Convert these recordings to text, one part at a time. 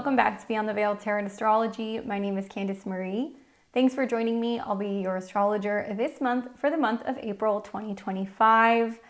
welcome back to Beyond the Veil Tarot and Astrology. My name is Candice Marie. Thanks for joining me. I'll be your astrologer this month for the month of April 2025.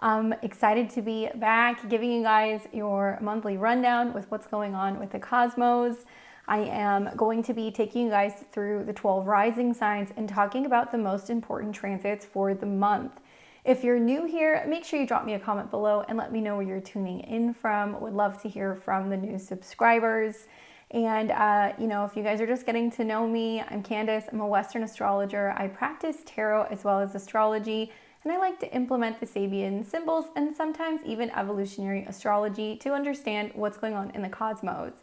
I'm excited to be back giving you guys your monthly rundown with what's going on with the cosmos. I am going to be taking you guys through the 12 rising signs and talking about the most important transits for the month. If you're new here, make sure you drop me a comment below and let me know where you're tuning in from. Would love to hear from the new subscribers. And, if you guys are just getting to know me, I'm Candice. I'm a Western astrologer. I practice tarot as well as astrology, and I like to implement the Sabian symbols and sometimes even evolutionary astrology to understand what's going on in the cosmos.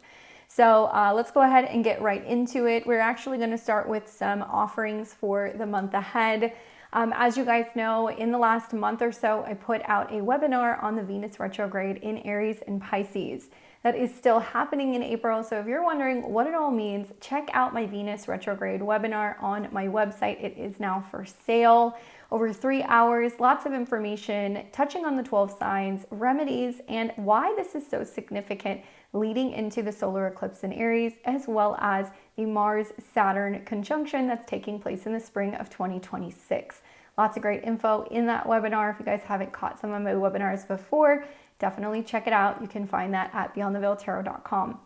So let's go ahead and get right into it. We're actually going to start with some offerings for the month ahead. As you guys know, in the last month or so, I put out a webinar on the Venus retrograde in Aries and Pisces. That is still happening in April, so if you're wondering what it all means, check out my Venus retrograde webinar on my website. It is now for sale. Over 3 hours, lots of information touching on the 12 signs, remedies, and why this is so significant leading into the solar eclipse in Aries, as well as the Mars-Saturn conjunction that's taking place in the spring of 2026. Lots of great info in that webinar. If you guys haven't caught some of my webinars before, definitely check it out. You can find that at beyondtheveiltarot.com.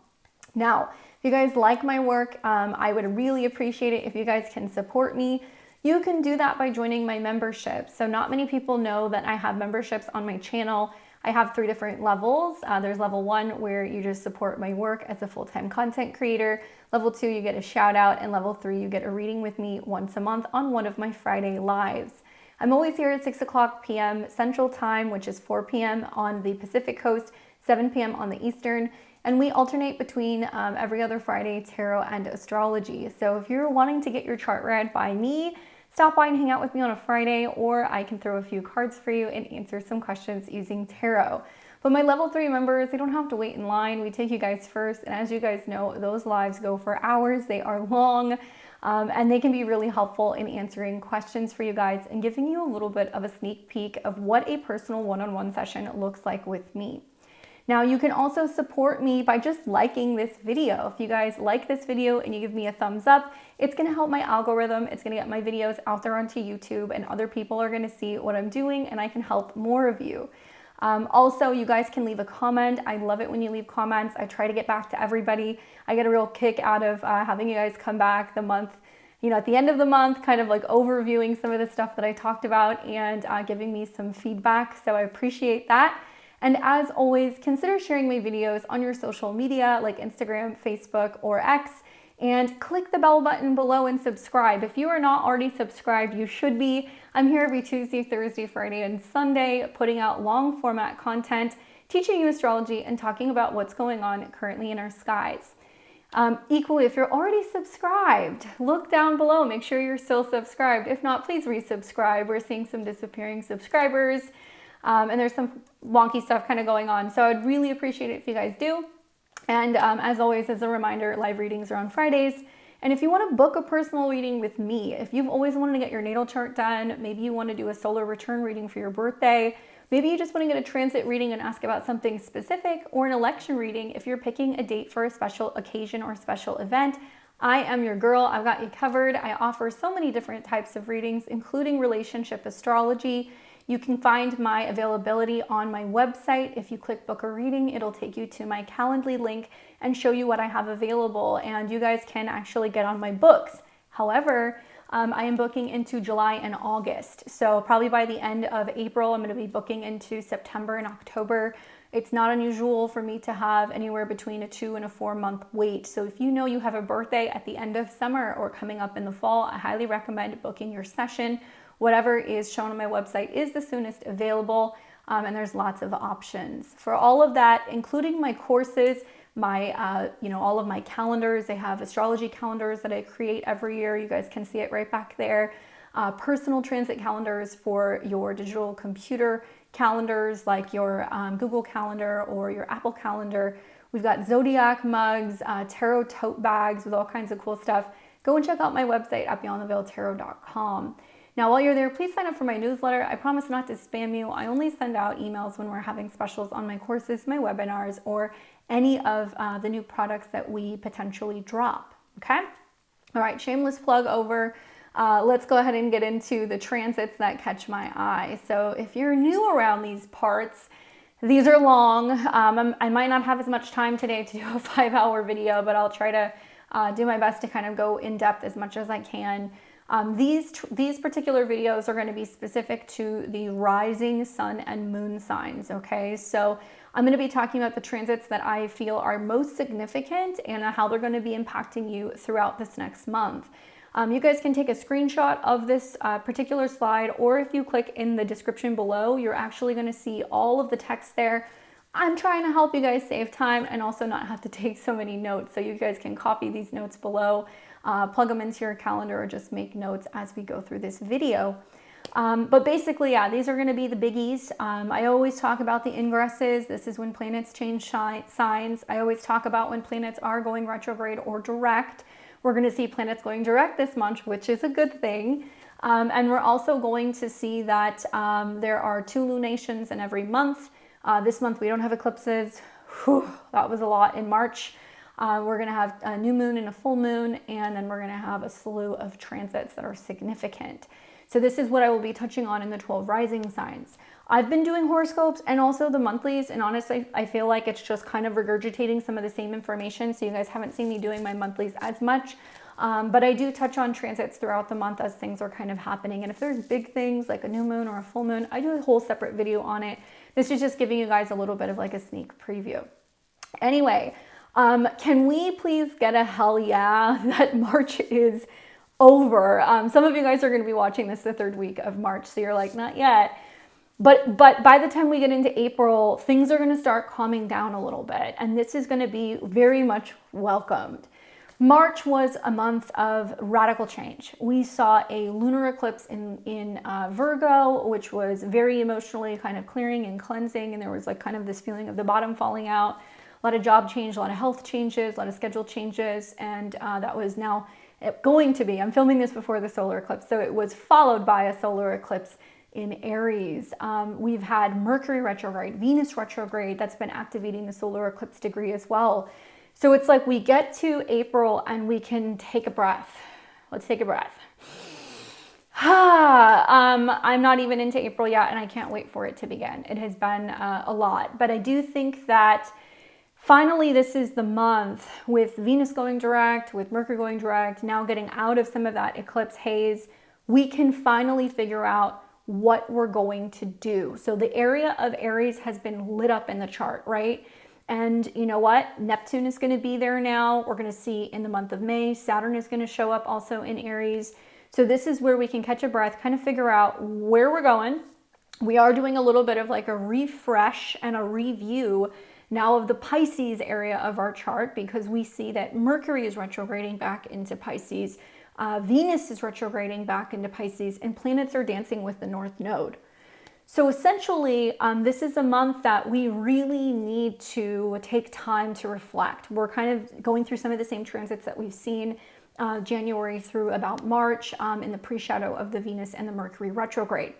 Now, if you guys like my work, I would really appreciate it if you guys can support me. You can do that by joining my membership. So not many people know that I have memberships on my channel. I have 3 different levels. There's level 1 where you just support my work as a full-time content creator. Level 2, you get a shout out. And level 3, you get a reading with me once a month on one of my Friday lives. I'm always here at 6 o'clock p.m. Central Time, which is 4 p.m. on the Pacific Coast, 7 p.m. on the Eastern. And we alternate between every other Friday, tarot and astrology. So if you're wanting to get your chart read by me, stop by and hang out with me on a Friday, or I can throw a few cards for you and answer some questions using tarot. But my level 3 members, they don't have to wait in line. We take you guys first. And as you guys know, those lives go for hours. They are long, and they can be really helpful in answering questions for you guys and giving you a little bit of a sneak peek of what a personal one-on-one session looks like with me. Now, you can also support me by just liking this video. If you guys like this video and you give me a thumbs up, it's gonna help my algorithm. It's gonna get my videos out there onto YouTube, and other people are gonna see what I'm doing, and I can help more of you. Also, you guys can leave a comment. I love it when you leave comments. I try to get back to everybody. I get a real kick out of having you guys come back the month, at the end of the month, kind of like overviewing some of the stuff that I talked about and giving me some feedback. So I appreciate that. And as always, consider sharing my videos on your social media like Instagram, Facebook, or X, and click the bell button below and subscribe. If you are not already subscribed, you should be. I'm here every Tuesday, Thursday, Friday, and Sunday, putting out long format content, teaching you astrology and talking about what's going on currently in our skies. Equally, if you're already subscribed, look down below, make sure you're still subscribed. If not, please resubscribe. We're seeing some disappearing subscribers. And there's some wonky stuff kind of going on. So I'd really appreciate it if you guys do. And as always, as a reminder, live readings are on Fridays. And if you want to book a personal reading with me, if you've always wanted to get your natal chart done, maybe you want to do a solar return reading for your birthday, maybe you just want to get a transit reading and ask about something specific, or an election reading if you're picking a date for a special occasion or a special event, I am your girl. I've got you covered. I offer so many different types of readings, including relationship astrology. You can find my availability on my website. If you click book a reading, it'll take you to my Calendly link and show you what I have available, and you guys can actually get on my books. However, I am booking into July and August. So probably by the end of April, I'm going to be booking into September and October. It's not unusual for me to have anywhere between a 2 and a 4 month wait. So if you know you have a birthday at the end of summer or coming up in the fall, I highly recommend booking your session. Whatever is shown on my website is the soonest available, and there's lots of options. For all of that, including my courses, my all of my calendars. I have astrology calendars that I create every year. You guys can see it right back there. Personal transit calendars for your digital computer calendars, like your Google Calendar or your Apple Calendar. We've got zodiac mugs, tarot tote bags with all kinds of cool stuff. Go and check out my website at beyondtheveiltarot.com. Now, while you're there, please sign up for my newsletter. I promise not to spam you. I only send out emails when we're having specials on my courses, my webinars, or any of the new products that we potentially drop, okay? All right, shameless plug over. Let's go ahead and get into the transits that catch my eye. So if you're new around these parts, these are long. I might not have as much time today to do a 5-hour video, but I'll try to do my best to kind of go in depth as much as I can. These particular videos are going to be specific to the rising sun and moon signs, okay? So I'm going to be talking about the transits that I feel are most significant and how they're going to be impacting you throughout this next month. You guys can take a screenshot of this particular slide, or if you click in the description below, you're actually going to see all of the text there. I'm trying to help you guys save time and also not have to take so many notes, so you guys can copy these notes below, plug them into your calendar, or just make notes as we go through this video. But basically, yeah, these are going to be the biggies. I always talk about the ingresses. This is when planets change signs. I always talk about when planets are going retrograde or direct. We're going to see planets going direct this month, which is a good thing. And we're also going to see that there are 2 lunations in every month. This month we don't have eclipses. Whew, that was a lot. In March, we're going to have a new moon and a full moon, and then we're going to have a slew of transits that are significant. So this is what I will be touching on in the 12 rising signs. I've been doing horoscopes and also the monthlies, and honestly, I feel like it's just kind of regurgitating some of the same information, so you guys haven't seen me doing my monthlies as much, but I do touch on transits throughout the month as things are kind of happening, and if there's big things like a new moon or a full moon, I do a whole separate video on it. This is just giving you guys a little bit of like a sneak preview. Anyway, can we please get a hell yeah that March is over? Some of you guys are going to be watching this the 3rd week of March, so you're like, not yet. But by the time we get into April, things are going to start calming down a little bit, and this is going to be very much welcomed. March was a month of radical change. We saw a lunar eclipse in Virgo, which was very emotionally kind of clearing and cleansing, and there was like kind of this feeling of the bottom falling out. A lot of job change, a lot of health changes, a lot of schedule changes, and that was now going to be, I'm filming this before the solar eclipse, so it was followed by a solar eclipse in Aries. We've had Mercury retrograde, Venus retrograde, that's been activating the solar eclipse degree as well. So it's like we get to April and we can take a breath. Let's take a breath. I'm not even into April yet, and I can't wait for it to begin. It has been a lot, but I do think that finally this is the month with Venus going direct, with Mercury going direct, now getting out of some of that eclipse haze, we can finally figure out what we're going to do. So the area of Aries has been lit up in the chart, right? And you know what? Neptune is going to be there now. We're going to see in the month of May, Saturn is going to show up also in Aries. So this is where we can catch a breath, kind of figure out where we're going. We are doing a little bit of like a refresh and a review now of the Pisces area of our chart, because we see that Mercury is retrograding back into Pisces. Venus is retrograding back into Pisces, and planets are dancing with the North Node. So essentially, this is a month that we really need to take time to reflect. We're kind of going through some of the same transits that we've seen January through about March in the pre-shadow of the Venus and the Mercury retrograde.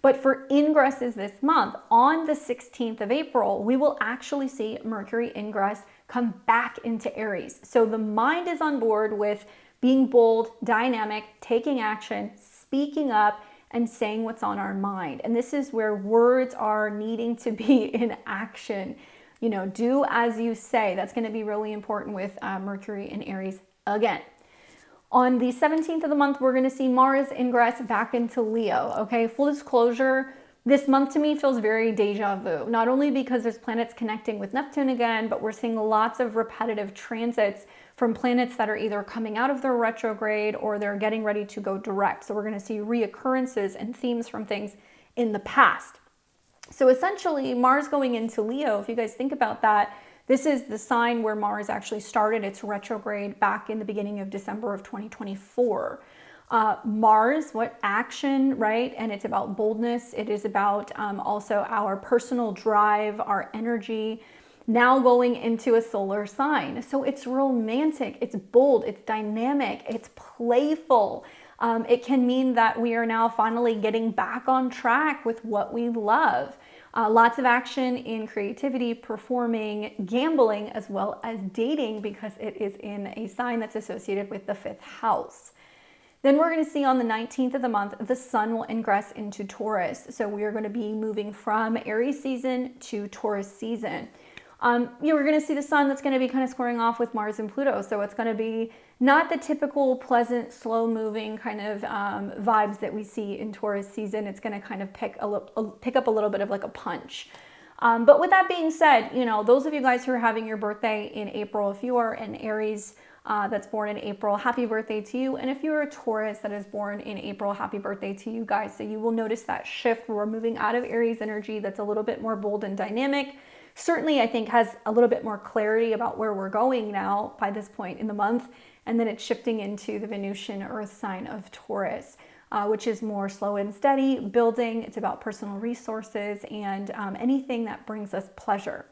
But for ingresses this month, on the 16th of April, we will actually see Mercury ingress come back into Aries. So the mind is on board with being bold, dynamic, taking action, speaking up, and saying what's on our mind. And this is where words are needing to be in action. You know, do as you say. That's going to be really important with Mercury in Aries again. On the 17th of the month, we're going to see Mars ingress back into Leo. Okay, full disclosure, this month to me feels very deja vu. Not only because there's planets connecting with Neptune again, but we're seeing lots of repetitive transits from planets that are either coming out of their retrograde or they're getting ready to go direct. So we're going to see reoccurrences and themes from things in the past. So essentially, Mars going into Leo, if you guys think about that, this is the sign where Mars actually started its retrograde back in the beginning of December of 2024. Mars, what action, right? And it's about boldness. It is about also our personal drive, our energy, now going into a solar sign. So it's romantic, it's bold, it's dynamic, it's playful. It can mean that we are now finally getting back on track with what we love. Lots of action in creativity, performing, gambling, as well as dating, because it is in a sign that's associated with the 5th house. Then we're going to see on the 19th of the month, the sun will ingress into Taurus. So we are going to be moving from Aries season to Taurus season. We're going to see the sun that's going to be kind of squaring off with Mars and Pluto. So it's going to be not the typical pleasant, slow moving kind of vibes that we see in Taurus season. It's going to kind of pick up a little bit of like a punch. But with that being said, those of you guys who are having your birthday in April, if you are an Aries that's born in April, happy birthday to you. And if you're a Taurus that is born in April, happy birthday to you guys. So you will notice that shift where we're moving out of Aries energy that's a little bit more bold and dynamic. Certainly, I think has a little bit more clarity about where we're going now by this point in the month. And then it's shifting into the Venusian earth sign of Taurus, which is more slow and steady, building. It's about personal resources and anything that brings us pleasure.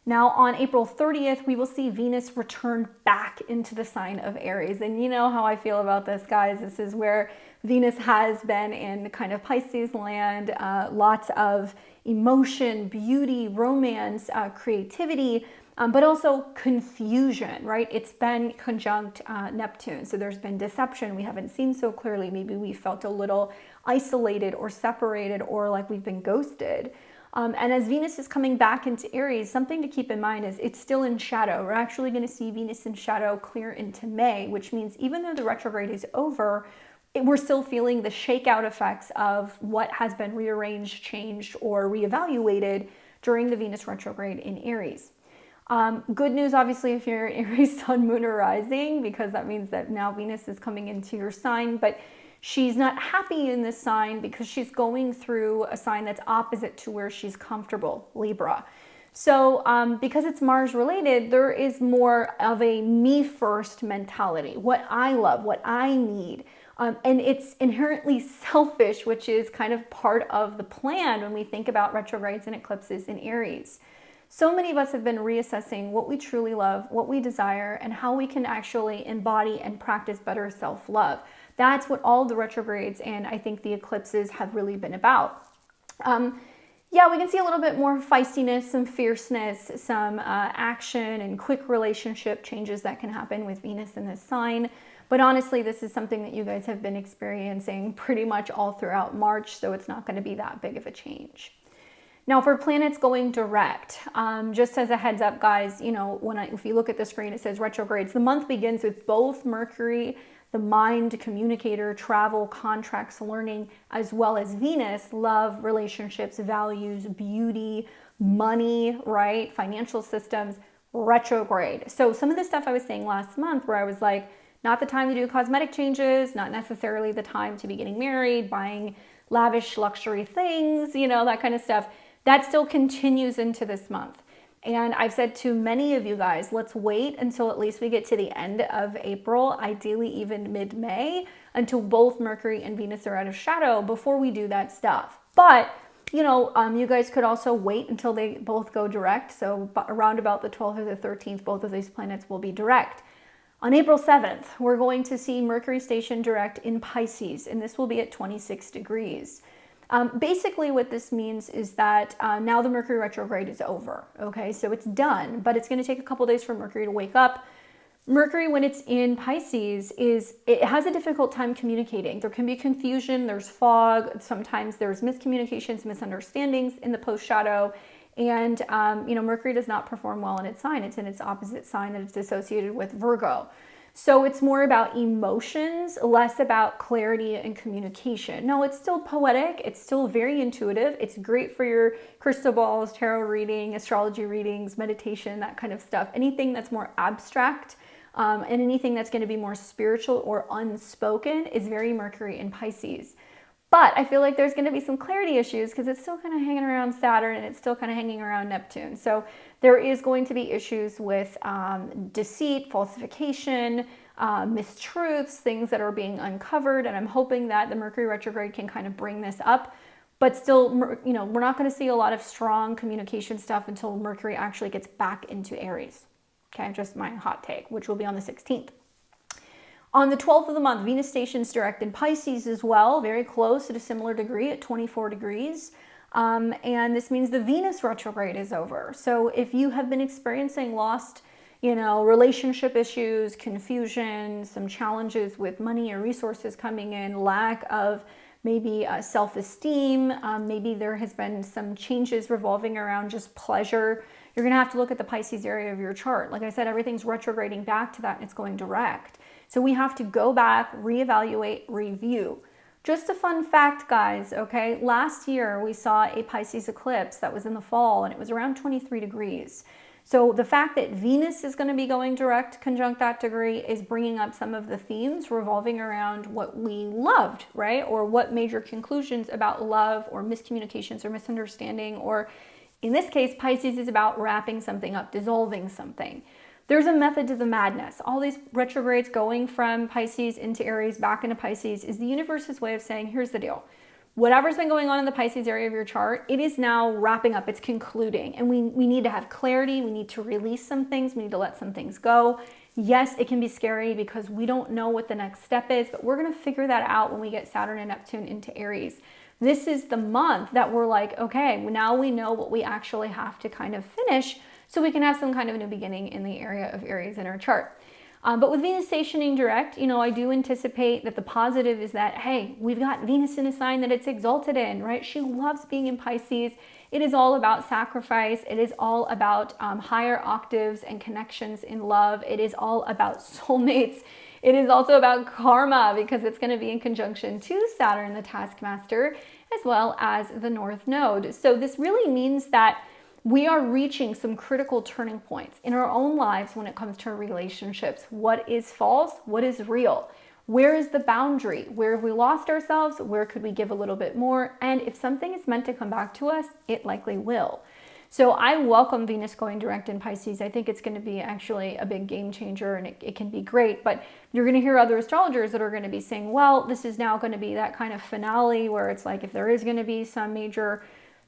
Now on April 30th, we will see Venus return back into the sign of Aries. And you know how I feel about this, guys. This is where Venus has been in kind of Pisces land, lots of emotion, beauty, romance, creativity, but also confusion, right? It's been conjunct Neptune. So there's been deception. We haven't seen so clearly. Maybe we felt a little isolated or separated or like we've been ghosted. And as Venus is coming back into Aries, something to keep in mind is it's still in shadow. We're actually going to see Venus in shadow clear into May, which means even though the retrograde is over, we're still feeling the shakeout effects of what has been rearranged, changed, or reevaluated during the Venus retrograde in Aries. Good news, obviously, if you're Aries sun, moon, or rising, because that means that now Venus is coming into your sign, but she's not happy in this sign because she's going through a sign that's opposite to where she's comfortable, Libra. So because it's Mars related, there is more of a me first mentality, what I love, what I need. And it's inherently selfish, which is kind of part of the plan when we think about retrogrades and eclipses in Aries. So many of us have been reassessing what we truly love, what we desire, and how we can actually embody and practice better self-love. That's what all the retrogrades and I think the eclipses have really been about. Yeah, we can see a little bit more feistiness, some fierceness, some action and quick relationship changes that can happen with Venus in this sign. But honestly, this is something that you guys have been experiencing pretty much all throughout March, so it's not going to be that big of a change. Now for planets going direct, just as a heads up, guys, if you look at the screen, it says retrogrades. The month begins with both Mercury, the mind, communicator, travel, contracts, learning, as well as Venus, love, relationships, values, beauty, money, right? Financial systems, retrograde. So some of the stuff I was saying last month where I was like, not the time to do cosmetic changes, not necessarily the time to be getting married, buying lavish luxury things, that kind of stuff. That still continues into this month. And I've said to many of you guys, let's wait until at least we get to the end of April, ideally even mid-May, until both Mercury and Venus are out of shadow before we do that stuff. But, you guys could also wait until they both go direct. So around about the 12th or the 13th, both of these planets will be direct. On April 7th, we're going to see Mercury station direct in Pisces, and this will be at 26 degrees. Basically what this means is that now the Mercury retrograde is over, okay? So it's done, but it's going to take a couple days for Mercury to wake up. Mercury, when it's in Pisces, it has a difficult time communicating. There can be confusion, there's fog, sometimes there's miscommunications, misunderstandings in the post-shadow, and Mercury does not perform well in its sign. It's in its opposite sign, and it's associated with Virgo. So it's more about emotions, less about clarity and communication. No, it's still poetic. It's still very intuitive. It's great for your crystal balls, tarot reading, astrology readings, meditation, that kind of stuff. Anything that's more abstract and anything that's going to be more spiritual or unspoken is very Mercury in Pisces. But I feel like there's going to be some clarity issues because it's still kind of hanging around Saturn and it's still kind of hanging around Neptune. So there is going to be issues with deceit, falsification, mistruths, things that are being uncovered. And I'm hoping that the Mercury retrograde can kind of bring this up. But still, we're not going to see a lot of strong communication stuff until Mercury actually gets back into Aries. Okay, just my hot take, which will be on the 16th. On the 12th of the month, Venus stations direct in Pisces as well, very close at a similar degree at 24 degrees. And this means the Venus retrograde is over. So if you have been experiencing lost, relationship issues, confusion, some challenges with money or resources coming in, lack of maybe self-esteem, maybe there has been some changes revolving around just pleasure, you're going to have to look at the Pisces area of your chart. Like I said, everything's retrograding back to that and it's going direct. So we have to go back, reevaluate, review. Just a fun fact, guys, okay? Last year, we saw a Pisces eclipse that was in the fall, and it was around 23 degrees. So the fact that Venus is going to be going direct conjunct that degree is bringing up some of the themes revolving around what we loved, right? Or what major conclusions about love or miscommunications or misunderstanding, or in this case, Pisces is about wrapping something up, dissolving something. There's a method to the madness. All these retrogrades going from Pisces into Aries, back into Pisces, is the universe's way of saying, here's the deal. Whatever's been going on in the Pisces area of your chart, it is now wrapping up, it's concluding. And we need to have clarity, we need to release some things, we need to let some things go. Yes, it can be scary because we don't know what the next step is, but we're gonna figure that out when we get Saturn and Neptune into Aries. This is the month that we're like, okay, now we know what we actually have to kind of finish so we can have some kind of a new beginning in the area of Aries in our chart. But with Venus stationing direct, I do anticipate that the positive is that, hey, we've got Venus in a sign that it's exalted in, right? She loves being in Pisces. It is all about sacrifice. It is all about higher octaves and connections in love. It is all about soulmates. It is also about karma because it's going to be in conjunction to Saturn, the taskmaster, as well as the North Node. So this really means that we are reaching some critical turning points in our own lives when it comes to our relationships. What is false? What is real? Where is the boundary? Where have we lost ourselves? Where could we give a little bit more? And if something is meant to come back to us, it likely will. So I welcome Venus going direct in Pisces. I think it's going to be actually a big game changer, and it can be great. But you're going to hear other astrologers that are going to be saying, well, this is now going to be that kind of finale where it's like if there is going to be some major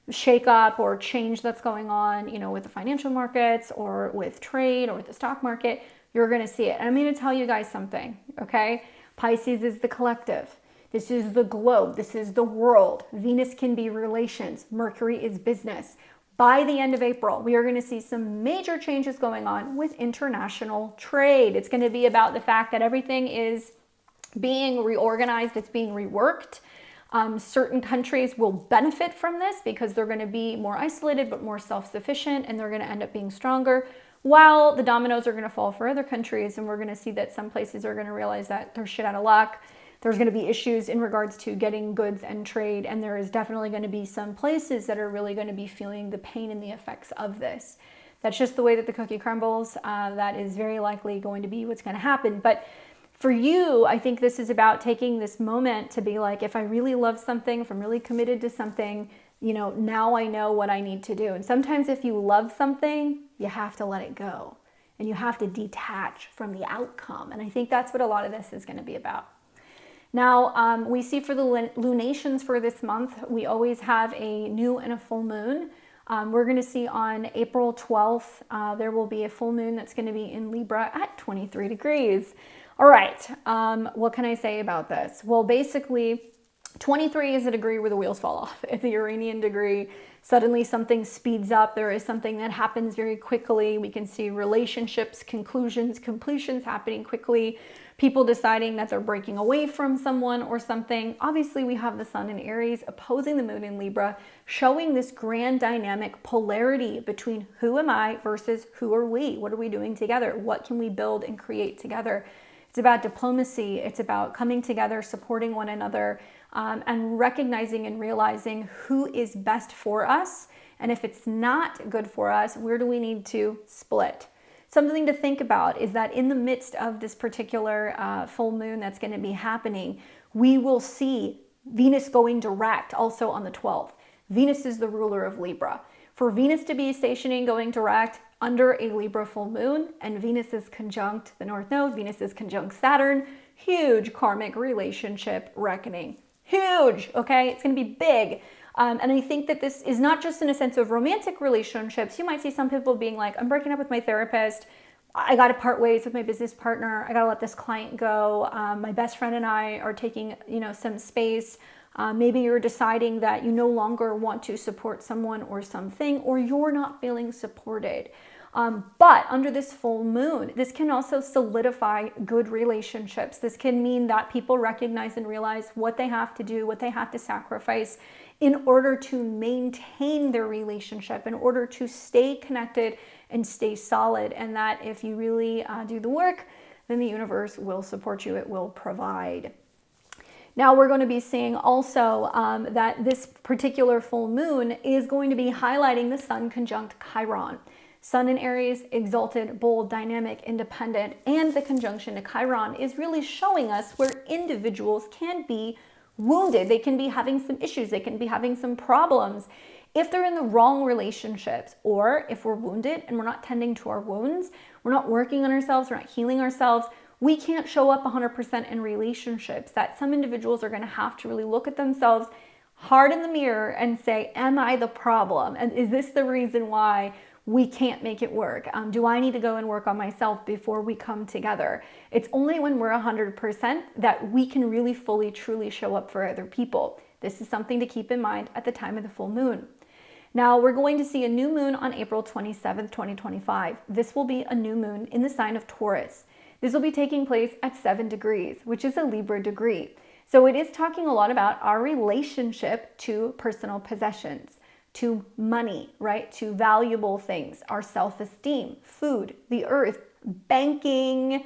shake up or change that's going on, with the financial markets or with trade or with the stock market, you're going to see it. And I'm going to tell you guys something, okay? Pisces is the collective. This is the globe. This is the world. Venus can be relations. Mercury is business. By the end of April, we are going to see some major changes going on with international trade. It's going to be about the fact that everything is being reorganized. It's being reworked. Certain countries will benefit from this because they're going to be more isolated but more self-sufficient, and they're going to end up being stronger, while the dominoes are going to fall for other countries, and we're going to see that some places are going to realize that they're shit out of luck. There's going to be issues in regards to getting goods and trade, and there is definitely going to be some places that are really going to be feeling the pain and the effects of this. That's just the way that the cookie crumbles. That is very likely going to be what's going to happen. But for you, I think this is about taking this moment to be like, if I really love something, if I'm really committed to something, now I know what I need to do. And sometimes if you love something, you have to let it go and you have to detach from the outcome. And I think that's what a lot of this is going to be about. Now, we see for the lunations for this month, we always have a new and a full moon. We're going to see on April 12th, there will be a full moon that's going to be in Libra at 23 degrees. All right, what can I say about this? Well, basically, 23 is a degree where the wheels fall off. It's a Uranian degree. Suddenly something speeds up. There is something that happens very quickly. We can see relationships, conclusions, completions happening quickly. People deciding that they're breaking away from someone or something. Obviously, we have the sun in Aries opposing the moon in Libra, showing this grand dynamic polarity between who am I versus who are we? What are we doing together? What can we build and create together? It's about diplomacy. It's about coming together, supporting one another, and recognizing and realizing who is best for us. And if it's not good for us, where do we need to split? Something to think about is that in the midst of this particular full moon that's going to be happening, we will see Venus going direct also on the 12th. Venus is the ruler of Libra. For Venus to be stationing going direct under a Libra full moon, and Venus is conjunct the North Node, Venus is conjunct Saturn, huge karmic relationship reckoning. Huge, okay? It's going to be big. And I think that this is not just in a sense of romantic relationships. You might see some people being like, I'm breaking up with my therapist. I got to part ways with my business partner. I got to let this client go. My best friend and I are taking, some space. Maybe you're deciding that you no longer want to support someone or something, or you're not feeling supported. But under this full moon, this can also solidify good relationships. This can mean that people recognize and realize what they have to do, what they have to sacrifice in order to maintain their relationship, in order to stay connected and stay solid. And that if you really do the work, then the universe will support you. It will provide. Now we're going to be seeing also that this particular full moon is going to be highlighting the Sun conjunct Chiron. Sun in Aries, exalted, bold, dynamic, independent, and the conjunction to Chiron is really showing us where individuals can be wounded. They can be having some issues. They can be having some problems if they're in the wrong relationships, or if we're wounded and we're not tending to our wounds, we're not working on ourselves, we're not healing ourselves. We can't show up 100% in relationships. That some individuals are going to have to really look at themselves hard in the mirror and say, am I the problem? And is this the reason why we can't make it work? Do I need to go and work on myself before we come together? It's only when we're 100% that we can really fully, truly show up for other people. This is something to keep in mind at the time of the full moon. Now we're going to see a new moon on April 27th, 2025. This will be a new moon in the sign of Taurus. This will be taking place at 7 degrees, which is a Libra degree. So it is talking a lot about our relationship to personal possessions, to money, right? To valuable things, our self-esteem, food, the earth, banking.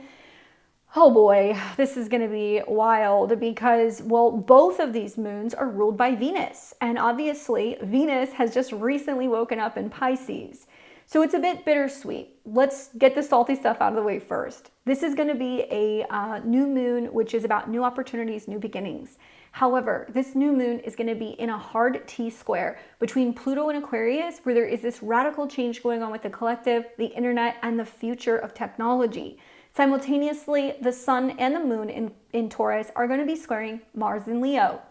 Oh boy, this is going to be wild because, well, both of these moons are ruled by Venus. And obviously, Venus has just recently woken up in Pisces. So it's a bit bittersweet. Let's get the salty stuff out of the way first. This is going to be a new moon, which is about new opportunities, new beginnings. However, this new moon is going to be in a hard T-square between Pluto and Aquarius, where there is this radical change going on with the collective, the internet, and the future of technology. Simultaneously, the sun and the moon in Taurus are going to be squaring Mars in Leo.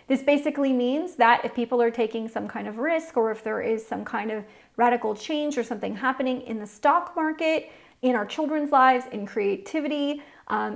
This basically means that if people are taking some kind of risk, or if there is some kind of radical change or something happening in the stock market, in our children's lives, in creativity,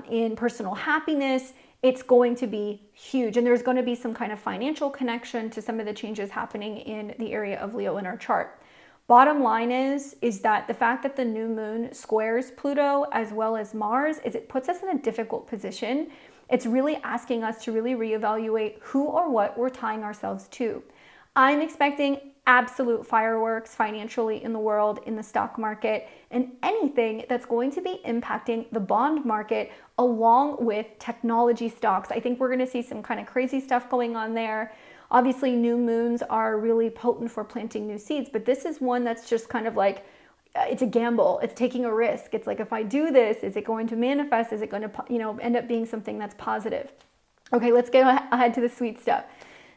in personal happiness, it's going to be huge. And there's going to be some kind of financial connection to some of the changes happening in the area of Leo in our chart. Bottom line is that the fact that the new moon squares Pluto as well as Mars is it puts us in a difficult position. It's really asking us to really reevaluate who or what we're tying ourselves to. I'm expecting absolute fireworks financially in the world, in the stock market, and anything that's going to be impacting the bond market along with technology stocks. I think we're going to see some kind of crazy stuff going on there. Obviously, new moons are really potent for planting new seeds, but this is one that's just kind of like, it's a gamble. It's taking a risk. It's like, if I do this, is it going to manifest? Is it going to, end up being something that's positive? Okay, let's get ahead to the sweet stuff.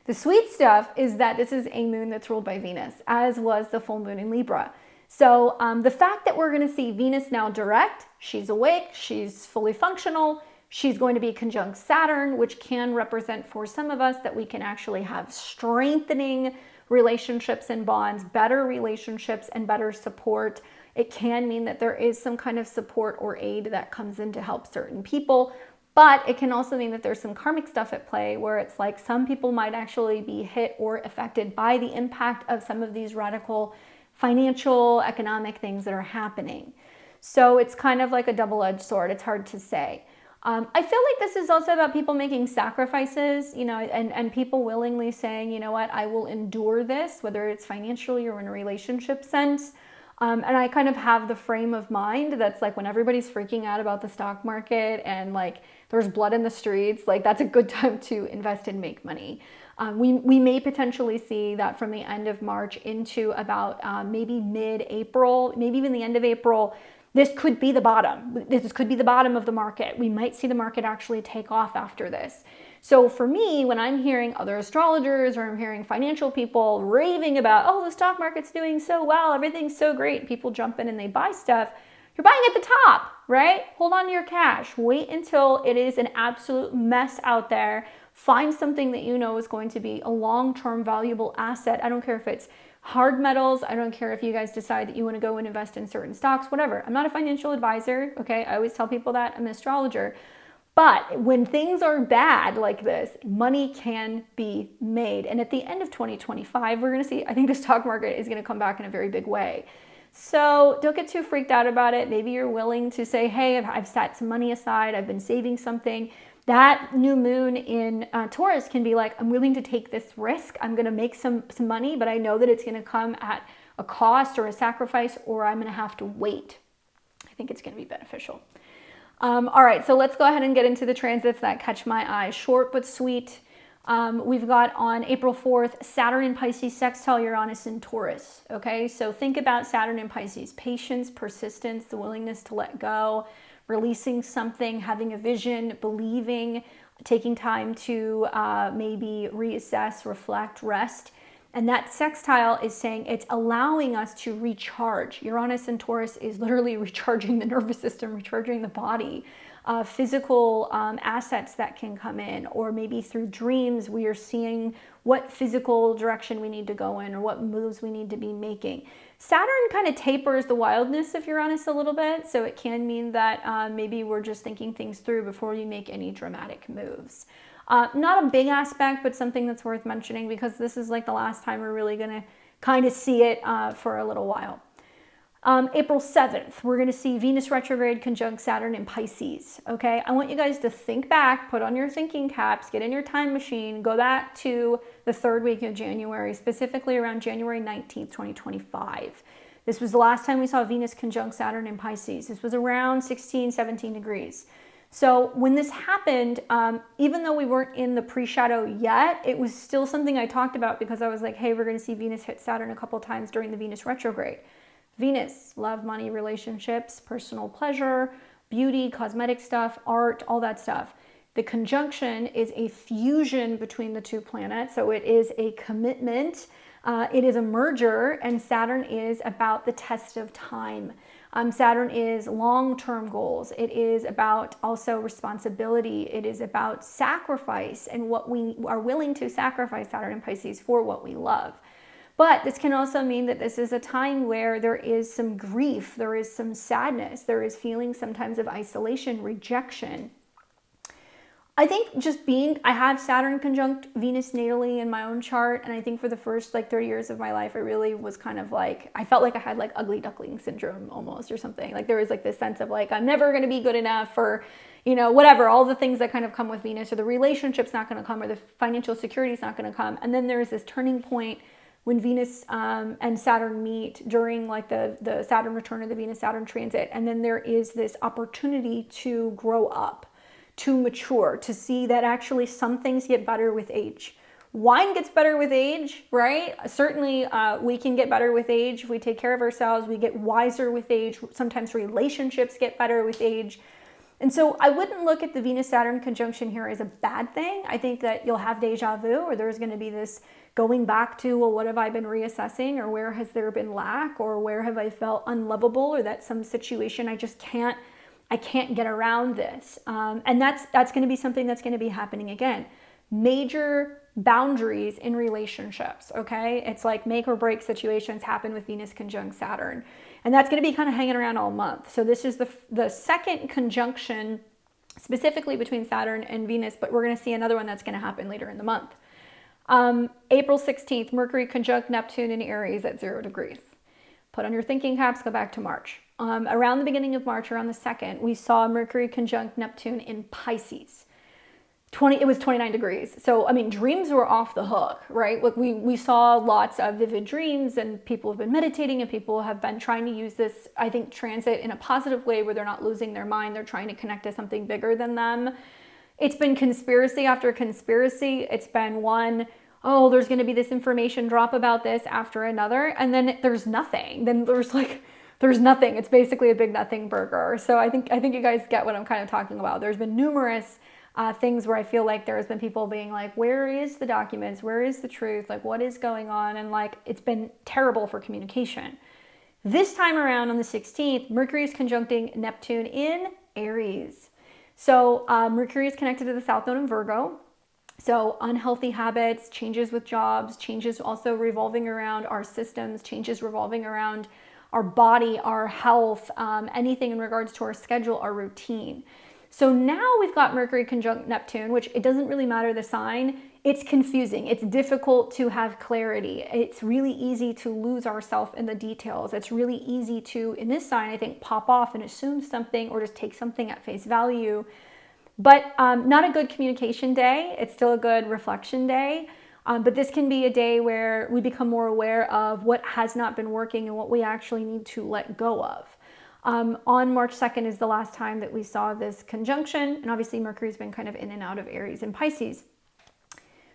The sweet stuff is that this is a moon that's ruled by Venus, as was the full moon in Libra. So the fact that we're going to see Venus now direct, she's awake, she's fully functional, she's going to be conjunct Saturn, which can represent for some of us that we can actually have strengthening relationships and bonds, better relationships and better support. It can mean that there is some kind of support or aid that comes in to help certain people. But it can also mean that there's some karmic stuff at play where it's like some people might actually be hit or affected by the impact of some of these radical financial, economic things that are happening. So it's kind of like a double-edged sword. It's hard to say. I feel like this is also about people making sacrifices, and people willingly saying, you know what, I will endure this, whether it's financially or in a relationship sense. And I kind of have the frame of mind that's like when everybody's freaking out about the stock market and like there's blood in the streets, like that's a good time to invest and make money. We may potentially see that from the end of March into about maybe mid-April, maybe even the end of April. This could be the bottom. This could be the bottom of the market. We might see the market actually take off after this. So for me, when I'm hearing other astrologers or I'm hearing financial people raving about, oh, the stock market's doing so well, everything's so great, people jump in and they buy stuff, you're buying at the top, right? Hold on to your cash. Wait until it is an absolute mess out there. Find something that you know is going to be a long-term valuable asset. I don't care if it's hard metals. I don't care if you guys decide that you want to go and invest in certain stocks, whatever. I'm not a financial advisor, okay? I always tell people that. I'm an astrologer. But when things are bad like this, money can be made. And at the end of 2025, we're going to see, I think the stock market is going to come back in a very big way. So don't get too freaked out about it. Maybe you're willing to say, hey, I've set some money aside. I've been saving something. That new moon in Taurus can be like, I'm willing to take this risk. I'm going to make some money, but I know that it's going to come at a cost or a sacrifice, or I'm going to have to wait. I think it's going to be beneficial. All right, so let's go ahead and get into the transits that catch my eye. Short but sweet. We've got on April 4th, Saturn in Pisces, sextile Uranus in Taurus. Okay, so think about Saturn in Pisces. Patience, persistence, the willingness to let go, releasing something, having a vision, believing, taking time to maybe reassess, reflect, rest. And that sextile is saying it's allowing us to recharge. Uranus and Taurus is literally recharging the nervous system, recharging the body. Physical assets that can come in, or maybe through dreams we are seeing what physical direction we need to go in or what moves we need to be making. Saturn kind of tapers the wildness of Uranus a little bit, so it can mean that maybe we're just thinking things through before you make any dramatic moves. Not a big aspect, but something that's worth mentioning because this is like the last time we're really going to kind of see it for a little while. April 7th, we're going to see Venus retrograde conjunct Saturn in Pisces, okay? I want you guys to think back, put on your thinking caps, get in your time machine, go back to the third week of January, specifically around January 19th, 2025. This was the last time we saw Venus conjunct Saturn in Pisces. This was around 16, 17 degrees. So when this happened, even though we weren't in the pre-shadow yet, it was still something I talked about because I was like, hey, we're going to see Venus hit Saturn a couple times during the Venus retrograde. Venus, love, money, relationships, personal pleasure, beauty, cosmetic stuff, art, all that stuff. The conjunction is a fusion between the two planets, so it is a commitment. It is a merger, and Saturn is about the test of time. Saturn is long-term goals. It is about also responsibility. It is about sacrifice and what we are willing to sacrifice, Saturn and Pisces, for what we love. But this can also mean that this is a time where there is some grief, there is some sadness, there is feeling sometimes of isolation, rejection. I think just I have Saturn conjunct Venus natally in my own chart, and I think for the first like 30 years of my life, I really was kind of like, I felt like I had like ugly duckling syndrome almost or something. Like there was like this sense of like, I'm never going to be good enough, or, you know, whatever, all the things that kind of come with Venus, or the relationship's not going to come, or the financial security's not going to come. And then there's this turning point when Venus and Saturn meet during like the Saturn return or the Venus-Saturn transit. And then there is this opportunity to grow up, to mature, to see that actually some things get better with age. Wine gets better with age, right? Certainly we can get better with age. If we take care of ourselves, we get wiser with age. Sometimes relationships get better with age. And so I wouldn't look at the Venus-Saturn conjunction here as a bad thing. I think that you'll have deja vu, or there's going to be this going back to, well, what have I been reassessing, or where has there been lack, or where have I felt unlovable, or that some situation I can't get around this. And that's going to be something that's going to be happening again. Major boundaries in relationships, okay? It's like make or break situations happen with Venus conjunct Saturn. And that's going to be kind of hanging around all month. So this is the second conjunction specifically between Saturn and Venus, but we're going to see another one that's going to happen later in the month. April 16th, Mercury conjunct Neptune in Aries at 0 degrees. Put on your thinking caps, go back to March. Around the beginning of March, around the 2nd, we saw Mercury conjunct Neptune in Pisces. It was 29 degrees. So, I mean, dreams were off the hook, right? Like we saw lots of vivid dreams, and people have been meditating, and people have been trying to use this, I think, transit in a positive way where they're not losing their mind. They're trying to connect to something bigger than them. It's been conspiracy after conspiracy. It's been one, oh, there's going to be this information drop about this after another, and then there's nothing. Then there's nothing. It's basically a big nothing burger. So I think you guys get what I'm kind of talking about. There's been numerous things where I feel like there's been people being like, where is the documents? Where is the truth? Like, what is going on? And like, it's been terrible for communication. This time around on the 16th, Mercury is conjuncting Neptune in Aries. So Mercury is connected to the South Node in Virgo. So unhealthy habits, changes with jobs, changes also revolving around our systems, changes revolving around our body, our health, anything in regards to our schedule, our routine. So now we've got Mercury conjunct Neptune, which it doesn't really matter the sign. It's confusing. It's difficult to have clarity. It's really easy to lose ourselves in the details. It's really easy to, in this sign, I think, pop off and assume something or just take something at face value. But not a good communication day. It's still a good reflection day. But this can be a day where we become more aware of what has not been working and what we actually need to let go of. On March 2nd is the last time that we saw this conjunction. And obviously Mercury's been kind of in and out of Aries and Pisces.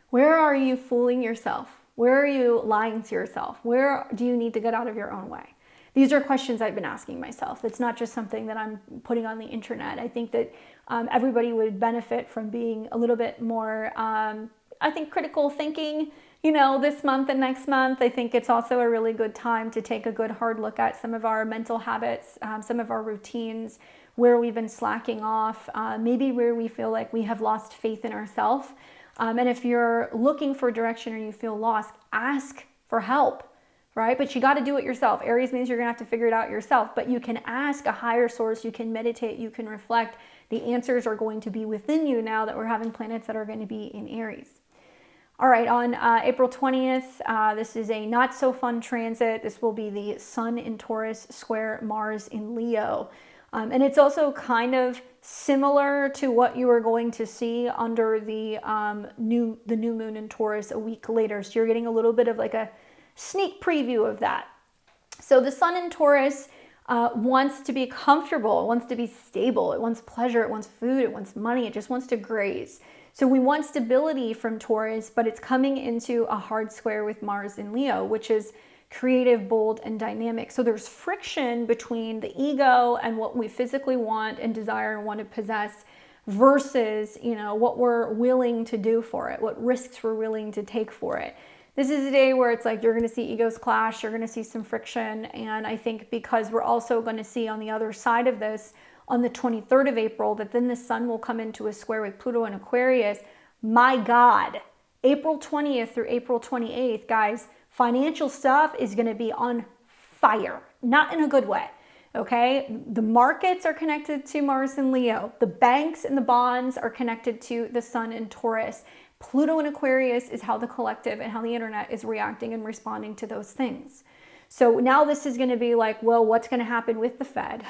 Where are you fooling yourself? Where are you lying to yourself? Where do you need to get out of your own way? These are questions I've been asking myself. It's not just something that I'm putting on the internet. I think that everybody would benefit from being a little bit more, I think, critical thinking, this month and next month. I think it's also a really good time to take a good hard look at some of our mental habits, some of our routines, where we've been slacking off, maybe where we feel like we have lost faith in ourselves. And if you're looking for direction or you feel lost, ask for help, right? But you got to do it yourself. Aries means you're going to have to figure it out yourself, but you can ask a higher source, you can meditate, you can reflect. The answers are going to be within you now that we're having planets that are going to be in Aries. All right, on April 20th, this is a not so fun transit. This will be the Sun in Taurus square Mars in Leo. And it's also kind of similar to what you are going to see under the new moon in Taurus a week later. So you're getting a little bit of like a sneak preview of that. So the Sun in Taurus wants to be comfortable, it wants to be stable, it wants pleasure, it wants food, it wants money, it just wants to graze. So we want stability from Taurus, but it's coming into a hard square with Mars in Leo, which is creative, bold, and dynamic. So there's friction between the ego and what we physically want and desire and want to possess versus, what we're willing to do for it, what risks we're willing to take for it. This is a day where it's like you're going to see egos clash, you're going to see some friction. And I think because we're also going to see on the other side of this, on the 23rd of April, that then the sun will come into a square with Pluto and Aquarius. My God, April 20th through April 28th, guys, financial stuff is going to be on fire, not in a good way. Okay, the markets are connected to Mars and Leo. The banks and the bonds are connected to the sun in Taurus. Pluto and Aquarius is how the collective and how the internet is reacting and responding to those things. So now this is going to be like, well, what's going to happen with the Fed?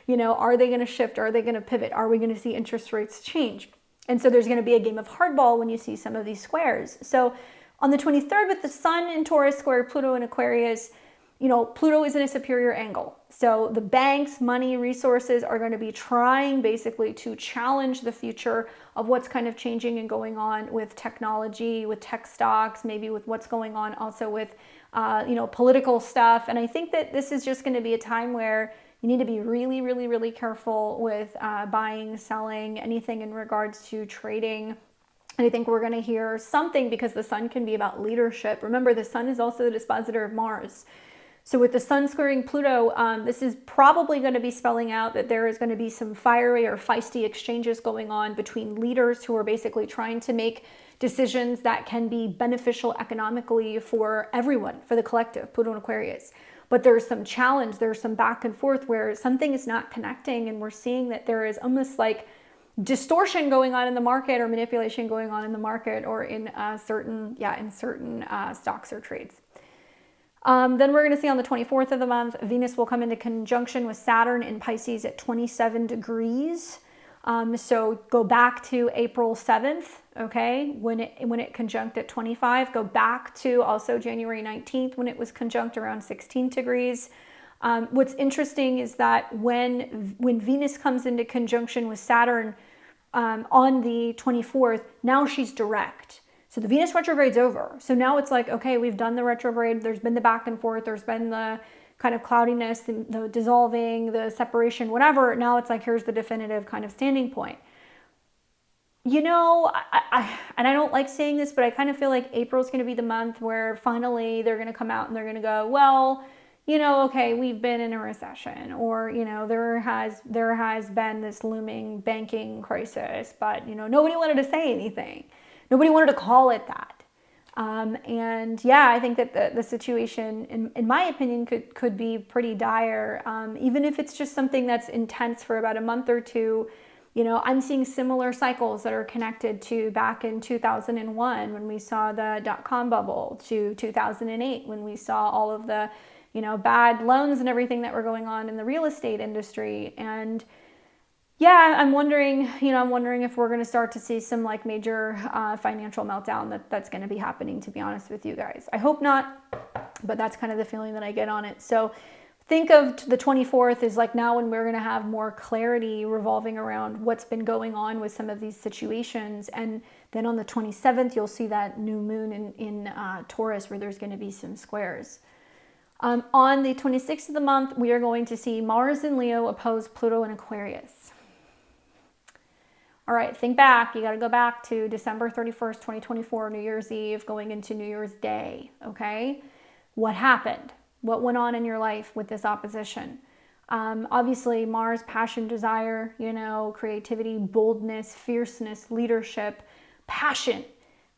Are they going to shift? Are they going to pivot? Are we going to see interest rates change? And so there's going to be a game of hardball when you see some of these squares. So on the 23rd, with the sun in Taurus square Pluto and Aquarius, Pluto is in a superior angle. So the banks, money, resources are going to be trying basically to challenge the future of what's kind of changing and going on with technology, with tech stocks, maybe with what's going on also with, political stuff. And I think that this is just going to be a time where you need to be really, really, really careful with buying, selling, anything in regards to trading. And I think we're going to hear something because the sun can be about leadership. Remember, the sun is also the dispositor of Mars. So with the sun squaring Pluto, this is probably going to be spelling out that there is going to be some fiery or feisty exchanges going on between leaders who are basically trying to make decisions that can be beneficial economically for everyone, for the collective, Pluto and Aquarius. But there's some challenge, there's some back and forth where something is not connecting, and we're seeing that there is almost like distortion going on in the market or manipulation going on in the market or in certain stocks or trades. Then we're going to see on the 24th of the month, Venus will come into conjunction with Saturn in Pisces at 27 degrees. So go back to April 7th, okay, when it conjunct at 25. Go back to also January 19th when it was conjunct around 16 degrees. What's interesting is that when Venus comes into conjunction with Saturn on the 24th, now she's direct. So the Venus retrograde's over. So now it's like, okay, we've done the retrograde. There's been the back and forth. There's been the kind of cloudiness, the dissolving, the separation, whatever. Now it's like, here's the definitive kind of standing point. And I don't like saying this, but I kind of feel like April's going to be the month where finally they're going to come out and they're going to go, well, okay, we've been in a recession, or, there has been this looming banking crisis, but, nobody wanted to say anything. nobody wanted to call it that. And yeah, I think that the situation, in my opinion, could be pretty dire. Even if it's just something that's intense for about a month or two. You know, I'm seeing similar cycles that are connected to back in 2001 when we saw the dot-com bubble, to 2008 when we saw all of the, you know, bad loans and everything that were going on in the real estate industry. And yeah, I'm wondering if we're going to start to see some like major financial meltdown that's going to be happening, to be honest with you guys. I hope not, but that's kind of the feeling that I get on it. So think of the 24th is like now when we're going to have more clarity revolving around what's been going on with some of these situations. And then on the 27th, you'll see that new moon in Taurus where there's going to be some squares. On the 26th of the month, we are going to see Mars in Leo oppose Pluto in Aquarius. All right, think back. You got to go back to December 31st, 2024, New Year's Eve, going into New Year's Day, okay? What happened? What went on in your life with this opposition? Obviously, Mars, passion, desire, you know, creativity, boldness, fierceness, leadership, passion,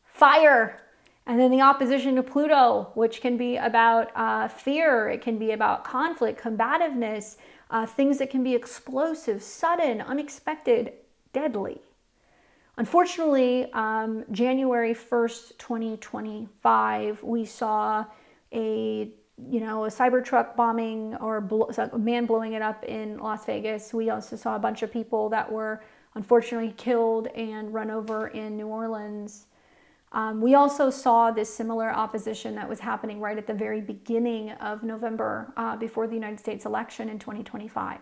fire. And then the opposition to Pluto, which can be about fear. It can be about conflict, combativeness, things that can be explosive, sudden, unexpected, deadly. Unfortunately, January 1st, 2025, we saw a Cybertruck bombing or a man blowing it up in Las Vegas. We also saw a bunch of people that were unfortunately killed and run over in New Orleans. We also saw this similar opposition that was happening right at the very beginning of November before the United States election in 2025.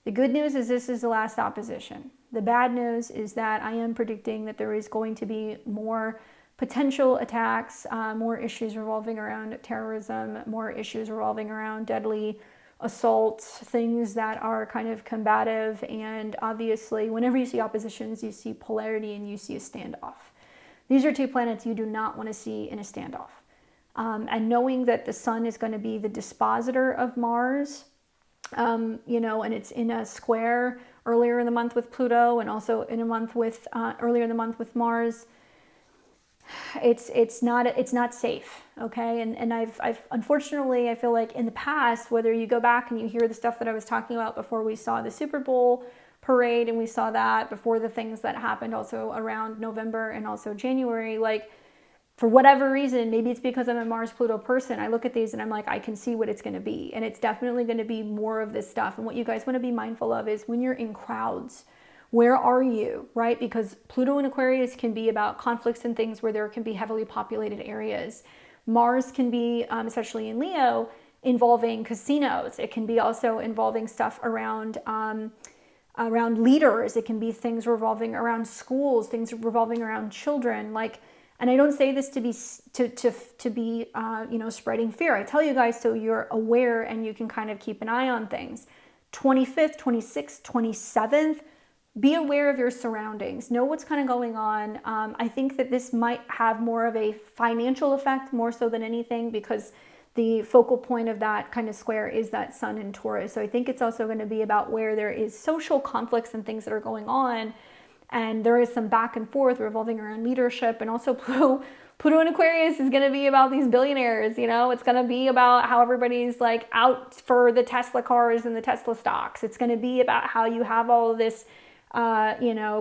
The good news is this is the last opposition. The bad news is that I am predicting that there is going to be more potential attacks, more issues revolving around terrorism, more issues revolving around deadly assaults, things that are kind of combative. And obviously, whenever you see oppositions, you see polarity and you see a standoff. These are two planets you do not want to see in a standoff. And knowing that the sun is going to be the dispositor of Mars, and it's in a square earlier in the month with Pluto and also in a month with earlier in the month with Mars, it's not safe, okay? And I've unfortunately, I feel like in the past, whether you go back and you hear the stuff that I was talking about before we saw the Super Bowl parade, and we saw that before the things that happened also around November and also January, like for whatever reason, maybe it's because I'm a Mars-Pluto person, I look at these and I'm like, I can see what it's going to be. And it's definitely going to be more of this stuff. And what you guys want to be mindful of is when you're in crowds, where are you, right? Because Pluto in Aquarius can be about conflicts and things where there can be heavily populated areas. Mars can be, especially in Leo, involving casinos. It can be also involving stuff around leaders. It can be things revolving around schools, things revolving around children. And I don't say this to be spreading fear. I tell you guys so you're aware and you can kind of keep an eye on things. 25th, 26th, 27th, be aware of your surroundings. Know what's kind of going on. I think that this might have more of a financial effect more so than anything because the focal point of that kind of square is that sun in Taurus. So I think it's also going to be about where there is social conflicts and things that are going on. And there is some back and forth revolving around leadership. And also Pluto in Aquarius is going to be about these billionaires, It's going to be about how everybody's like out for the Tesla cars and the Tesla stocks. It's going to be about how you have all of this,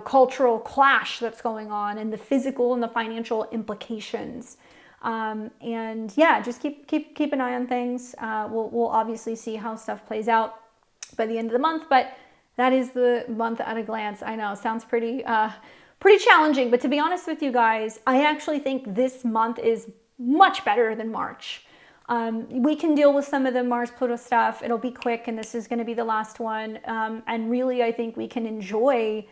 cultural clash that's going on and the physical and the financial implications. And yeah, just keep an eye on things. We'll obviously see how stuff plays out by the end of the month, but that is the month at a glance. I know, sounds pretty challenging, but to be honest with you guys, I actually think this month is much better than March. We can deal with some of the Mars-Pluto stuff. It'll be quick, and this is going to be the last one. And really, I think we can enjoy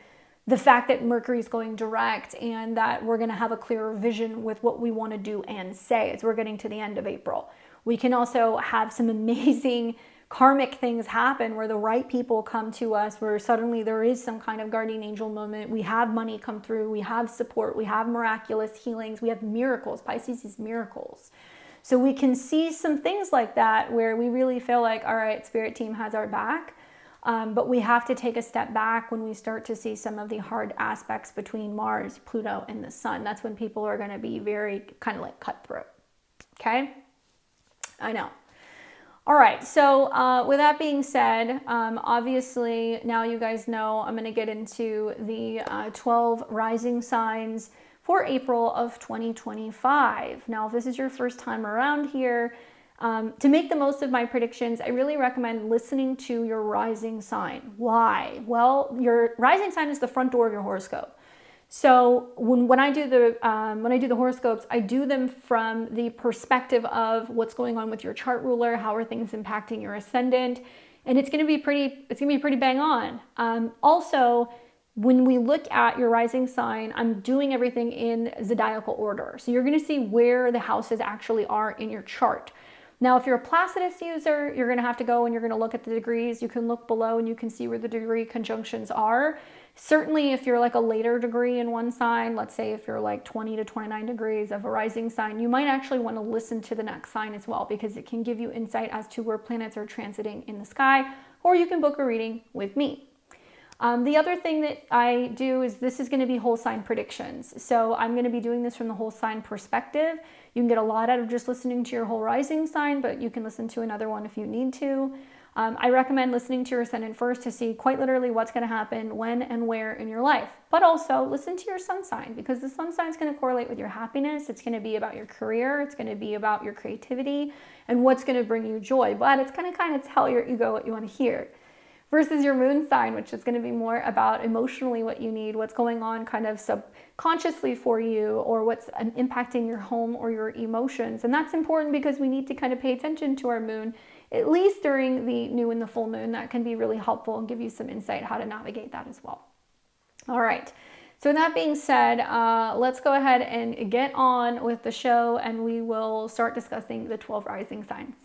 the fact that Mercury is going direct and that we're going to have a clearer vision with what we want to do and say as we're getting to the end of April. We can also have some amazing karmic things happen where the right people come to us, where suddenly there is some kind of guardian angel moment. We have money come through, we have support, we have miraculous healings, we have miracles. Pisces is miracles. So we can see some things like that where we really feel like, all right, Spirit team has our back. But we have to take a step back when we start to see some of the hard aspects between Mars, Pluto, and the sun. That's when people are going to be very kind of like cutthroat. Okay? I know. All right, so with that being said, obviously now you guys know I'm going to get into the 12 rising signs for April of 2025. Now, if this is your first time around here, to make the most of my predictions, I really recommend listening to your rising sign. Why? Well, your rising sign is the front door of your horoscope. So when I do the horoscopes, I do them from the perspective of what's going on with your chart ruler, how are things impacting your ascendant, and it's going to be pretty bang on. Also, when we look at your rising sign, I'm doing everything in zodiacal order. So you're going to see where the houses actually are in your chart. Now, if you're a Placidus user, you're going to have to go and you're going to look at the degrees. You can look below and you can see where the degree conjunctions are. Certainly, if you're like a later degree in one sign, let's say if you're like 20 to 29 degrees of a rising sign, you might actually want to listen to the next sign as well, because it can give you insight as to where planets are transiting in the sky, or you can book a reading with me. The other thing that I do is this is going to be whole sign predictions. So I'm going to be doing this from the whole sign perspective. You can get a lot out of just listening to your whole rising sign, but you can listen to another one if you need to. I recommend listening to your ascendant first to see quite literally what's going to happen when and where in your life. But also listen to your sun sign, because the sun sign is going to correlate with your happiness. It's going to be about your career. It's going to be about your creativity and what's going to bring you joy. But it's going to kind of tell your ego what you want to hear. Versus your moon sign, which is going to be more about emotionally what you need, what's going on kind of subconsciously for you, or what's impacting your home or your emotions. And that's important because we need to kind of pay attention to our moon, at least during the new and the full moon. That can be really helpful and give you some insight how to navigate that as well. All right. So with that being said, let's go ahead and get on with the show, and we will start discussing the 12 rising signs.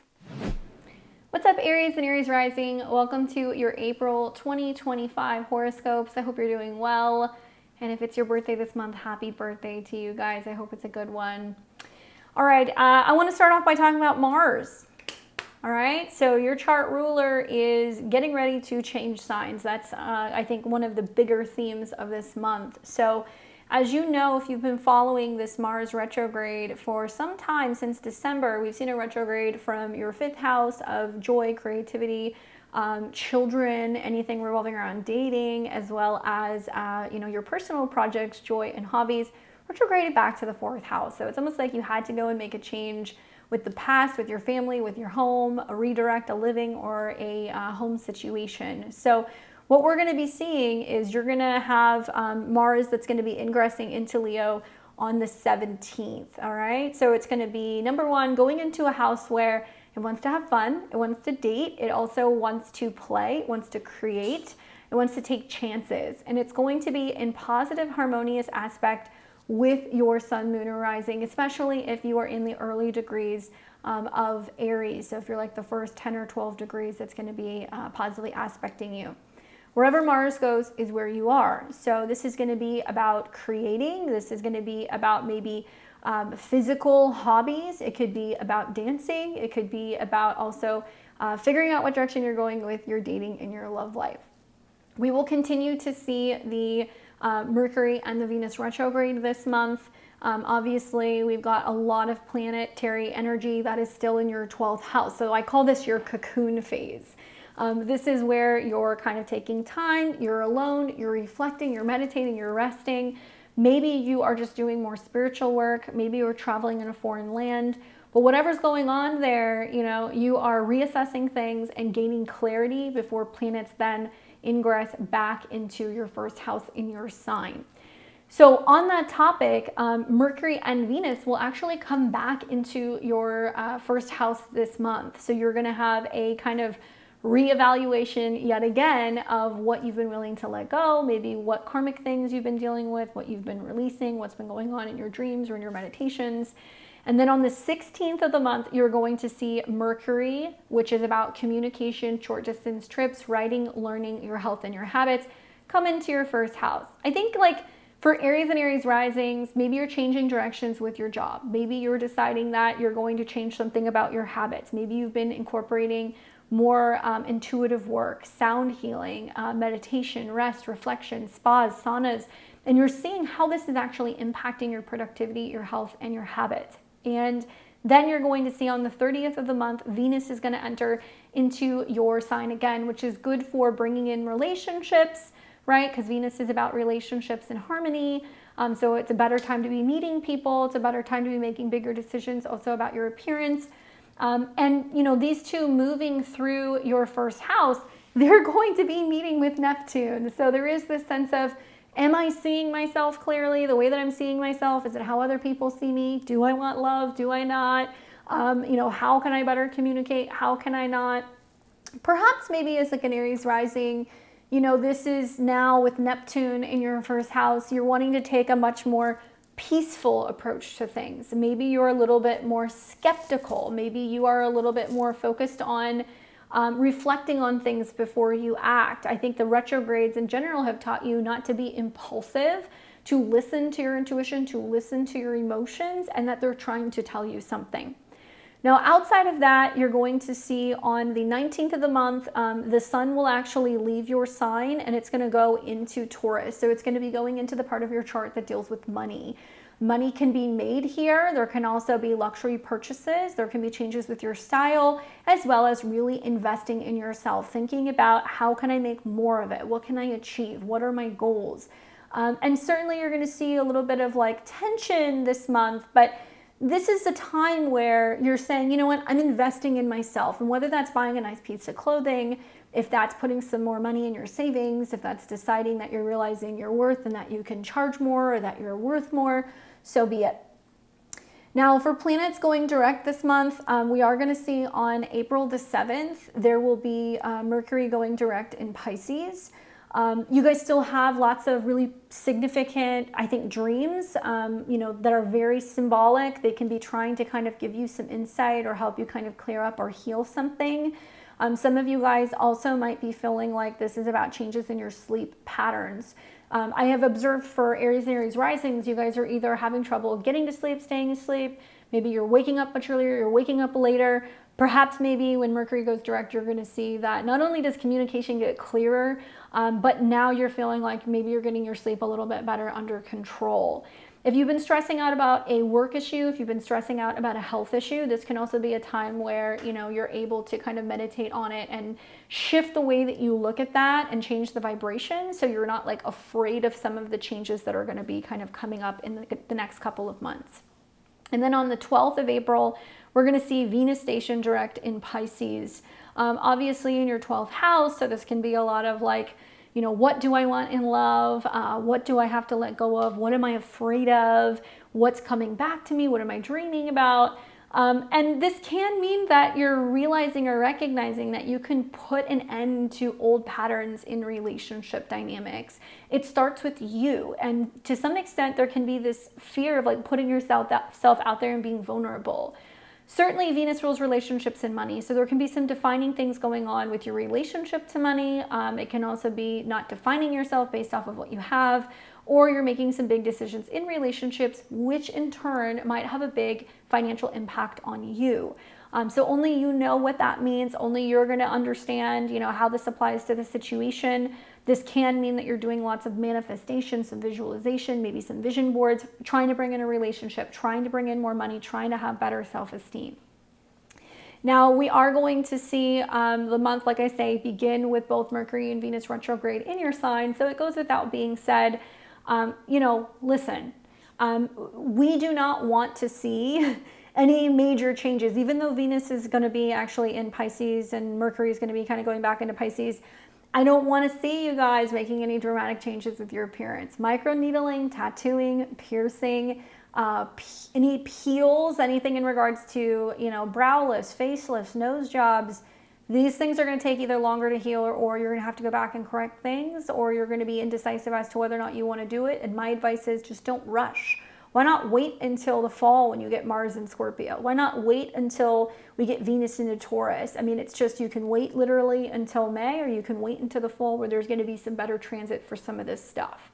What's up, Aries and Aries rising? Welcome to your April 2025 horoscopes. I hope you're doing well. And if it's your birthday this month, happy birthday to you guys. I hope it's a good one. All right, I want to start off by talking about Mars. All right, so your chart ruler is getting ready to change signs. That's, I think, one of the bigger themes of this month. So as you know, if you've been following this Mars retrograde for some time since December, we've seen a retrograde from your 5th house of joy, creativity, children, anything revolving around dating, as well as your personal projects, joy, and hobbies, retrograded back to the 4th house. So it's almost like you had to go and make a change with the past, with your family, with your home, a redirect, a living, or a home situation. So what we're going to be seeing is you're going to have Mars that's going to be ingressing into Leo on the 17th, all right? So it's going to be, number one, going into a house where it wants to have fun, it wants to date, it also wants to play, it wants to create, it wants to take chances, and it's going to be in positive, harmonious aspect with your sun, moon, or rising, especially if you are in the early degrees of Aries. So if you're like the first 10 or 12 degrees, it's going to be positively aspecting you. Wherever Mars goes is where you are. So this is going to be about creating. This is going to be about maybe physical hobbies. It could be about dancing. It could be about also figuring out what direction you're going with your dating and your love life. We will continue to see the Mercury and the Venus retrograde this month. Obviously, we've got a lot of planetary energy that is still in your 12th house. So I call this your cocoon phase. This is where you're kind of taking time, you're alone, you're reflecting, you're meditating, you're resting. Maybe you are just doing more spiritual work. Maybe you're traveling in a foreign land. But whatever's going on there, you are reassessing things and gaining clarity before planets then ingress back into your 1st house in your sign. So on that topic, Mercury and Venus will actually come back into your 1st house this month. So you're going to have a kind of reevaluation yet again of what you've been willing to let go, maybe what karmic things you've been dealing with, what you've been releasing, what's been going on in your dreams or in your meditations. And then on the 16th of the month, you're going to see Mercury, which is about communication, short distance trips, writing, learning, your health and your habits, come into your 1st house. I think like for Aries and Aries risings, maybe you're changing directions with your job. Maybe you're deciding that you're going to change something about your habits. Maybe you've been incorporating more intuitive work, sound healing, meditation, rest, reflection, spas, saunas. And you're seeing how this is actually impacting your productivity, your health, and your habits. And then you're going to see on the 30th of the month, Venus is going to enter into your sign again, which is good for bringing in relationships, right? Because Venus is about relationships and harmony. So it's a better time to be meeting people. It's a better time to be making bigger decisions also about your appearance. And, you know, these two moving through your first house, they're going to be meeting with Neptune. So there is this sense of, am I seeing myself clearly the way that I'm seeing myself? Is it how other people see me? Do I want love? Do I not? You know, how can I better communicate? How can I not? Perhaps maybe as like an Aries rising, you know, this is now with Neptune in your first house, you're wanting to take a much more peaceful approach to things. Maybe you're a little bit more skeptical. Maybe you are a little bit more focused on reflecting on things before you act. I think the retrogrades in general have taught you not to be impulsive, to listen to your intuition, to listen to your emotions, and that they're trying to tell you something. Now, outside of that, you're going to see on the 19th of the month, the sun will actually leave your sign and it's going to go into Taurus. So it's going to be going into the part of your chart that deals with money. Money can be made here. There can also be luxury purchases. There can be changes with your style, as well as really investing in yourself, thinking about how can I make more of it? What can I achieve? What are my goals? And certainly you're going to see a little bit of like tension this month, but this is a time where you're saying, you know what, I'm investing in myself. And whether that's buying a nice piece of clothing, if that's putting some more money in your savings, if that's deciding that you're realizing your worth and that you can charge more or that you're worth more, so be it. Now, for planets going direct this month, we are going to see on April the 7th, there will be Mercury going direct in Pisces. You guys still have lots of really significant, I think, dreams, you know, that are very symbolic. They can be trying to kind of give you some insight or help you kind of clear up or heal something. Some of you guys also might be feeling like this is about changes in your sleep patterns. I have observed for Aries and Aries risings, you guys are either having trouble getting to sleep, staying asleep. Maybe you're waking up much earlier, you're waking up later. Perhaps maybe when Mercury goes direct, you're going to see that not only does communication get clearer, but now you're feeling like maybe you're getting your sleep a little bit better under control. If you've been stressing out about a work issue, if you've been stressing out about a health issue, this can also be a time where, you know, you're able to kind of meditate on it and shift the way that you look at that and change the vibration so you're not like afraid of some of the changes that are going to be kind of coming up in the next couple of months. And then on the 12th of April, we're going to see Venus station direct in Pisces. Obviously in your 12th house, so this can be a lot of like, you know, what do I want in love? What do I have to let go of? What am I afraid of? What's coming back to me? What am I dreaming about? And this can mean that you're realizing or recognizing that you can put an end to old patterns in relationship dynamics. It starts with you. And to some extent, there can be this fear of like putting yourself out there and being vulnerable. Certainly Venus rules relationships and money, so there can be some defining things going on with your relationship to money. It can also be not defining yourself based off of what you have, or you're making some big decisions in relationships, which in turn might have a big financial impact on you. So only you know what that means. Only you're going to understand, you know, how this applies to the situation. This can mean that you're doing lots of manifestation, some visualization, maybe some vision boards, trying to bring in a relationship, trying to bring in more money, trying to have better self-esteem. Now, we are going to see the month, like I say, begin with both Mercury and Venus retrograde in your sign. So it goes without being said, you know, listen, we do not want to see any major changes, even though Venus is going to be actually in Pisces and Mercury is going to be kind of going back into Pisces. I don't want to see you guys making any dramatic changes with your appearance. Microneedling, tattooing, piercing, any peels, anything in regards to, you know, brow lifts, face lifts, nose jobs. These things are going to take either longer to heal or you're going to have to go back and correct things, or you're going to be indecisive as to whether or not you want to do it. And my advice is just don't rush. Why not wait until the fall when you get Mars in Scorpio? Why not wait until we get Venus into Taurus? I mean, it's just, you can wait literally until May, or you can wait until the fall where there's going to be some better transit for some of this stuff.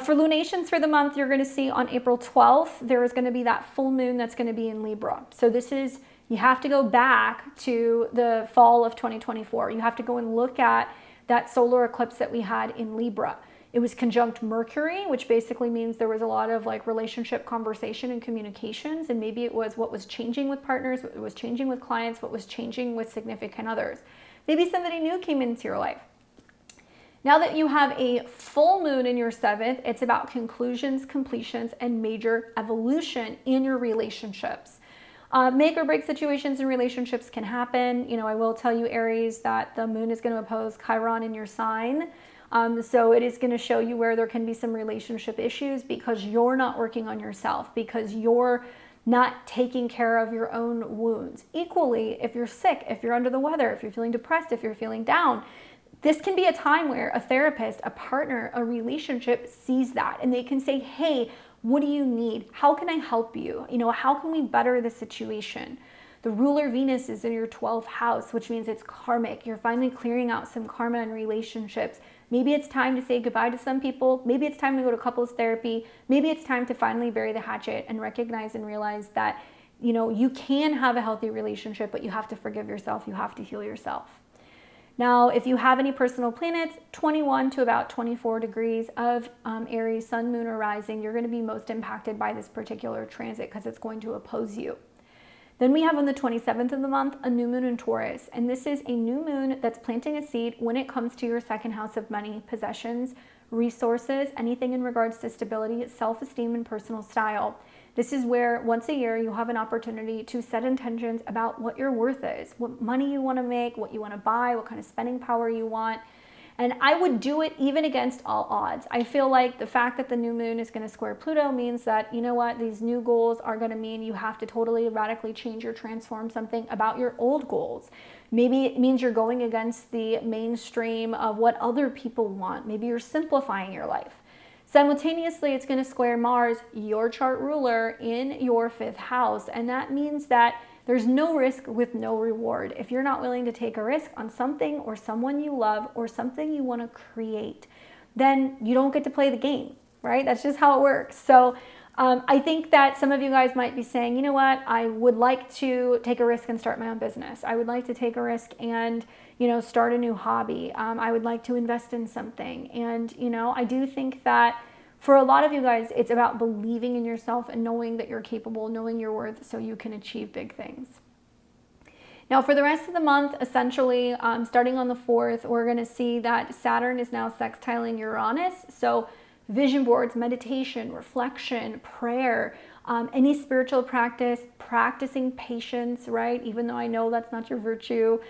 For lunations for the month, you're going to see on April 12th, there is going to be that full moon that's going to be in Libra. So this is You have to go back to the fall of 2024. You have to go and look at that solar eclipse that we had in Libra. It was conjunct Mercury, which basically means there was a lot of like relationship conversation and communications. And maybe it was what was changing with partners, what was changing with clients, what was changing with significant others. Maybe somebody new came into your life. Now that you have a full moon in your 7th, it's about conclusions, completions, and major evolution in your relationships. Make or break situations in relationships can happen. You know, I will tell you, Aries, that the moon is going to oppose Chiron in your sign. So it is going to show you where there can be some relationship issues because you're not working on yourself, because you're not taking care of your own wounds. Equally, if you're sick, if you're under the weather, if you're feeling depressed, if you're feeling down, this can be a time where a therapist, a partner, a relationship sees that and they can say, hey, what do you need? How can I help you? You know, how can we better the situation? The ruler Venus is in your 12th house, which means it's karmic. You're finally clearing out some karma in relationships. Maybe it's time to say goodbye to some people. Maybe it's time to go to couples therapy. Maybe it's time to finally bury the hatchet and recognize and realize that, you know, you can have a healthy relationship, but you have to forgive yourself. You have to heal yourself. Now, if you have any personal planets, 21 to about 24 degrees of Aries, sun, moon, or rising, you're going to be most impacted by this particular transit because it's going to oppose you. Then we have on the 27th of the month, a new moon in Taurus. And this is a new moon that's planting a seed when it comes to your second house of money, possessions, resources, anything in regards to stability, self-esteem, and personal style. This is where once a year you have an opportunity to set intentions about what your worth is, what money you want to make, what you want to buy, what kind of spending power you want. And I would do it even against all odds. I feel like the fact that the new moon is going to square Pluto means that, you know what, these new goals are going to mean you have to totally radically change or transform something about your old goals. Maybe it means you're going against the mainstream of what other people want. Maybe you're simplifying your life. Simultaneously, it's going to square Mars, your chart ruler, in your 5th house. And that means that there's no risk with no reward. If you're not willing to take a risk on something or someone you love or something you want to create, then you don't get to play the game, right? That's just how it works. So I think that some of you guys might be saying, you know what, I would like to take a risk and start my own business. I would like to take a risk and, you know, start a new hobby. I would like to invest in something. And, you know, I do think that for a lot of you guys, it's about believing in yourself and knowing that you're capable, knowing your worth so you can achieve big things. Now, for the rest of the month, essentially, starting on the 4th, we're going to see that Saturn is now sextiling Uranus. So vision boards, meditation, reflection, prayer, any spiritual practice, practicing patience, right? Even though I know that's not your virtue.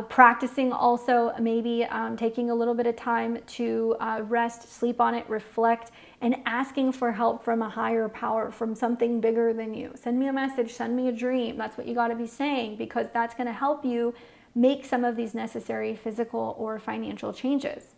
Practicing also maybe taking a little bit of time to rest, sleep on it, reflect, and asking for help from a higher power, from something bigger than you. Send me a message, send me a dream. That's what you got to be saying, because that's going to help you make some of these necessary physical or financial changes.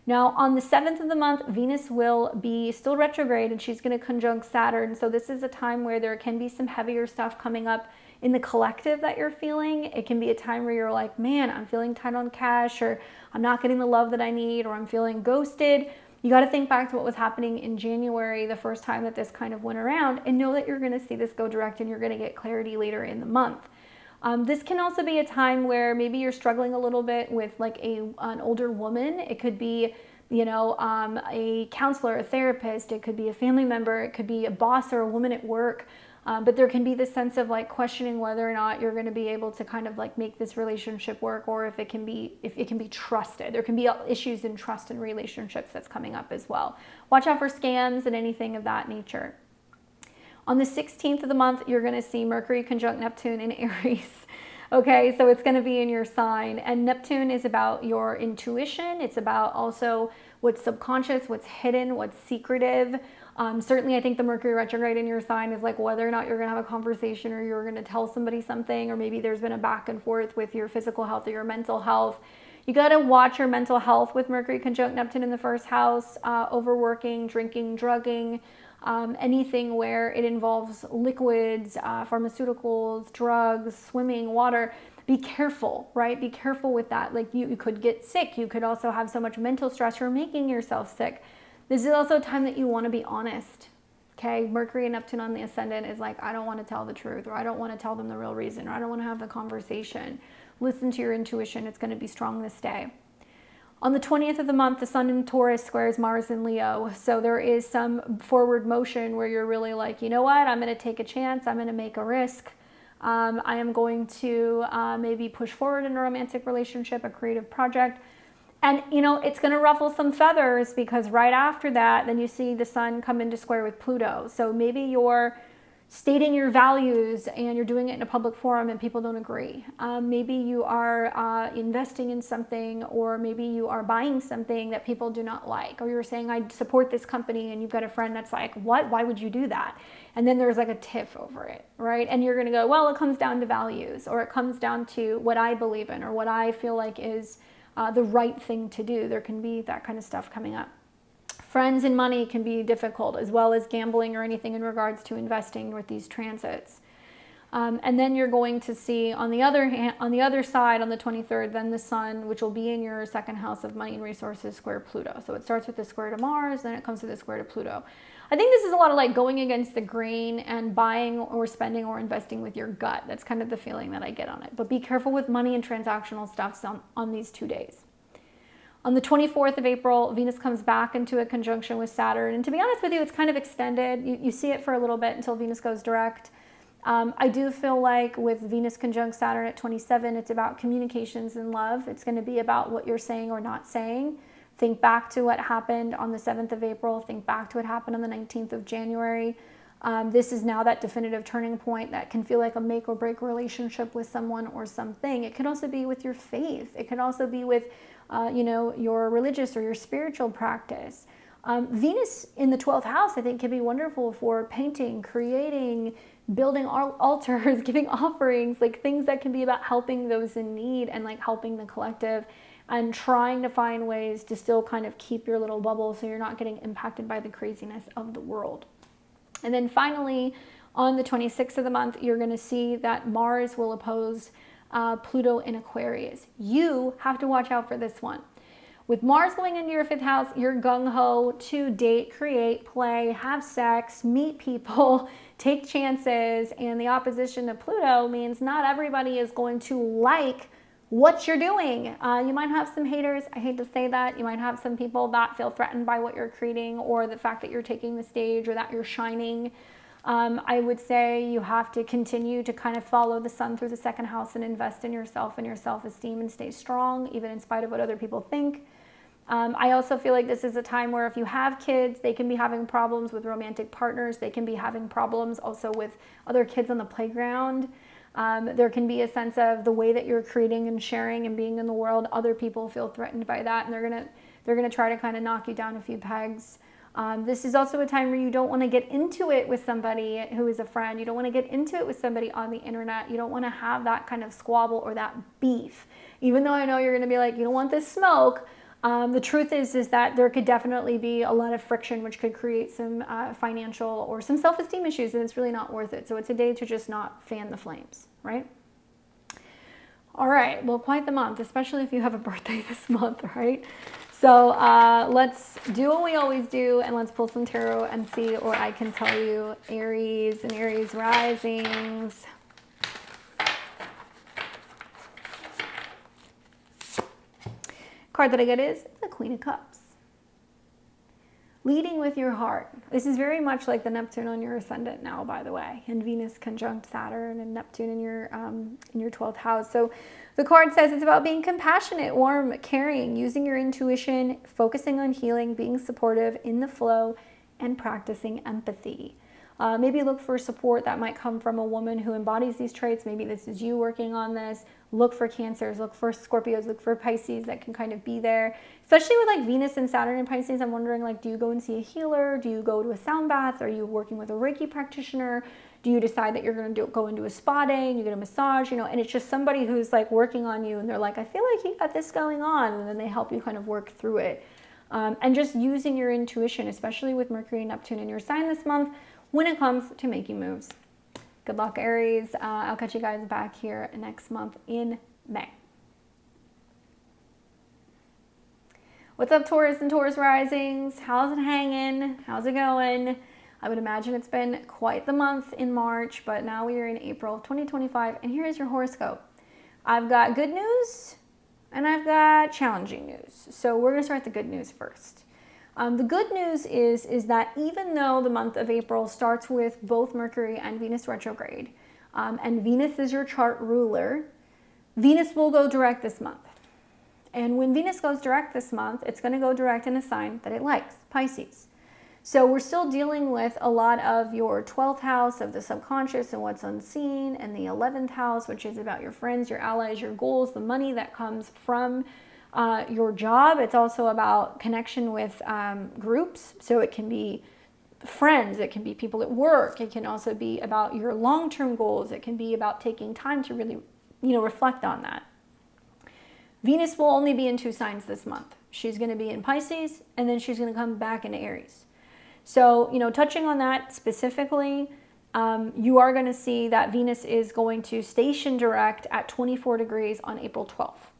Now, on the 7th of the month, Venus will be still retrograde and she's going to conjunct Saturn. So this is a time where there can be some heavier stuff coming up in the collective that you're feeling. It can be a time where you're like, man, I'm feeling tight on cash, or I'm not getting the love that I need, or I'm feeling ghosted. You got to think back to what was happening in January, the first time that this kind of went around, and know that you're going to see this go direct and you're going to get clarity later in the month. This can also be a time where maybe you're struggling a little bit with like an older woman. It could be, you know, a counselor, a therapist. It could be a family member. It could be a boss or a woman at work. But there can be this sense of like questioning whether or not you're going to be able to kind of like make this relationship work, or if it can be trusted. There can be issues in trust in relationships that's coming up as well. Watch out for scams and anything of that nature. On the 16th of the month, you're going to see Mercury conjunct Neptune in Aries. Okay, so it's going to be in your sign. And Neptune is about your intuition. It's about also what's subconscious, what's hidden, what's secretive. Certainly, I think the Mercury retrograde in your sign is like whether or not you're going to have a conversation, or you're going to tell somebody something, or maybe there's been a back and forth with your physical health or your mental health. You got to watch your mental health with Mercury conjunct Neptune in the 1st house, overworking, drinking, drugging, anything where it involves liquids, pharmaceuticals, drugs, swimming, water. Be careful, right? Be careful with that. Like you could get sick. You could also have so much mental stress you're making yourself sick. This is also a time that you want to be honest. Okay, Mercury and Neptune on the ascendant is like, I don't want to tell the truth, or I don't want to tell them the real reason, or I don't want to have the conversation. Listen to your intuition. It's going to be strong this day. On the 20th of the month, the Sun in Taurus squares Mars in Leo. So there is some forward motion where you're really like, you know what, I'm going to take a chance. I'm going to make a risk. I am going to maybe push forward in a romantic relationship, a creative project. And, you know, it's going to ruffle some feathers because right after that, then you see the Sun come into square with Pluto. So maybe you're stating your values and you're doing it in a public forum and people don't agree. Maybe you are investing in something, or maybe you are buying something that people do not like, or you're saying, I support this company, and you've got a friend that's like, what? Why would you do that? And then there's like a tiff over it, right? And you're going to go, well, it comes down to values, or it comes down to what I believe in, or what I feel like is the right thing to do. There can be that kind of stuff coming up. Friends and money can be difficult, as well as gambling or anything in regards to investing with these transits. And then you're going to see on the other hand, on the other side, on the 23rd, then the Sun, which will be in your second house of money and resources, square Pluto. So it starts with the square to Mars, then it comes to the square to Pluto. I think this is a lot of like going against the grain and buying or spending or investing with your gut. That's kind of the feeling that I get on it. But be careful with money and transactional stuff on these 2 days. On the 24th of April, Venus comes back into a conjunction with Saturn. And to be honest with you, it's kind of extended. You see it for a little bit until Venus goes direct. I do feel like with Venus conjunct Saturn at 27, it's about communications and love. It's going to be about what you're saying or not saying. Think back to what happened on the 7th of April. Think back to what happened on the 19th of January. This is now that definitive turning point that can feel like a make or break relationship with someone or something. It could also be with your faith. It could also be with your religious or your spiritual practice. Venus in the 12th house, I think, can be wonderful for painting, creating, building altars, giving offerings, like things that can be about helping those in need and like helping the collective and trying to find ways to still kind of keep your little bubble so you're not getting impacted by the craziness of the world. And then finally, on the 26th of the month, you're going to see that Mars will oppose Pluto in Aquarius. You have to watch out for this one. With Mars going into your 5th house, you're gung-ho to date, create, play, have sex, meet people, take chances, and the opposition to Pluto means not everybody is going to like what you're doing. You might have some haters. I hate to say that. You might have some people that feel threatened by what you're creating or the fact that you're taking the stage or that you're shining. I would say you have to continue to kind of follow the Sun through the 2nd house and invest in yourself and your self-esteem and stay strong, even in spite of what other people think. I also feel like this is a time where if you have kids, they can be having problems with romantic partners. They can be having problems also with other kids on the playground. There can be a sense of the way that you're creating and sharing and being in the world. Other people feel threatened by that, and they're gonna try to kind of knock you down a few pegs. This is also a time where you don't want to get into it with somebody who is a friend. You don't want to get into it with somebody on the internet. You don't want to have that kind of squabble or that beef. Even though I know you're going to be like, you don't want this smoke. The truth is that there could definitely be a lot of friction, which could create some financial or some self-esteem issues, and it's really not worth it. So it's a day to just not fan the flames, right? All right, well, quite the month, especially if you have a birthday this month, right? So let's do what we always do, and let's pull some tarot and see what I can tell you. Aries and Aries risings. Card that I get is the Queen of Cups. Leading with your heart. This is very much like the Neptune on your ascendant now, by the way, and Venus conjunct Saturn and Neptune in your 12th house. So the card says it's about being compassionate, warm, caring, using your intuition, focusing on healing, being supportive in the flow, and practicing empathy. Maybe look for support that might come from a woman who embodies these traits. Maybe this is you working on this. Look for Cancers, look for Scorpios, look for Pisces that can kind of be there. Especially with like Venus and Saturn and Pisces, I'm wondering, like, do you go and see a healer? Do you go to a sound bath? Are you working with a Reiki practitioner? Do you decide that you're going to go into a spa day and you get a massage, and it's just somebody who's like working on you and they're like, I feel like you got this going on, and then they help you kind of work through it. And just using your intuition, especially with Mercury and Neptune in your sign this month when it comes to making moves. Good luck, Aries. I'll catch you guys back here next month in May. What's up, Taurus and Taurus risings? How's it hanging? How's it going? I would imagine it's been quite the month in March, but now we are in April of 2025, and here's your horoscope. I've got good news and I've got challenging news. So we're going to start the good news first. The good news is that even though the month of April starts with both Mercury and Venus retrograde, and Venus is your chart ruler, Venus will go direct this month. And when Venus goes direct this month, it's going to go direct in a sign that it likes, Pisces. So we're still dealing with a lot of your 12th house of the subconscious and what's unseen, and the 11th house, which is about your friends, your allies, your goals, the money that comes from your job. It's also about connection with groups. So it can be friends, it can be people at work. It can also be about your long-term goals. It can be about taking time to really, reflect on that. Venus will only be in 2 signs this month. She's going to be in Pisces, and then she's going to come back into Aries. So, touching on that specifically, you are going to see that Venus is going to station direct at 24 degrees on April 12th.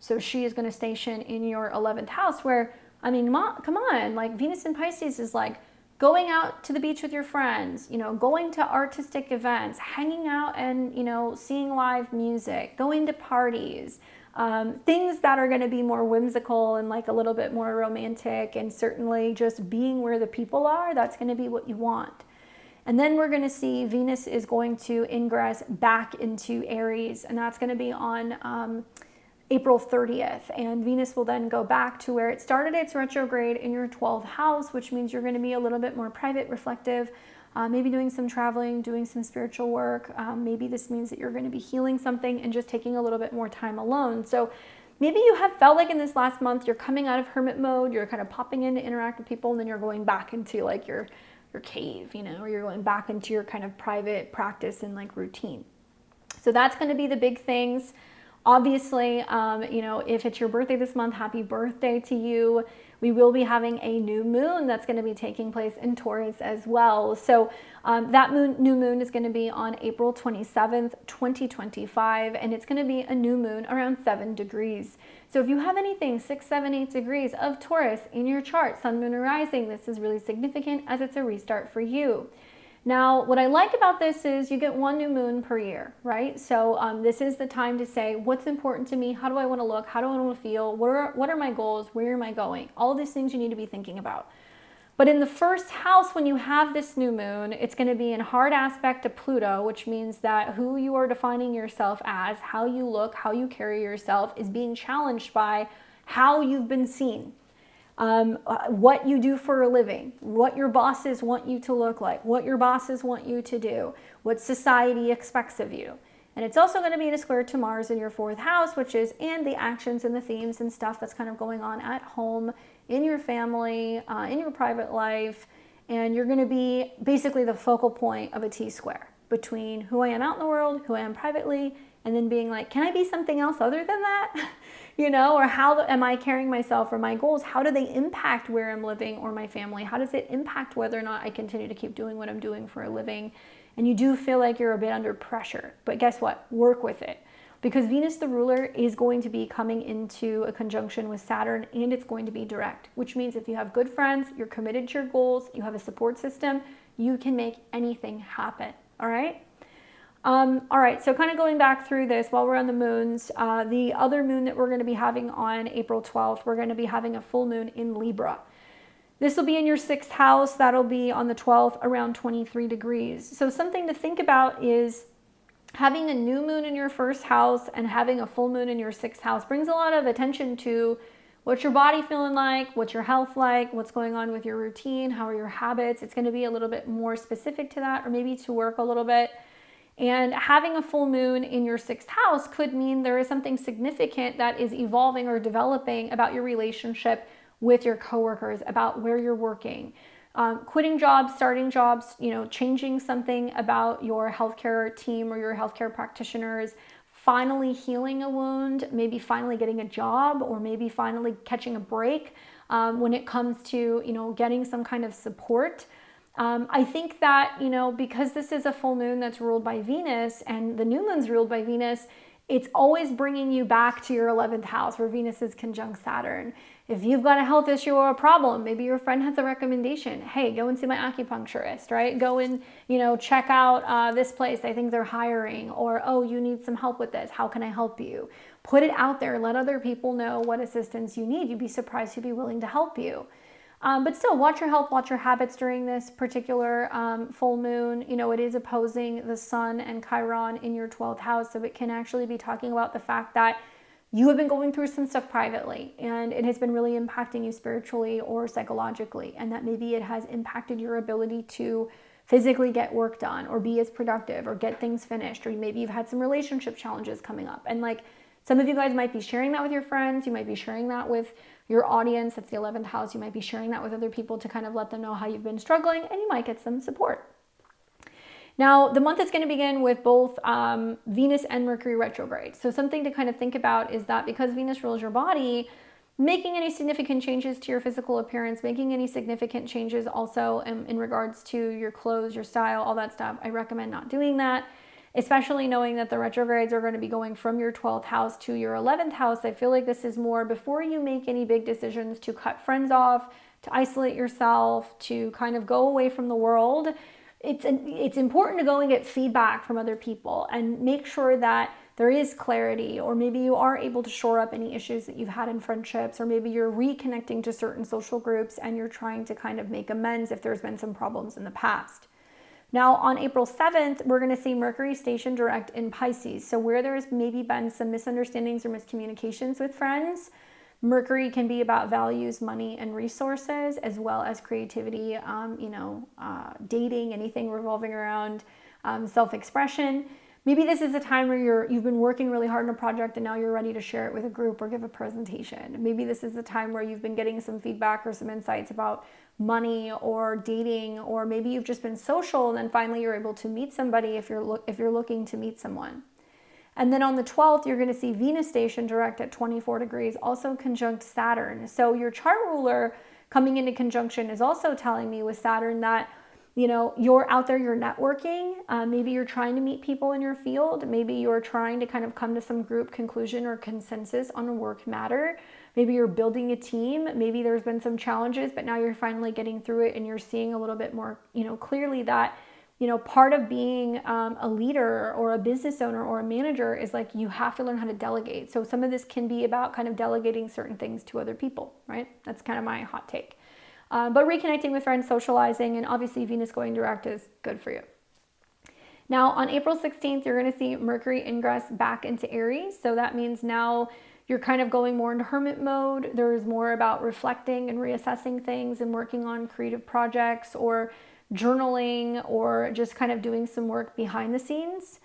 So she is going to station in your 11th house where, come on, like Venus in Pisces is like going out to the beach with your friends, going to artistic events, hanging out and, seeing live music, going to parties, things that are going to be more whimsical and like a little bit more romantic, and certainly just being where the people are, that's going to be what you want. And then we're going to see Venus is going to ingress back into Aries, and that's going to be on April 30th. And Venus will then go back to where it started its retrograde in your 12th house, which means you're going to be a little bit more private, reflective, maybe doing some traveling, doing some spiritual work. Maybe this means that you're going to be healing something and just taking a little bit more time alone. So maybe you have felt like in this last month, you're coming out of hermit mode, you're kind of popping in to interact with people, and then you're going back into like your cave, or you're going back into your kind of private practice and like routine. So that's going to be the big things. Obviously, if it's your birthday this month, happy birthday to you. We will be having a new moon that's going to be taking place in Taurus as well. So that new moon is going to be on April 27th, 2025, and it's going to be a new moon around 7 degrees. So if you have anything 6, 7, 8 degrees of Taurus in your chart, sun, moon, or rising, this is really significant as it's a restart for you. Now, what I like about this is you get 1 new moon per year, right? So this is the time to say, what's important to me? How do I want to look? How do I want to feel? What are my goals? Where am I going? All of these things you need to be thinking about. But in the first house, when you have this new moon, it's going to be in hard aspect to Pluto, which means that who you are defining yourself as, how you look, how you carry yourself is being challenged by how you've been seen. What you do for a living, what your bosses want you to look like, what your bosses want you to do, what society expects of you. And it's also going to be in a square to Mars in your 4th house, which is in the actions and the themes and stuff that's kind of going on at home, in your family, in your private life. And you're going to be basically the focal point of a T-square between who I am out in the world, who I am privately, and then being like, can I be something else other than that? Or how am I carrying myself, or my goals? How do they impact where I'm living or my family? How does it impact whether or not I continue to keep doing what I'm doing for a living? And you do feel like you're a bit under pressure, but guess what? Work with it. Because Venus, the ruler, is going to be coming into a conjunction with Saturn, and it's going to be direct, which means if you have good friends, you're committed to your goals, you have a support system, you can make anything happen, all right? All right, so kind of going back through this while we're on the moons, the other moon that we're going to be having on April 12th, we're going to be having a full moon in Libra. This will be in your 6th house. That'll be on the 12th around 23 degrees. So something to think about is having a new moon in your 1st house and having a full moon in your 6th house brings a lot of attention to what's your body feeling like, what's your health like, what's going on with your routine, how are your habits. It's going to be a little bit more specific to that, or maybe to work a little bit. And having a full moon in your 6th house could mean there is something significant that is evolving or developing about your relationship with your coworkers, about where you're working. Quitting jobs, starting jobs, changing something about your healthcare team or your healthcare practitioners, finally healing a wound, maybe finally getting a job, or maybe finally catching a break when it comes to, getting some kind of support. I think that, because this is a full moon that's ruled by Venus and the new moon's ruled by Venus, It's always bringing you back to your 11th house where Venus is conjunct Saturn. If you've got a health issue or a problem, maybe your friend has a recommendation. Hey, go and see my acupuncturist, right? Go and, check out this place. I think they're hiring. Or, oh, you need some help with this. How can I help you? Put it out there. Let other people know what assistance you need. You'd be surprised who'd be willing to help you. But still, watch your health, watch your habits during this particular full moon. It is opposing the sun and Chiron in your 12th house. So it can actually be talking about the fact that you have been going through some stuff privately and it has been really impacting you spiritually or psychologically. And that maybe it has impacted your ability to physically get work done or be as productive or get things finished. Or maybe you've had some relationship challenges coming up. And some of you guys might be sharing that with your friends. You might be sharing that with your audience. That's the 11th house. You might be sharing that with other people to kind of let them know how you've been struggling, and you might get some support. Now, the month is going to begin with both Venus and Mercury retrograde. So something to kind of think about is that because Venus rules your body, making any significant changes to your physical appearance, making any significant changes also in regards to your clothes, your style, all that stuff, I recommend not doing that. Especially knowing that the retrogrades are going to be going from your 12th house to your 11th house. I feel like this is more before you make any big decisions to cut friends off, to isolate yourself, to kind of go away from the world. It's important to go and get feedback from other people and make sure that there is clarity, or maybe you are able to shore up any issues that you've had in friendships, or maybe you're reconnecting to certain social groups and you're trying to kind of make amends if there's been some problems in the past. Now, on April 7th, we're going to see Mercury station direct in Pisces. So where there's maybe been some misunderstandings or miscommunications with friends, Mercury can be about values, money, and resources, as well as creativity, dating, anything revolving around self-expression. Maybe this is a time where you've been working really hard on a project and now you're ready to share it with a group or give a presentation. Maybe this is a time where you've been getting some feedback or some insights about money or dating, or maybe you've just been social and then finally you're able to meet somebody if you're looking to meet someone. And then on the 12th, you're going to see Venus station direct at 24 degrees, also conjunct Saturn. So your chart ruler coming into conjunction is also telling me with Saturn that you're out there, you're networking. Maybe you're trying to meet people in your field. Maybe you're trying to kind of come to some group conclusion or consensus on a work matter. Maybe you're building a team. Maybe there's been some challenges, but now you're finally getting through it and you're seeing a little bit more, clearly that, part of being a leader or a business owner or a manager is you have to learn how to delegate. So some of this can be about kind of delegating certain things to other people, right? That's kind of my hot take. But reconnecting with friends, socializing, and obviously Venus going direct is good for you. Now on April 16th, you're going to see Mercury ingress back into Aries. So that means now you're kind of going more into hermit mode. There's more about reflecting and reassessing things and working on creative projects or journaling or just kind of doing some work behind the scenes.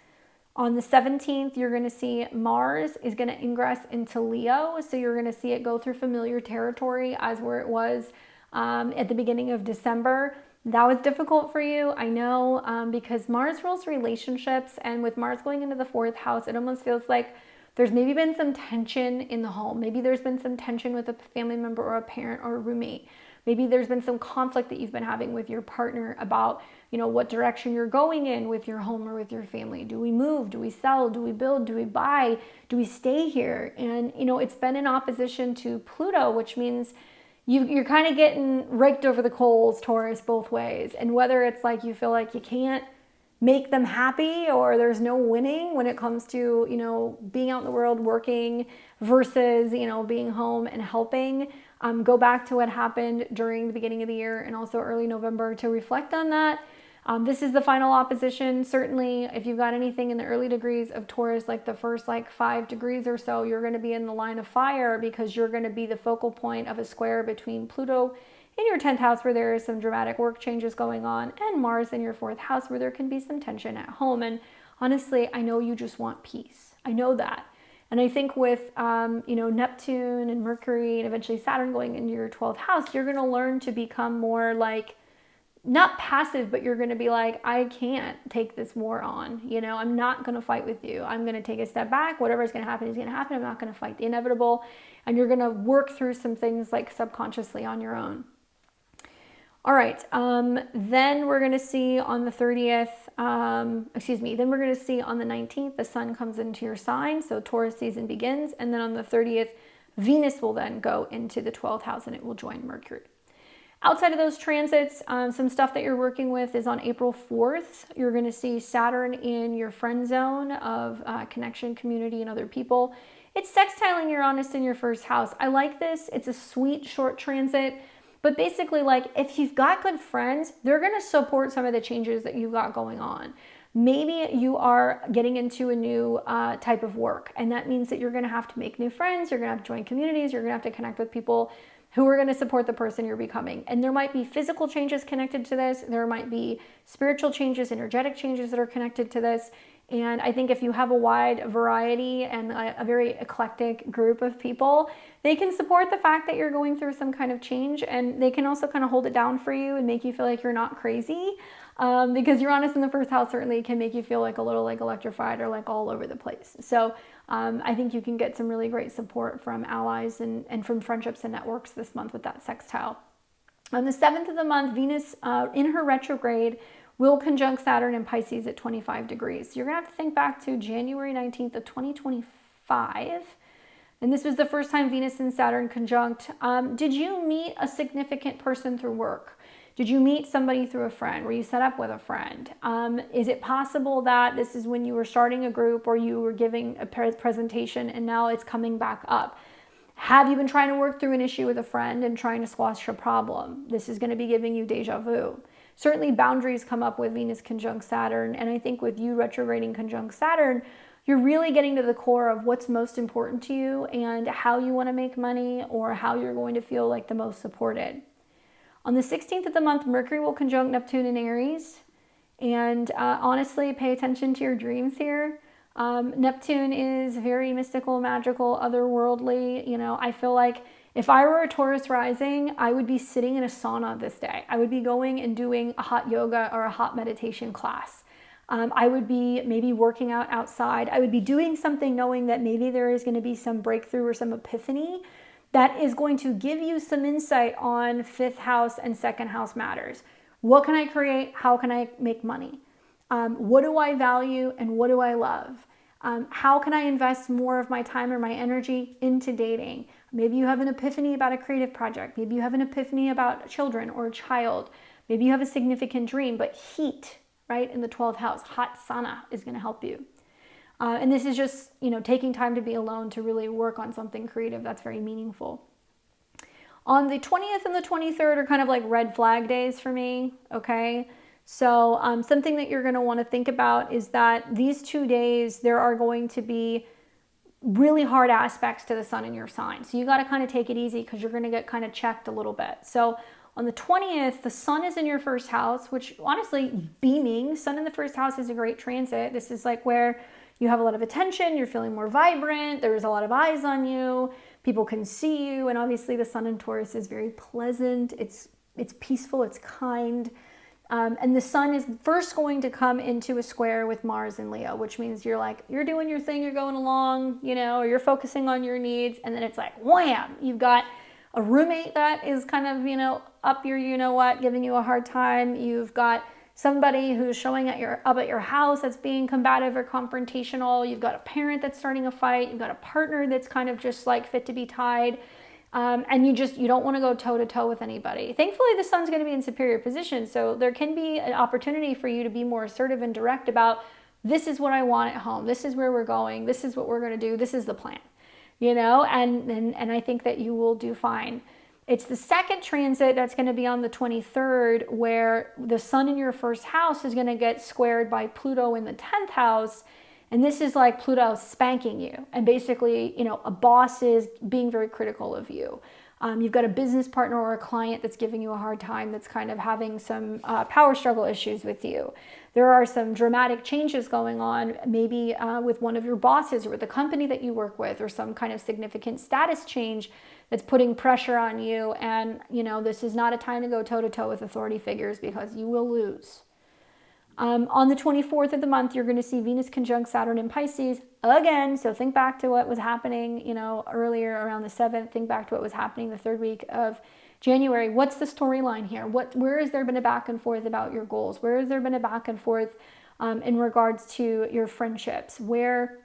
On the 17th, you're going to see Mars is going to ingress into Leo. So you're going to see it go through familiar territory as where it was at the beginning of December. That was difficult for you, I know, because Mars rules relationships, and with Mars going into the 4th house, it almost feels like there's maybe been some tension in the home. Maybe there's been some tension with a family member or a parent or a roommate. Maybe there's been some conflict that you've been having with your partner about, what direction you're going in with your home or with your family. Do we move? Do we sell? Do we build? Do we buy? Do we stay here? And, it's been in opposition to Pluto, which means you're kind of getting raked over the coals, Taurus, both ways. And whether it's you feel like you can't make them happy or there's no winning when it comes to, being out in the world working versus, being home and helping. Go back to what happened during the beginning of the year and also early November to reflect on that. This is the final opposition. Certainly, if you've got anything in the early degrees of Taurus, the first 5 degrees or so, you're going to be in the line of fire because you're going to be the focal point of a square between Pluto in your 10th house where there is some dramatic work changes going on, and Mars in your 4th house where there can be some tension at home. And honestly, I know you just want peace. I know that. And I think with, Neptune and Mercury and eventually Saturn going into your 12th house, you're going to learn to become more not passive, but you're going to be I can't take this war on. I'm not going to fight with you. I'm going to take a step back. Whatever's going to happen is going to happen. I'm not going to fight the inevitable. And you're going to work through some things subconsciously on your own. All right, then we're going to see on the 30th, then we're going to see on the 19th, the sun comes into your sign, so Taurus season begins, and then on the 30th, Venus will then go into the 12th house and it will join Mercury. Outside of those transits, some stuff that you're working with is on April 4th. You're going to see Saturn in your friend zone of connection, community, and other people. It's sextiling Uranus in your first house. I like this. It's a sweet, short transit. But basically, like, if you've got good friends, they're going to support some of the changes that you've got going on. Maybe you are getting into a new type of work, and that means that you're going to have to make new friends, you're going to have to join communities, you're going to have to connect with people who are going to support the person you're becoming. And there might be physical changes connected to this, there might be spiritual changes, energetic changes that are connected to this. And I think if you have a wide variety and a very eclectic group of people, they can support the fact that you're going through some kind of change, and they can also kind of hold it down for you and make you feel like you're not crazy. Because Uranus in the first house certainly can make you feel like a little like electrified or like all over the place. So I think you can get some really great support from allies and from friendships and networks this month with that sextile. On the 7th of the month, Venus in her retrograde will conjunct Saturn in Pisces at 25 degrees. So you're going to have to think back to January 19th of 2025. And this was the first time Venus and Saturn conjunct. Did you meet a significant person through work? Did you meet somebody through a friend? Were you set up with a friend? Is it possible that this is when you were starting a group or you were giving a presentation and now it's coming back up? Have you been trying to work through an issue with a friend and trying to squash a problem? This is going to be giving you deja vu. Certainly boundaries come up with Venus conjunct Saturn, and I think with you retrograding conjunct Saturn, you're really getting to the core of what's most important to you and how you want to make money or how you're going to feel like the most supported. On the 16th of the month, Mercury will conjunct Neptune in Aries, and honestly, pay attention to your dreams here. Neptune is very mystical, magical, otherworldly. You know, I feel like if I were a Taurus rising, I would be sitting in a sauna this day. I would be going and doing a hot yoga or a hot meditation class. I would be maybe working out outside. I would be doing something knowing that maybe there is going to be some breakthrough or some epiphany that is going to give you some insight on 5th house and 2nd house matters. What can I create? How can I make money? What do I value and what do I love? How can I invest more of my time or my energy into dating? Maybe you have an epiphany about a creative project. Maybe you have an epiphany about children or a child. Maybe you have a significant dream, but heat, right, in the 12th house, hot sauna is going to help you. And this is just, you know, taking time to be alone to really work on something creative that's very meaningful. On the 20th and the 23rd are kind of like red flag days for me, okay? So something that you're going to want to think about is that these 2 days, there are going to be really hard aspects to the sun in your sign. So you got to kind of take it easy because you're going to get kind of checked a little bit. So on the 20th, the sun is in your first house, which honestly, beaming, sun in the first house is a great transit. This is like where you have a lot of attention, you're feeling more vibrant, there's a lot of eyes on you, people can see you, and obviously the sun in Taurus is very pleasant, it's peaceful, it's kind. And the sun is first going to come into a square with Mars and Leo, which means you're doing your thing, you're going along, you know, or you're focusing on your needs. And then it's like, wham, you've got a roommate that is kind of, you know, up your, you know what, giving you a hard time. You've got somebody who's showing up at your house that's being combative or confrontational. You've got a parent that's starting a fight. You've got a partner that's kind of just like fit to be tied. And you don't want to go toe to toe with anybody. Thankfully, the sun's going to be in superior position. So there can be an opportunity for you to be more assertive and direct about, this is what I want at home. This is where we're going. This is what we're going to do. This is the plan, you know, and I think that you will do fine. It's the second transit that's going to be on the 23rd, where the sun in your first house is going to get squared by Pluto in the 10th house. And this is like Pluto spanking you. And basically, you know, a boss is being very critical of you. You've got a business partner or a client that's giving you a hard time, that's kind of having some power struggle issues with you. There are some dramatic changes going on, maybe with one of your bosses or with the company that you work with, or some kind of significant status change that's putting pressure on you. And, you know, this is not a time to go toe to toe with authority figures, because you will lose. On the 24th of the month, you're going to see Venus conjunct Saturn in Pisces again. So think back to what was happening, you know, earlier around the 7th. Think back to what was happening the third week of January. What's the storyline here? Where has there been a back and forth about your goals? Where has there been a back and forth in regards to your friendships? Where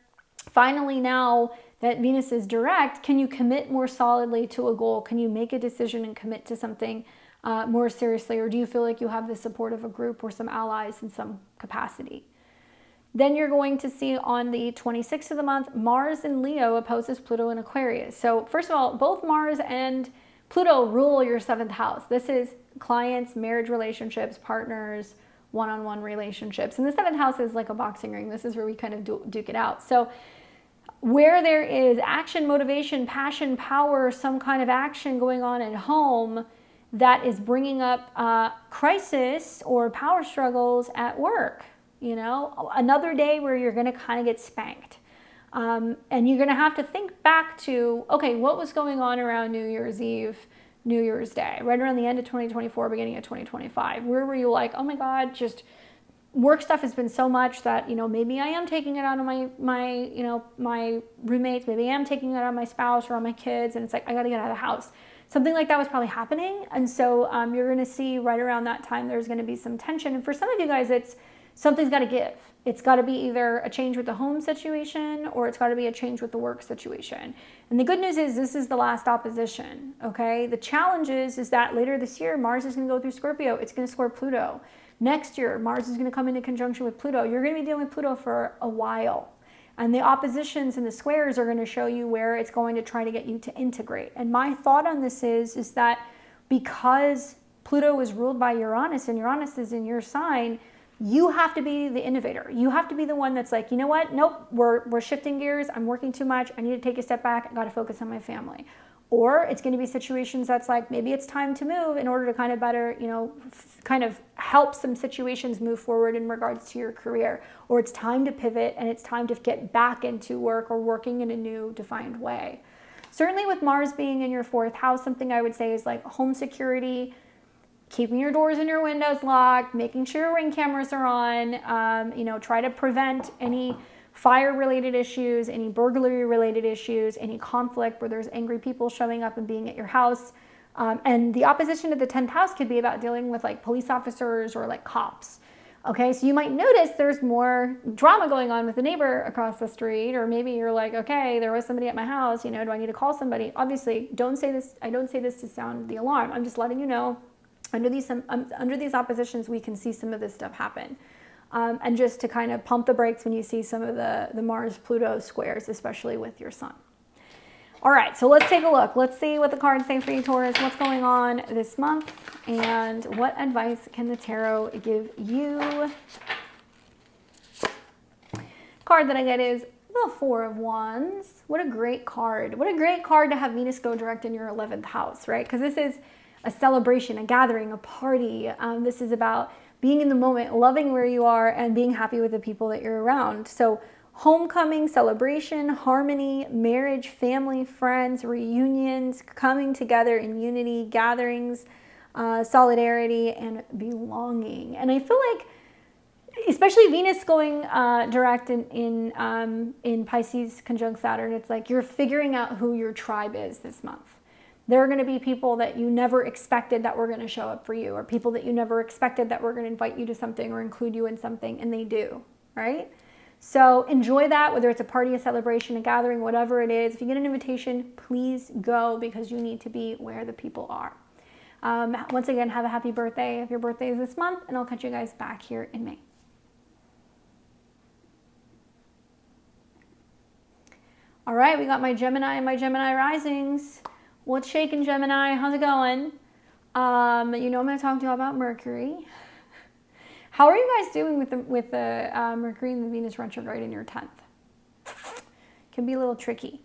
finally now that Venus is direct, can you commit more solidly to a goal? Can you make a decision and commit to something more seriously? Or do you feel like you have the support of a group or some allies in some capacity? Then you're going to see on the 26th of the month, Mars in Leo opposes Pluto in Aquarius. So first of all, both Mars and Pluto rule your 7th house. This is clients, marriage relationships, partners, one-on-one relationships. And the 7th house is like a boxing ring. This is where we kind of duke it out. So where there is action, motivation, passion, power, some kind of action going on at home that is bringing up crisis or power struggles at work, you know, another day where you're going to kind of get spanked. And you're going to have to think back to, okay, what was going on around New Year's Eve, New Year's Day, right around the end of 2024, beginning of 2025? Where were you like, oh my God, just work stuff has been so much that, you know, maybe I am taking it out on my roommates, maybe I am taking it out on my spouse or on my kids, and it's like, I got to get out of the house. Something like that was probably happening. And so you're going to see right around that time, there's going to be some tension. And for some of you guys, it's something's got to give. It's got to be either a change with the home situation or it's got to be a change with the work situation. And the good news is this is the last opposition, okay? The challenge is that later this year, Mars is going to go through Scorpio. It's going to square Pluto. Next year, Mars is going to come into conjunction with Pluto. You're going to be dealing with Pluto for a while. And the oppositions and the squares are going to show you where it's going to try to get you to integrate. And my thought on this is that because Pluto is ruled by Uranus and Uranus is in your sign, you have to be the innovator. You have to be the one that's like, you know what? Nope, we're shifting gears. I'm working too much. I need to take a step back. I got to focus on my family. Or it's going to be situations that's like, maybe it's time to move in order to kind of better, you know, kind of help some situations move forward in regards to your career. Or it's time to pivot and it's time to get back into work or working in a new defined way. Certainly with Mars being in your 4th house, something I would say is like home security, keeping your doors and your windows locked, making sure your ring cameras are on, you know, try to prevent any fire-related issues, any burglary-related issues, any conflict where there's angry people showing up and being at your house. And the opposition to the 10th house could be about dealing with like police officers or like cops. Okay, so you might notice there's more drama going on with the neighbor across the street, or maybe you're like, okay, there was somebody at my house, you know, do I need to call somebody? Obviously, don't say this. I don't say this to sound the alarm. I'm just letting you know, under these oppositions, we can see some of this stuff happen. And just to kind of pump the brakes when you see some of the Mars-Pluto squares, especially with your sun. All right, so let's take a look. Let's see what the cards say for you, Taurus. What's going on this month, and what advice can the tarot give you? Card that I get is the 4 of Wands. What a great card. What a great card to have Venus go direct in your 11th house, right? Because this is a celebration, a gathering, a party. This is about being in the moment, loving where you are, and being happy with the people that you're around. So homecoming, celebration, harmony, marriage, family, friends, reunions, coming together in unity, gatherings, solidarity, and belonging. And I feel like, especially Venus going direct in Pisces conjunct Saturn, it's like you're figuring out who your tribe is this month. There are going to be people that you never expected that were going to show up for you, or people that you never expected that were going to invite you to something or include you in something, and they do, right? So enjoy that, whether it's a party, a celebration, a gathering, whatever it is. If you get an invitation, please go, because you need to be where the people are. Once again, have a happy birthday if your birthday is this month, and I'll catch you guys back here in May. All right, we got my Gemini and my Gemini risings. What's shaking, Gemini? How's it going? You know I'm going to talk to you about Mercury. How are you guys doing with the Mercury and the Venus retrograde in your 10th? Can be a little tricky.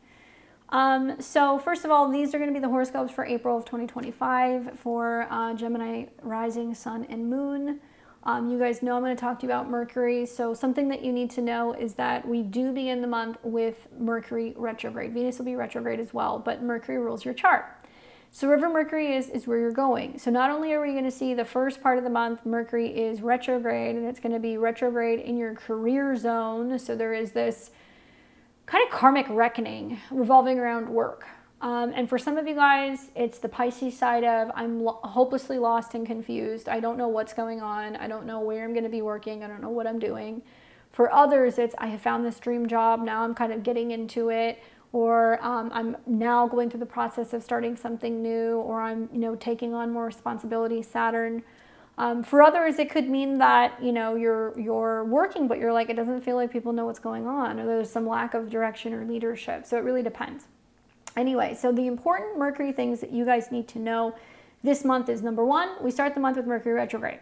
So first of all, these are going to be the horoscopes for April of 2025 for Gemini rising, sun, and moon. You guys know I'm going to talk to you about Mercury. So something that you need to know is that we do begin the month with Mercury retrograde. Venus will be retrograde as well, but Mercury rules your chart. So wherever Mercury is where you're going. So not only are we going to see the first part of the month, Mercury is retrograde, and it's going to be retrograde in your career zone. So there is this kind of karmic reckoning revolving around work. And for some of you guys, it's the Pisces side of I'm hopelessly lost and confused. I don't know what's going on. I don't know where I'm going to be working. I don't know what I'm doing. For others, it's I have found this dream job. Now I'm kind of getting into it. Or I'm now going through the process of starting something new. Or I'm, taking on more responsibility, Saturn. For others, it could mean that, you're working, but you're like, it doesn't feel like people know what's going on. Or there's some lack of direction or leadership. So it really depends. Anyway, so the important Mercury things that you guys need to know this month is, number one, we start the month with Mercury retrograde,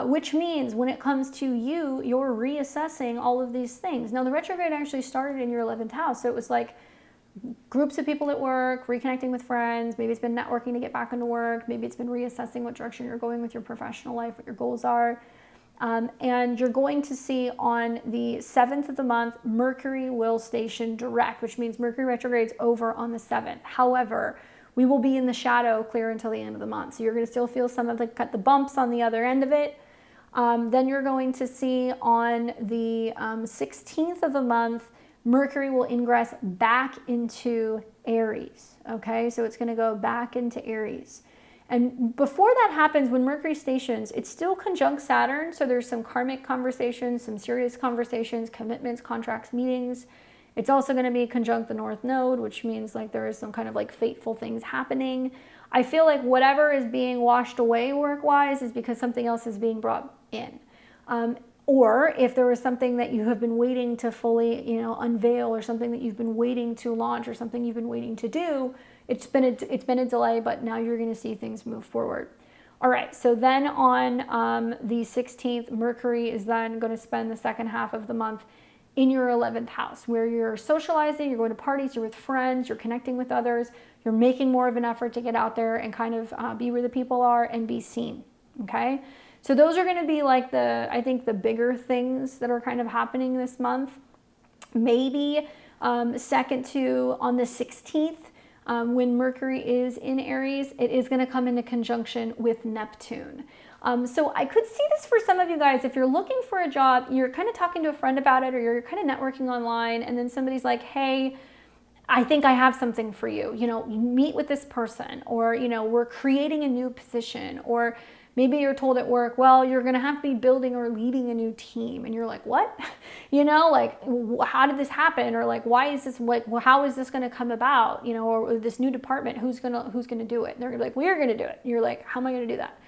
which means when it comes to you, you're reassessing all of these things. Now, the retrograde actually started in your 11th house. So it was like groups of people at work, reconnecting with friends. Maybe it's been networking to get back into work. Maybe it's been reassessing what direction you're going with your professional life, what your goals are. And you're going to see on the 7th of the month, Mercury will station direct, which means Mercury retrograde's over on the 7th. However, we will be in the shadow clear until the end of the month. So you're going to still feel some of the bumps on the other end of it. Then you're going to see on the 16th of the month, Mercury will ingress back into Aries. Okay, so it's going to go back into Aries. And before that happens, when Mercury stations, it's still conjunct Saturn. So there's some karmic conversations, some serious conversations, commitments, contracts, meetings. It's also going to be conjunct the North Node, which means like there is some kind of like fateful things happening. I feel like whatever is being washed away work-wise is because something else is being brought in. Or if there was something that you have been waiting to fully, unveil, or something that you've been waiting to launch, or something you've been waiting to do, it's been a delay, but now you're going to see things move forward. All right, so then on the 16th, Mercury is then going to spend the second half of the month in your 11th house, where you're socializing, you're going to parties, you're with friends, you're connecting with others, you're making more of an effort to get out there and kind of be where the people are and be seen, okay? So those are going to be like I think the bigger things that are kind of happening this month. Maybe second to on the 16th, when Mercury is in Aries, it is going to come into conjunction with Neptune. So I could see this for some of you guys. If you're looking for a job, you're kind of talking to a friend about it, or you're kind of networking online, and then somebody's like, hey, I think I have something for you. Meet with this person, or, we're creating a new position, or maybe you're told at work, well, you're going to have to be building or leading a new team. And you're like, what? Like, how did this happen? Or like, why is this, how is this going to come about? Or this new department, who's going to do it? And they're going to be like, we're going to do it. And you're like, how am I going to do that?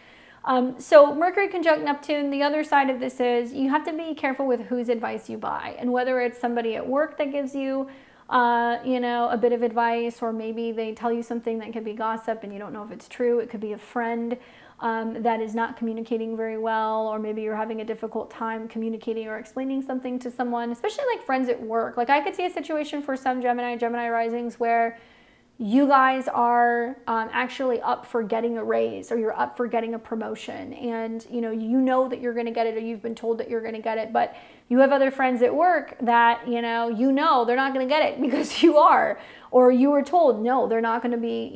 So Mercury conjunct Neptune, the other side of this is you have to be careful with whose advice you buy, and whether it's somebody at work that gives you, a bit of advice, or maybe they tell you something that could be gossip and you don't know if it's true. It could be a friend that is not communicating very well, or maybe you're having a difficult time communicating or explaining something to someone, especially like friends at work. Like I could see a situation for some Gemini risings where you guys are actually up for getting a raise, or you're up for getting a promotion, and you know that you're going to get it, or you've been told that you're going to get it, but you have other friends at work that they're not going to get it because you are, or you were told no, they're not going to be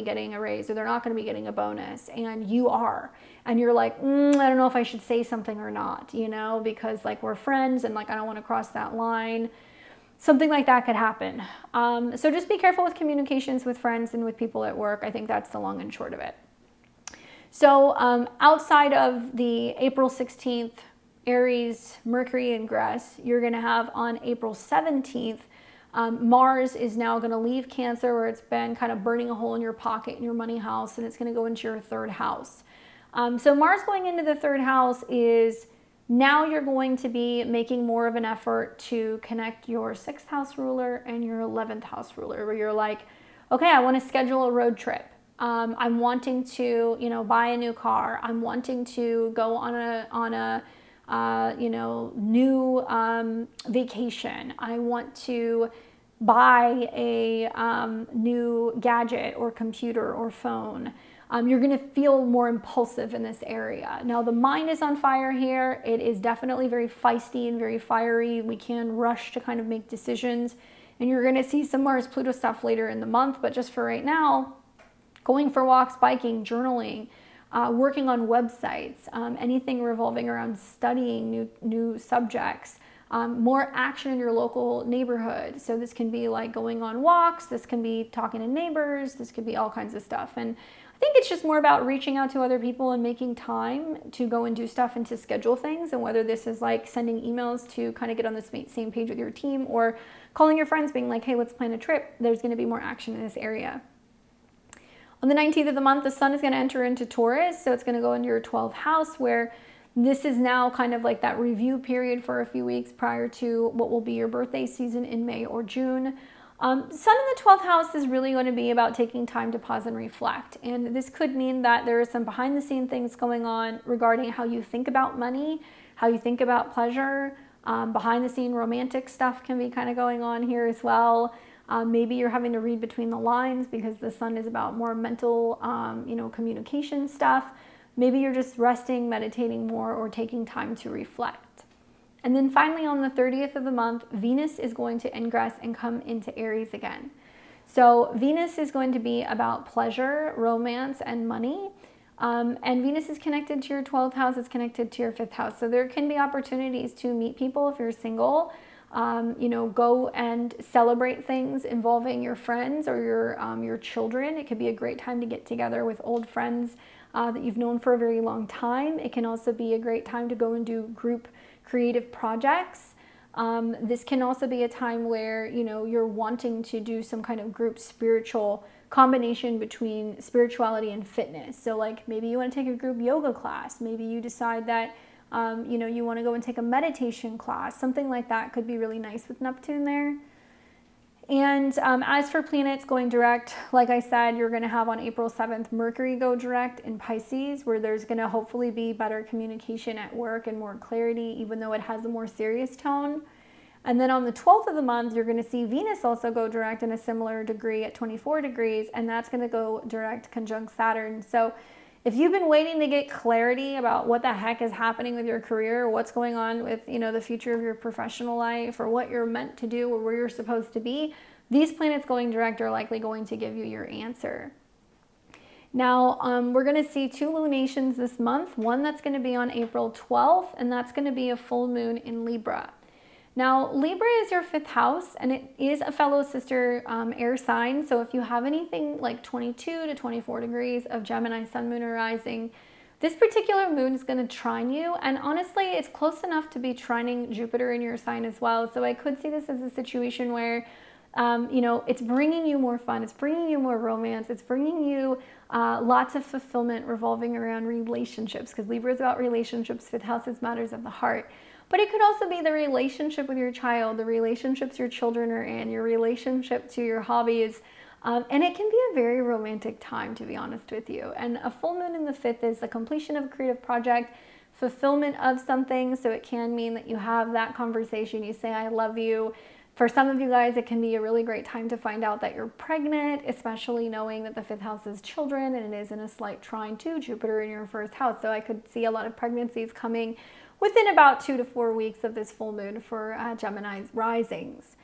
getting a raise, or they're not going to be getting a bonus, and you are, and you're like, I don't know if I should say something or not, because like we're friends, and like I don't want to cross that line. Something like that could happen. So just be careful with communications with friends and with people at work. I think that's the long and short of it. So outside of the April 16th, Aries, Mercury ingress, you're going to have on April 17th, Mars is now going to leave Cancer, where it's been kind of burning a hole in your pocket in your money house, and it's going to go into your third house. So Mars going into the third house is now you're going to be making more of an effort to connect your 6th house ruler and your 11th house ruler, where you're like, okay, I want to schedule a road trip. I'm wanting to, buy a new car. I'm wanting to go on a new vacation. I want to buy a new gadget or computer or phone. You're going to feel more impulsive in this area. Now, the mind is on fire here. It is definitely very feisty and very fiery. We can rush to kind of make decisions. And you're going to see some Mars-Pluto stuff later in the month. But just for right now, going for walks, biking, journaling, working on websites, anything revolving around studying new subjects, more action in your local neighborhood. So this can be like going on walks, this can be talking to neighbors, this could be all kinds of stuff. And I think it's just more about reaching out to other people and making time to go and do stuff and to schedule things. And whether this is like sending emails to kind of get on the same page with your team, or calling your friends being like, hey, let's plan a trip, there's going to be more action in this area. On the 19th of the month, the sun is going to enter into Taurus. So it's going to go into your 12th house, where this is now kind of like that review period for a few weeks prior to what will be your birthday season in May or June. Sun in the 12th house is really going to be about taking time to pause and reflect. And this could mean that there are some behind the scene things going on regarding how you think about money, how you think about pleasure. Behind the scene romantic stuff can be kind of going on here as well. Maybe you're having to read between the lines because the sun is about more mental, communication stuff. Maybe you're just resting, meditating more, or taking time to reflect. And then finally, on the 30th of the month, Venus is going to ingress and come into Aries again. So Venus is going to be about pleasure, romance, and money. And Venus is connected to your 12th house. It's connected to your 5th house. So there can be opportunities to meet people if you're single. Go and celebrate things involving your friends or your children. It could be a great time to get together with old friends that you've known for a very long time. It can also be a great time to go and do group creative projects. This can also be a time where, you're wanting to do some kind of group spiritual combination between spirituality and fitness. So like maybe you want to take a group yoga class. Maybe you decide that, you want to go and take a meditation class. Something like that could be really nice with Neptune there. And as for planets going direct, like I said, you're going to have on April 7th, Mercury go direct in Pisces, where there's going to hopefully be better communication at work and more clarity, even though it has a more serious tone. And then on the 12th of the month, you're going to see Venus also go direct in a similar degree at 24 degrees, and that's going to go direct conjunct Saturn. So if you've been waiting to get clarity about what the heck is happening with your career, or what's going on with, the future of your professional life, or what you're meant to do, or where you're supposed to be, these planets going direct are likely going to give you your answer. Now, we're going to see 2 lunations this month. One that's going to be on April 12th, and that's going to be a full moon in Libra. Now, Libra is your 5th house, and it is a fellow sister air sign. So if you have anything like 22 to 24 degrees of Gemini, sun, moon, or rising, this particular moon is going to trine you. And honestly, it's close enough to be trining Jupiter in your sign as well. So I could see this as a situation where, it's bringing you more fun. It's bringing you more romance. It's bringing you lots of fulfillment revolving around relationships, because Libra is about relationships. 5th house is matters of the heart. But it could also be the relationship with your child, the relationships your children are in, your relationship to your hobbies. And it can be a very romantic time, to be honest with you. And a full moon in the 5th is the completion of a creative project, fulfillment of something. So it can mean that you have that conversation. You say, I love you. For some of you guys, it can be a really great time to find out that you're pregnant, especially knowing that the 5th house is children, and it is in a slight trine to Jupiter in your 1st house. So I could see a lot of pregnancies coming within about 2 to 4 weeks of this full moon for Gemini's risings.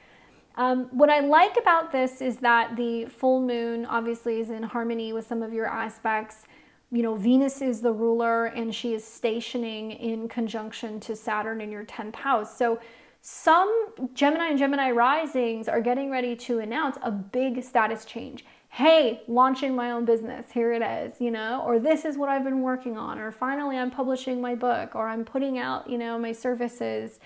What I like about this is that the full moon obviously is in harmony with some of your aspects. Venus is the ruler, and she is stationing in conjunction to Saturn in your 10th house. So some Gemini and Gemini risings are getting ready to announce a big status change. Hey, launching my own business, here it is, or this is what I've been working on, or finally I'm publishing my book, or I'm putting out, my services.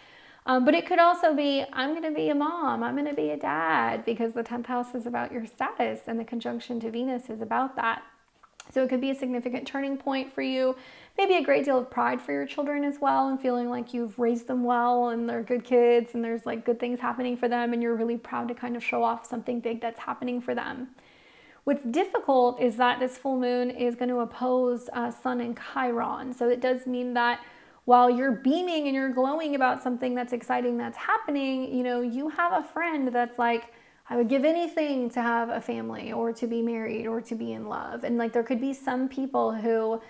But it could also be, I'm going to be a mom, I'm going to be a dad, because the 10th house is about your status, and the conjunction to Venus is about that. So it could be a significant turning point for you, maybe a great deal of pride for your children as well, and feeling like you've raised them well, and they're good kids, and there's like good things happening for them, and you're really proud to kind of show off something big that's happening for them. What's difficult is that this full moon is going to oppose Sun and Chiron. So it does mean that while you're beaming and you're glowing about something that's exciting that's happening, you have a friend that's like, I would give anything to have a family, or to be married, or to be in love. And like there could be some people who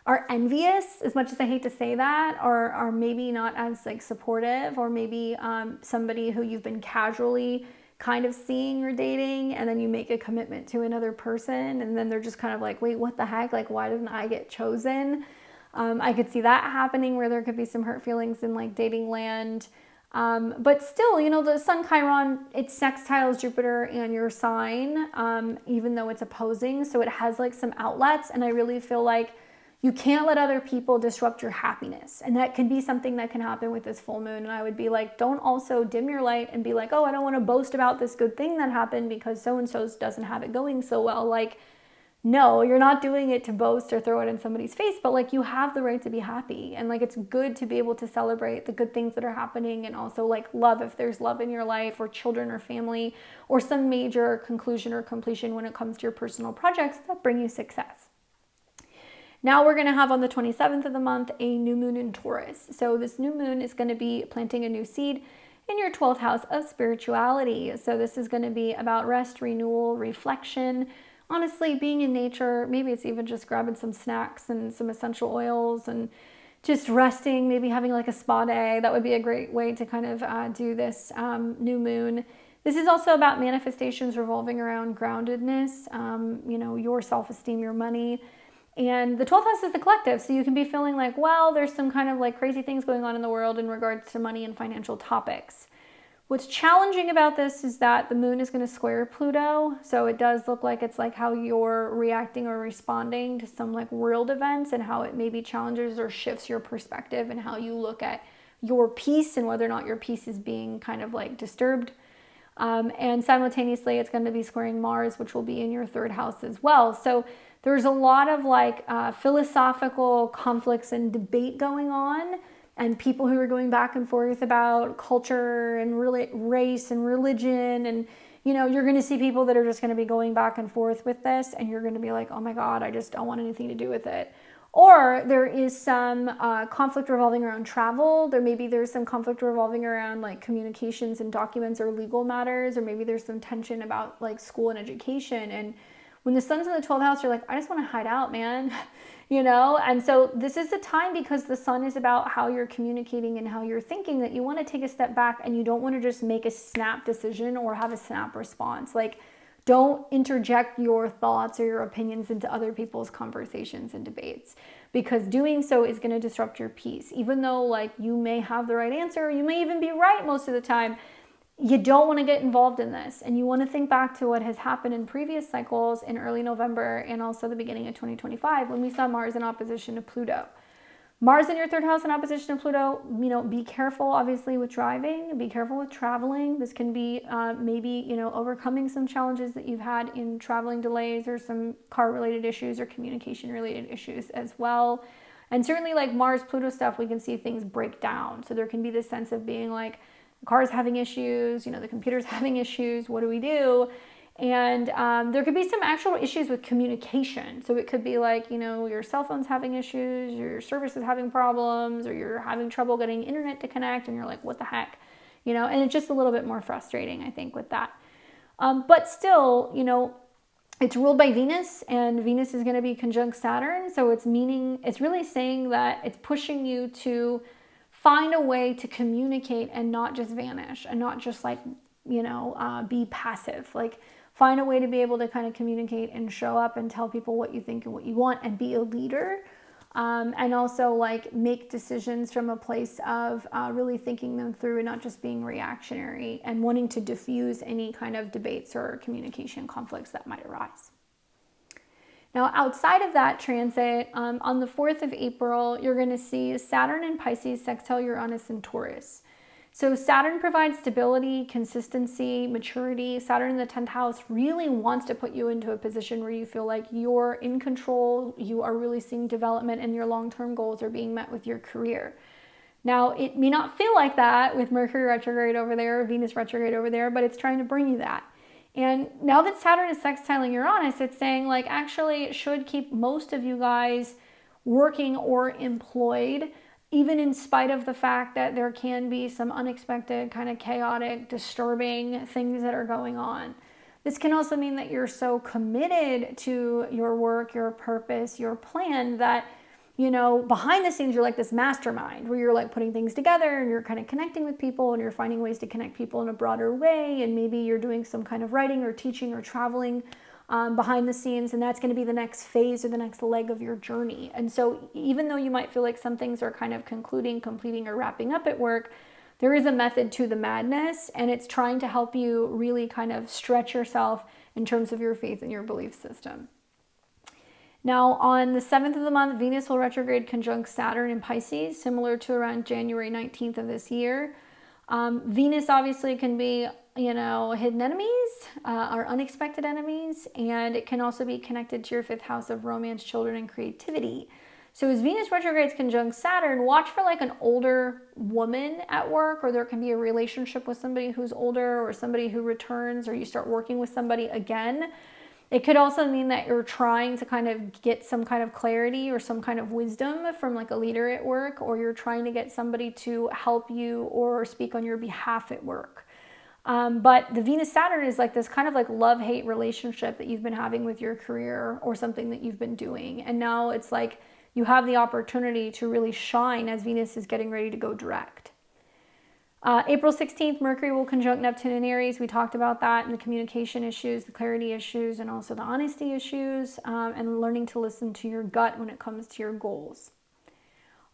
are envious, as much as I hate to say that, or are maybe not as like supportive, or maybe somebody who you've been casually kind of seeing or dating, and then you make a commitment to another person, and then they're just kind of like, wait, what the heck? Like, why didn't I get chosen? I could see that happening, where there could be some hurt feelings in like dating land. But still, you know, the Sun Chiron, it sextiles Jupiter and your sign, even though it's opposing. So it has like some outlets, and I really feel like you can't let other people disrupt your happiness. And that can be something that can happen with this full moon. And I would be like, don't also dim your light and be like, oh, I don't want to boast about this good thing that happened because so-and-so doesn't have it going so well. Like, no, you're not doing it to boast or throw it in somebody's face, but like, you have the right to be happy. And like, it's good to be able to celebrate the good things that are happening, and also like love, if there's love in your life, or children or family, or some major conclusion or completion when it comes to your personal projects that bring you success. Now we're going to have on the 27th of the month a new moon in Taurus. So this new moon is going to be planting a new seed in your 12th house of spirituality. So this is going to be about rest, renewal, reflection, honestly being in nature. Maybe it's even just grabbing some snacks and some essential oils and just resting, maybe having like a spa day. That would be a great way to kind of do this new moon. This is also about manifestations revolving around groundedness, you know, your self-esteem, your money. And the 12th house is the collective. So you can be feeling like, well, there's some kind of like crazy things going on in the world in regards to money and financial topics. What's challenging about this is that the moon is going to square Pluto. So it does look like it's like how you're reacting or responding to some like world events, and how it maybe challenges or shifts your perspective and how you look at your peace and whether or not your peace is being kind of like disturbed. And simultaneously, it's going to be squaring Mars, which will be in your 3rd house as well. So there's a lot of like philosophical conflicts and debate going on, and people who are going back and forth about culture and really race and religion. And, you know, you're going to see people that are just going to be going back and forth with this, and you're going to be like, oh my God, I just don't want anything to do with it. Or there is some conflict revolving around travel. There's some conflict revolving around like communications and documents or legal matters, or maybe there's some tension about like school and education. And when the sun's in the 12th house, you're like, I just want to hide out, man. You know? And so this is the time, because the sun is about how you're communicating and how you're thinking, that you want to take a step back, and you don't want to just make a snap decision or have a snap response. Like, don't interject your thoughts or your opinions into other people's conversations and debates, because doing so is going to disrupt your peace. Even though like you may have the right answer, you may even be right most of the time, you don't want to get involved in this. And you want to think back to what has happened in previous cycles in early November and also the beginning of 2025, when we saw Mars in opposition to Pluto. Mars in your 3rd house in opposition to Pluto, you know, be careful obviously with driving, be careful with traveling. This can be maybe, you know, overcoming some challenges that you've had in traveling delays, or some car related issues or communication related issues as well. And certainly like Mars Pluto stuff, we can see things break down. So there can be this sense of being like, the car's having issues, you know, the computer's having issues, what do we do? And there could be some actual issues with communication. So it could be like, you know, your cell phone's having issues, your service is having problems, or you're having trouble getting internet to connect, and you're like, what the heck? You know, and it's just a little bit more frustrating, I think, with that. But still, you know, it's ruled by Venus, and Venus is going to be conjunct Saturn. So it's really saying that it's pushing you to find a way to communicate and not just vanish, and not just like, you know, be passive. Like, find a way to be able to kind of communicate and show up and tell people what you think and what you want, and be a leader. And also like make decisions from a place of really thinking them through, and not just being reactionary and wanting to diffuse any kind of debates or communication conflicts that might arise. Now, outside of that transit, on the 4th of April, you're going to see Saturn in Pisces sextile Uranus in Taurus. So Saturn provides stability, consistency, maturity. Saturn in the 10th house really wants to put you into a position where you feel like you're in control, you are really seeing development, and your long-term goals are being met with your career. Now, it may not feel like that with Mercury retrograde over there, Venus retrograde over there, but it's trying to bring you that. And now that Saturn is sextiling Uranus, it's saying like, actually it should keep most of you guys working or employed, even in spite of the fact that there can be some unexpected, kind of chaotic, disturbing things that are going on. This can also mean that you're so committed to your work, your purpose, your plan, that you know, behind the scenes, you're like this mastermind where you're like putting things together and you're kind of connecting with people and you're finding ways to connect people in a broader way. And maybe you're doing some kind of writing or teaching or traveling behind the scenes. And that's going to be the next phase or the next leg of your journey. And so even though you might feel like some things are kind of concluding, completing, or wrapping up at work, there is a method to the madness, and it's trying to help you really kind of stretch yourself in terms of your faith and your belief system. Now, on the 7th of the month, Venus will retrograde conjunct Saturn in Pisces, similar to around January 19th of this year. Venus obviously can be, you know, hidden enemies or unexpected enemies, and it can also be connected to your 5th house of romance, children, and creativity. So as Venus retrogrades conjunct Saturn, watch for like an older woman at work, or there can be a relationship with somebody who's older or somebody who returns, or you start working with somebody again. It could also mean that you're trying to kind of get some kind of clarity or some kind of wisdom from like a leader at work, or you're trying to get somebody to help you or speak on your behalf at work. But the Venus-Saturn is like this kind of like love-hate relationship that you've been having with your career or something that you've been doing. And now it's like you have the opportunity to really shine as Venus is getting ready to go direct. April 16th, Mercury will conjunct Neptune in Aries. We talked about that and the communication issues, the clarity issues, and also the honesty issues, and learning to listen to your gut when it comes to your goals.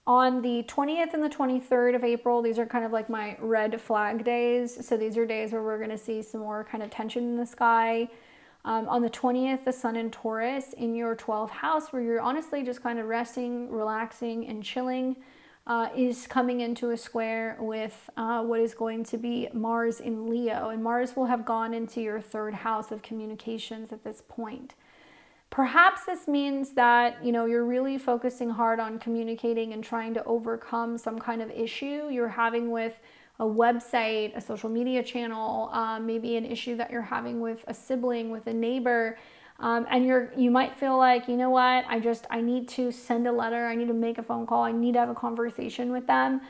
On the 20th and the 23rd of April, these are kind of like my red flag days. So these are days where we're going to see some more kind of tension in the sky. On the 20th, the Sun in Taurus in your 12th house, where you're honestly just kind of resting, relaxing, and chilling, is coming into a square with what is going to be Mars in Leo. And Mars will have gone into your 3rd house of communications at this point. Perhaps this means that, you know, you're really focusing hard on communicating and trying to overcome some kind of issue you're having with a website, a social media channel, maybe an issue that you're having with a sibling, with a neighbor. And you might feel like, you know what, I need to send a letter, I need to make a phone call, I need to have a conversation with them.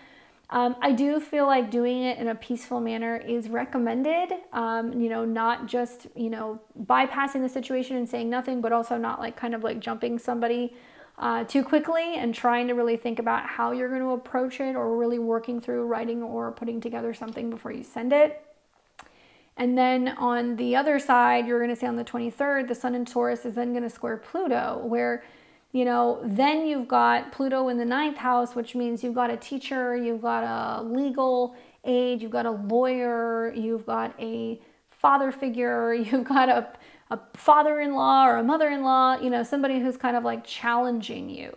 I do feel like doing it in a peaceful manner is recommended, you know, not just, you know, bypassing the situation and saying nothing, but also not like kind of like jumping somebody too quickly, and trying to really think about how you're going to approach it, or really working through writing or putting together something before you send it. And then on the other side, you're going to see on the 23rd, the Sun in Taurus is then going to square Pluto, where, you know, then you've got Pluto in the 9th house, which means you've got a teacher, you've got a legal aid, you've got a lawyer, you've got a father figure, you've got a father-in-law or a mother-in-law, you know, somebody who's kind of like challenging you.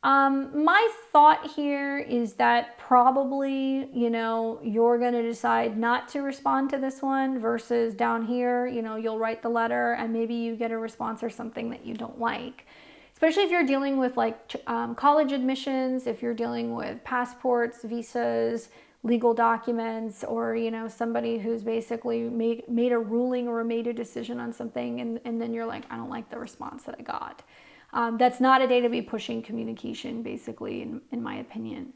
My thought here is that probably, you know, you're going to decide not to respond to this one, versus down here, you know, you'll write the letter and maybe you get a response or something that you don't like. Especially if you're dealing with like college admissions, if you're dealing with passports, visas, legal documents, or, you know, somebody who's basically made a ruling or made a decision on something, and then you're like, I don't like the response that I got. That's not a day to be pushing communication, basically, in my opinion.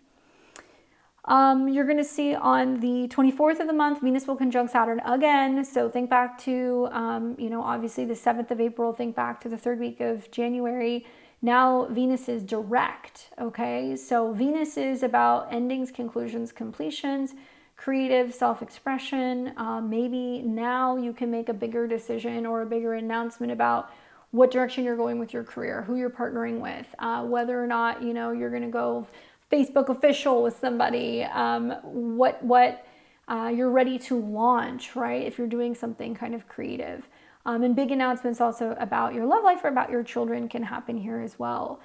You're going to see on the 24th of the month, Venus will conjunct Saturn again. So think back to, you know, obviously the 7th of April, think back to the 3rd week of January. Now Venus is direct, okay? So Venus is about endings, conclusions, completions, creative self-expression. Maybe now you can make a bigger decision or a bigger announcement about what direction you're going with your career, who you're partnering with, whether or not, you know, you're going to go Facebook official with somebody, what you're ready to launch, right? If you're doing something kind of creative. And big announcements also about your love life or about your children can happen here as well.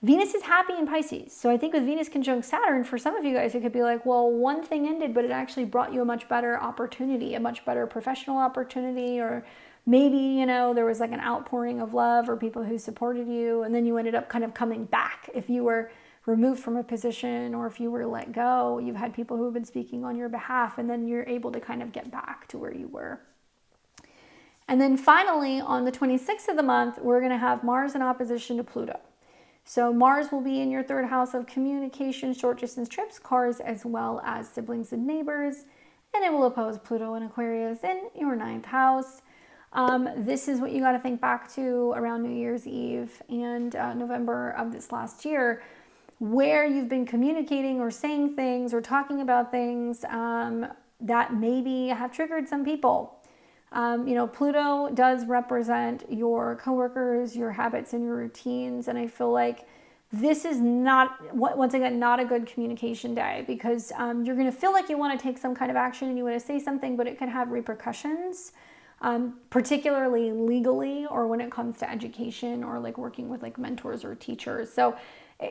Venus is happy in Pisces. So I think with Venus conjunct Saturn, for some of you guys, it could be like, well, one thing ended, but it actually brought you a much better opportunity, a much better professional opportunity, or maybe, you know, there was like an outpouring of love or people who supported you, and then you ended up kind of coming back. If you were removed from a position or if you were let go, you've had people who have been speaking on your behalf, and then you're able to kind of get back to where you were. And then finally, on the 26th of the month, we're going to have Mars in opposition to Pluto. So Mars will be in your 3rd house of communication, short distance trips, cars, as well as siblings and neighbors. And it will oppose Pluto and Aquarius in your 9th house. This is what you got to think back to around New Year's Eve and November of this last year, where you've been communicating or saying things or talking about things that maybe have triggered some people. Pluto does represent your coworkers, your habits, and your routines. And I feel like this is not, once again, not a good communication day, because you're going to feel like you want to take some kind of action and you want to say something, but it could have repercussions, particularly legally, or when it comes to education or like working with like mentors or teachers. So,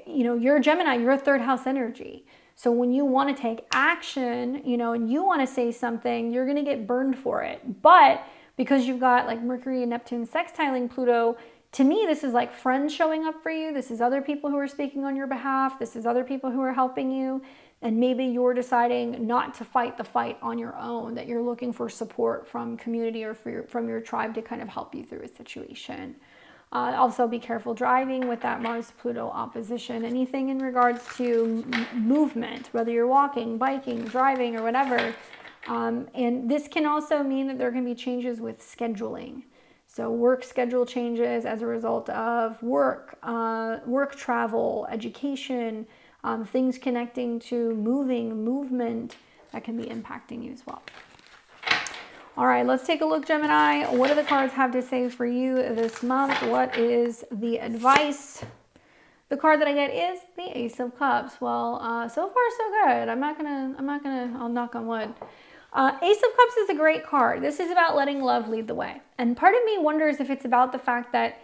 you're a Gemini, you're a third house energy. So when you want to take action, and you want to say something, you're going to get burned for it. But because you've got like Mercury and Neptune sextiling Pluto, to me, this is like friends showing up for you. This is other people who are speaking on your behalf. This is other people who are helping you. And maybe you're deciding not to fight the fight on your own, that you're looking for support from community or from your tribe to kind of help you through a situation. Also be careful driving with that Mars-Pluto opposition. Anything in regards to movement, whether you're walking, biking, driving, or whatever. And this can also mean that there can be changes with scheduling. So work schedule changes as a result of work travel, education, things connecting to movement that can be impacting you as well. All right, let's take a look, Gemini. What do the cards have to say for you this month? What is the advice? The card that I get is the Ace of Cups. Well, so far so good. I'll knock on wood. Ace of Cups is a great card. This is about letting love lead the way. And part of me wonders if it's about the fact that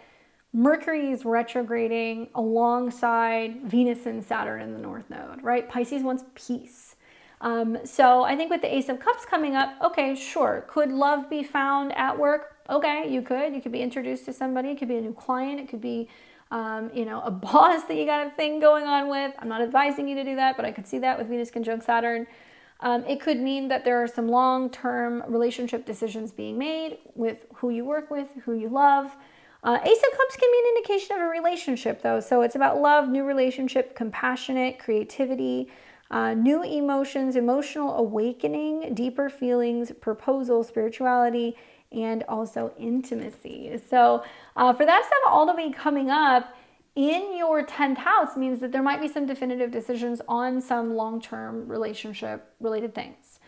Mercury is retrograding alongside Venus and Saturn in the North Node, right? Pisces wants peace. So I think with the Ace of Cups coming up, okay, sure. Could love be found at work? Okay, you could be introduced to somebody. It could be a new client. It could be, a boss that you got a thing going on with. I'm not advising you to do that, but I could see that with Venus conjunct Saturn. It could mean that there are some long-term relationship decisions being made with who you work with, who you love. Ace of Cups can be an indication of a relationship, though. So it's about love, new relationship, compassionate, creativity, new emotions, emotional awakening, deeper feelings, proposal, spirituality, and also intimacy. So for that stuff all to be coming up in your 10th house means that there might be some definitive decisions on some long-term relationship related things.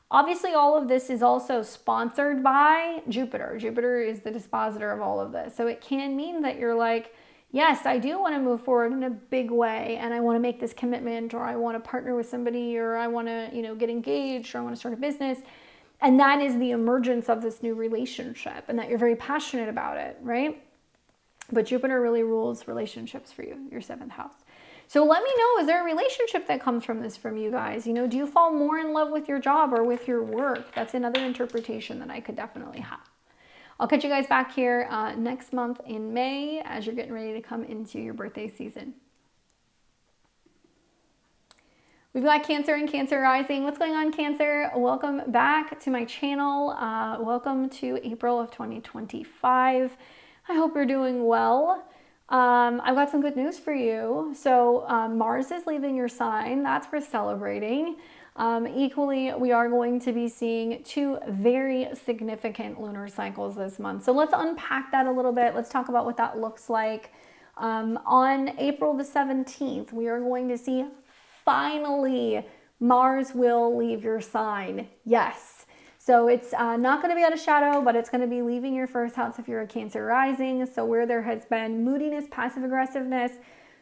Obviously, all of this is also sponsored by Jupiter. Jupiter is the dispositor of all of this. So it can mean that you're like, yes, I do want to move forward in a big way, and I want to make this commitment, or I want to partner with somebody, or I want to, get engaged, or I want to start a business. And that is the emergence of this new relationship, and that you're very passionate about it, right? But Jupiter really rules relationships for you, your 7th house. So let me know, is there a relationship that comes from this from you guys? Do you fall more in love with your job or with your work? That's another interpretation that I could definitely have. I'll catch you guys back here next month in May as you're getting ready to come into your birthday season. We've got Cancer and Cancer rising. What's going on, Cancer? Welcome back to my channel. Welcome to April of 2025. I hope you're doing well. I've got some good news for you. So Mars is leaving your sign. That's for celebrating. Equally, we are going to be seeing 2 very significant lunar cycles this month. So let's unpack that a little bit. Let's talk about what that looks like. On April the 17th, we are going to see finally Mars will leave your sign. Yes. So it's not going to be out of shadow, but it's going to be leaving your 1st house if you're a Cancer rising. So where there has been moodiness, passive aggressiveness,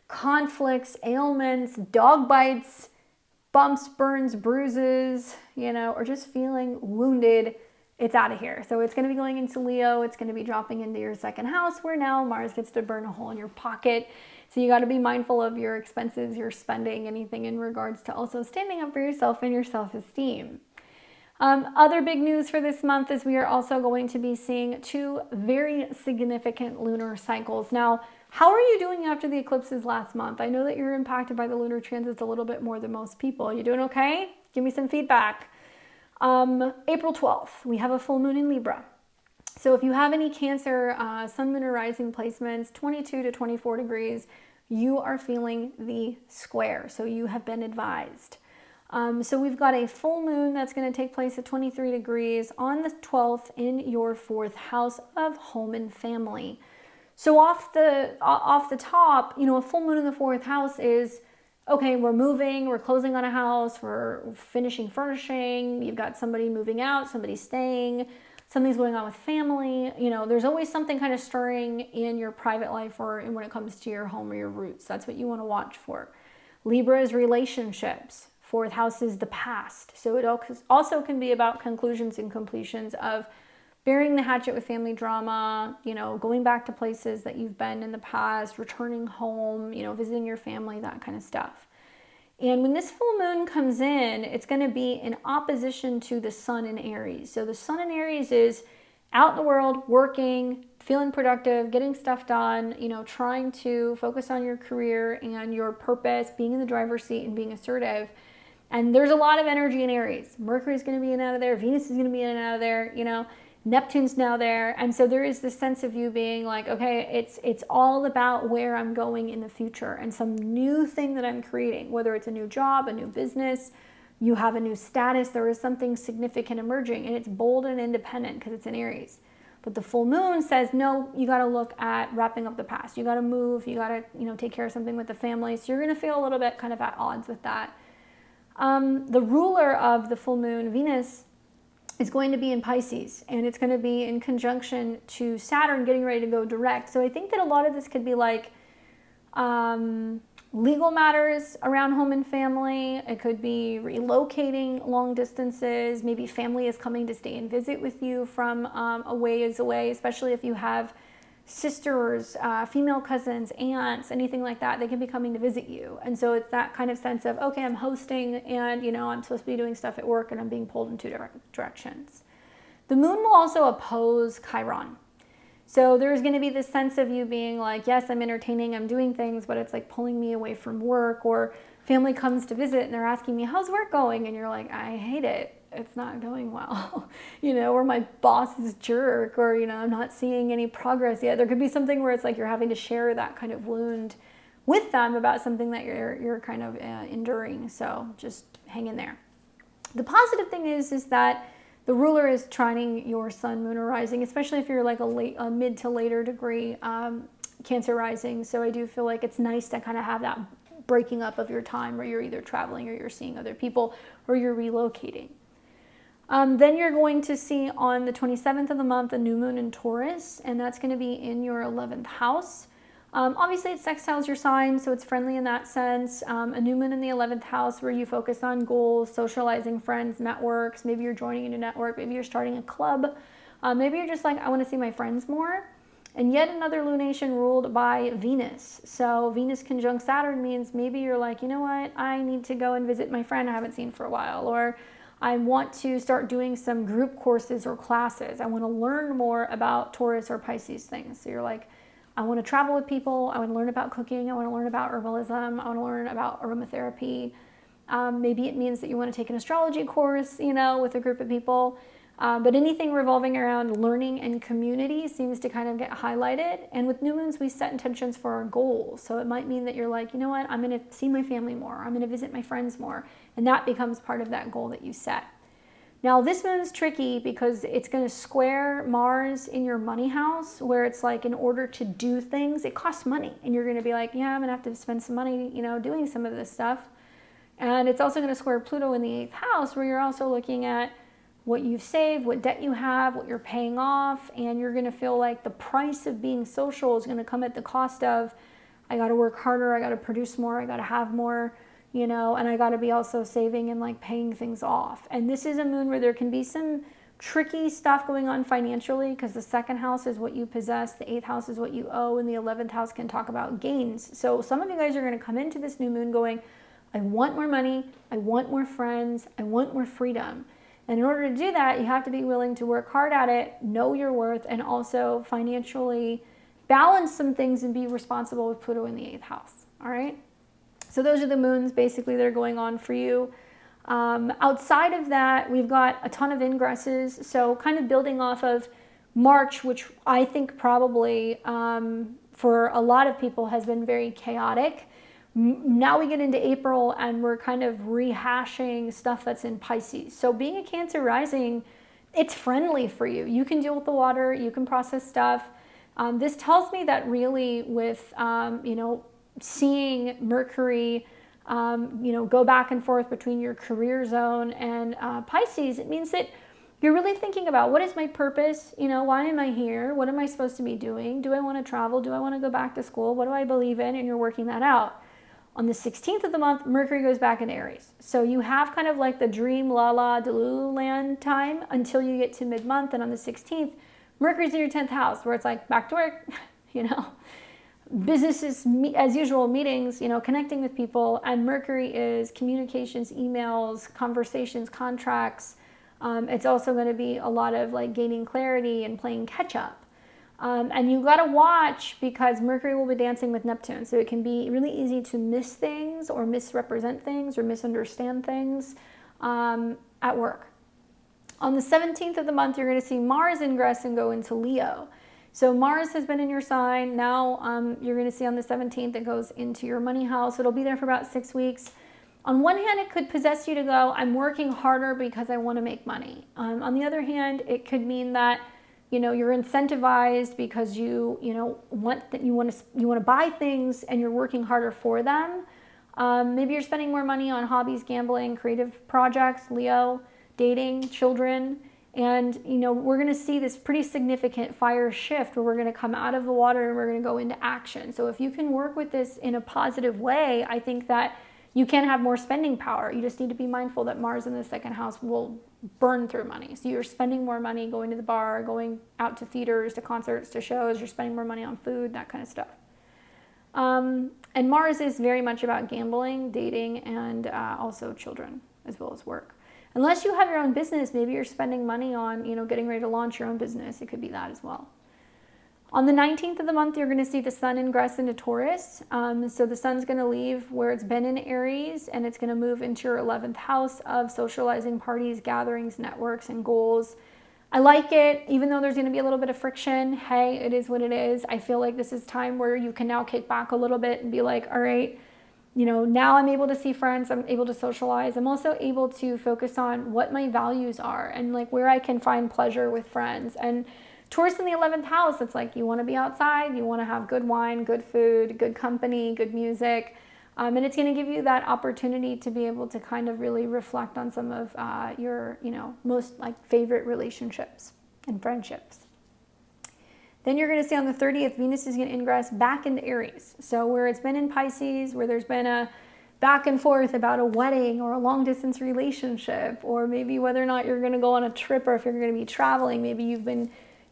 conflicts, ailments, dog bites, bumps, burns, bruises, or just feeling wounded, it's out of here. So it's going to be going into Leo. It's going to be dropping into your 2nd house, where now Mars gets to burn a hole in your pocket. So you got to be mindful of your expenses, your spending, anything in regards to also standing up for yourself and your self-esteem. Other big news for this month is we are also going to be seeing 2 very significant lunar cycles. Now, how are you doing after the eclipses last month? I know that you're impacted by the lunar transits a little bit more than most people. You doing okay? Give me some feedback. April 12th, we have a full moon in Libra. So if you have any Cancer, sun, moon, or rising placements, 22 to 24 degrees, you are feeling the square. So you have been advised. So we've got a full moon that's going to take place at 23 degrees on the 12th in your 4th house of home and family. So off the top, a full moon in the 4th house is, okay, we're moving, we're closing on a house, we're finishing furnishing, you've got somebody moving out, somebody staying, something's going on with family. There's always something kind of stirring in your private life or when it comes to your home or your roots. That's what you want to watch for. Libra is relationships. 4th house is the past. So it also can be about conclusions and completions of burying the hatchet with family drama, going back to places that you've been in the past, returning home, visiting your family, that kind of stuff. And when this full moon comes in, it's going to be in opposition to the sun in Aries. So the sun in Aries is out in the world, working, feeling productive, getting stuff done, trying to focus on your career and your purpose, being in the driver's seat and being assertive. And there's a lot of energy in Aries. Mercury's going to be in and out of there. Venus is going to be in and out of there. Neptune's now there. And so there is this sense of you being like, okay, it's all about where I'm going in the future and some new thing that I'm creating, whether it's a new job, a new business, you have a new status, there is something significant emerging, and it's bold and independent because it's in Aries. But the full moon says, no, you got to look at wrapping up the past. You got to move. You got to, take care of something with the family. So you're going to feel a little bit kind of at odds with that. The ruler of the full moon, Venus, is going to be in Pisces, and it's going to be in conjunction to Saturn getting ready to go direct. So I think that a lot of this could be like legal matters around home and family. It could be relocating long distances. Maybe family is coming to stay and visit with you from a ways away, especially if you have sisters, female cousins, aunts, anything like that. They can be coming to visit you. And so it's that kind of sense of, okay, I'm hosting and, I'm supposed to be doing stuff at work and I'm being pulled in two different directions. The moon will also oppose Chiron. So there's going to be this sense of you being like, yes, I'm entertaining, I'm doing things, but it's like pulling me away from work, or family comes to visit and they're asking me, how's work going? And you're like, I hate it. It's not going well, or my boss is a jerk, or, I'm not seeing any progress yet. There could be something where it's like you're having to share that kind of wound with them about something that you're kind of enduring. So just hang in there. The positive thing is that the ruler is trining your sun, moon, or rising, especially if you're like a mid to later degree Cancer rising. So I do feel like it's nice to kind of have that breaking up of your time where you're either traveling or you're seeing other people or you're relocating. Then you're going to see on the 27th of the month a new moon in Taurus, and that's going to be in your 11th house. Obviously, it sextiles your sign, so it's friendly in that sense. A new moon in the 11th house where you focus on goals, socializing, friends, networks. Maybe you're joining a new network. Maybe you're starting a club. Maybe you're just like, I want to see my friends more. And yet another lunation ruled by Venus. So Venus conjunct Saturn means maybe you're like, you know what? I need to go and visit my friend I haven't seen for a while. Or I want to start doing some group courses or classes. I want to learn more about Taurus or Pisces things. So you're like, I want to travel with people. I want to learn about cooking. I want to learn about herbalism. I want to learn about aromatherapy. Maybe it means that you want to take an astrology course, with a group of people. But anything revolving around learning and community seems to kind of get highlighted. And with new moons, we set intentions for our goals. So it might mean that you're like, you know what, I'm going to see my family more. I'm going to visit my friends more. And that becomes part of that goal that you set. Now, this moon's tricky because it's going to square Mars in your money house, where it's like in order to do things, it costs money. And you're going to be like, yeah, I'm going to have to spend some money, doing some of this stuff. And it's also going to square Pluto in the 8th house, where you're also looking at what you've saved, what debt you have, what you're paying off, and you're going to feel like the price of being social is going to come at the cost of, I got to work harder, I got to produce more, I got to have more, and I got to be also saving and like paying things off. And this is a moon where there can be some tricky stuff going on financially, because the 2nd house is what you possess, the 8th house is what you owe, and the 11th house can talk about gains. So some of you guys are going to come into this new moon going, I want more money, I want more friends, I want more freedom. And in order to do that, you have to be willing to work hard at it, know your worth, and also financially balance some things and be responsible with Pluto in the 8th house. All right? So those are the moons basically that are going on for you. Outside of that, we've got a ton of ingresses. So kind of building off of March, which I think probably for a lot of people has been very chaotic. Now we get into April and we're kind of rehashing stuff that's in Pisces. So being a Cancer rising, it's friendly for you. You can deal with the water, you can process stuff. This tells me that really with, seeing Mercury, go back and forth between your career zone and Pisces, it means that you're really thinking about, what is my purpose? Why am I here? What am I supposed to be doing? Do I want to travel? Do I want to go back to school? What do I believe in? And you're working that out. On the 16th of the month, Mercury goes back in Aries. So you have kind of like the dream la la delulu land time until you get to mid-month. And on the 16th, Mercury's in your 10th house, where it's like back to work, business is as usual, meetings, connecting with people. And Mercury is communications, emails, conversations, contracts. It's also going to be a lot of like gaining clarity and playing catch up. And you got to watch, because Mercury will be dancing with Neptune. So it can be really easy to miss things or misrepresent things or misunderstand things at work. On the 17th of the month, you're going to see Mars ingress and go into Leo. So Mars has been in your sign. Now you're going to see on the 17th, it goes into your money house. It'll be there for about 6 weeks. On one hand, it could possess you to go, I'm working harder because I want to make money. On the other hand, it could mean that you're incentivized because you want to buy things and you're working harder for them. Maybe you're spending more money on hobbies, gambling, creative projects, Leo, dating, children. And, we're going to see this pretty significant fire shift where we're going to come out of the water and we're going to go into action. So if you can work with this in a positive way, I think that you can have more spending power. You just need to be mindful that Mars in the second house will burn through money. So you're spending more money going to the bar, going out to theaters, to concerts, to shows. You're spending more money on food, that kind of stuff. And Mars is very much about gambling, dating, and also children, as well as work. Unless you have your own business, maybe you're spending money on, getting ready to launch your own business. It could be that as well. On the 19th of the month, you're going to see the sun ingress into Taurus. So the sun's going to leave where it's been in Aries, and it's going to move into your 11th house of socializing, parties, gatherings, networks, and goals. I like it, even though there's going to be a little bit of friction. Hey, it is what it is. I feel like this is time where you can now kick back a little bit and be like, all right, now I'm able to see friends. I'm able to socialize. I'm also able to focus on what my values are and like where I can find pleasure with friends. And Taurus in the 11th house, it's like you want to be outside, you want to have good wine, good food, good company, good music. And it's going to give you that opportunity to be able to kind of really reflect on some of your, most like favorite relationships and friendships. Then you're going to see on the 30th, Venus is going to ingress back into Aries. So where it's been in Pisces, where there's been a back and forth about a wedding or a long distance relationship, or maybe whether or not you're going to go on a trip or if you're going to be traveling, maybe you've been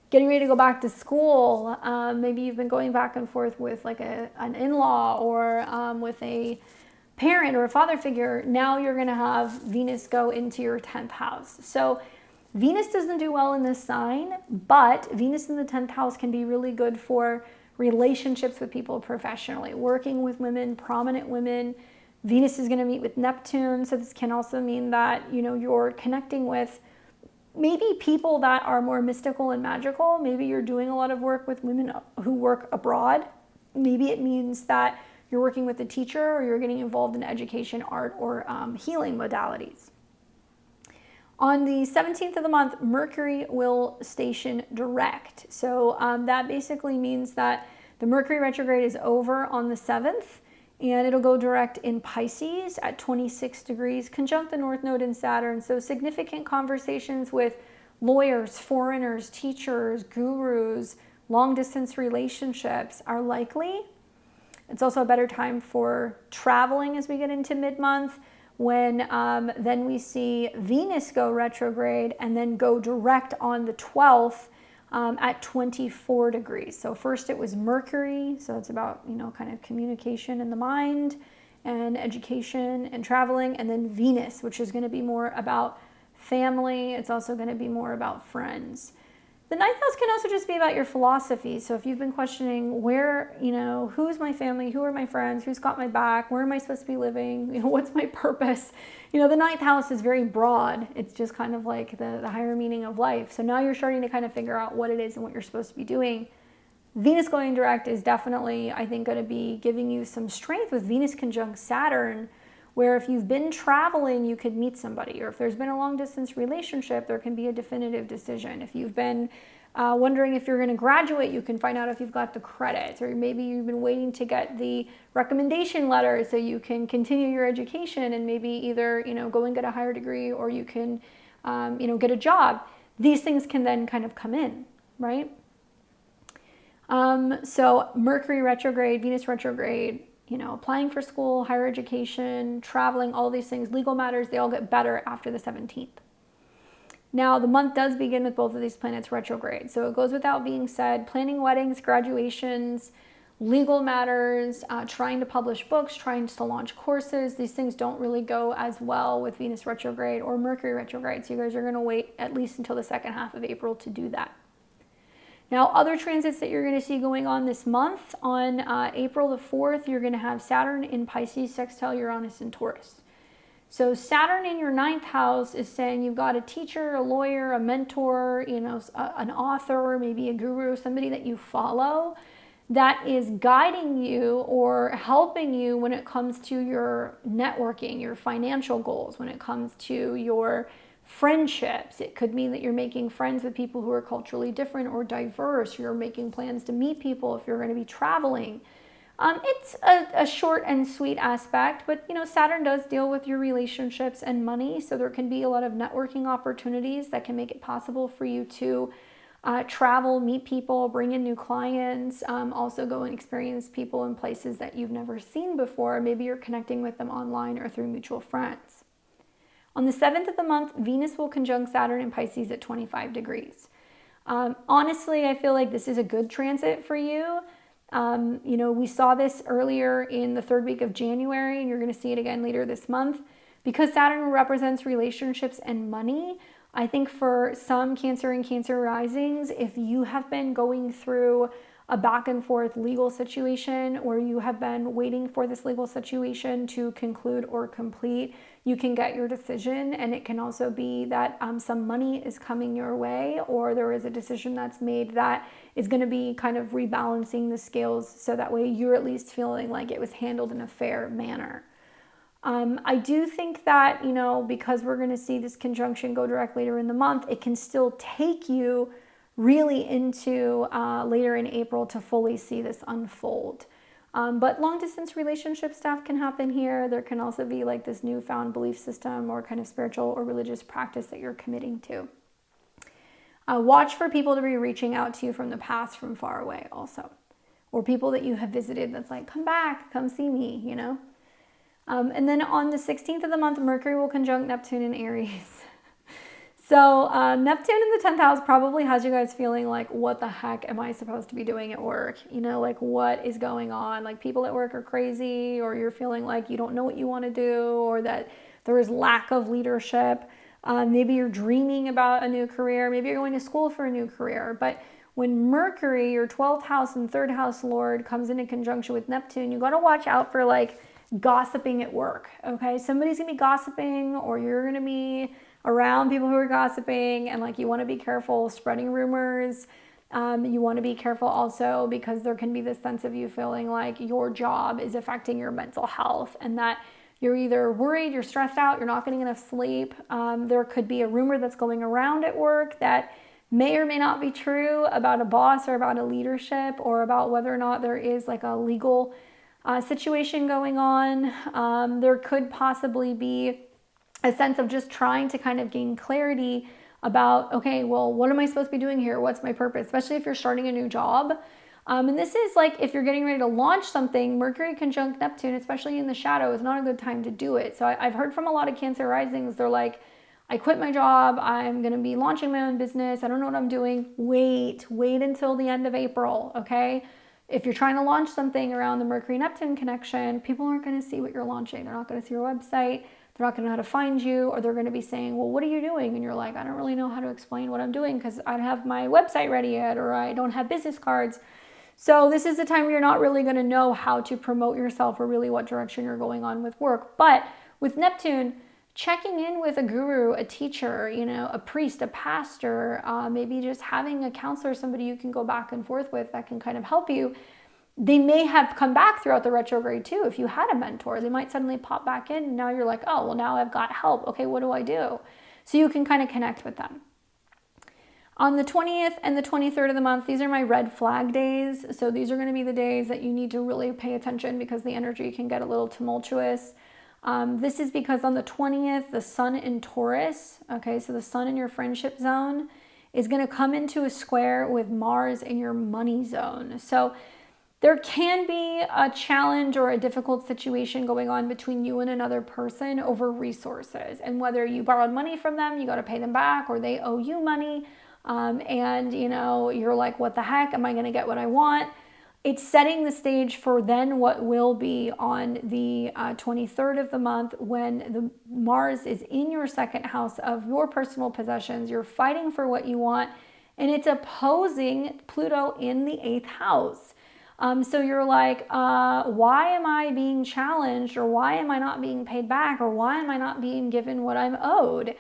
getting ready to go back to school. Maybe you've been going back and forth with like an in-law or with a parent or a father figure. Now you're going to have Venus go into your 10th house. So Venus doesn't do well in this sign, but Venus in the 10th house can be really good for relationships with people professionally, working with women, prominent women. Venus is going to meet with Neptune. So this can also mean that, you're connecting with maybe people that are more mystical and magical. Maybe you're doing a lot of work with women who work abroad. Maybe it means that you're working with a teacher or you're getting involved in education, art, or healing modalities. On the 17th of the month, Mercury will station direct. So that basically means that the Mercury retrograde is over on the 7th. And it'll go direct in Pisces at 26 degrees, conjunct the North Node in Saturn. So significant conversations with lawyers, foreigners, teachers, gurus, long-distance relationships are likely. It's also a better time for traveling as we get into mid-month, when then we see Venus go retrograde and then go direct on the 12th at 24 degrees. So first it was Mercury, so it's about, kind of communication in the mind and education and traveling, and then Venus, which is going to be more about family. It's also going to be more about friends. The ninth house can also just be about your philosophy. So if you've been questioning where, who's my family, who are my friends, who's got my back, where am I supposed to be living, what's my purpose? The ninth house is very broad. It's just kind of like the higher meaning of life. So now you're starting to kind of figure out what it is and what you're supposed to be doing. Venus going direct is definitely, I think, going to be giving you some strength with Venus conjunct Saturn, where if you've been traveling, you could meet somebody, or if there's been a long distance relationship, there can be a definitive decision. If you've been wondering if you're going to graduate, you can find out if you've got the credits, or maybe you've been waiting to get the recommendation letter so you can continue your education and maybe either, go and get a higher degree, or you can, get a job. These things can then kind of come in, right? So Mercury retrograde, Venus retrograde, applying for school, higher education, traveling, all these things, legal matters, they all get better after the 17th. Now, the month does begin with both of these planets retrograde. So it goes without being said, planning weddings, graduations, legal matters, trying to publish books, trying to launch courses. These things don't really go as well with Venus retrograde or Mercury retrograde. So you guys are going to wait at least until the second half of April to do that. Now, other transits that you're going to see going on this month, on April the 4th, you're going to have Saturn in Pisces, sextile Uranus in Taurus. So Saturn in your 9th house is saying you've got a teacher, a lawyer, a mentor, an author, maybe a guru, somebody that you follow that is guiding you or helping you when it comes to your networking, your financial goals, when it comes to your friendships. It could mean that you're making friends with people who are culturally different or diverse. You're making plans to meet people if you're going to be traveling. It's a short and sweet aspect, but Saturn does deal with your relationships and money, so there can be a lot of networking opportunities that can make it possible for you to travel, meet people, bring in new clients, also go and experience people in places that you've never seen before. Maybe you're connecting with them online or through mutual friends. On the 7th of the month, Venus will conjunct Saturn in Pisces at 25 degrees. Honestly, I feel like this is a good transit for you. We saw this earlier in the 3rd week of January, and you're going to see it again later this month. Because Saturn represents relationships and money, I think for some Cancer and Cancer risings, if you have been going through a back and forth legal situation, or you have been waiting for this legal situation to conclude or complete, you can get your decision. And it can also be that some money is coming your way, or there is a decision that's made that is going to be kind of rebalancing the scales, so that way you're at least feeling like it was handled in a fair manner. I do think that, because we're going to see this conjunction go direct later in the month, it can still take you really into later in April to fully see this unfold. But long distance relationship stuff can happen here. There can also be like this newfound belief system or kind of spiritual or religious practice that you're committing to. Watch for people to be reaching out to you from the past, from far away also. Or people that you have visited that's like, come back, come see me, And then on the 16th of the month, Mercury will conjunct Neptune in Aries. So Neptune in the 10th house probably has you guys feeling like, what the heck am I supposed to be doing at work? Like what is going on? Like people at work are crazy, or you're feeling like you don't know what you want to do, or that there is lack of leadership. Maybe you're dreaming about a new career. Maybe you're going to school for a new career. But when Mercury, your 12th house and 3rd house lord, comes into conjunction with Neptune, you got to watch out for like gossiping at work. Okay. Somebody's going to be gossiping, or you're going to be around people who are gossiping, and like you want to be careful spreading rumors. You want to be careful also because there can be this sense of you feeling like your job is affecting your mental health, and that you're either worried, you're stressed out, you're not getting enough sleep. There could be a rumor that's going around at work that may or may not be true about a boss or about a leadership, or about whether or not there is like a legal situation going on. There could possibly be a sense of just trying to kind of gain clarity about, okay, well, what am I supposed to be doing here? What's my purpose? Especially if you're starting a new job. And this is like, if you're getting ready to launch something, Mercury conjunct Neptune, especially in the shadow, is not a good time to do it. So I've heard from a lot of Cancer risings, they're like, I quit my job, I'm going to be launching my own business, I don't know what I'm doing. Wait until the end of April, okay? If you're trying to launch something around the Mercury-Neptune connection, people aren't going to see what you're launching. They're not going to see your website. They're not going to know how to find you, or they're going to be saying, well, what are you doing? And you're like, I don't really know how to explain what I'm doing because I don't have my website ready yet, or I don't have business cards. So this is the time where you're not really going to know how to promote yourself or really what direction you're going on with work. But with Neptune, checking in with a guru, a teacher, you know, a priest, a pastor, maybe just having a counselor, somebody you can go back and forth with that can kind of help you. They may have come back throughout the retrograde too. If you had a mentor, they might suddenly pop back in and now you're like, oh, well, now I've got help. Okay, what do I do? So you can kind of connect with them. On the 20th and the 23rd of the month, these are my red flag days. So these are going to be the days that you need to really pay attention because the energy can get a little tumultuous. This is because on the 20th, the sun in Taurus, okay, so the sun in your friendship zone is going to come into a square with Mars in your money zone. So there can be a challenge or a difficult situation going on between you and another person over resources. And whether you borrowed money from them, you got to pay them back, or they owe you money. And you know, you're like, what the heck? Am I going to get what I want? It's setting the stage for then what will be on the 23rd of the month when the Mars is in your second house of your personal possessions. You're fighting for what you want, and it's opposing Pluto in the 8th house. So you're like, why am I being challenged, or why am I not being paid back, or why am I not being given what I'm owed?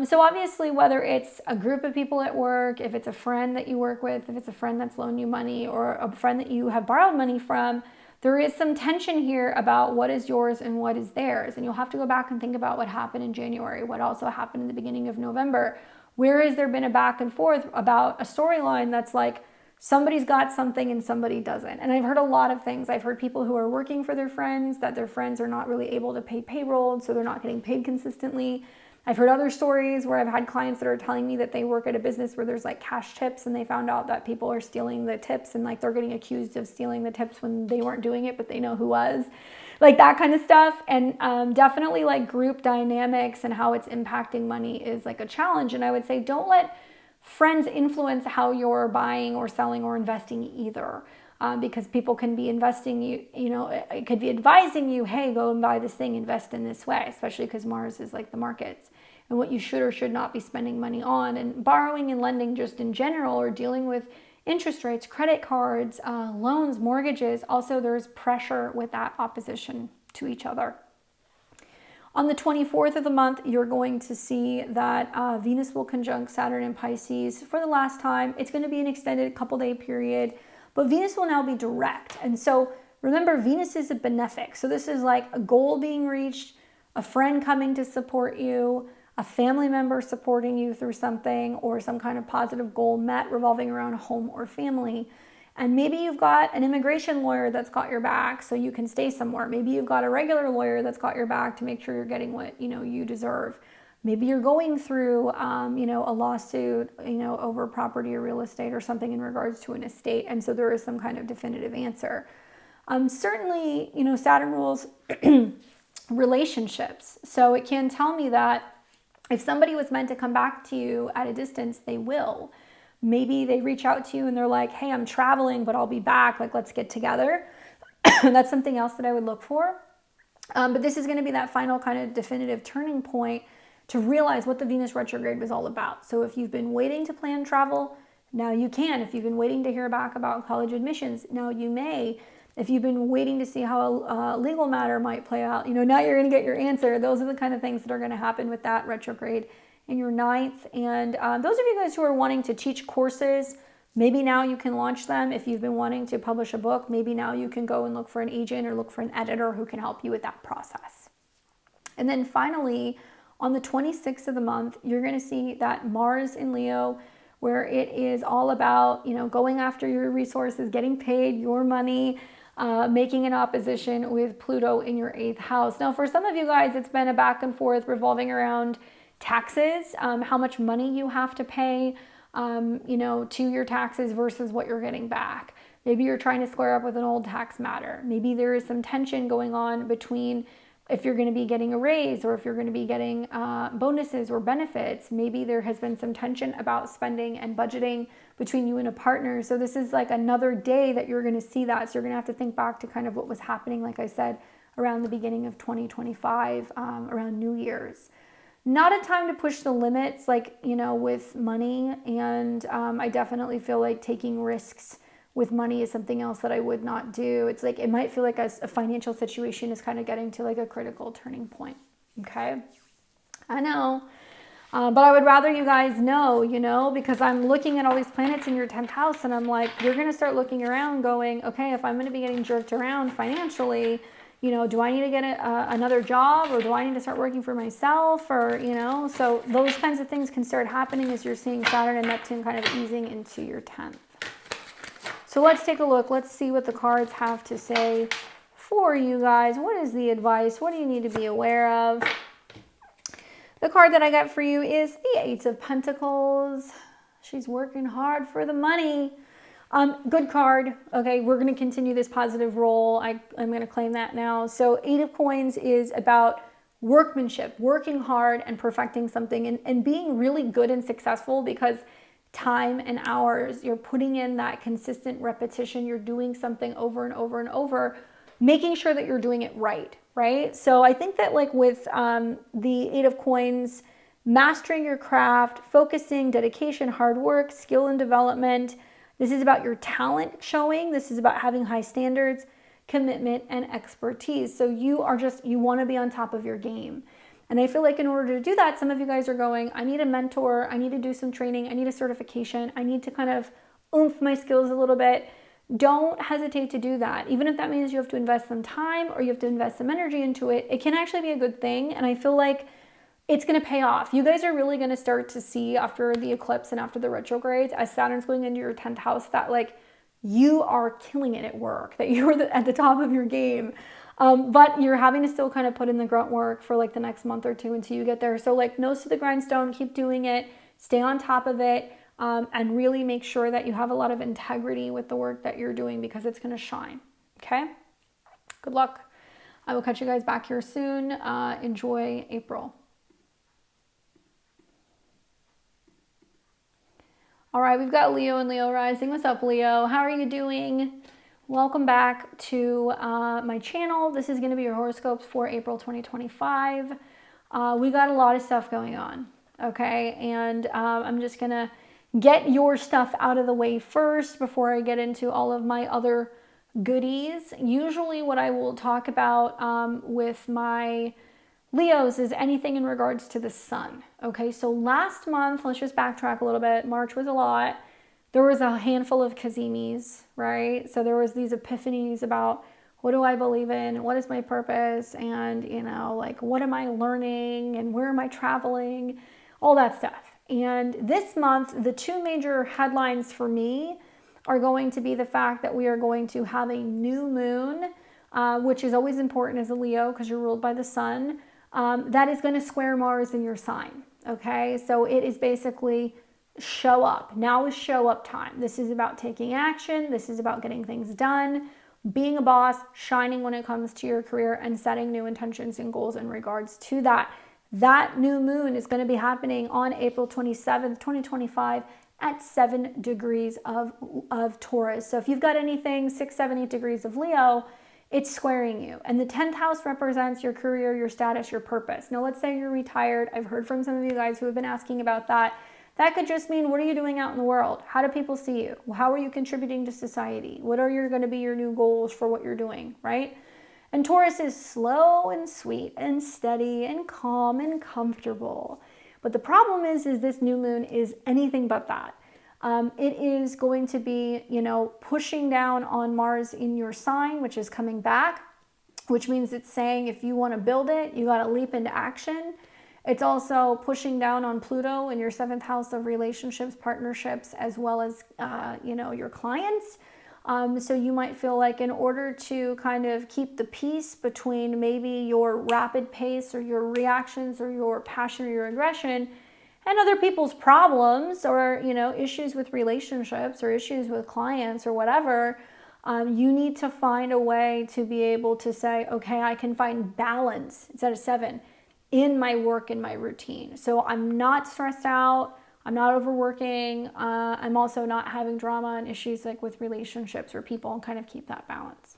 So obviously, whether it's a group of people at work, if it's a friend that you work with, if it's a friend that's loaned you money, or a friend that you have borrowed money from, there is some tension here about what is yours and what is theirs. And you'll have to go back and think about what happened in January, what also happened in the beginning of November. Where has there been a back and forth about a storyline that's like, somebody's got something and somebody doesn't. And I've heard a lot of things. I've heard people who are working for their friends, that their friends are not really able to pay payroll, so they're not getting paid consistently. I've heard other stories where I've had clients that are telling me that they work at a business where there's like cash tips, and they found out that people are stealing the tips, and like they're getting accused of stealing the tips when they weren't doing it, but they know who was. Like that kind of stuff. And definitely like group dynamics and how it's impacting money is like a challenge. And I would say don't let friends influence how you're buying or selling or investing either. Because people can be investing you know, it could be advising you, hey, go and buy this thing, invest in this way, especially because Mars is like the markets and what you should or should not be spending money on. And borrowing and lending just in general, or dealing with interest rates, credit cards, loans, mortgages. Also, there's pressure with that opposition to each other. On the 24th of the month, you're going to see that Venus will conjunct Saturn in Pisces for the last time. It's going to be an extended couple-day period, but Venus will now be direct. And so remember, Venus is a benefic. So this is like a goal being reached, a friend coming to support you, a family member supporting you through something, or some kind of positive goal met revolving around home or family. And maybe you've got an immigration lawyer that's got your back so you can stay somewhere. Maybe you've got a regular lawyer that's got your back to make sure you're getting what, you know, you deserve. Maybe you're going through, you know, a lawsuit, you know, over property or real estate or something in regards to an estate. And so there is some kind of definitive answer. Certainly, you know, Saturn rules relationships. So it can tell me that if somebody was meant to come back to you at a distance, they will. Maybe they reach out to you and they're like, hey, I'm traveling, but I'll be back. Like, let's get together. That's something else that I would look for. But this is going to be that final kind of definitive turning point to realize what the Venus retrograde was all about. So if you've been waiting to plan travel, now you can. If you've been waiting to hear back about college admissions, now you may. If you've been waiting to see how a legal matter might play out, you know, now you're going to get your answer. Those are the kind of things that are going to happen with that retrograde in your 9th. And those of you guys who are wanting to teach courses, maybe now you can launch them. If you've been wanting to publish a book, maybe now you can go and look for an agent or look for an editor who can help you with that process. And then finally, on the 26th of the month, you're going to see that Mars in Leo, where it is all about, you know, going after your resources, getting paid, your money, making an opposition with Pluto in your 8th house. Now, for some of you guys, it's been a back and forth revolving around taxes, how much money you have to pay, you know, to your taxes versus what you're getting back. Maybe you're trying to square up with an old tax matter. Maybe there is some tension going on between if you're going to be getting a raise or if you're going to be getting bonuses or benefits. Maybe there has been some tension about spending and budgeting between you and a partner. So this is like another day that you're going to see that. So you're going to have to think back to kind of what was happening, like I said, around the beginning of 2025, around New Year's. Not a time to push the limits, like, you know, with money. And I definitely feel like taking risks with money is something else that I would not do. It's like, it might feel like a financial situation is kind of getting to like a critical turning point. Okay. I know. But I would rather you guys know, because I'm looking at all these planets in your 10th house and I'm like, you're going to start looking around going, okay, if I'm going to be getting jerked around financially, do I need to get another job, or do I need to start working for myself, or, so those kinds of things can start happening as you're seeing Saturn and Neptune kind of easing into your 10th. So let's take a look. Let's see what the cards have to say for you guys. What is the advice? What do you need to be aware of? The card that I got for you is the Eight of Pentacles. She's working hard for the money. Good card. Okay, we're going to continue this positive role. I'm going to claim that now. So Eight of Coins is about workmanship, working hard and perfecting something, and being really good and successful, because time and hours, you're putting in that consistent repetition. You're doing something over and over and over, making sure that you're doing it right. Right? So I think that like with the Eight of Coins, mastering your craft, focusing, dedication, hard work, skill and development. This is about your talent showing. This is about having high standards, commitment, and expertise. So you want to be on top of your game. And I feel like in order to do that, some of you guys are going, I need a mentor. I need to do some training. I need a certification. I need to kind of oomph my skills a little bit. Don't hesitate to do that. Even if that means you have to invest some time or you have to invest some energy into it, it can actually be a good thing. And I feel like it's going to pay off. You guys are really going to start to see after the eclipse and after the retrogrades, as Saturn's going into your 10th house, that like you are killing it at work, that you're at the top of your game. But you're having to still kind of put in the grunt work for like the next month or two until you get there. So like nose to the grindstone, keep doing it, stay on top of it. And really make sure that you have a lot of integrity with the work that you're doing, because it's going to shine. Okay? Good luck. I will catch you guys back here soon. Enjoy April. All right, we've got Leo and Leo rising. What's up, Leo? How are you doing? Welcome back to my channel. This is going to be your horoscopes for April 2025. We got a lot of stuff going on. Okay? And I'm just going to get your stuff out of the way first before I get into all of my other goodies. Usually what I will talk about with my Leos is anything in regards to the sun. Okay, so last month, let's just backtrack a little bit. March was a lot. There was a handful of Kazimis, right? So there was these epiphanies about what do I believe in? What is my purpose? And, like what am I learning? And where am I traveling? All that stuff. And this month, the two major headlines for me are going to be the fact that we are going to have a new moon, which is always important as a Leo because you're ruled by the sun, that is going to square Mars in your sign. Okay, so it is basically show up. Now is show up time. This is about taking action. This is about getting things done, being a boss, shining when it comes to your career, and setting new intentions and goals in regards to that. That new moon is going to be happening on April 27th, 2025 at 7 degrees of Taurus. So if you've got anything 6, 7, 8 degrees of Leo, it's squaring you. And the 10th house represents your career, your status, your purpose. Now, let's say you're retired. I've heard from some of you guys who have been asking about that. That could just mean, what are you doing out in the world? How do people see you? How are you contributing to society? What are going to be your new goals for what you're doing, right? And Taurus is slow and sweet and steady and calm and comfortable. But the problem is this new moon is anything but that. It is going to be, pushing down on Mars in your sign, which is coming back, which means it's saying if you want to build it, you got to leap into action. It's also pushing down on Pluto in your 7th house of relationships, partnerships, as well as, your clients. So you might feel like in order to kind of keep the peace between maybe your rapid pace or your reactions or your passion or your aggression and other people's problems or, issues with relationships or issues with clients or whatever, you need to find a way to be able to say, okay, I can find balance, it's at a 7, in my work and my routine. So I'm not stressed out. I'm not overworking. I'm also not having drama and issues like with relationships or people, and kind of keep that balance.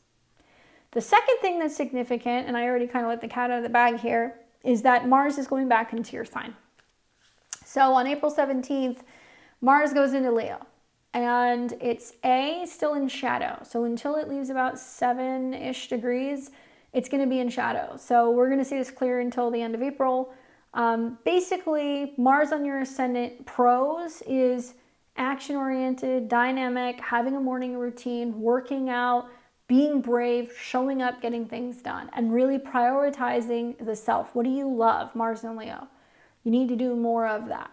The second thing that's significant, and I already kind of let the cat out of the bag here, is that Mars is going back into your sign. So on April 17th, Mars goes into Leo, and it's still in shadow. So until it leaves about 7-ish degrees, it's going to be in shadow. So we're going to see this clear until the end of April. Basically, Mars on your ascendant pros is action-oriented, dynamic, having a morning routine, working out, being brave, showing up, getting things done, and really prioritizing the self. What do you love? Mars and Leo. You need to do more of that.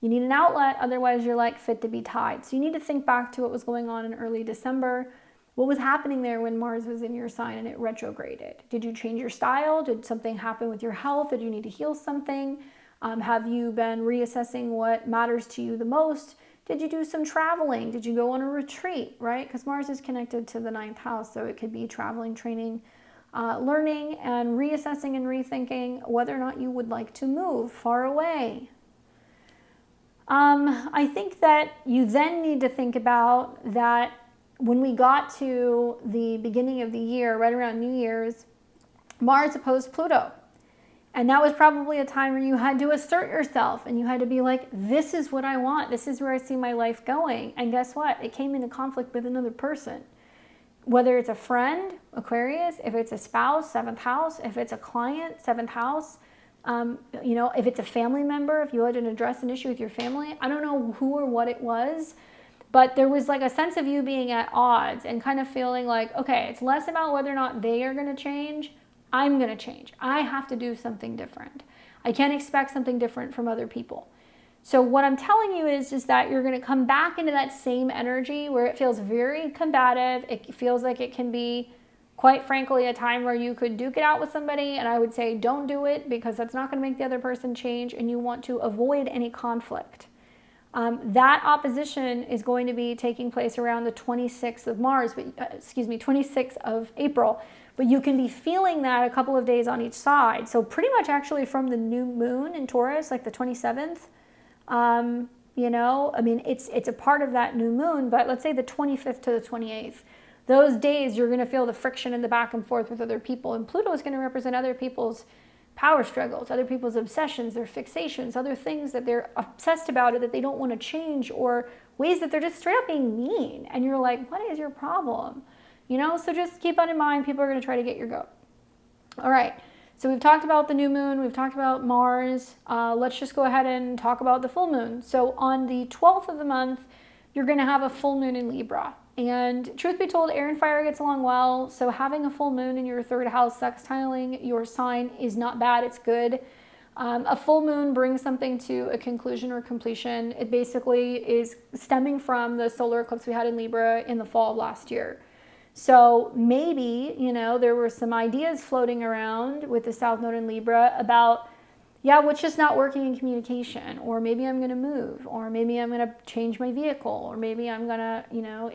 You need an outlet, otherwise you're like fit to be tied. So you need to think back to what was going on in early December. What was happening there when Mars was in your sign and it retrograded? Did you change your style? Did something happen with your health? Did you need to heal something? Have you been reassessing what matters to you the most? Did you do some traveling? Did you go on a retreat, right? Because Mars is connected to the 9th house, so it could be traveling, training, learning, and reassessing and rethinking whether or not you would like to move far away. I think that you then need to think about that when we got to the beginning of the year, right around New Year's, Mars opposed Pluto. And that was probably a time where you had to assert yourself and you had to be like, this is what I want. This is where I see my life going. And guess what? It came into conflict with another person. Whether it's a friend, Aquarius, if it's a spouse, 7th house, if it's a client, 7th house, if it's a family member, if you had to address an issue with your family, I don't know who or what it was, but there was like a sense of you being at odds and kind of feeling like, okay, it's less about whether or not they are going to change. I'm going to change. I have to do something different. I can't expect something different from other people. So what I'm telling you is that you're going to come back into that same energy where it feels very combative. It feels like it can be, quite frankly, a time where you could duke it out with somebody, and I would say don't do it because that's not going to make the other person change, and you want to avoid any conflict. That opposition is going to be taking place around the 26th of 26th of April, but you can be feeling that a couple of days on each side. So pretty much actually from the new moon in Taurus, like the 27th, it's a part of that new moon, but let's say the 25th to the 28th. Those days, you're going to feel the friction in the back and forth with other people. And Pluto is going to represent other people's power struggles, other people's obsessions, their fixations, other things that they're obsessed about or that they don't want to change, or ways that they're just straight up being mean. And you're like, what is your problem? So just keep that in mind. People are going to try to get your goat. All right. So we've talked about the new moon. We've talked about Mars. Let's just go ahead and talk about the full moon. So on the 12th of the month, you're going to have a full moon in Libra. And truth be told, air and fire gets along well. So having a full moon in your 3rd house sextiling your sign is not bad. It's good. A full moon brings something to a conclusion or completion. It basically is stemming from the solar eclipse we had in Libra in the fall of last year. So maybe, there were some ideas floating around with the South Node in Libra about, what's just not working in communication, or maybe I'm going to move, or maybe I'm going to change my vehicle, or maybe I'm going to,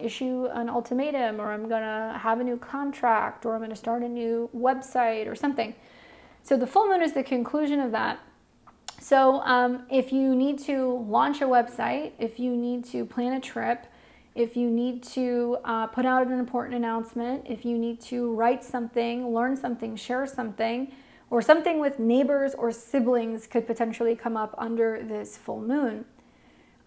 issue an ultimatum, or I'm going to have a new contract, or I'm going to start a new website or something. So the full moon is the conclusion of that. So if you need to launch a website, if you need to plan a trip, if you need to put out an important announcement, if you need to write something, learn something, share something, or something with neighbors or siblings could potentially come up under this full moon.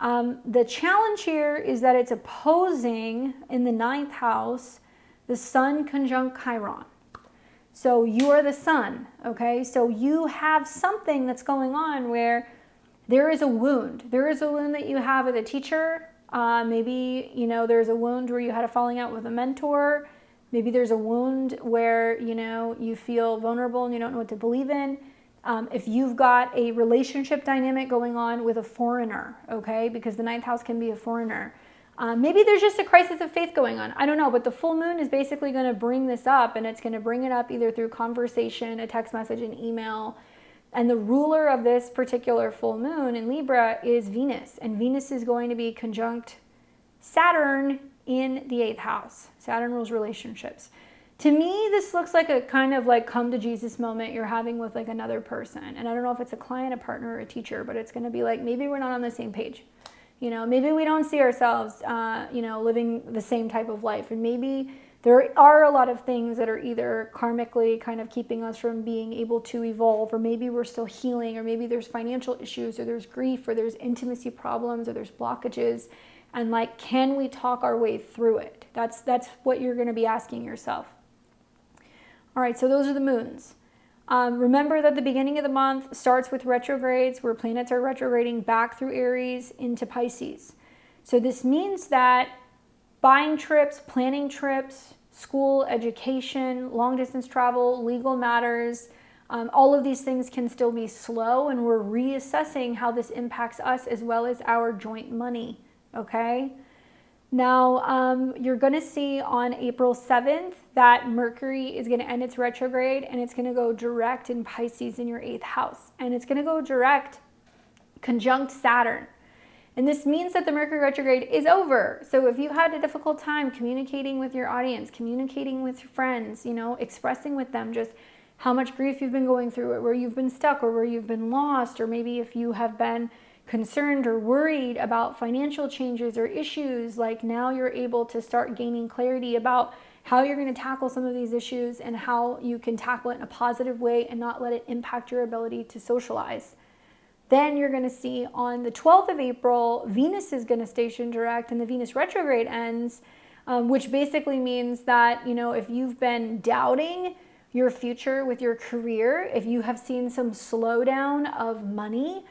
The challenge here is that it's opposing in the 9th house, the Sun conjunct Chiron. So you are the Sun, okay? So you have something that's going on where there is a wound. There is a wound that you have with a teacher. Maybe, there's a wound where you had a falling out with a mentor. Maybe there's a wound where, you feel vulnerable and you don't know what to believe in. If you've got a relationship dynamic going on with a foreigner, okay, because the 9th house can be a foreigner. Maybe there's just a crisis of faith going on. I don't know, but the full moon is basically going to bring this up, and it's going to bring it up either through conversation, a text message, an email. And the ruler of this particular full moon in Libra is Venus. And Venus is going to be conjunct Saturn in the 8th house. Saturn rules relationships. To me, this looks like a kind of like come to Jesus moment you're having with like another person. And I don't know if it's a client, a partner, or a teacher, but it's going to be like, maybe we're not on the same page. Maybe we don't see ourselves, living the same type of life. And maybe there are a lot of things that are either karmically kind of keeping us from being able to evolve, or maybe we're still healing, or maybe there's financial issues, or there's grief, or there's intimacy problems, or there's blockages. And like, can we talk our way through it? That's what you're going to be asking yourself. All right, so those are the moons. Remember that the beginning of the month starts with retrogrades, where planets are retrograding back through Aries into Pisces. So this means that buying trips, planning trips, school, education, long distance travel, legal matters, all of these things can still be slow, and we're reassessing how this impacts us as well as our joint money, okay? Now, you're going to see on April 7th that Mercury is going to end its retrograde, and it's going to go direct in Pisces in your 8th house. And it's going to go direct conjunct Saturn. And this means that the Mercury retrograde is over. So if you had a difficult time communicating with your audience, communicating with your friends, expressing with them just how much grief you've been going through, or where you've been stuck, or where you've been lost, or maybe if you have been concerned or worried about financial changes or issues, like now you're able to start gaining clarity about how you're going to tackle some of these issues and how you can tackle it in a positive way and not let it impact your ability to socialize. Then you're going to see on the 12th of April, Venus is going to station direct and the Venus retrograde ends, which basically means that, if you've been doubting your future with your career, if you have seen some slowdown of money,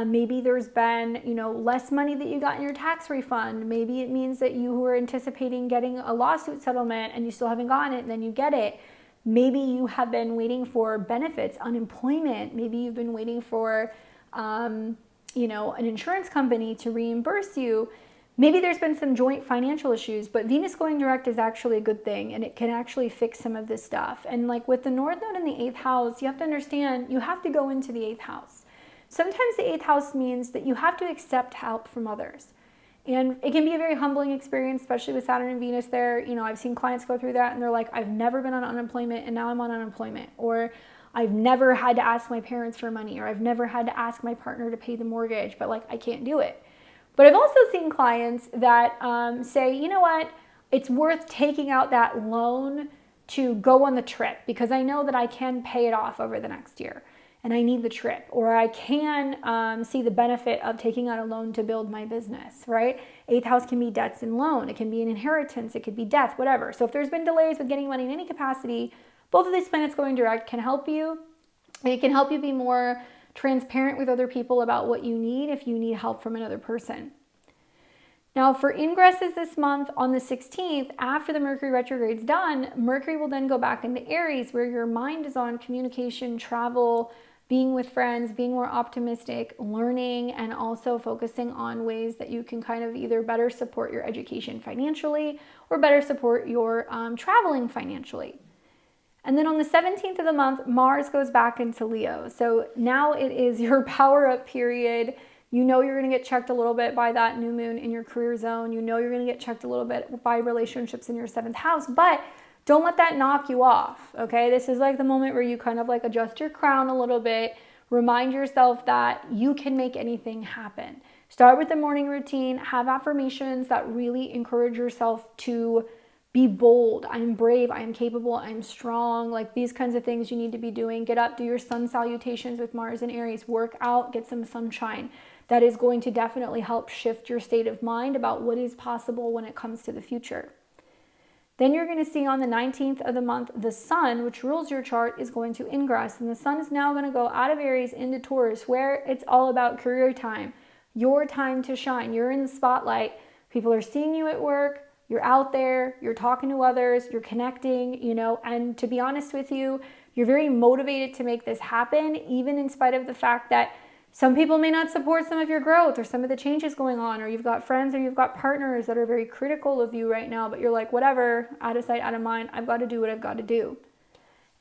maybe there's been, less money that you got in your tax refund. Maybe it means that you were anticipating getting a lawsuit settlement and you still haven't gotten it, and then you get it. Maybe you have been waiting for benefits, unemployment. Maybe you've been waiting for an insurance company to reimburse you. Maybe there's been some joint financial issues, but Venus going direct is actually a good thing, and it can actually fix some of this stuff. And like with the North Node in the 8th house, you have to understand you have to go into the 8th house. Sometimes the 8th house means that you have to accept help from others. And it can be a very humbling experience, especially with Saturn and Venus there. I've seen clients go through that and they're like, I've never been on unemployment and now I'm on unemployment. Or I've never had to ask my parents for money, or I've never had to ask my partner to pay the mortgage, but I can't do it. But I've also seen clients that say, you know what, it's worth taking out that loan to go on the trip because I know that I can pay it off over the next year and I need the trip, or I can see the benefit of taking out a loan to build my business, right? 8th house can be debts and loan. It can be an inheritance. It could be death, whatever. So if there's been delays with getting money in any capacity, both of these planets going direct can help you. It can help you be more transparent with other people about what you need if you need help from another person. Now for ingresses this month on the 16th, after the Mercury retrograde's done, Mercury will then go back into Aries, where your mind is on communication, travel, being with friends, being more optimistic, learning, and also focusing on ways that you can kind of either better support your education financially or better support your traveling financially. And then on the 17th of the month, Mars goes back into Leo. So now it is your power up period. You're going to get checked a little bit by that new moon in your career zone. You're going to get checked a little bit by relationships in your 7th house, but don't let that knock you off, okay? This is like the moment where you kind of adjust your crown a little bit. Remind yourself that you can make anything happen. Start with the morning routine. Have affirmations that really encourage yourself to be bold. I'm brave. I'm capable. I'm strong. These kinds of things you need to be doing. Get up, do your sun salutations with Mars and Aries. Work out, get some sunshine. That is going to definitely help shift your state of mind about what is possible when it comes to the future. Then you're going to see on the 19th of the month, the sun, which rules your chart, is going to ingress. And the sun is now going to go out of Aries into Taurus, where it's all about career time, your time to shine. You're in the spotlight. People are seeing you at work. You're out there, you're talking to others, you're connecting, and to be honest with you, you're very motivated to make this happen, even in spite of the fact that some people may not support some of your growth or some of the changes going on, or you've got friends or you've got partners that are very critical of you right now, but you're like, whatever, out of sight, out of mind, I've got to do what I've got to do.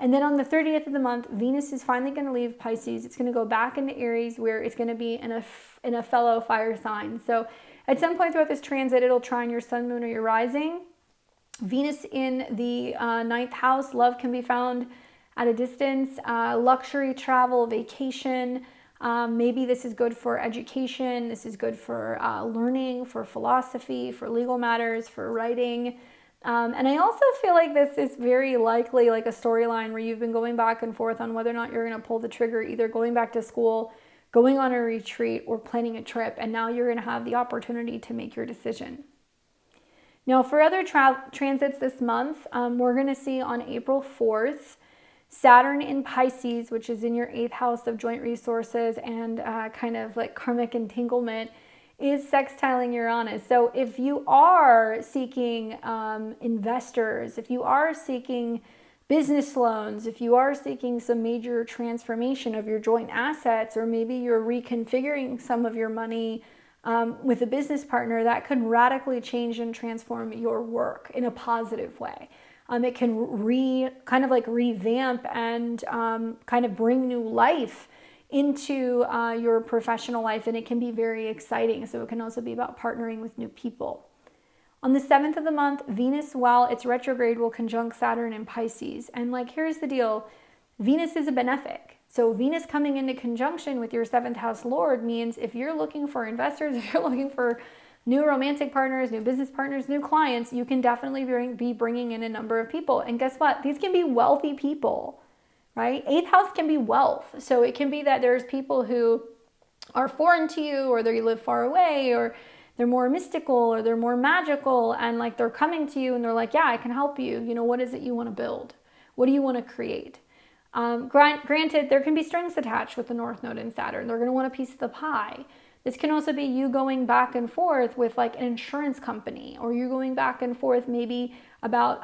And then on the 30th of the month, Venus is finally going to leave Pisces. It's going to go back into Aries, where it's going to be in a fellow fire sign. So at some point throughout this transit, it'll trine your sun, moon, or your rising. Venus in the 9th house, love can be found at a distance, luxury, travel, vacation. Maybe this is good for education. This is good for learning, for philosophy, for legal matters, for writing. And I also feel like this is very likely like a storyline where you've been going back and forth on whether or not you're going to pull the trigger, either going back to school, going on a retreat, or planning a trip. And now you're going to have the opportunity to make your decision. Now, for other transits this month, we're going to see on April 4th, Saturn in Pisces, which is in your 8th house of joint resources and kind of like karmic entanglement, is sextiling Uranus. So if you are seeking investors, if you are seeking business loans, if you are seeking some major transformation of your joint assets, or maybe you're reconfiguring some of your money with a business partner, that could radically change and transform your work in a positive way. It can kind of like revamp and kind of bring new life into your professional life, and it can be very exciting. So it can also be about partnering with new people. On the 7th of the month, Venus, while it's retrograde, will conjunct Saturn in Pisces. And like, here's the deal. Venus is a benefic. So Venus coming into conjunction with your 7th house Lord means if you're looking for investors, if you're looking for new romantic partners, new business partners, new clients, you can definitely be bringing in a number of people. And guess what? These can be wealthy people, right? 8th house can be wealth. So it can be that there's people who are foreign to you, or they live far away, or they're more mystical, or they're more magical, and like they're coming to you and they're like, yeah, I can help you. You know, what is it you want to build? What do you want to create? Granted, there can be strings attached with the North Node in Saturn. They're going to want a piece of the pie. This can also be you going back and forth with like an insurance company, or you're going back and forth maybe about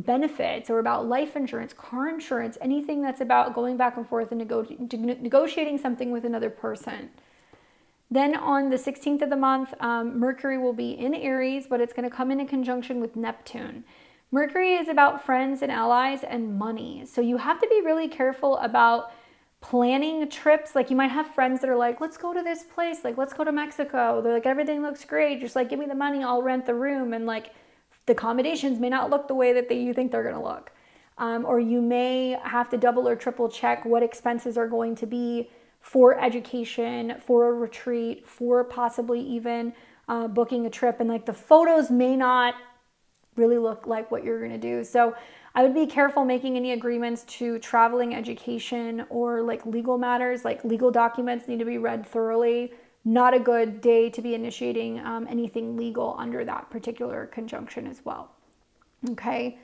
benefits, or about life insurance, car insurance, anything that's about going back and forth and negotiating something with another person. Then on the 16th of the month, Mercury will be in Aries, but it's going to come in conjunction with Neptune. Mercury is about friends and allies and money. So you have to be really careful about planning trips. Like, you might have friends that are like, let's go to this place, like let's go to Mexico. They're like, everything looks great, just like give me the money, I'll rent the room. And like the accommodations may not look the way that you think they're gonna look. Or you may have to double or triple check what expenses are going to be for education, for a retreat, for possibly even booking a trip. And like the photos may not really look like what you're gonna do. So I would be careful making any agreements to traveling, education, or like legal matters. Like legal documents need to be read thoroughly. Not a good day to be initiating anything legal under that particular conjunction as well. Okay.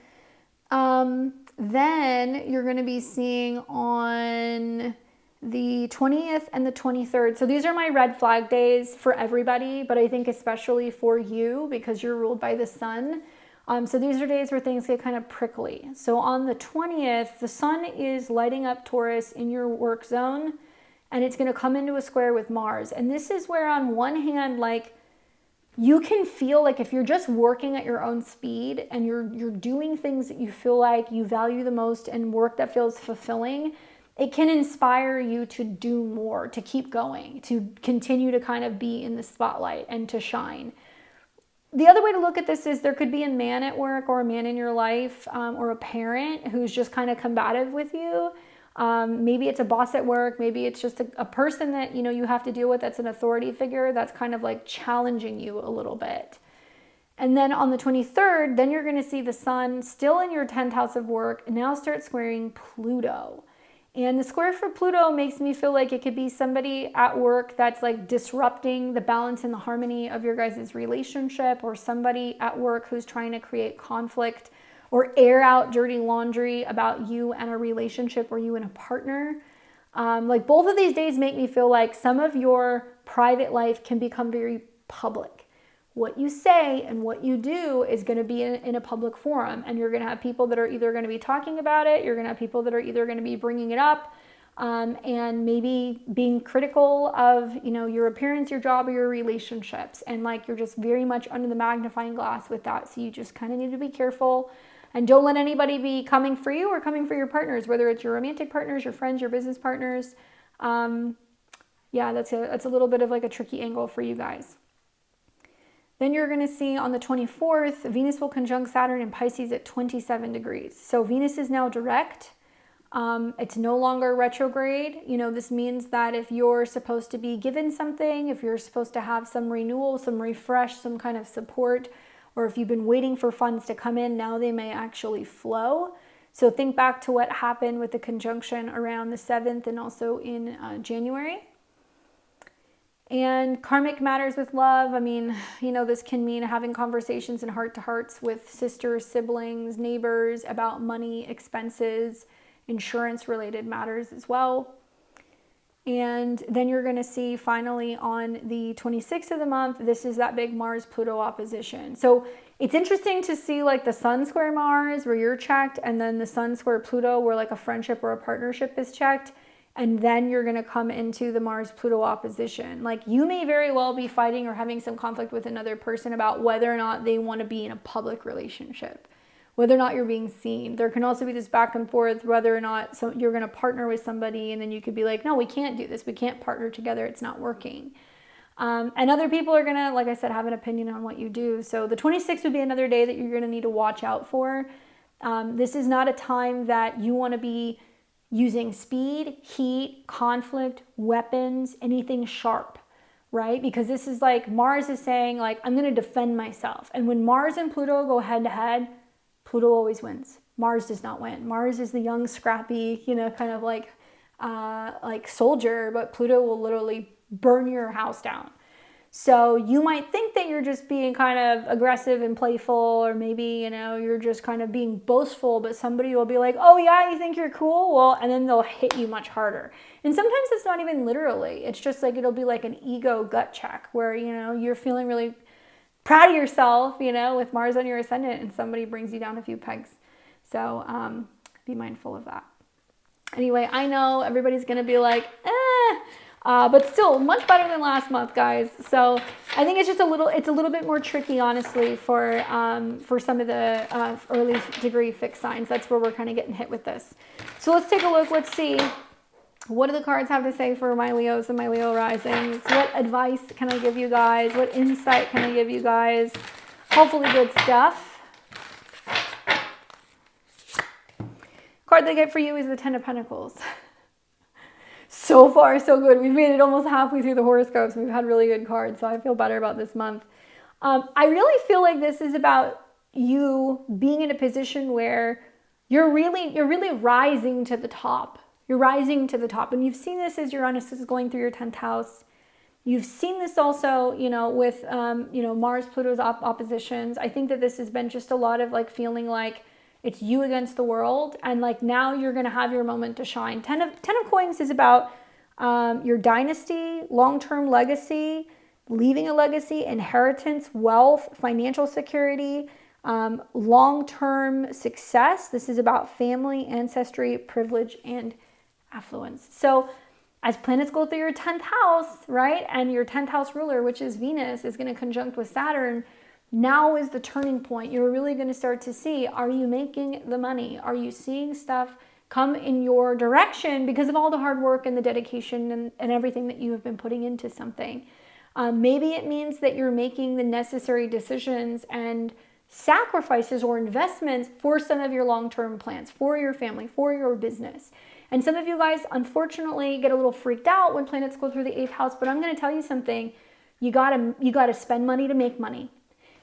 Then you're going to be seeing on the 20th and the 23rd. So these are my red flag days for everybody, but I think especially for you because you're ruled by the sun. So these are days where things get kind of prickly. So on the 20th, the sun is lighting up Taurus in your work zone, and it's going to come into a square with Mars. And this is where on one hand, like, you can feel like if you're just working at your own speed and you're doing things that you feel like you value the most and work that feels fulfilling, it can inspire you to do more, to keep going, to continue to kind of be in the spotlight and to shine. The other way to look at this is there could be a man at work or a man in your life or a parent who's just kind of combative with you. Maybe it's a boss at work. Maybe it's just a person that, you know, you have to deal with that's an authority figure that's kind of like challenging you a little bit. And then on the 23rd, then you're going to see the sun still in your 10th house of work now start squaring Pluto. And the square for Pluto makes me feel like it could be somebody at work that's like disrupting the balance and the harmony of your guys' relationship, or somebody at work who's trying to create conflict or air out dirty laundry about you and a relationship or you and a partner. Like both of these days make me feel like some of your private life can become very public. What you say and what you do is going to be in a public forum, and you're going to have people that are either going to be talking about it, you're going to have people that are either going to be bringing it up and maybe being critical of, you know, your appearance, your job, or your relationships. And like you're just very much under the magnifying glass with that. So you just kind of need to be careful and don't let anybody be coming for you or coming for your partners, whether it's your romantic partners, your friends, your business partners. Yeah, that's a little bit of like a tricky angle for you guys. Then you're going to see on the 24th, Venus will conjunct Saturn in Pisces at 27 degrees. So Venus is now direct. It's no longer retrograde. You know, this means that if you're supposed to be given something, if you're supposed to have some renewal, some refresh, some kind of support, or if you've been waiting for funds to come in, now they may actually flow. So think back to what happened with the conjunction around the 7th and also in January. And karmic matters with love. I mean, you know, this can mean having conversations and heart-to-hearts with sisters, siblings, neighbors about money, expenses, insurance related matters as well. And then you're going to see finally on the 26th of the month, this is that big Mars-Pluto opposition. So it's interesting to see like the Sun square Mars where you're checked, and then the Sun square Pluto where like a friendship or a partnership is checked. And then you're going to come into the Mars-Pluto opposition. Like you may very well be fighting or having some conflict with another person about whether or not they want to be in a public relationship, whether or not you're being seen. There can also be this back and forth, whether or not you're going to partner with somebody, and then you could be like, no, we can't do this. We can't partner together. It's not working. And other people are going to, like I said, have an opinion on what you do. So the 26th would be another day that you're going to need to watch out for. This is not a time that you want to be using speed, heat, conflict, weapons, anything sharp, right? Because this is like Mars is saying like, I'm going to defend myself. And when Mars and Pluto go head to head, Pluto always wins. Mars does not win. Mars is the young, scrappy, kind of like soldier, but Pluto will literally burn your house down. So you might think that you're just being kind of aggressive and playful, or maybe, you're just kind of being boastful, but somebody will be like, oh yeah, you think you're cool? Well, and then they'll hit you much harder. And sometimes it's not even literally. It's just like, it'll be like an ego gut check where, you're feeling really proud of yourself, with Mars on your ascendant, and somebody brings you down a few pegs. So be mindful of that. Anyway, I know everybody's going to be like, but still much better than last month, guys. So I think it's a little bit more tricky, honestly, for some of the early degree fixed signs. That's where we're kind of getting hit with this. So let's take a look. Let's see. What do the cards have to say for my Leos and my Leo risings? What advice can I give you guys? What insight can I give you guys? Hopefully good stuff. Card they get for you is the Ten of Pentacles. So far, so good. We've made it almost halfway through the horoscopes. We've had really good cards, so I feel better about this month. I really feel like this is about you being in a position where you're really rising to the top. You're rising to the top. And you've seen this as Uranus is going through your 10th house. You've seen this also, with, Mars, Pluto's oppositions. I think that this has been just a lot of like feeling like it's you against the world. And like now you're going to have your moment to shine. Ten of Coins is about your dynasty, long-term legacy, leaving a legacy, inheritance, wealth, financial security, long-term success. This is about family, ancestry, privilege, and affluence. So as planets go through your 10th house, right? And your 10th house ruler, which is Venus, is going to conjunct with Saturn. Now is the turning point. You're really going to start to see, are you making the money? Are you seeing stuff come in your direction because of all the hard work and the dedication and everything that you have been putting into something? Maybe it means that you're making the necessary decisions and sacrifices or investments for some of your long-term plans, for your family, for your business. And some of you guys, unfortunately, get a little freaked out when planets go through the 8th house, but I'm going to tell you something. You gotta spend money to make money.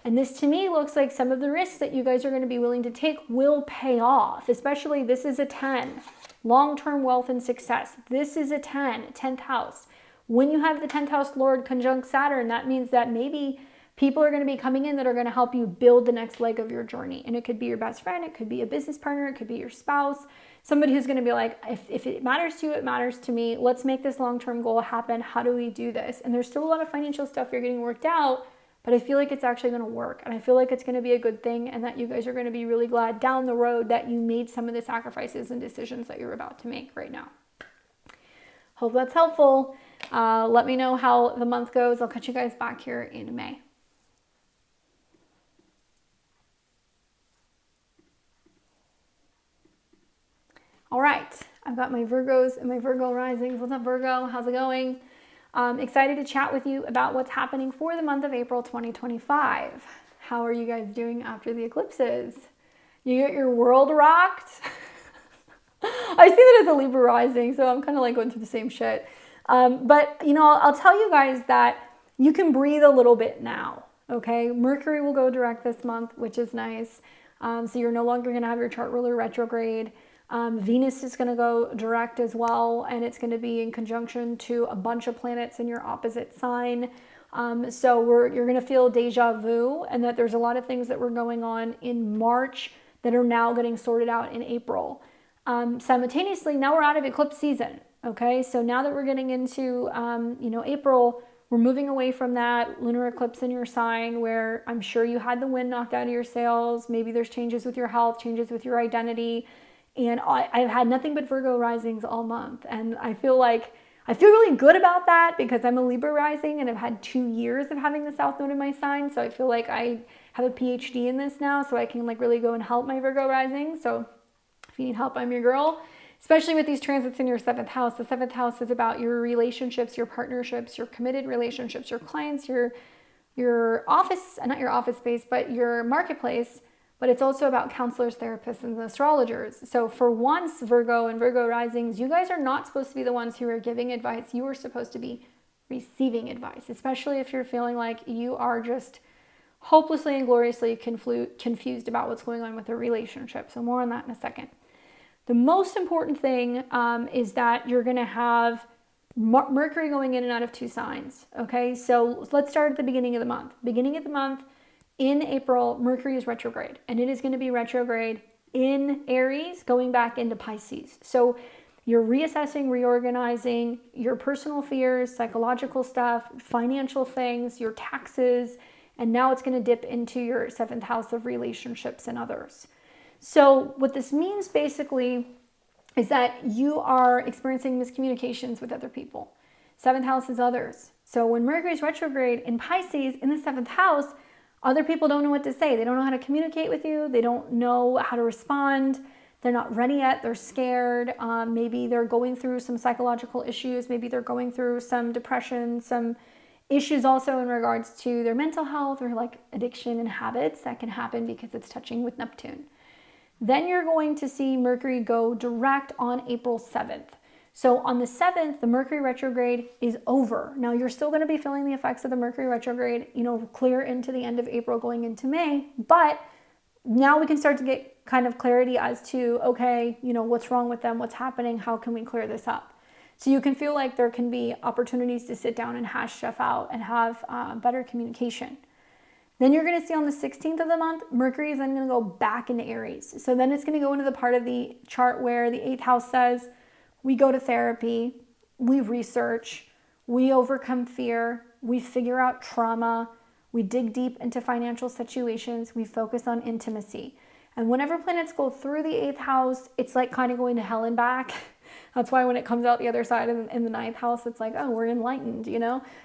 And this to me looks like some of the risks that you guys are going to be willing to take will pay off, especially this is a 10, long-term wealth and success. This is a 10, 10th house. When you have the 10th house Lord conjunct Saturn, that means that maybe people are going to be coming in that are going to help you build the next leg of your journey. And it could be your best friend, it could be a business partner, it could be your spouse, somebody who's going to be like, if it matters to you, it matters to me. Let's make this long-term goal happen. How do we do this? And there's still a lot of financial stuff you're getting worked out, but I feel like it's actually going to work. And I feel like it's going to be a good thing, and that you guys are going to be really glad down the road that you made some of the sacrifices and decisions that you're about to make right now. Hope that's helpful. Let me know how the month goes. I'll catch you guys back here in May. All right, I've got my Virgos and my Virgo risings. What's up, Virgo? How's it going? Excited to chat with you about what's happening for the month of April 2025. How are you guys doing after the eclipses? You get your world rocked? I see that as a Libra rising, so I'm kind of like going through the same shit. But, I'll tell you guys that you can breathe a little bit now, okay? Mercury will go direct this month, which is nice. So you're no longer going to have your chart ruler retrograde. Venus is going to go direct as well, and it's going to be in conjunction to a bunch of planets in your opposite sign. So you're going to feel deja vu, and that there's a lot of things that were going on in March that are now getting sorted out in April. Simultaneously, now we're out of eclipse season. Okay, so now that we're getting into, April, we're moving away from that lunar eclipse in your sign where I'm sure you had the wind knocked out of your sails. Maybe there's changes with your health, changes with your identity. And I've had nothing but Virgo risings all month. And I feel really good about that because I'm a Libra rising and I've had 2 years of having the South Node in my sign. So I feel like I have a PhD in this now, so I can really go and help my Virgo rising. So if you need help, I'm your girl. Especially with these transits in your 7th house. The 7th house is about your relationships, your partnerships, your committed relationships, your clients, your office, not your office space, but your marketplace. But it's also about counselors, therapists, and astrologers. So for once, Virgo and Virgo risings, you guys are not supposed to be the ones who are giving advice. You are supposed to be receiving advice, especially if you're feeling like you are just hopelessly and gloriously confused about what's going on with a relationship. So more on that in a second. The most important thing is that you're going to have Mercury going in and out of 2 signs. Okay, so let's start at the beginning of the month. Beginning of the month in April, Mercury is retrograde, and it is going to be retrograde in Aries, going back into Pisces. So you're reassessing, reorganizing your personal fears, psychological stuff, financial things, your taxes, and now it's going to dip into your 7th house of relationships and others. So what this means basically is that you are experiencing miscommunications with other people. 7th house is others. So when Mercury is retrograde in Pisces in the 7th house, other people don't know what to say. They don't know how to communicate with you. They don't know how to respond. They're not ready yet. They're scared. Maybe they're going through some psychological issues. Maybe they're going through some depression, some issues also in regards to their mental health or like addiction and habits that can happen because it's touching with Neptune. Then you're going to see Mercury go direct on April 7th. So on the 7th, the Mercury retrograde is over. Now you're still going to be feeling the effects of the Mercury retrograde, clear into the end of April going into May, but now we can start to get kind of clarity as to, okay, what's wrong with them, what's happening, how can we clear this up? So you can feel like there can be opportunities to sit down and hash stuff out and have better communication. Then you're going to see on the 16th of the month, Mercury is then going to go back into Aries. So then it's going to go into the part of the chart where the 8th house says, we go to therapy, we research, we overcome fear, we figure out trauma, we dig deep into financial situations, we focus on intimacy. And whenever planets go through the 8th house, it's like kind of going to hell and back. That's why when it comes out the other side in the 9th house, it's like, oh, we're enlightened,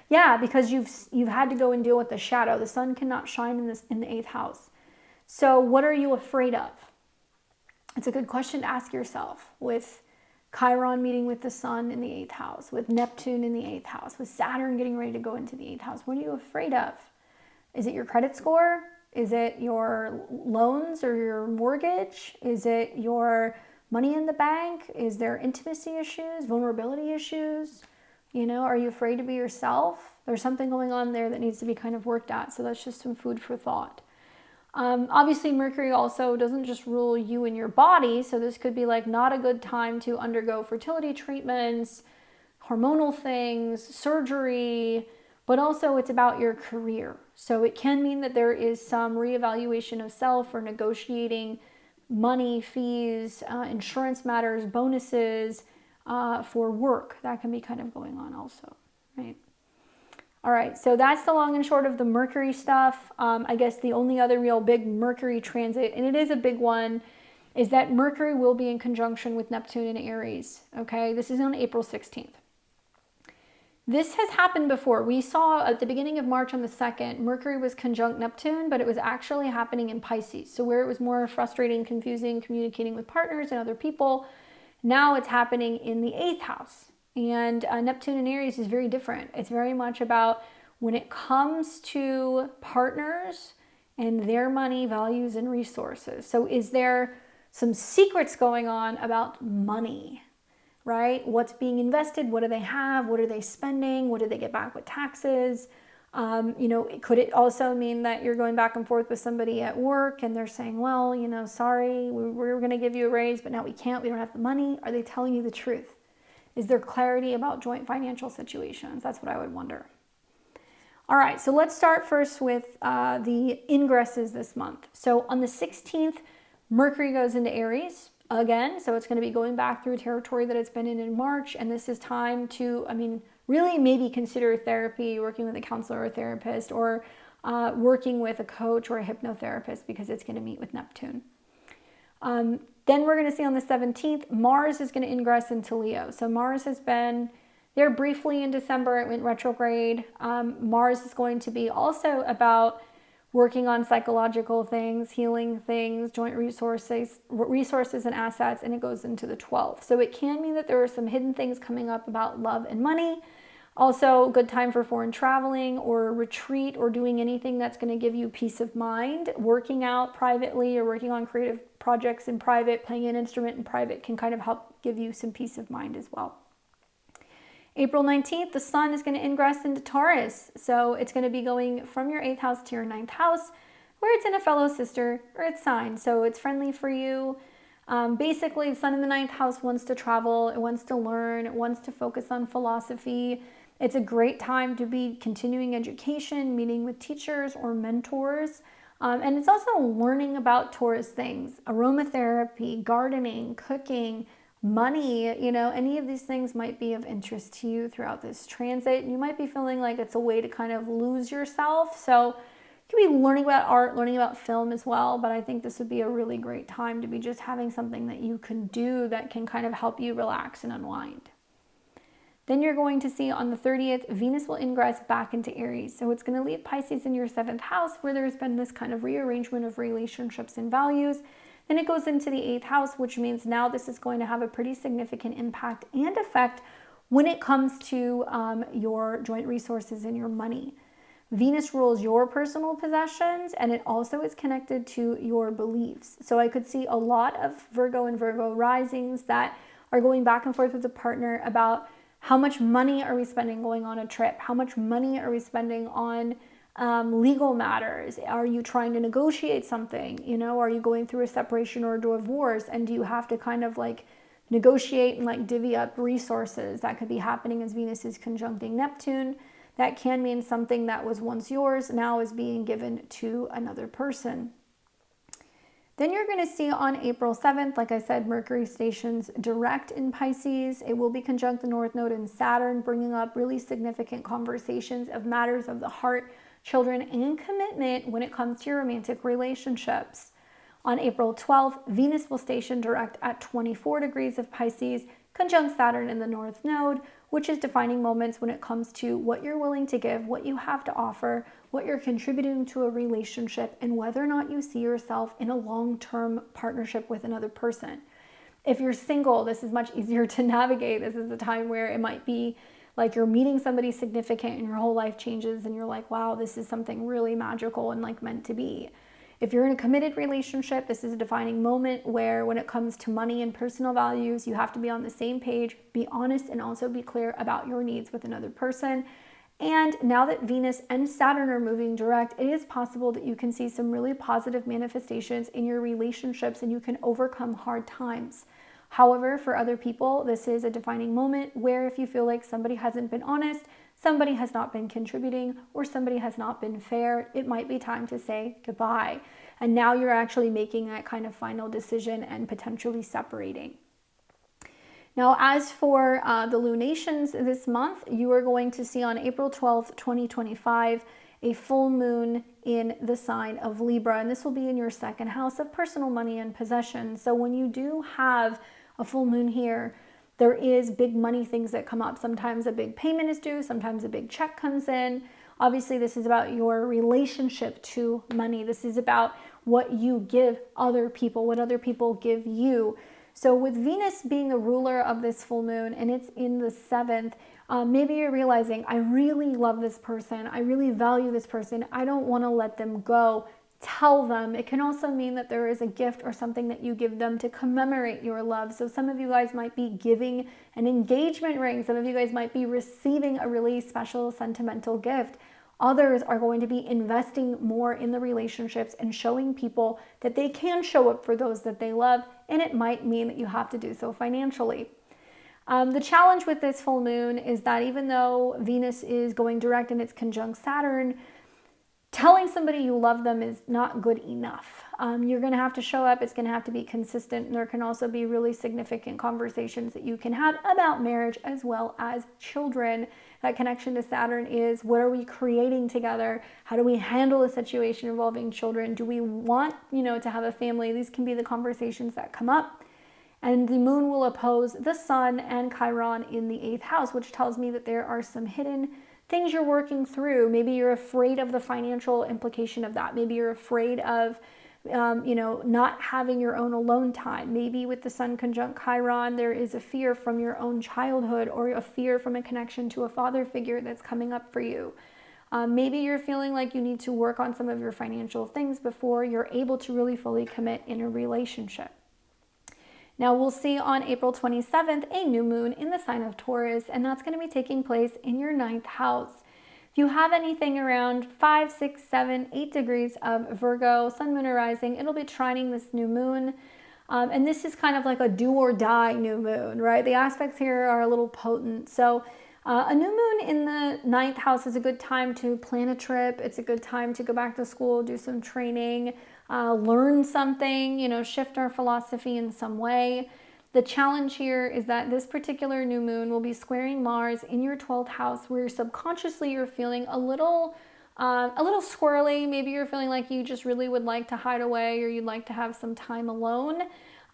Yeah, because you've had to go and deal with the shadow. The sun cannot shine in the 8th house. So what are you afraid of? It's a good question to ask yourself with Chiron meeting with the sun in the 8th house, with Neptune in the 8th house, with Saturn getting ready to go into the 8th house. What are you afraid of? Is it your credit score? Is it your loans or your mortgage? Is it your money in the bank? Is there intimacy issues, vulnerability issues? Are you afraid to be yourself? There's something going on there that needs to be kind of worked at. So that's just some food for thought. Obviously, Mercury also doesn't just rule you and your body. So this could be like not a good time to undergo fertility treatments, hormonal things, surgery, but also it's about your career. So it can mean that there is some reevaluation of self or negotiating money, fees, insurance matters, bonuses for work. That can be kind of going on also, right? All right, so that's the long and short of the Mercury stuff. I guess the only other real big Mercury transit, and it is a big one, is that Mercury will be in conjunction with Neptune in Aries, okay? This is on April 16th. This has happened before. We saw at the beginning of March on the 2nd, Mercury was conjunct Neptune, but it was actually happening in Pisces. So where it was more frustrating, confusing, communicating with partners and other people, now it's happening in the 8th house. And Neptune in Aries is very different. It's very much about when it comes to partners and their money, values, and resources. So is there some secrets going on about money? Right? What's being invested? What do they have? What are they spending? What do they get back with taxes? Could it also mean that you're going back and forth with somebody at work and they're saying, well, sorry, we were going to give you a raise, but now we can't. We don't have the money. Are they telling you the truth? Is there clarity about joint financial situations? That's what I would wonder. All right, so let's start first with the ingresses this month. So on the 16th, Mercury goes into Aries. again. So it's going to be going back through territory that it's been in March. And this is time to, really maybe consider therapy, working with a counselor or therapist, or working with a coach or a hypnotherapist, because it's going to meet with Neptune. Then we're going to see on the 17th, Mars is going to ingress into Leo. So Mars has been there briefly in December. It went retrograde. Mars is going to be also about working on psychological things, healing things, joint resources and assets, and it goes into the 12th. So it can mean that there are some hidden things coming up about love and money. Also, good time for foreign traveling or retreat, or doing anything that's going to give you peace of mind. Working out privately or working on creative projects in private, playing an instrument in private can kind of help give you some peace of mind as well. April 19th, the sun is going to ingress into Taurus. So it's going to be going from your 8th house to your 9th house, where it's in a fellow sister earth sign. So it's friendly for you. Basically, the sun in the 9th house wants to travel. It wants to learn. It wants to focus on philosophy. It's a great time to be continuing education, meeting with teachers or mentors. And it's also learning about Taurus things, aromatherapy, gardening, cooking, money. Any of these things might be of interest to you throughout this transit. You might be feeling like it's a way to kind of lose yourself. So you could be learning about art, learning about film as well. But I think this would be a really great time to be just having something that you can do that can kind of help you relax and unwind. Then you're going to see on the 30th, Venus will ingress back into Aries. So it's going to leave Pisces in your 7th house, where there's been this kind of rearrangement of relationships and values. Then it goes into the 8th house, which means now this is going to have a pretty significant impact and effect when it comes to your joint resources and your money. Venus rules your personal possessions, and it also is connected to your beliefs. So I could see a lot of Virgo and Virgo risings that are going back and forth with a partner about how much money are we spending going on a trip? How much money are we spending on legal matters? Are you trying to negotiate something? Are you going through a separation or a divorce? And do you have to kind of like negotiate and like divvy up resources? That could be happening as Venus is conjuncting Neptune. That can mean something that was once yours now is being given to another person. Then you're going to see on April 7th, like I said, Mercury stations direct in Pisces. It will be conjunct the North Node in Saturn, bringing up really significant conversations of matters of the heart, children, and commitment when it comes to your romantic relationships. On April 12th, Venus will station direct at 24 degrees of Pisces, conjunct Saturn in the North Node, which is defining moments when it comes to what you're willing to give, what you have to offer, what you're contributing to a relationship, and whether or not you see yourself in a long-term partnership with another person. If you're single, this is much easier to navigate. This is a time where it might be like you're meeting somebody significant and your whole life changes and you're like, wow, this is something really magical and like meant to be. If you're in a committed relationship, this is a defining moment where when it comes to money and personal values, you have to be on the same page, be honest, and also be clear about your needs with another person. And now that Venus and Saturn are moving direct, it is possible that you can see some really positive manifestations in your relationships and you can overcome hard times. However, for other people, this is a defining moment where if you feel like somebody hasn't been honest, somebody has not been contributing, or somebody has not been fair, it might be time to say goodbye. And now you're actually making that kind of final decision and potentially separating. Now, as for the lunations this month, you are going to see on April 12th, 2025, a full moon in the sign of Libra. And this will be in your 2nd house of personal money and possessions. So when you do have a full moon here, there is big money things that come up. Sometimes a big payment is due. Sometimes a big check comes in. Obviously, this is about your relationship to money. This is about what you give other people, what other people give you. So with Venus being the ruler of this full moon and it's in the 7th, maybe you're realizing, I really love this person. I really value this person. I don't want to let them go. Tell them. It can also mean that there is a gift or something that you give them to commemorate your love. So some of you guys might be giving an engagement ring. Some of you guys might be receiving a really special sentimental gift. Others are going to be investing more in the relationships and showing people that they can show up for those that they love. And it might mean that you have to do so financially. The challenge with this full moon is that even though Venus is going direct and it's conjunct Saturn, telling somebody you love them is not good enough. You're going to have to show up. It's going to have to be consistent. And there can also be really significant conversations that you can have about marriage as well as children. That connection to Saturn is, what are we creating together? How do we handle a situation involving children? Do we want, to have a family? These can be the conversations that come up. And the moon will oppose the sun and Chiron in the 8th house, which tells me that there are some hidden things you're working through. Maybe you're afraid of the financial implication of that. Maybe you're afraid of, not having your own alone time. Maybe with the sun conjunct Chiron, there is a fear from your own childhood or a fear from a connection to a father figure that's coming up for you. Maybe you're feeling like you need to work on some of your financial things before you're able to really fully commit in a relationship. Now we'll see on April 27th, a new moon in the sign of Taurus, and that's going to be taking place in your 9th house. If you have anything around 5, 6, 7, 8 degrees of Virgo, sun, moon, or rising, it'll be trining this new moon. And this is kind of like a do or die new moon, right? The aspects here are a little potent. So a new moon in the 9th house is a good time to plan a trip. It's a good time to go back to school, do some training, learn something, shift our philosophy in some way. The challenge here is that this particular new moon will be squaring Mars in your 12th house, where subconsciously you're feeling a little squirrely. Maybe you're feeling like you just really would like to hide away, or you'd like to have some time alone.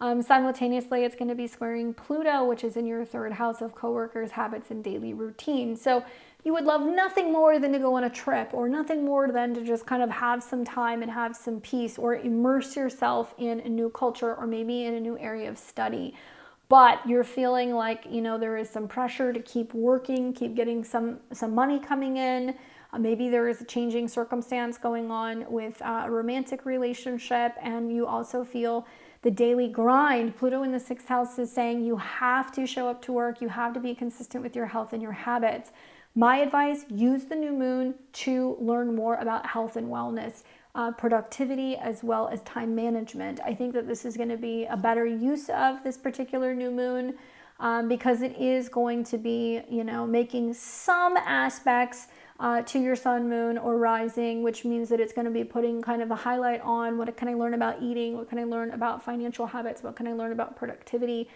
Simultaneously, it's going to be squaring Pluto, which is in your 3rd house of coworkers, habits, and daily routine. So you would love nothing more than to go on a trip, or nothing more than to just kind of have some time and have some peace, or immerse yourself in a new culture, or maybe in a new area of study. But you're feeling like, there is some pressure to keep working, keep getting some money coming in. Maybe there is a changing circumstance going on with a romantic relationship, and you also feel the daily grind. Pluto in the 6th house is saying you have to show up to work. You have to be consistent with your health and your habits. My advice, use the new moon to learn more about health and wellness, productivity, as well as time management. I think that this is going to be a better use of this particular new moon because it is going to be, making some aspects to your sun, moon, or rising, which means that it's going to be putting kind of a highlight on what can I learn about eating, what can I learn about financial habits, what can I learn about productivity.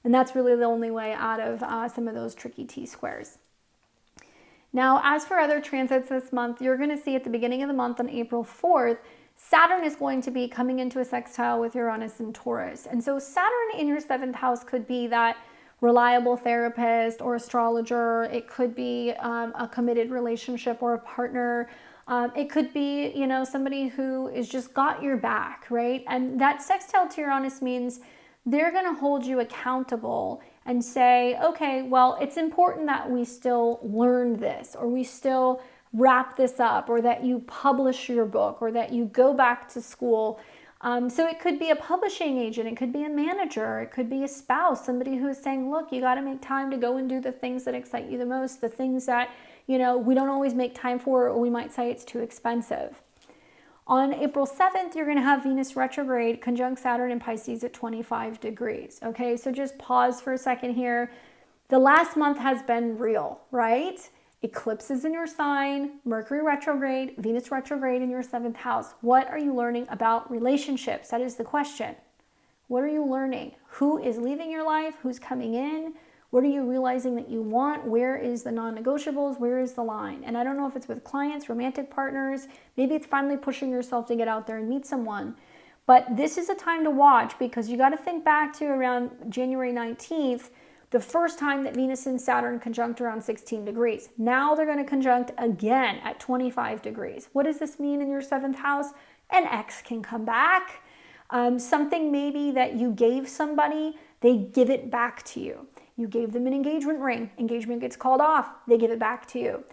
And that's really the only way out of some of those tricky T-squares. Now, as for other transits this month, you're going to see at the beginning of the month on April 4th, Saturn is going to be coming into a sextile with Uranus and Taurus. And so Saturn in your 7th house could be that reliable therapist or astrologer. It could be a committed relationship or a partner. It could be, somebody who is just got your back, right? And that sextile to Uranus means they're going to hold you accountable and say, okay, well, it's important that we still learn this, or we still wrap this up, or that you publish your book, or that you go back to school. So it could be a publishing agent, it could be a manager, it could be a spouse, somebody who is saying, look, you got to make time to go and do the things that excite you the most, the things that, we don't always make time for, or we might say it's too expensive. On April 7th, you're going to have Venus retrograde conjunct Saturn in Pisces at 25 degrees. Okay, so just pause for a second here. The last month has been real, right? Eclipses in your sign, Mercury retrograde, Venus retrograde in your 7th house. What are you learning about relationships? That is the question. What are you learning? Who is leaving your life? Who's coming in? What are you realizing that you want? Where is the non-negotiables? Where is the line? And I don't know if it's with clients, romantic partners, maybe it's finally pushing yourself to get out there and meet someone. But this is a time to watch, because you got to think back to around January 19th, the first time that Venus and Saturn conjunct around 16 degrees. Now they're going to conjunct again at 25 degrees. What does this mean in your 7th house? An ex can come back. Something maybe that you gave somebody, they give it back to you. You gave them an engagement ring. Engagement gets called off. They give it back to you.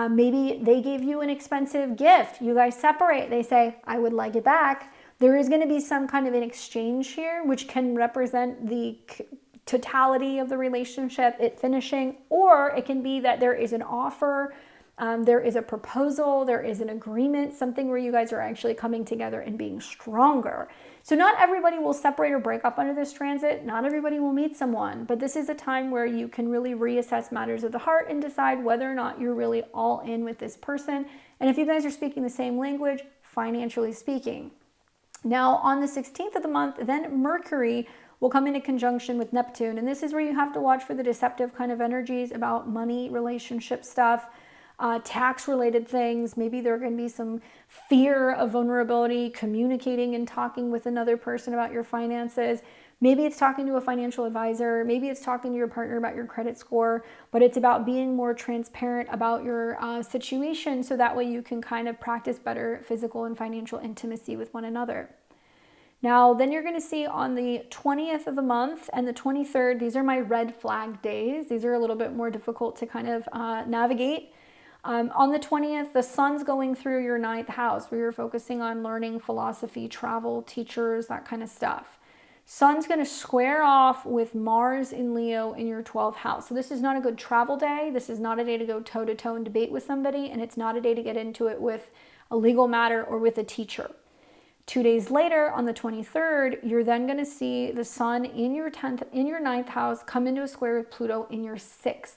Maybe they gave you an expensive gift. You guys separate. They say, I would like it back. There is going to be some kind of an exchange here, which can represent the totality of the relationship, it finishing, or it can be that there is an offer, there is a proposal, there is an agreement, something where you guys are actually coming together and being stronger. So not everybody will separate or break up under this transit. Not everybody will meet someone, but this is a time where you can really reassess matters of the heart and decide whether or not you're really all in with this person. And if you guys are speaking the same language, financially speaking. Now on the 16th of the month, then Mercury will come into conjunction with Neptune. And this is where you have to watch for the deceptive kind of energies about money, relationship stuff, tax related things. Maybe there are going to be some fear of vulnerability, communicating and talking with another person about your finances. Maybe it's talking to a financial advisor. Maybe it's talking to your partner about your credit score, but it's about being more transparent about your situation so that way you can kind of practice better physical and financial intimacy with one another. Now, then you're going to see on the 20th of the month and the 23rd, these are my red flag days. These are a little bit more difficult to kind of navigate. On the 20th, the sun's going through your 9th house where you're focusing on learning, philosophy, travel, teachers, that kind of stuff. Sun's going to square off with Mars in Leo in your 12th house. So this is not a good travel day. This is not a day to go toe-to-toe and debate with somebody, and it's not a day to get into it with a legal matter or with a teacher. 2 days later, on the 23rd, you're then going to see the sun in your 9th house come into a square with Pluto in your 6th.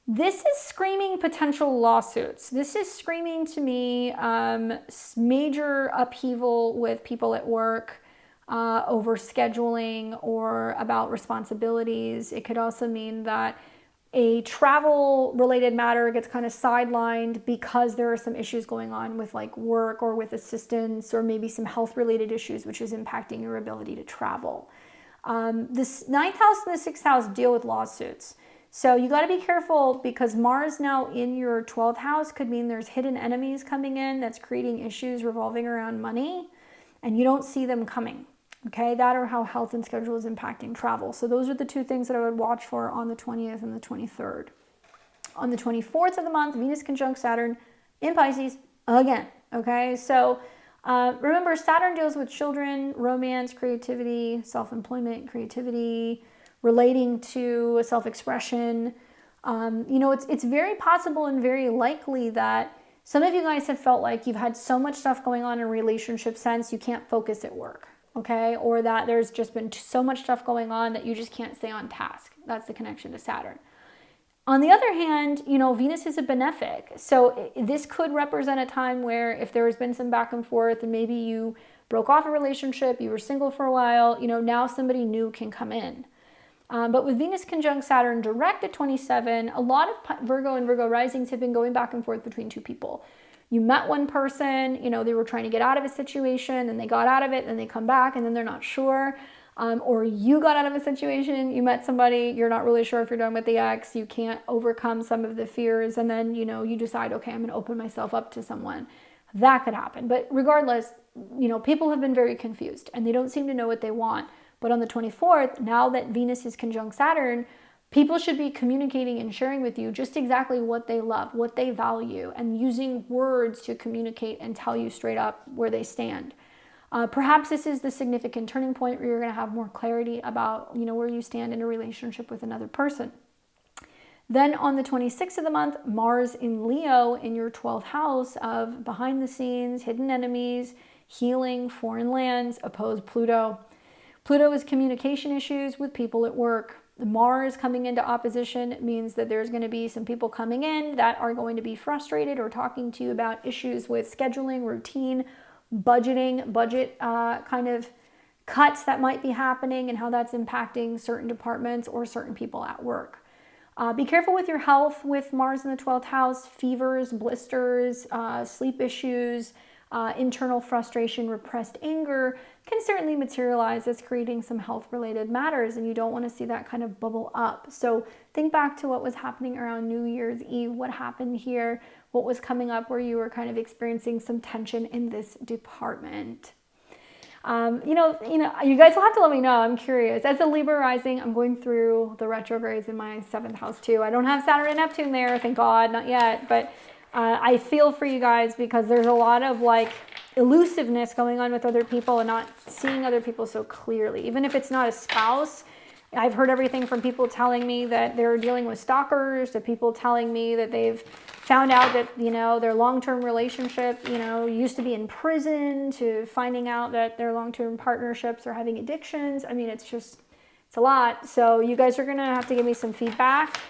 This is screaming potential lawsuits. This is screaming to me major upheaval with people at work, over scheduling or about responsibilities. It could also mean that a travel related matter gets kind of sidelined because there are some issues going on with like work or with assistance, or maybe some health related issues, which is impacting your ability to travel. This 9th house and the 6th house deal with lawsuits. So you got to be careful because Mars now in your 12th house could mean there's hidden enemies coming in that's creating issues revolving around money, and you don't see them coming. Okay, that or how health and schedule is impacting travel. So those are the two things that I would watch for on the 20th and the 23rd. On the 24th of the month, Venus conjunct Saturn in Pisces again. Okay, so remember, Saturn deals with children, romance, creativity, self-employment, creativity, relating to self-expression. It's very possible and very likely that some of you guys have felt like you've had so much stuff going on in a relationship sense you can't focus at work. Okay, or that there's just been so much stuff going on that you just can't stay on task. That's the connection to Saturn. On the other hand, Venus is a benefic. So this could represent a time where if there has been some back and forth and maybe you broke off a relationship, you were single for a while, now somebody new can come in. But with Venus conjunct Saturn direct at 27, a lot of Virgo and Virgo risings have been going back and forth between two people. You met one person, they were trying to get out of a situation and they got out of it and they come back and then they're not sure. Or you got out of a situation, you met somebody, you're not really sure if you're done with the ex, you can't overcome some of the fears, and then, you decide, okay, I'm going to open myself up to someone. That could happen. But regardless, people have been very confused and they don't seem to know what they want. But on the 24th, now that Venus is conjunct Saturn, people should be communicating and sharing with you just exactly what they love, what they value, and using words to communicate and tell you straight up where they stand. Perhaps this is the significant turning point where you're going to have more clarity about, where you stand in a relationship with another person. Then on the 26th of the month, Mars in Leo in your 12th house of behind the scenes, hidden enemies, healing, foreign lands, opposed Pluto. Pluto is communication issues with people at work. Mars coming into opposition means that there's going to be some people coming in that are going to be frustrated or talking to you about issues with scheduling, routine, budgeting, budget kind of cuts that might be happening and how that's impacting certain departments or certain people at work. Be careful with your health with Mars in the 12th house, fevers, blisters, sleep issues, internal frustration, repressed anger can certainly materialize as creating some health-related matters, and you don't want to see that kind of bubble up. So think back to what was happening around New Year's Eve, what happened here, what was coming up where you were kind of experiencing some tension in this department. You guys will have to let me know. I'm curious. As a Libra rising, I'm going through the retrogrades in my 7th house too. I don't have Saturn and Neptune there, thank God, not yet, but I feel for you guys because there's a lot of elusiveness going on with other people and not seeing other people so clearly. Even if it's not a spouse, I've heard everything from people telling me that they're dealing with stalkers to people telling me that they've found out that, their long-term relationship, used to be in prison, to finding out that their long-term partnerships are having addictions. I mean, it's a lot. So you guys are going to have to give me some feedback.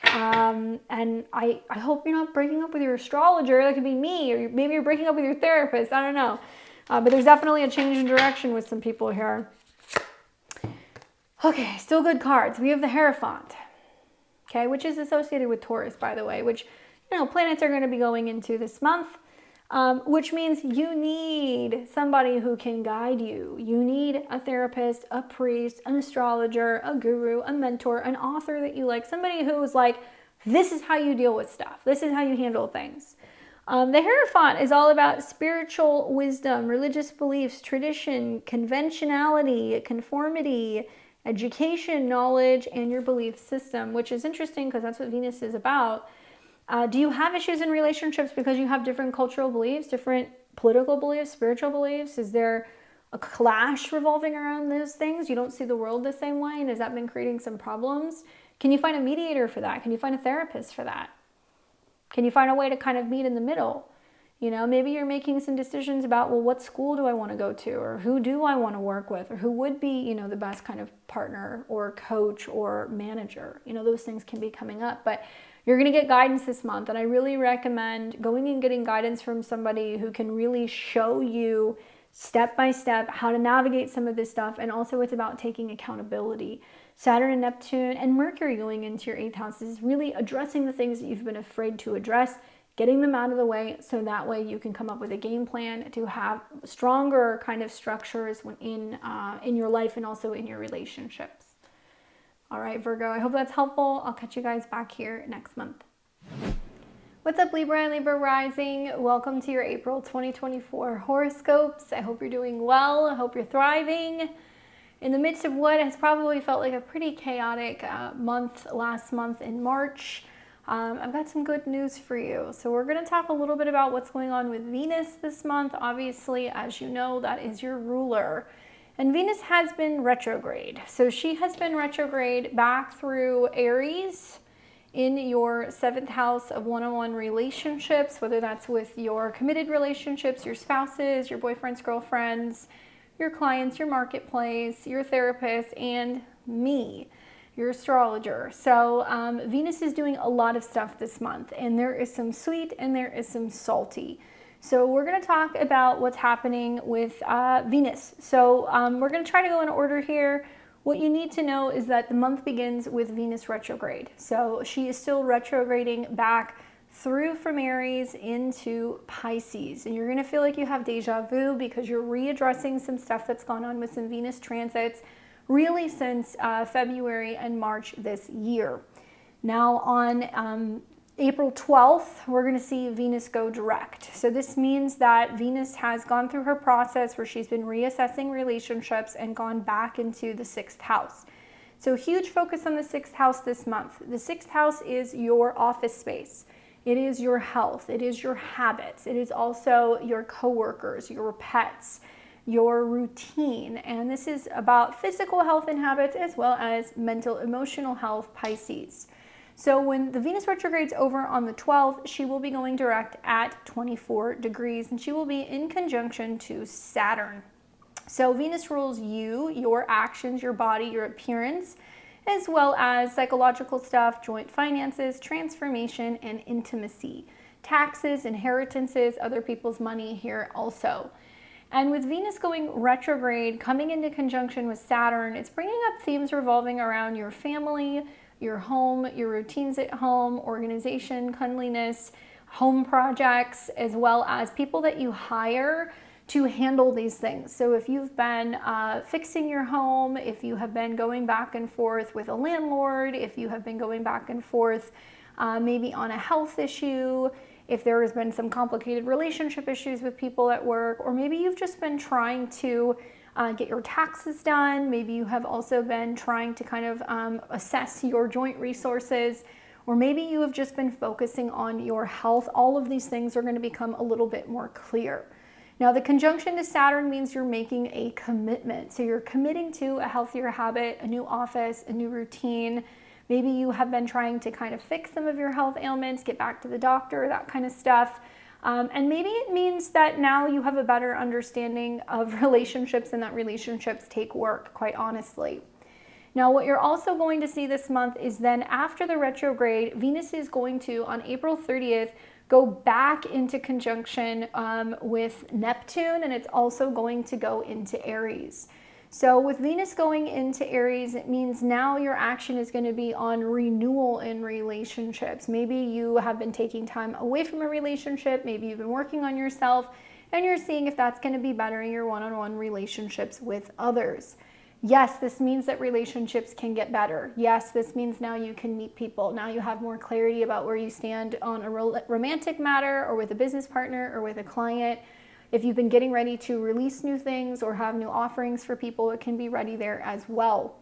And I hope you're not breaking up with your astrologer. That could be me, or maybe you're breaking up with your therapist. I don't know. But there's definitely a change in direction with some people here. Okay, still good cards. We have the Hierophant, okay, which is associated with Taurus, by the way, which, you know, planets are going to be going into this month, which means you need somebody who can guide you. You need a therapist, a priest, an astrologer, a guru, a mentor, an author that you like, somebody who's like, this is how you deal with stuff. This is how you handle things. The Hierophant is all about spiritual wisdom, religious beliefs, tradition, conventionality, conformity, education, knowledge, and your belief system, which is interesting because that's what Venus is about. Do you have issues in relationships because you have different cultural beliefs, different political beliefs, spiritual beliefs? Is there a clash revolving around those things? You don't see the world the same way, and has that been creating some problems? Can you find a mediator for that? Can you find a therapist for that? Can you find a way to kind of meet in the middle? You know, maybe you're making some decisions about, well, what school do I want to go to? Or who do I want to work with? Or who would be, you know, the best kind of partner or coach or manager? You know, those things can be coming up. But you're going to get guidance this month. And I really recommend going and getting guidance from somebody who can really show you step by step how to navigate some of this stuff. And also it's about taking accountability. Saturn and Neptune and Mercury going into your 8th house is really addressing the things that you've been afraid to address, getting them out of the way, so that way you can come up with a game plan to have stronger kind of structures in your life and also in your relationships. All right, Virgo, I hope that's helpful. I'll catch you guys back here next month. What's up, Libra and Libra rising? Welcome to your April 2024 horoscopes. I hope you're doing well. I hope you're thriving. In the midst of what has probably felt like a pretty chaotic month last month in March, I've got some good news for you. So we're going to talk a little bit about what's going on with Venus this month. Obviously, as you know, that is your ruler. And Venus has been retrograde. So she has been retrograde back through Aries in your 7th house of one-on-one relationships, whether that's with your committed relationships, your spouses, your boyfriends, girlfriends, your clients, your marketplace, your therapist, and me, your astrologer. So Venus is doing a lot of stuff this month, and there is some sweet and there is some salty. So we're going to talk about what's happening with Venus. So we're going to try to go in order here. What you need to know is that the month begins with Venus retrograde. So she is still retrograding back through from Aries into Pisces. And you're going to feel like you have deja vu because you're readdressing some stuff that's gone on with some Venus transits really since February and March this year. Now on April 12th, we're going to see Venus go direct. So this means that Venus has gone through her process where she's been reassessing relationships and gone back into the 6th house. So huge focus on the 6th house this month. The 6th house is your office space. It is your health. It is your habits. It is also your coworkers, your pets, your routine. And this is about physical health and habits as well as mental, emotional health, Pisces. So when the Venus retrograde's over on the 12th, she will be going direct at 24 degrees and she will be in conjunction to Saturn. So Venus rules you, your actions, your body, your appearance, as well as psychological stuff, joint finances, transformation, and intimacy, taxes, inheritances, other people's money here also. And with Venus going retrograde, coming into conjunction with Saturn, it's bringing up themes revolving around your family, your home, your routines at home, organization, cleanliness, home projects, as well as people that you hire to handle these things. So if you've been fixing your home, if you have been going back and forth with a landlord, if you have been going back and forth maybe on a health issue, if there has been some complicated relationship issues with people at work, or maybe you've just been trying to get your taxes done, maybe you have also been trying to kind of assess your joint resources, or maybe you have just been focusing on your health. All of these things are going to become a little bit more clear. Now, the conjunction to Saturn means you're making a commitment. So you're committing to a healthier habit, a new office, a new routine. Maybe you have been trying to kind of fix some of your health ailments, get back to the doctor, that kind of stuff. And maybe it means that now you have a better understanding of relationships and that relationships take work, quite honestly. Now, what you're also going to see this month is then after the retrograde, Venus is going to, on April 30th, go back into conjunction with Neptune, and it's also going to go into Aries. So with Venus going into Aries, it means now your action is going to be on renewal in relationships. Maybe you have been taking time away from a relationship. Maybe you've been working on yourself and you're seeing if that's going to be bettering your one-on-one relationships with others. Yes, this means that relationships can get better. Yes, this means now you can meet people. Now you have more clarity about where you stand on a romantic matter or with a business partner or with a client. If you've been getting ready to release new things or have new offerings for people, it can be ready there as well.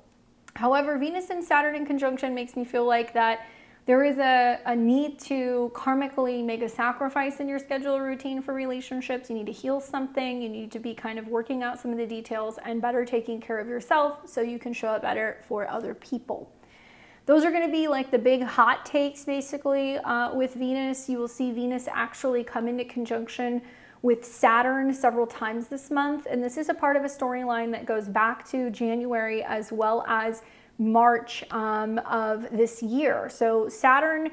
However, Venus and Saturn in conjunction makes me feel like that there is a need to karmically make a sacrifice in your schedule or routine for relationships. You need to heal something. You need to be kind of working out some of the details and better taking care of yourself so you can show up better for other people. Those are going to be like the big hot takes basically with Venus. You will see Venus actually come into conjunction with Saturn several times this month. And this is a part of a storyline that goes back to January as well as March of this year. So Saturn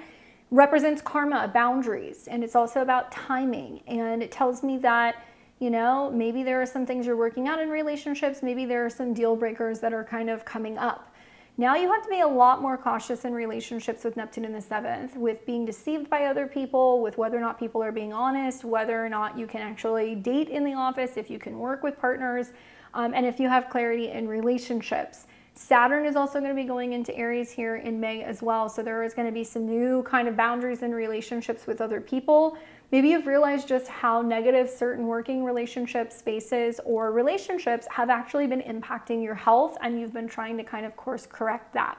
represents karma, boundaries, and it's also about timing. And it tells me that, you know, maybe there are some things you're working out in relationships. Maybe there are some deal breakers that are kind of coming up. Now you have to be a lot more cautious in relationships with Neptune in the 7th, with being deceived by other people, with whether or not people are being honest, whether or not you can actually date in the office, if you can work with partners, and if you have clarity in relationships. Saturn is also going to be going into Aries here in May as well. So there is going to be some new kind of boundaries in relationships with other people. Maybe you've realized just how negative certain working relationship spaces or relationships have actually been impacting your health, and you've been trying to kind of course correct that.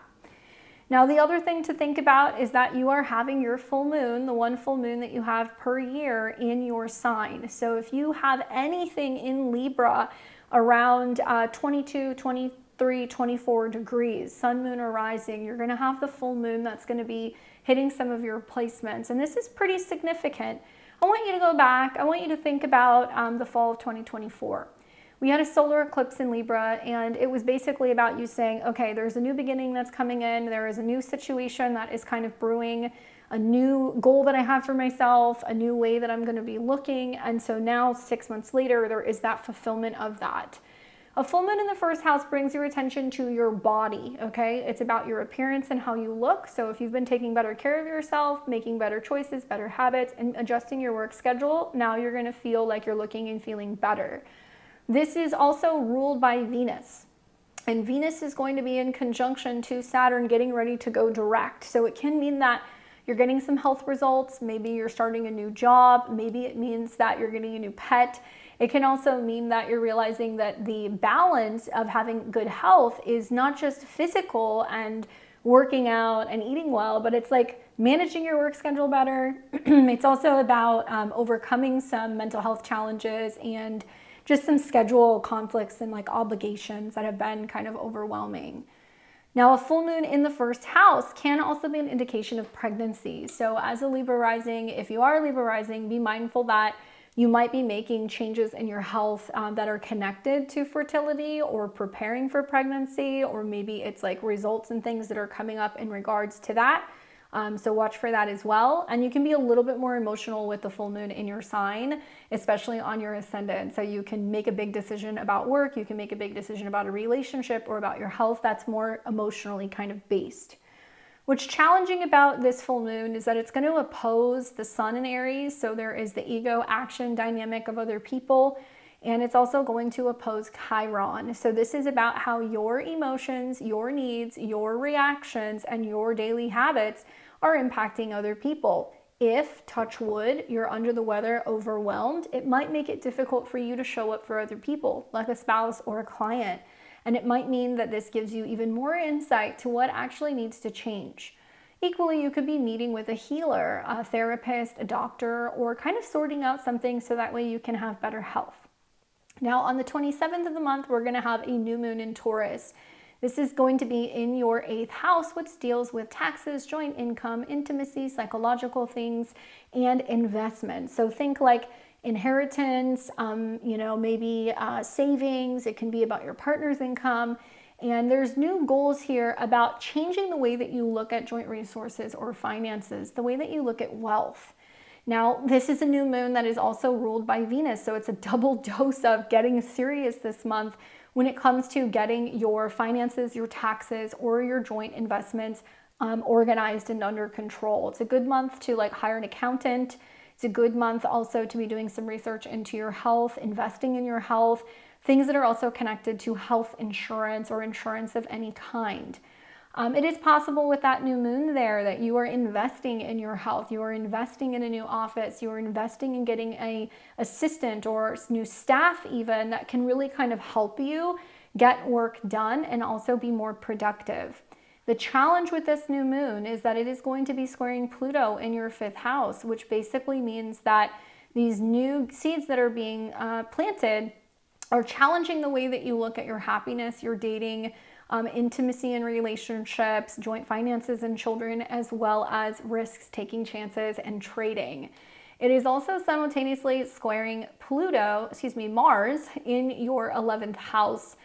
Now, the other thing to think about is that you are having your full moon, the one full moon that you have per year, in your sign. So if you have anything in Libra around 22, 23, 24 degrees, sun, moon, or rising, you're going to have the full moon that's going to be hitting some of your placements. And this is pretty significant. I want you to go back. I want you to think about the fall of 2024. We had a solar eclipse in Libra, and it was basically about you saying, okay, there's a new beginning that's coming in. There is a new situation that is kind of brewing, a new goal that I have for myself, a new way that I'm going to be looking. And so now 6 months later, there is that fulfillment of that. A full moon in the first house brings your attention to your body, okay? It's about your appearance and how you look. So if you've been taking better care of yourself, making better choices, better habits, and adjusting your work schedule, now you're going to feel like you're looking and feeling better. This is also ruled by Venus. And Venus is going to be in conjunction to Saturn, getting ready to go direct. So it can mean that you're getting some health results. Maybe you're starting a new job. Maybe it means that you're getting a new pet. It can also mean that you're realizing that the balance of having good health is not just physical and working out and eating well, but it's like managing your work schedule better. It's also about overcoming some mental health challenges and just some schedule conflicts and like obligations that have been kind of overwhelming. Now, a full moon in the first house can also be an indication of pregnancy. So as a Libra rising, if you are a Libra rising, be mindful that you might be making changes in your health that are connected to fertility or preparing for pregnancy, or maybe it's like results and things that are coming up in regards to that. So watch for that as well. And you can be a little bit more emotional with the full moon in your sign, especially on your ascendant. So you can make a big decision about work. You can make a big decision about a relationship or about your health that's more emotionally kind of based. What's challenging about this full moon is that it's going to oppose the sun in Aries. So there is the ego action dynamic of other people. And it's also going to oppose Chiron. So this is about how your emotions, your needs, your reactions, and your daily habits are impacting other people. If, touch wood, you're under the weather, overwhelmed, it might make it difficult for you to show up for other people, like a spouse or a client. And it might mean that this gives you even more insight to what actually needs to change. Equally, you could be meeting with a healer, a therapist, a doctor, or kind of sorting out something so that way you can have better health. Now, on the 27th of the month, we're going to have a new moon in Taurus. This is going to be in your 8th house, which deals with taxes, joint income, intimacy, psychological things, and investments. So think like inheritance, maybe savings. It can be about your partner's income. And there's new goals here about changing the way that you look at joint resources or finances, the way that you look at wealth. Now, this is a new moon that is also ruled by Venus, so it's a double dose of getting serious this month when it comes to getting your finances, your taxes, or your joint investments organized and under control. It's a good month to like hire an accountant. It's a good month also to be doing some research into your health, investing in your health, things that are also connected to health insurance or insurance of any kind. It is possible with that new moon there that you are investing in your health, you are investing in a new office, you are investing in getting an assistant or new staff even that can really kind of help you get work done and also be more productive. The challenge with this new moon is that it is going to be squaring Pluto in your 5th house, which basically means that these new seeds that are being planted are challenging the way that you look at your happiness, your dating, intimacy and relationships, joint finances and children, as well as risks, taking chances, and trading. It is also simultaneously squaring Mars in your 11th house.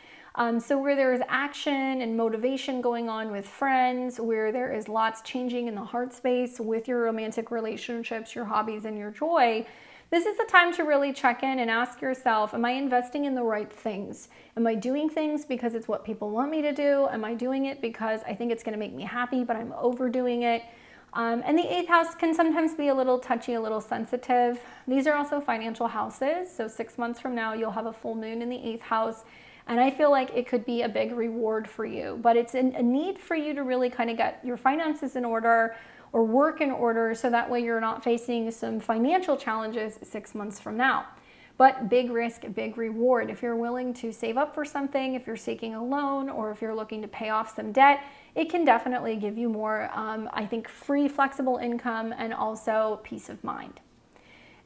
So where there is action and motivation going on with friends, where there is lots changing in the heart space with your romantic relationships, your hobbies, and your joy, this is the time to really check in and ask yourself, am I investing in the right things? Am I doing things because it's what people want me to do? Am I doing it because I think it's going to make me happy, but I'm overdoing it? And the 8th house can sometimes be a little touchy, a little sensitive. These are also financial houses. So 6 months from now, you'll have a full moon in the 8th house. And I feel like it could be a big reward for you, but it's a need for you to really kind of get your finances in order or work in order so that way you're not facing some financial challenges 6 months from now. But big risk, big reward. If you're willing to save up for something, if you're seeking a loan, or if you're looking to pay off some debt, it can definitely give you more, I think, free, flexible income and also peace of mind.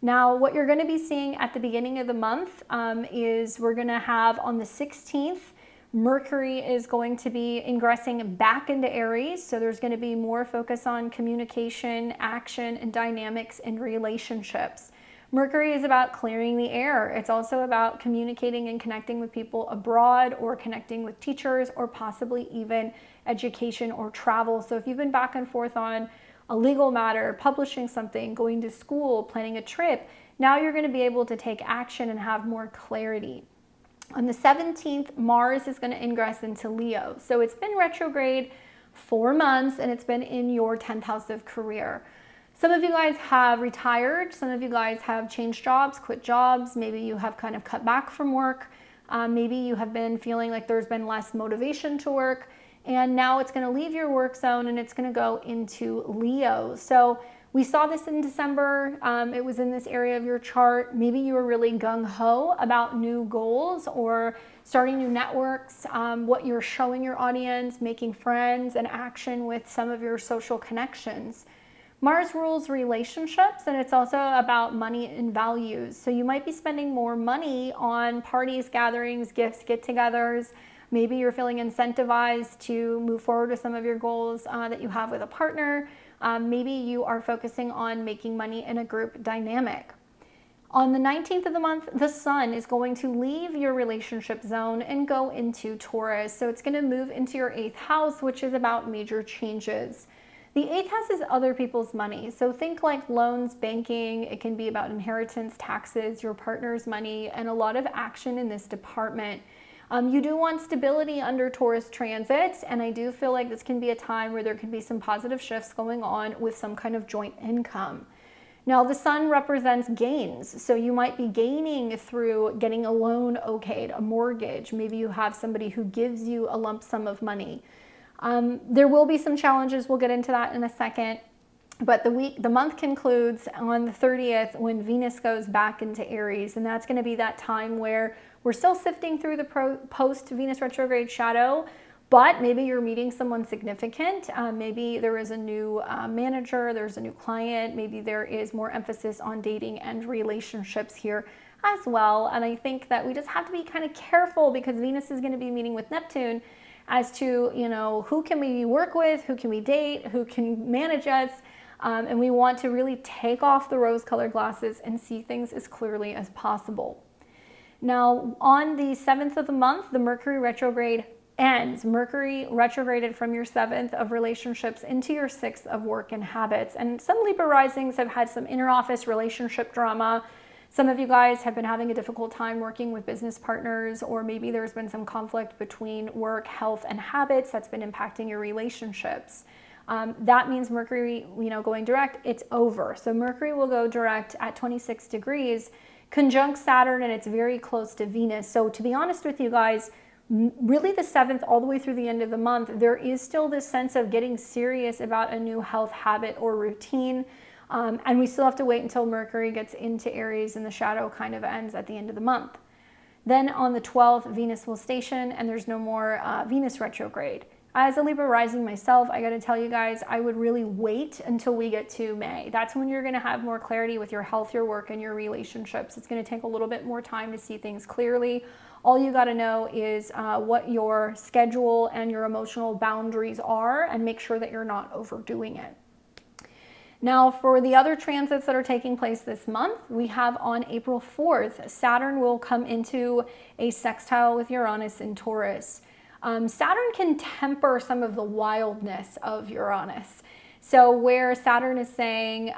Now, what you're going to be seeing at the beginning of the month is we're going to have on the 16th, Mercury is going to be ingressing back into Aries. So there's going to be more focus on communication, action, and dynamics in relationships. Mercury is about clearing the air. It's also about communicating and connecting with people abroad or connecting with teachers or possibly even education or travel. So if you've been back and forth on a legal matter, publishing something, going to school, planning a trip, now you're going to be able to take action and have more clarity. On the 17th, Mars is going to ingress into Leo. So it's been retrograde 4 months and it's been in your 10th house of career. Some of you guys have retired. Some of you guys have changed jobs, quit jobs. Maybe you have kind of cut back from work. Maybe you have been feeling like there's been less motivation to work. And now it's going to leave your work zone and it's going to go into Leo. So we saw this in December. It was in this area of your chart. Maybe you were really gung-ho about new goals or starting new networks, what you're showing your audience, making friends, and action with some of your social connections. Mars rules relationships, and it's also about money and values. So you might be spending more money on parties, gatherings, gifts, get-togethers. Maybe you're feeling incentivized to move forward with some of your goals that you have with a partner. Maybe you are focusing on making money in a group dynamic. On the 19th of the month, the sun is going to leave your relationship zone and go into Taurus. So it's going to move into your 8th house, which is about major changes. The 8th house is other people's money. So think like loans, banking. It can be about inheritance, taxes, your partner's money, and a lot of action in this department. You do want stability under Taurus transits, and I do feel like this can be a time where there can be some positive shifts going on with some kind of joint income. Now, the sun represents gains, so you might be gaining through getting a loan okayed, a mortgage. Maybe you have somebody who gives you a lump sum of money. There will be some challenges. We'll get into that in a second. But the month concludes on the 30th when Venus goes back into Aries, and that's going to be that time where we're still sifting through the post-Venus retrograde shadow, but maybe you're meeting someone significant. Maybe there is a new manager, there's a new client, maybe there is more emphasis on dating and relationships here as well. And I think that we just have to be kind of careful because Venus is going to be meeting with Neptune as to, you know, who can we work with, who can we date, who can manage us. And we want to really take off the rose-colored glasses and see things as clearly as possible. Now, on the 7th of the month, the Mercury retrograde ends. Mercury retrograded from your 7th of relationships into your 6th of work and habits. And some Libra risings have had some inner office relationship drama. Some of you guys have been having a difficult time working with business partners, or maybe there's been some conflict between work, health, and habits that's been impacting your relationships. That means Mercury, going direct, it's over. So Mercury will go direct at 26 degrees, conjunct Saturn, and it's very close to Venus. So to be honest with you guys, really the 7th all the way through the end of the month, there is still this sense of getting serious about a new health habit or routine. And we still have to wait until Mercury gets into Aries and the shadow kind of ends at the end of the month. Then on the 12th, Venus will station and there's no more Venus retrograde. As a Libra rising myself, I got to tell you guys, I would really wait until we get to May. That's when you're going to have more clarity with your health, your work, and your relationships. It's going to take a little bit more time to see things clearly. All you got to know is what your schedule and your emotional boundaries are, and make sure that you're not overdoing it. Now, for the other transits that are taking place this month, we have on April 4th, Saturn will come into a sextile with Uranus in Taurus. Saturn can temper some of the wildness of Uranus. So where Saturn is saying,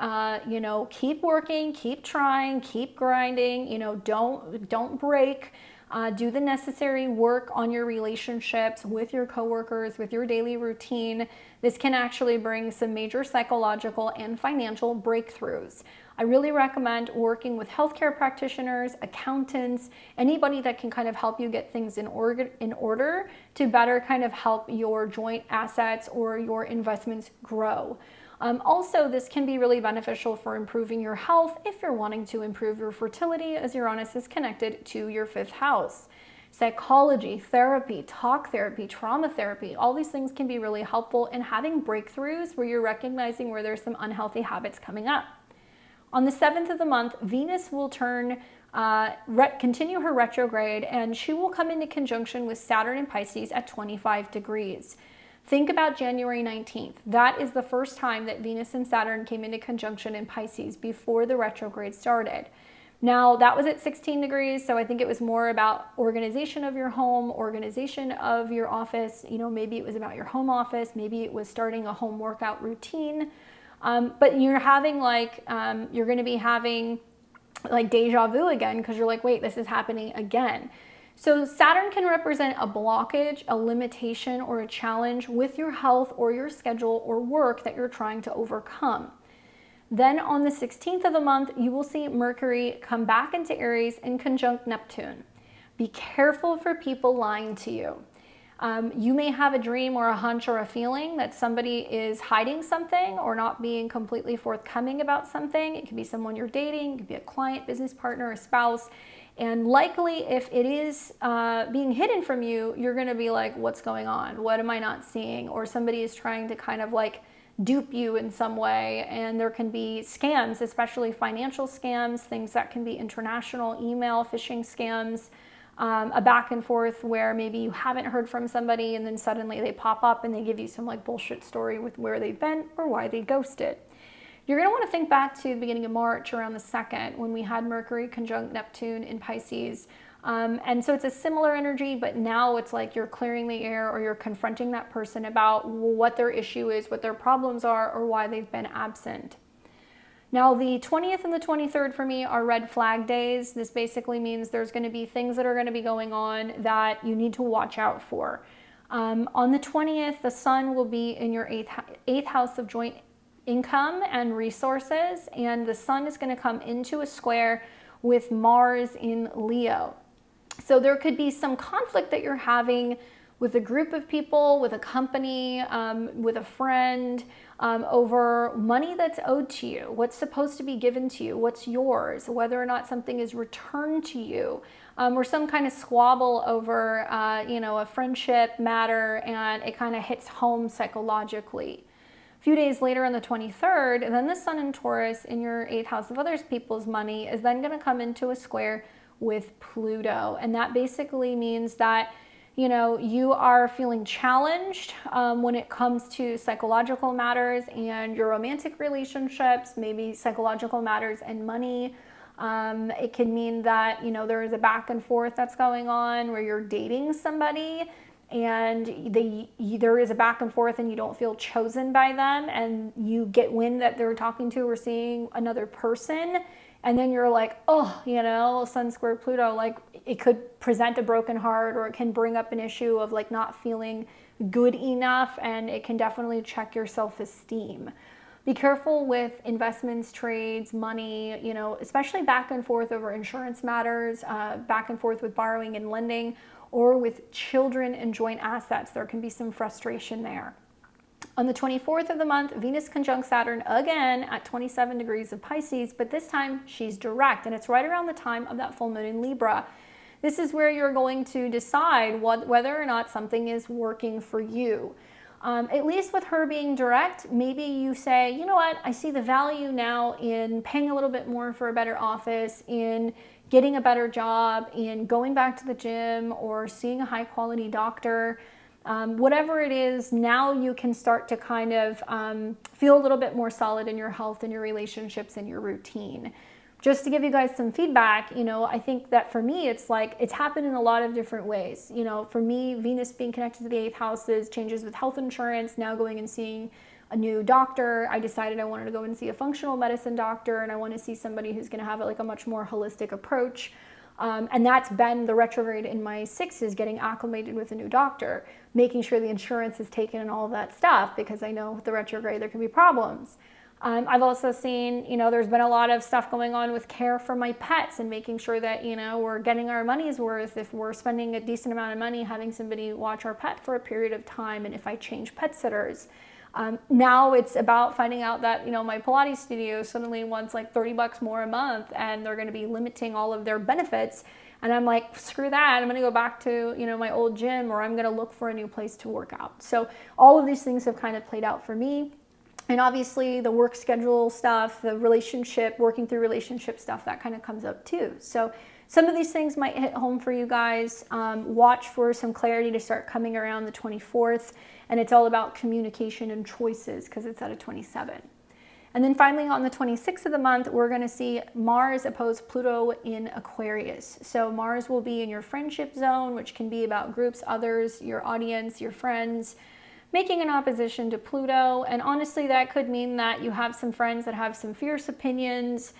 keep working, keep trying, keep grinding, don't break. Do the necessary work on your relationships with your coworkers, with your daily routine. This can actually bring some major psychological and financial breakthroughs. I really recommend working with healthcare practitioners, accountants, anybody that can kind of help you get things in order to better kind of help your joint assets or your investments grow. Also, this can be really beneficial for improving your health if you're wanting to improve your fertility, as Uranus is connected to your 5th house. Psychology, therapy, talk therapy, trauma therapy, all these things can be really helpful in having breakthroughs where you're recognizing where there's some unhealthy habits coming up. On the 7th of the month, Venus will continue her retrograde, and she will come into conjunction with Saturn in Pisces at 25 degrees. Think about January 19th. That is the first time that Venus and Saturn came into conjunction in Pisces before the retrograde started. Now, that was at 16 degrees, so I think it was more about organization of your home, organization of your office. Maybe it was about your home office. Maybe it was starting a home workout routine. But you're going to be having like deja vu again, because you're like, wait, this is happening again. So Saturn can represent a blockage, a limitation, or a challenge with your health or your schedule or work that you're trying to overcome. Then on the 16th of the month, you will see Mercury come back into Aries in conjunct Neptune. Be careful for people lying to you. You may have a dream or a hunch or a feeling that somebody is hiding something or not being completely forthcoming about something. It could be someone you're dating, it could be a client, business partner, a spouse. And likely if it is being hidden from you, you're going to be like, what's going on? What am I not seeing? Or somebody is trying to kind of like dupe you in some way. And there can be scams, especially financial scams, things that can be international email phishing scams. A back and forth where maybe you haven't heard from somebody and then suddenly they pop up and they give you some like bullshit story with where they've been or why they ghosted. You're going to want to think back to the beginning of March, around the 2nd, when we had Mercury conjunct Neptune in Pisces. And so it's a similar energy, but now it's like you're clearing the air or you're confronting that person about what their issue is, what their problems are, or why they've been absent. Now, the 20th and the 23rd for me are red flag days. This basically means there's going to be things that are going to be going on that you need to watch out for. On the 20th, the sun will be in your eighth house of joint income and resources, and the sun is going to come into a square with Mars in Leo. So there could be some conflict that you're having with a group of people, with a company, with a friend, over money that's owed to you, what's supposed to be given to you, what's yours, whether or not something is returned to you, or some kind of squabble over, a friendship matter, and it kind of hits home psychologically. A few days later on the 23rd, and then the sun in Taurus in your 8th house of other people's money is then going to come into a square with Pluto. And that basically means that you are feeling challenged when it comes to psychological matters and your romantic relationships, maybe psychological matters and money. It can mean that, there is a back and forth that's going on where you're dating somebody and there is a back and forth and you don't feel chosen by them, and you get wind that they're talking to or seeing another person, and then you're like, oh, you know, Sun square Pluto, like it could present a broken heart, or it can bring up an issue of like not feeling good enough, and it can definitely check your self-esteem. Be careful with investments, trades, money, you know, especially back and forth over insurance matters, back and forth with borrowing and lending, or with children and joint assets. There can be some frustration there. On the 24th of the month, Venus conjunct Saturn again at 27 degrees of Pisces, but this time she's direct, and it's right around the time of that full moon in Libra. This is where you're going to decide whether or not something is working for you. At least with her being direct, maybe you say, you know what, I see the value now in paying a little bit more for a better office, in getting a better job, in going back to the gym, or seeing a high quality doctor. Whatever it is, now you can start to kind of feel a little bit more solid in your health and your relationships and your routine. Just to give you guys some feedback, you know, I think that for me, it's like, it's happened in a lot of different ways. You know, for me, Venus being connected to the 8th house is changes with health insurance, now going and seeing a new doctor. I decided I wanted to go and see a functional medicine doctor, and I want to see somebody who's going to have like a much more holistic approach. And that's been the retrograde in my 6s, getting acclimated with a new doctor, making sure the insurance is taken and all of that stuff, because I know with the retrograde there can be problems. I've also seen, you know, there's been a lot of stuff going on with care for my pets and making sure that, you know, we're getting our money's worth. If we're spending a decent amount of money, having somebody watch our pet for a period of time. And if I change pet sitters, now it's about finding out that, you know, my Pilates studio suddenly wants like $30 more a month, and they're going to be limiting all of their benefits. And I'm like, screw that. I'm going to go back to, you know, my old gym, or I'm going to look for a new place to work out. So all of these things have kind of played out for me. And obviously the work schedule stuff, the relationship, working through relationship stuff, that kind of comes up too. So some of these things might hit home for you guys. Watch for some clarity to start coming around the 24th. And it's all about communication and choices, because it's at a 27. And then finally on the 26th of the month, we're going to see Mars oppose Pluto in Aquarius. So Mars will be in your friendship zone, which can be about groups, others, your audience, your friends, making an opposition to Pluto. And honestly, that could mean that you have some friends that have some fierce opinions,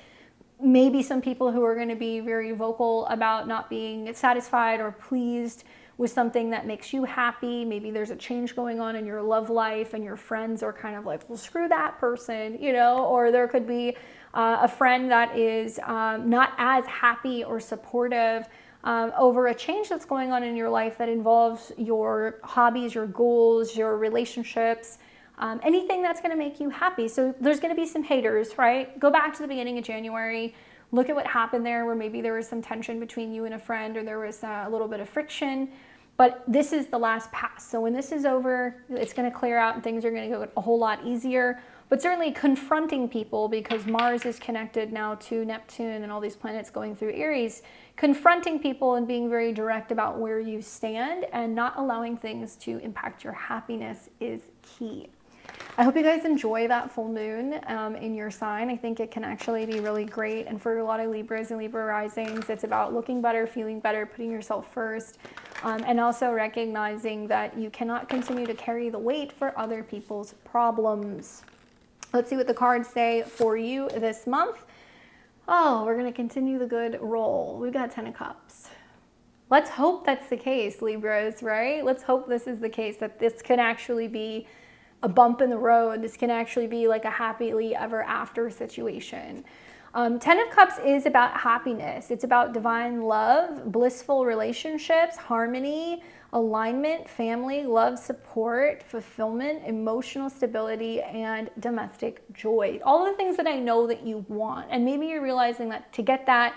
maybe some people who are going to be very vocal about not being satisfied or pleased with something that makes you happy. Maybe there's a change going on in your love life, and your friends are kind of like, well, screw that person, you know. Or there could be a friend that is not as happy or supportive over a change that's going on in your life that involves your hobbies, your goals, your relationships, anything that's going to make you happy. So there's going to be some haters, right? Go back to the beginning of January. Look at what happened there, where maybe there was some tension between you and a friend, or there was a little bit of friction. But this is the last pass. So when this is over, it's going to clear out and things are going to go a whole lot easier. But certainly confronting people, because Mars is connected now to Neptune and all these planets going through Aries, confronting people and being very direct about where you stand and not allowing things to impact your happiness is key. I hope you guys enjoy that full moon in your sign. I think it can actually be really great. And for a lot of Libras and Libra risings, it's about looking better, feeling better, putting yourself first, and also recognizing that you cannot continue to carry the weight for other people's problems. Let's see what the cards say for you this month. Oh, we're going to continue the good roll. We've got 10 of Cups. Let's hope that's the case, Libras, right? Let's hope this is the case, that this can actually be a bump in the road. This can actually be like a happily ever after situation. 10 of Cups is about happiness. It's about divine love, blissful relationships, harmony, alignment, family, love, support, fulfillment, emotional stability, and domestic joy. All the things that I know that you want. And maybe you're realizing that to get that,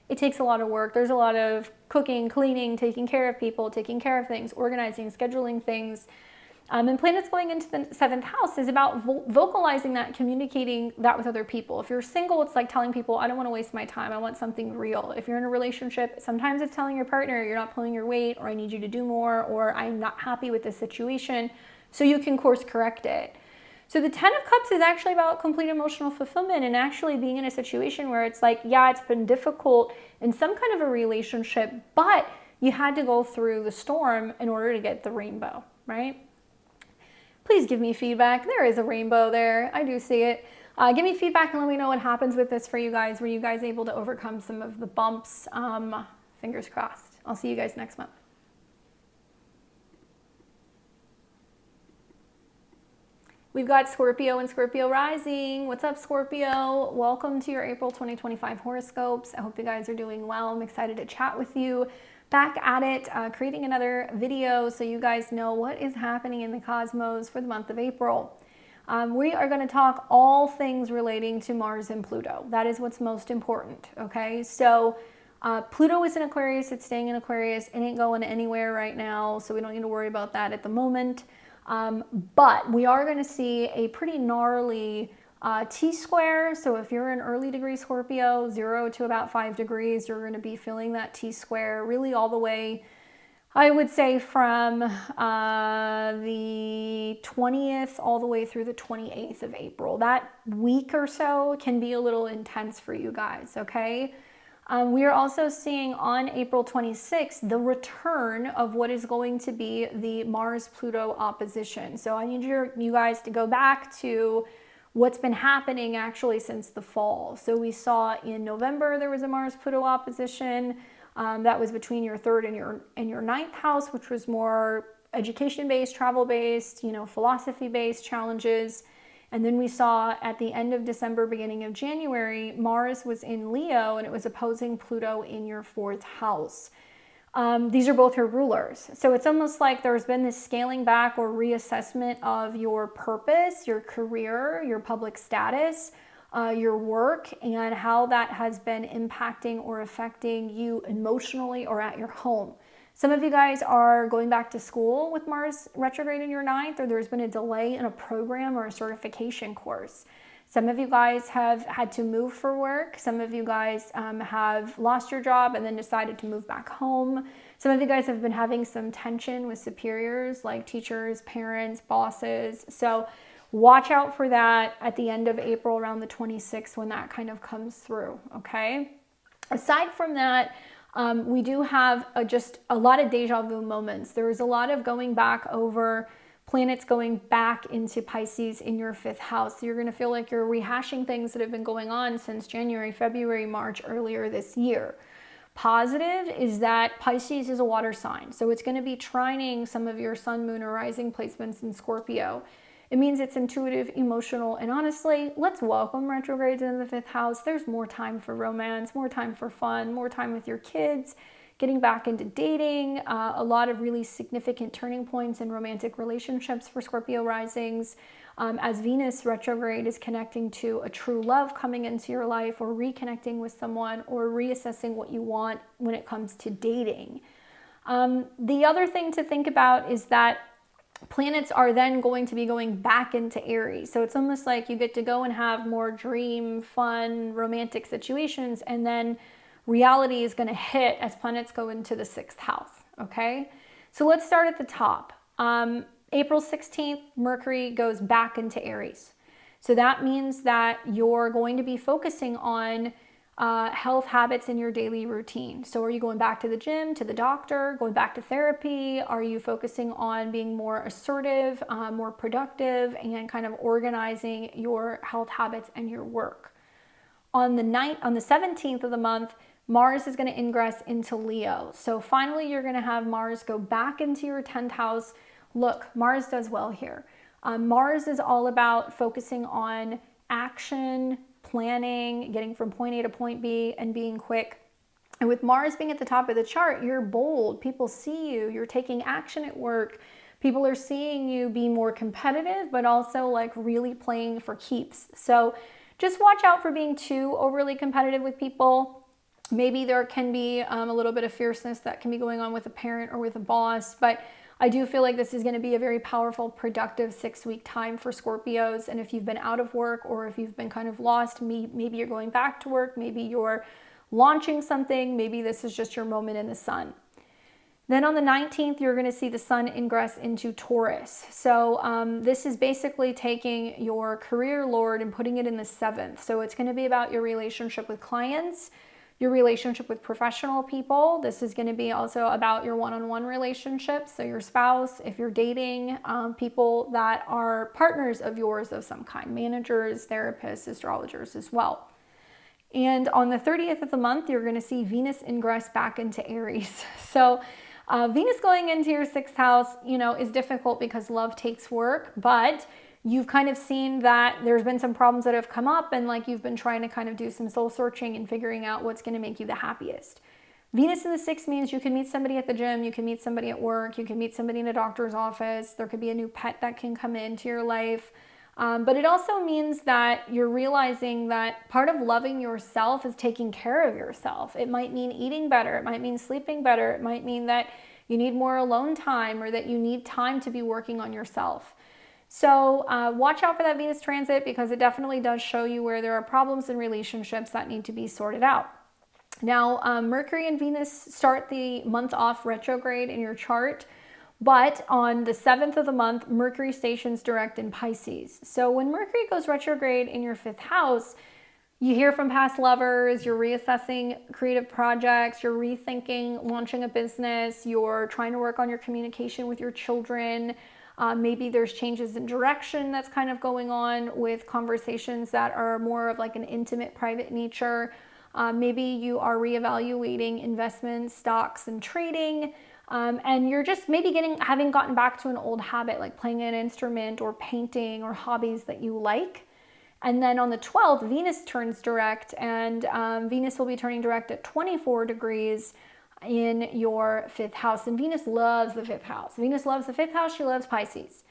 it takes a lot of work. There's a lot of cooking, cleaning, taking care of people, taking care of things, organizing, scheduling things. And planets going into the 7th house is about vocalizing that, communicating that with other people. If you're single, it's like telling people, I don't want to waste my time. I want something real. If you're in a relationship, sometimes it's telling your partner, you're not pulling your weight, or I need you to do more, or I'm not happy with this situation, so you can course correct it. So the 10 of Cups is actually about complete emotional fulfillment, and actually being in a situation where it's like, yeah, it's been difficult in some kind of a relationship, but you had to go through the storm in order to get the rainbow, right? Please give me feedback. There is a rainbow there. I do see it. Give me feedback and let me know what happens with this for you guys. Were you guys able to overcome some of the bumps? Fingers crossed. I'll see you guys next month. We've got Scorpio and Scorpio rising. What's up, Scorpio? Welcome to your April 2025 horoscopes. I hope you guys are doing well. I'm excited to chat with you. Back at it, creating another video so you guys know what is happening in the cosmos for the month of April. We are going to talk all things relating to Mars and Pluto. That is what's most important, okay? So Pluto is in Aquarius. It's staying in Aquarius. It ain't going anywhere right now, so we don't need to worry about that at the moment. But we are going to see a pretty gnarly T-square. So if you're an early degree Scorpio, 0 to about 5 degrees, you're going to be feeling that T-square really all the way, I would say, from the 20th all the way through the 28th of April. That week or so can be a little intense for you guys, okay? We are also seeing on April 26th the return of what is going to be the Mars-Pluto opposition. So I need you guys to go back to what's been happening actually since the fall. So we saw in November there was a Mars-Pluto opposition. That was between your 3rd and your 9th house, which was more education-based, travel-based, philosophy-based challenges. And then we saw at the end of December, beginning of January, Mars was in Leo and it was opposing Pluto in your 4th house. These are both her rulers. So it's almost like there's been this scaling back or reassessment of your purpose, your career, your public status, your work, and how that has been impacting or affecting you emotionally or at your home. Some of you guys are going back to school with Mars retrograde in your 9th, or there's been a delay in a program or a certification course. Some of you guys have had to move for work. Some of you guys have lost your job and then decided to move back home. Some of you guys have been having some tension with superiors like teachers, parents, bosses. So watch out for that at the end of April, around the 26th, when that kind of comes through, okay? Aside from that, we do have just a lot of deja vu moments. There is a lot of going back over planets going back into Pisces in your 5th house. So you're going to feel like you're rehashing things that have been going on since January, February, March, earlier this year. Positive is that Pisces is a water sign. So it's going to be trining some of your sun, moon, or rising placements in Scorpio. It means it's intuitive, emotional, and honestly, let's welcome retrogrades in the 5th house. There's more time for romance, more time for fun, more time with your kids, getting back into dating, a lot of really significant turning points in romantic relationships for Scorpio risings, as Venus retrograde is connecting to a true love coming into your life, or reconnecting with someone, or reassessing what you want when it comes to dating. The other thing to think about is that planets are then going to be going back into Aries. So it's almost like you get to go and have more dream, fun, romantic situations, and then reality is going to hit as planets go into the 6th house, okay? So let's start at the top. April 16th, Mercury goes back into Aries. So that means that you're going to be focusing on health habits in your daily routine. So are you going back to the gym, to the doctor, going back to therapy? Are you focusing on being more assertive, more productive, and kind of organizing your health habits and your work? On the 17th of the month, Mars is going to ingress into Leo. So finally, you're going to have Mars go back into your 10th house. Look, Mars does well here. Mars is all about focusing on action, planning, getting from point A to point B, and being quick. And with Mars being at the top of the chart, you're bold. People see you. You're taking action at work. People are seeing you be more competitive, but also like really playing for keeps. So just watch out for being too overly competitive with people. Maybe there can be a little bit of fierceness that can be going on with a parent or with a boss, but I do feel like this is going to be a very powerful, productive 6-week time for Scorpios. And if you've been out of work, or if you've been kind of lost, maybe you're going back to work, maybe you're launching something, maybe this is just your moment in the sun. Then on the 19th, you're going to see the sun ingress into Taurus. So this is basically taking your career lord and putting it in the 7th. So it's going to be about your relationship with clients, your relationship with professional people. This is going to be also about your one-on-one relationships. So your spouse, if you're dating, people that are partners of yours of some kind, managers, therapists, astrologers as well. And on the 30th of the month, you're going to see Venus ingress back into Aries. So Venus going into your 6th house, is difficult because love takes work, but you've kind of seen that there's been some problems that have come up, and like you've been trying to kind of do some soul searching and figuring out what's going to make you the happiest. Venus in the 6th means you can meet somebody at the gym, you can meet somebody at work, you can meet somebody in a doctor's office, there could be a new pet that can come into your life. But it also means that you're realizing that part of loving yourself is taking care of yourself. It might mean eating better. It might mean sleeping better. It might mean that you need more alone time, or that you need time to be working on yourself. So watch out for that Venus transit, because it definitely does show you where there are problems in relationships that need to be sorted out. Now, Mercury and Venus start the month off retrograde in your chart. But on the 7th of the month, Mercury stations direct in Pisces. So when Mercury goes retrograde in your 5th house, you hear from past lovers, you're reassessing creative projects, you're rethinking launching a business, you're trying to work on your communication with your children. Maybe there's changes in direction that's kind of going on with conversations that are more of like an intimate, private nature. Maybe you are reevaluating investments, stocks, and trading. And you're just maybe having gotten back to an old habit, like playing an instrument or painting or hobbies that you like. And then on the 12th, Venus turns direct, and Venus will be turning direct at 24 degrees in your 5th house. And Venus loves the 5th house. Venus loves the 5th house. She loves Pisces.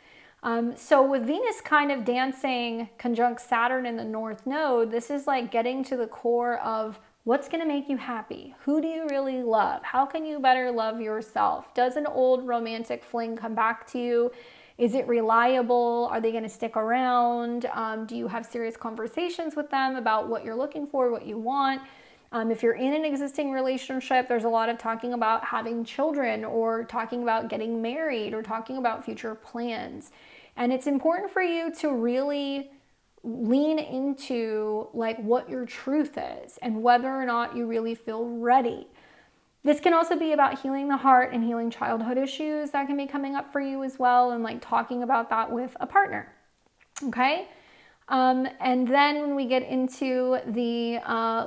So with Venus kind of dancing conjunct Saturn in the North Node, this is like getting to the core of what's going to make you happy? Who do you really love? How can you better love yourself? Does an old romantic fling come back to you? Is it reliable? Are they going to stick around? Do you have serious conversations with them about what you're looking for, what you want? If you're in an existing relationship, there's a lot of talking about having children, or talking about getting married, or talking about future plans. And it's important for you to really lean into like what your truth is and whether or not you really feel ready. This can also be about healing the heart and healing childhood issues that can be coming up for you as well, and like talking about that with a partner. Okay. And then when we get into the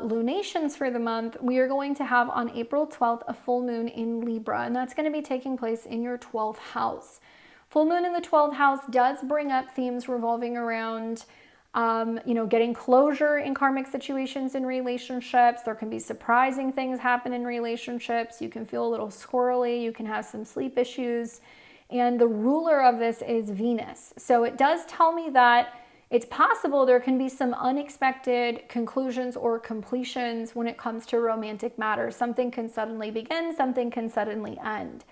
lunations for the month, we are going to have on April 12th a full moon in Libra, and that's going to be taking place in your 12th house. Full moon in the 12th house does bring up themes revolving around getting closure in karmic situations in relationships. There can be surprising things happen in relationships. You can feel a little squirrely. You can have some sleep issues. And the ruler of this is Venus. So it does tell me that it's possible there can be some unexpected conclusions or completions when it comes to romantic matters. Something can suddenly begin, something can suddenly end.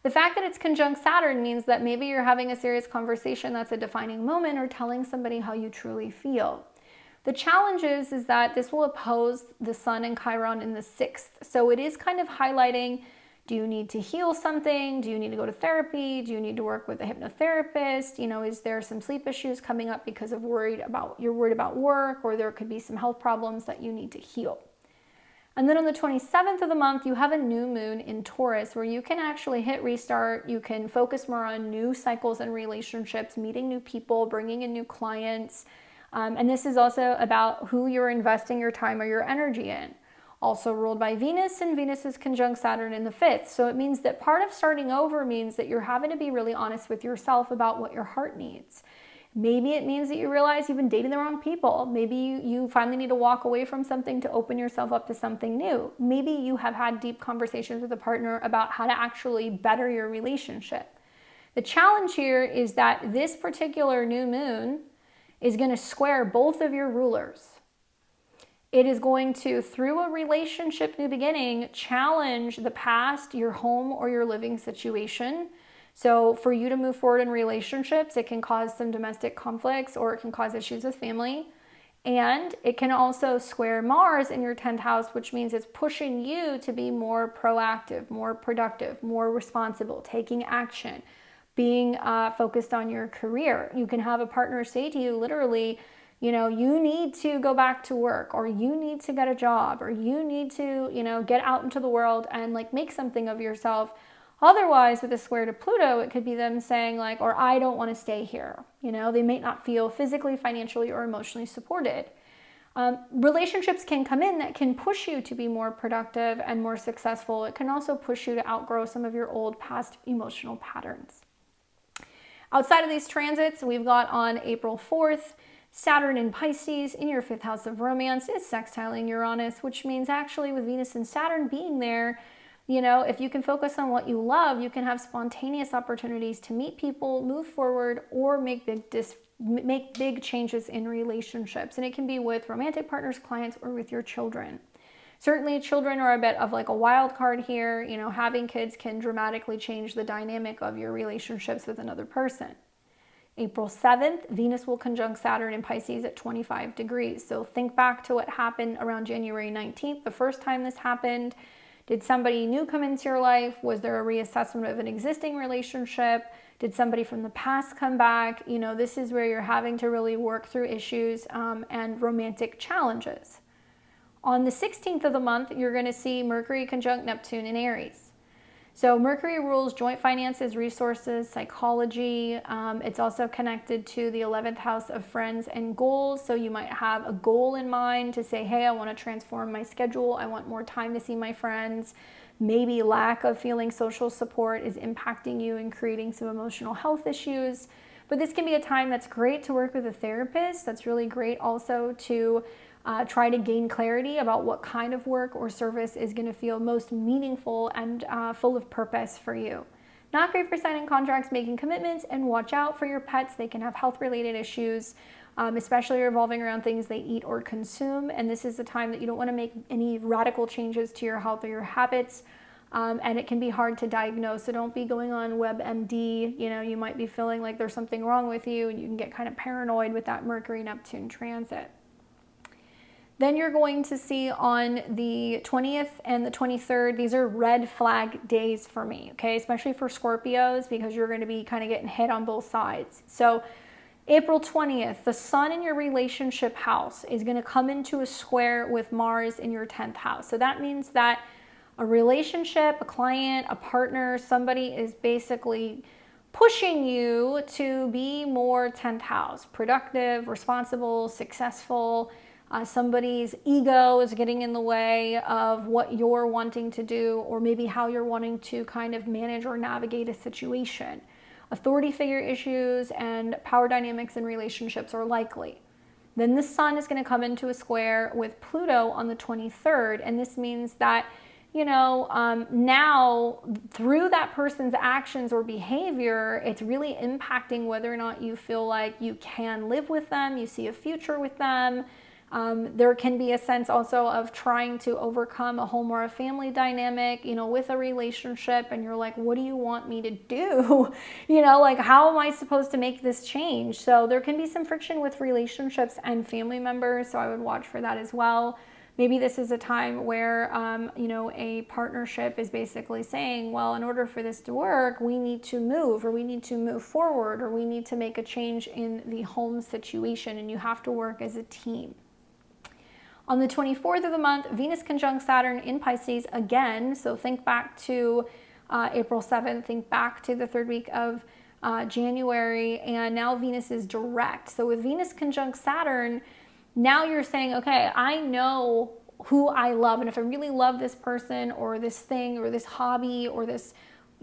The fact that it's conjunct Saturn means that maybe you're having a serious conversation that's a defining moment, or telling somebody how you truly feel. The challenge is that this will oppose the Sun and Chiron in the 6th. So it is kind of highlighting, do you need to heal something? Do you need to go to therapy? Do you need to work with a hypnotherapist? Is there some sleep issues coming up because of you're worried about work, or there could be some health problems that you need to heal. And then on the 27th of the month, you have a new moon in Taurus, where you can actually hit restart. You can focus more on new cycles and relationships, meeting new people, bringing in new clients. And this is also about who you're investing your time or your energy in. Also ruled by Venus, and Venus is conjunct Saturn in the 5th. So it means that part of starting over means that you're having to be really honest with yourself about what your heart needs. Maybe it means that you realize you've been dating the wrong people. Maybe you finally need to walk away from something to open yourself up to something new. Maybe you have had deep conversations with a partner about how to actually better your relationship. The challenge here is that this particular new moon is going to square both of your rulers. It is going to, through a relationship new beginning, challenge the past, your home, or your living situation. So for you to move forward in relationships, it can cause some domestic conflicts, or it can cause issues with family. And it can also square Mars in your 10th house, which means it's pushing you to be more proactive, more productive, more responsible, taking action, being focused on your career. You can have a partner say to you literally, You know, you need to go back to work, or you need to get a job, or you need to, you know, get out into the world and like make something of yourself. Otherwise, with a square to Pluto, it could be them saying like, or I don't want to stay here. You know, they may not feel physically, financially, or emotionally supported. Relationships can come in that can push you to be more productive and more successful. It can also push you to outgrow some of your old past emotional patterns. Outside of these transits, we've got on April 4th, Saturn in Pisces in your 5th house of romance is sextiling Uranus, which means actually with Venus and Saturn being there, you know, if you can focus on what you love, you can have spontaneous opportunities to meet people, move forward, or make big changes in relationships. And it can be with romantic partners, clients, or with your children. Certainly children are a bit of like a wild card here. You know, having kids can dramatically change the dynamic of your relationships with another person. April 7th, Venus will conjunct Saturn in Pisces at 25 degrees. So think back to what happened around January 19th, the first time this happened. Did somebody new come into your life? Was there a reassessment of an existing relationship? Did somebody from the past come back? You know, this is where you're having to really work through issues and romantic challenges. On the 16th of the month, you're going to see Mercury conjunct Neptune in Aries. So Mercury rules joint finances, resources, psychology. It's also connected to the 11th house of friends and goals. So you might have a goal in mind to say, hey, I want to transform my schedule. I want more time to see my friends. Maybe lack of feeling social support is impacting you and creating some emotional health issues. But this can be a time that's great to work with a therapist. That's really great also to try to gain clarity about what kind of work or service is going to feel most meaningful and full of purpose for you. Not great for signing contracts, making commitments, and watch out for your pets. They can have health-related issues, especially revolving around things they eat or consume. And this is the time that you don't want to make any radical changes to your health or your habits. And it can be hard to diagnose. So don't be going on WebMD. You know, you might be feeling like there's something wrong with you, and you can get kind of paranoid with that Mercury-Neptune transit. Then you're going to see on the 20th and the 23rd, these are red flag days for me, okay? Especially for Scorpios, because you're going to be kind of getting hit on both sides. So April 20th, the sun in your relationship house is going to come into a square with Mars in your 10th house. So that means that a relationship, a client, a partner, somebody is basically pushing you to be more 10th house, productive, responsible, successful. Somebody's ego is getting in the way of what you're wanting to do, or maybe how you're wanting to kind of manage or navigate a situation. Authority figure issues and power dynamics in relationships are likely. Then the sun is going to come into a square with Pluto on the 23rd, and this means that, you know, now through that person's actions or behavior, it's really impacting whether or not you feel like you can live with them, you see a future with them. There can be a sense also of trying to overcome a home or a family dynamic, you know, with a relationship, and you're like, what do you want me to do? You know, like, how am I supposed to make this change? So there can be some friction with relationships and family members, so I would watch for that as well. Maybe this is a time where, you know, a partnership is basically saying, well, in order for this to work, we need to move, or we need to move forward, or we need to make a change in the home situation, and you have to work as a team. On the 24th of the month, Venus conjunct Saturn in Pisces again. So think back to April 7th, think back to the third week of January, and now Venus is direct. So with Venus conjunct Saturn, now you're saying, okay, I know who I love, and if I really love this person or this thing or this hobby or this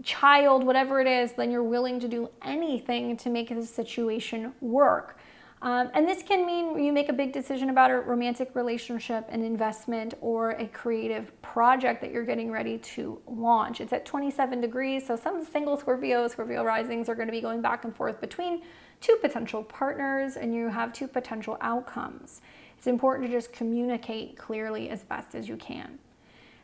child, whatever it is, then you're willing to do anything to make this situation work. And this can mean you make a big decision about a romantic relationship, an investment, or a creative project that you're getting ready to launch. It's at 27 degrees, so some single Scorpio risings are going to be going back and forth between two potential partners, and you have two potential outcomes. It's important to just communicate clearly as best as you can.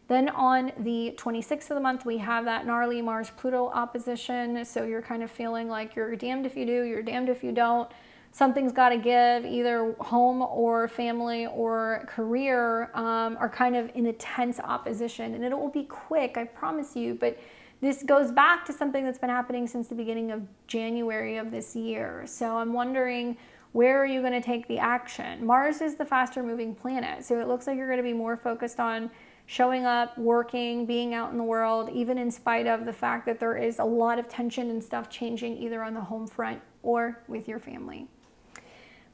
Then on the 26th of the month, we have that gnarly Mars-Pluto opposition, so you're kind of feeling like you're damned if you do, you're damned if you don't. Something's got to give. Either home or family or career are kind of in a tense opposition, and it will be quick, I promise you, but this goes back to something that's been happening since the beginning of January of this year. So I'm wondering Where are you going to take the action? Mars is the faster moving planet, so it looks like you're going to be more focused on showing up, working, being out in the world, even in spite of the fact that there is a lot of tension and stuff changing either on the home front or with your family.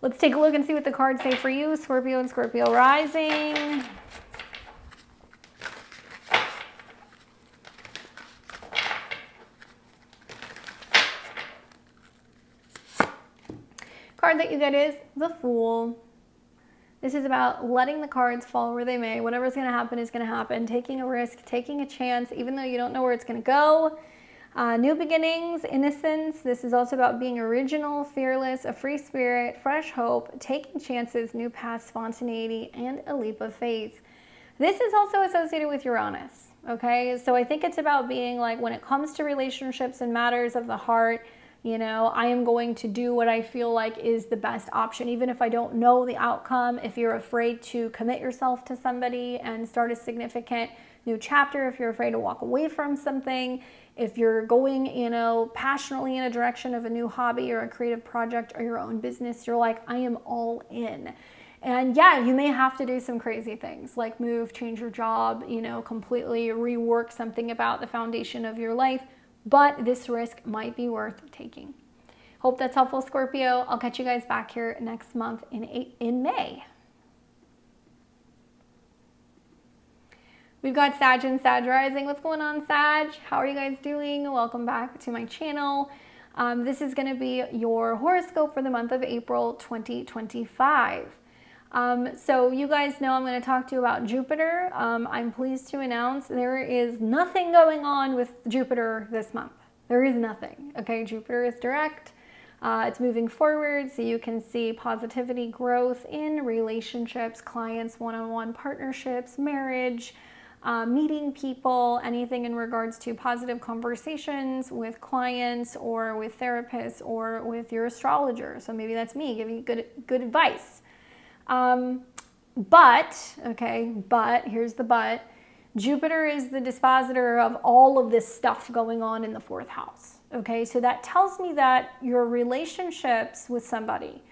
Let's take a look and see what the cards say for you, Scorpio and Scorpio rising. Card that you get is the Fool. This is about letting the cards fall where they may. Whatever's going to happen is going to happen. Taking a risk, taking a chance, even though you don't know where it's going to go. New beginnings, innocence. This is also about being original, fearless, a free spirit, fresh hope, taking chances, new paths, spontaneity, and a leap of faith. This is also associated with Uranus, okay? So I think it's about being like, when it comes to relationships and matters of the heart, you know, I am going to do what I feel like is the best option, even if I don't know the outcome. If you're afraid to commit yourself to somebody and start a significant new chapter, if you're afraid to walk away from something, if you're going, you know, passionately in a direction of a new hobby or a creative project or your own business, you're like, I am all in. And yeah, you may have to do some crazy things like move, change your job, you know, completely rework something about the foundation of your life. But this risk might be worth taking. Hope that's helpful, Scorpio. I'll catch you guys back here next month in May. We've got Sag and Sag rising. What's going on, Sag? How are you guys doing? Welcome back to my channel. This is going to be your horoscope for the month of April 2025. So you guys know I'm going to talk to you about Jupiter. I'm pleased to announce there is nothing going on with Jupiter this month. There is nothing. Okay, Jupiter is direct. It's moving forward, so you can see positivity, growth in relationships, clients, one-on-one partnerships, marriage, meeting people, anything in regards to positive conversations with clients or with therapists or with your astrologer. So maybe that's me giving you good advice. But here's the but, Jupiter is the dispositor of all of this stuff going on in the fourth house. Okay, so that tells me that your relationships with somebody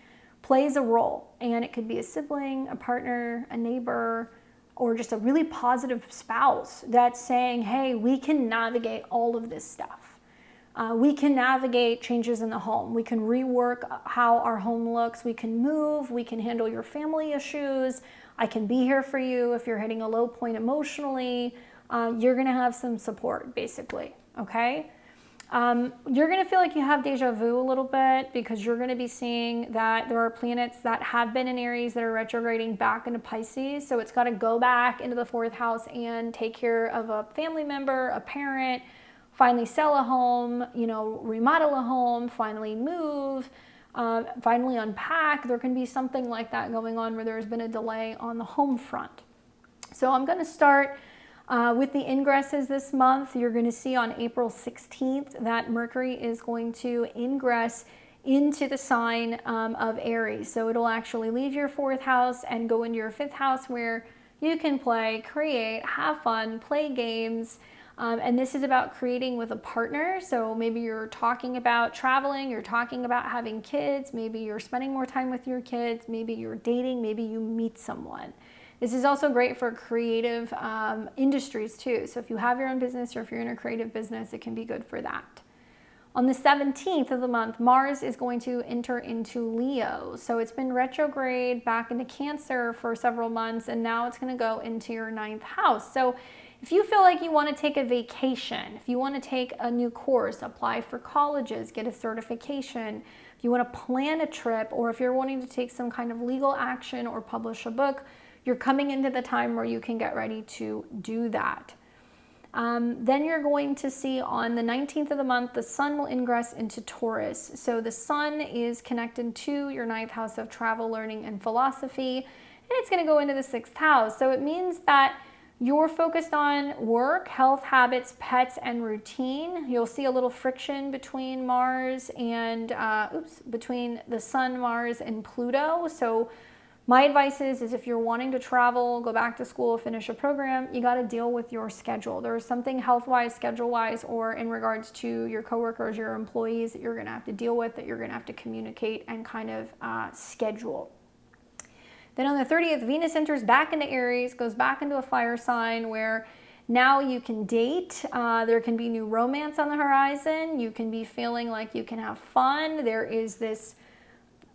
plays a role, and it could be a sibling, a partner, a neighbor, or just a really positive spouse that's saying, hey, we can navigate all of this stuff. We can navigate changes in the home. We can rework how our home looks. We can move. We can handle your family issues. I can be here for you if you're hitting a low point emotionally. You're going to have some support, basically, okay? You're going to feel like you have deja vu a little bit because you're going to be seeing that there are planets that have been in Aries that are retrograding back into Pisces. So it's got to go back into the fourth house and take care of a family member, a parent, finally sell a home, you know, remodel a home, finally move, finally unpack. There can be something like that going on where there's been a delay on the home front. So I'm going to start with the ingresses this month. You're going to see on April 16th that Mercury is going to ingress into the sign of Aries. So it'll actually leave your fourth house and go into your fifth house where you can play, create, have fun, play games. And this is about creating with a partner. So maybe you're talking about traveling, you're talking about having kids, maybe you're spending more time with your kids, maybe you're dating, maybe you meet someone. This is also great for creative industries too. So if you have your own business or if you're in a creative business, it can be good for that. On the 17th of the month, Mars is going to enter into Leo. So it's been retrograde back into Cancer for several months, and now it's going to go into your 9th house. So if you feel like you want to take a vacation, if you want to take a new course, apply for colleges, get a certification, if you want to plan a trip, or if you're wanting to take some kind of legal action or publish a book, you're coming into the time where you can get ready to do that. Then you're going to see on the 19th of the month, the sun will ingress into Taurus. So the sun is connected to your 9th house of travel, learning, and philosophy, and it's going to go into the 6th house. So it means that you're focused on work, health, habits, pets, and routine. You'll see a little friction between Mars and, between the sun, Mars, and Pluto. So My advice is if you're wanting to travel, go back to school, finish a program, you got to deal with your schedule. There's something health-wise, schedule-wise, or in regards to your coworkers, your employees that you're going to have to deal with, that you're going to have to communicate and kind of schedule. Then on the 30th, Venus enters back into Aries, goes back into a fire sign where now you can date. There can be new romance on the horizon. You can be feeling like you can have fun. There is this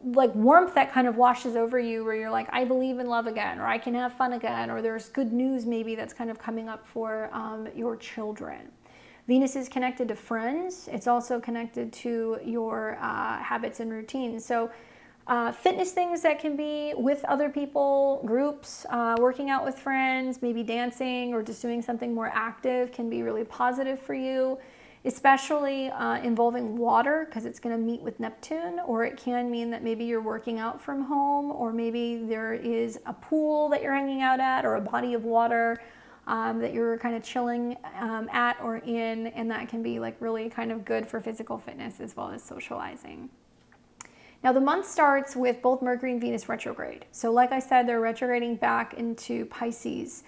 like warmth that kind of washes over you where you're like, I believe in love again, or I can have fun again, or there's good news maybe that's kind of coming up for your children. Venus is connected to friends. It's also connected to your habits and routines. So fitness things that can be with other people, groups, working out with friends, maybe dancing or just doing something more active can be really positive for you, especially involving water because it's going to meet with Neptune, or it can mean that maybe you're working out from home, or maybe there is a pool that you're hanging out at, or a body of water that you're kind of chilling at or in, and that can be like really kind of good for physical fitness as well as socializing. Now the month starts with both Mercury and Venus retrograde. So like I said, they're retrograding back into Pisces.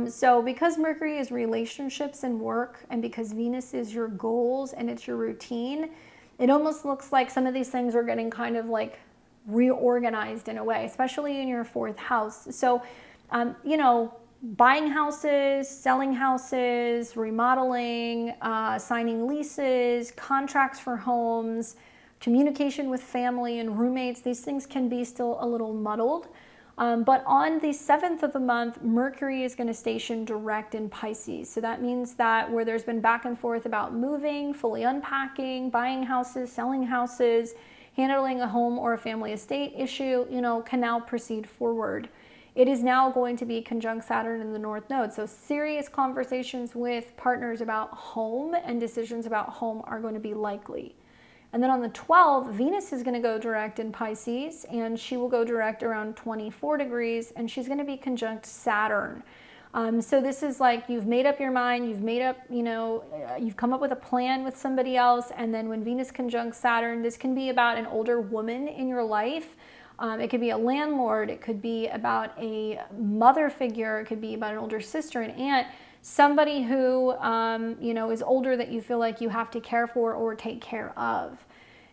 So because Mercury is relationships and work, and because Venus is your goals and it's your routine, it almost looks like some of these things are getting kind of like reorganized in a way, especially in your fourth house. So, you know, buying houses, selling houses, remodeling, signing leases, contracts for homes, communication with family and roommates, these things can be still a little muddled. But on the 7th of the month, Mercury is going to station direct in Pisces. So that means that where there's been back and forth about moving, fully unpacking, buying houses, selling houses, handling a home or a family estate issue, you know, can now proceed forward. It is now going to be conjunct Saturn in the North Node. So serious conversations with partners about home and decisions about home are going to be likely. And then on the 12th, Venus is going to go direct in Pisces, and she will go direct around 24 degrees, and she's going to be conjunct Saturn. So this is like you've made up your mind, you've made up, you know, you've come up with a plan with somebody else, and then when Venus conjunct Saturn, this can be about an older woman in your life. It could be a landlord, it could be about a mother figure, it could be about an older sister, an aunt, somebody who, you know, is older that you feel like you have to care for or take care of.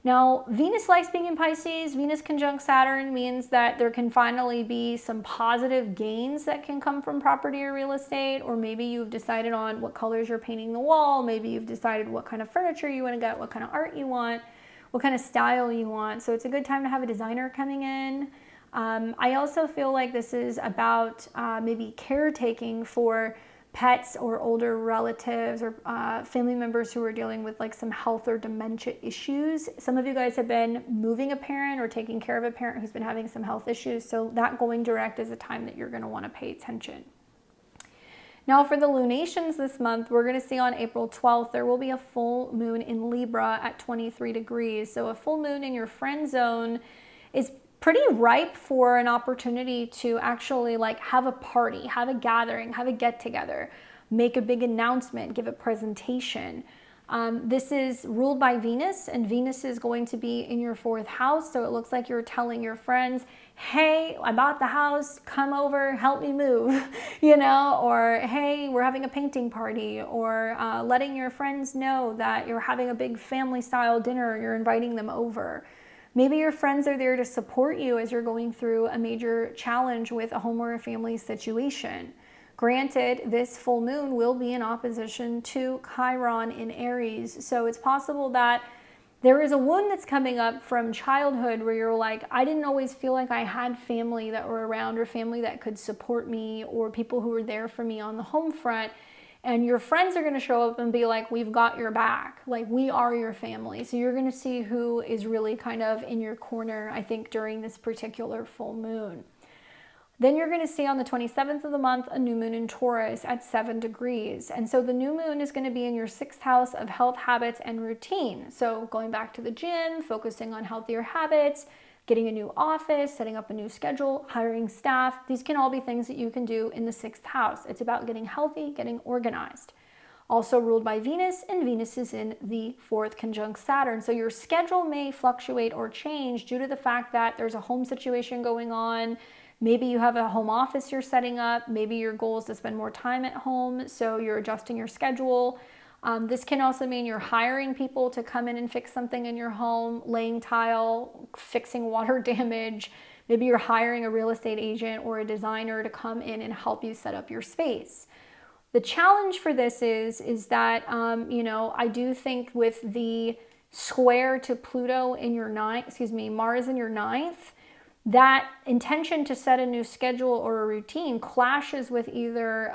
Now, Venus likes being in Pisces. Venus conjunct Saturn means that there can finally be some positive gains that can come from property or real estate, or maybe you've decided on what colors you're painting the wall. Maybe you've decided what kind of furniture you want to get, what kind of art you want, what kind of style you want. So it's a good time to have a designer coming in. I also feel like this is about maybe caretaking for pets or older relatives or family members who are dealing with like some health or dementia issues. Some of you guys have been moving a parent or taking care of a parent who's been having some health issues. So that going direct is a time that you're going to want to pay attention. Now for the lunations this month, we're going to see on April 12th, there will be a full moon in Libra at 23 degrees. So a full moon in your friend zone is pretty ripe for an opportunity to actually like have a party, have a gathering, have a get together, make a big announcement, give a presentation. This is ruled by Venus, and Venus is going to be in your fourth house. So it looks like you're telling your friends, hey, I bought the house, come over, help me move, you know, or hey, we're having a painting party, or letting your friends know that you're having a big family style dinner, you're inviting them over. Maybe your friends are there to support you as you're going through a major challenge with a home or a family situation. Granted, this full moon will be in opposition to Chiron in Aries. So it's possible that there is a wound that's coming up from childhood where you're like, I didn't always feel like I had family that were around, or family that could support me, or people who were there for me on the home front. And your friends are going to show up and be like, we've got your back. Like, we are your family. So you're going to see who is really kind of in your corner, I think, during this particular full moon. Then you're going to see on the 27th of the month, a new moon in Taurus at 7 degrees. And so the new moon is going to be in your 6th house of health, habits, and routine. So going back to the gym, focusing on healthier habits, getting a new office, setting up a new schedule, hiring staff. These can all be things that you can do in the 6th house. It's about getting healthy, getting organized. also ruled by Venus, and Venus is in the 4th conjunct Saturn. So your schedule may fluctuate or change due to the fact that there's a home situation going on. Maybe you have a home office you're setting up. Maybe your goal is to spend more time at home, so you're adjusting your schedule. This can also mean you're hiring people to come in and fix something in your home, laying tile, fixing water damage. Maybe you're hiring a real estate agent or a designer to come in and help you set up your space. The challenge for this is that, I do think with the square to Pluto in your Mars in your ninth, that intention to set a new schedule or a routine clashes with either,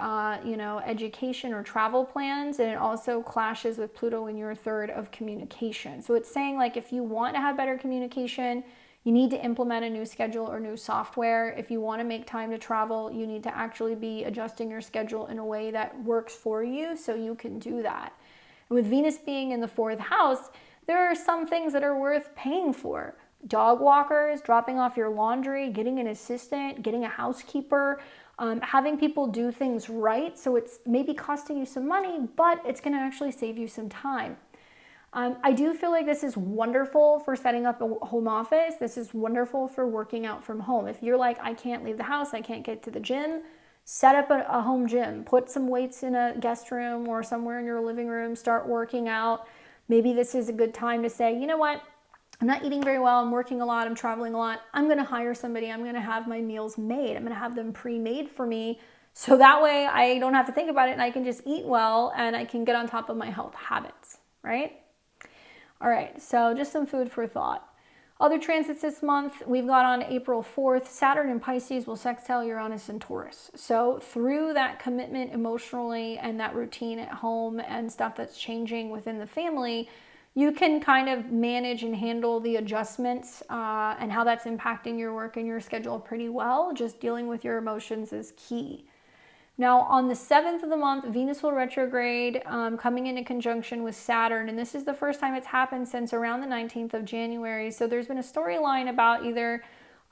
education or travel plans, and it also clashes with Pluto in your 3rd of communication. So it's saying like if you want to have better communication, you need to implement a new schedule or new software. If you want to make time to travel, you need to actually be adjusting your schedule in a way that works for you so you can do that. And with Venus being in the 4th house, there are some things that are worth paying for. Dog walkers, dropping off your laundry, getting an assistant, getting a housekeeper, having people do things right. So it's maybe costing you some money, but it's going to actually save you some time. I do feel like this is wonderful for setting up a home office. This is wonderful for working out from home. If you're like, I can't leave the house, I can't get to the gym, set up a home gym, put some weights in a guest room or somewhere in your living room, start working out. Maybe this is a good time to say, you know what? I'm not eating very well, I'm working a lot, I'm traveling a lot. I'm gonna hire somebody, I'm gonna have my meals made. I'm gonna have them pre-made for me. So that way I don't have to think about it and I can just eat well and I can get on top of my health habits, right? All right, so just some food for thought. Other transits this month, we've got on April 4th, Saturn in Pisces will sextile Uranus and Taurus. So through that commitment emotionally and that routine at home and stuff that's changing within the family, you can kind of manage and handle the adjustments and how that's impacting your work and your schedule pretty well. Just dealing with your emotions is key. Now, on the 7th of the month, Venus will retrograde, coming into conjunction with Saturn. And this is the first time it's happened since around the 19th of January. So there's been a storyline about either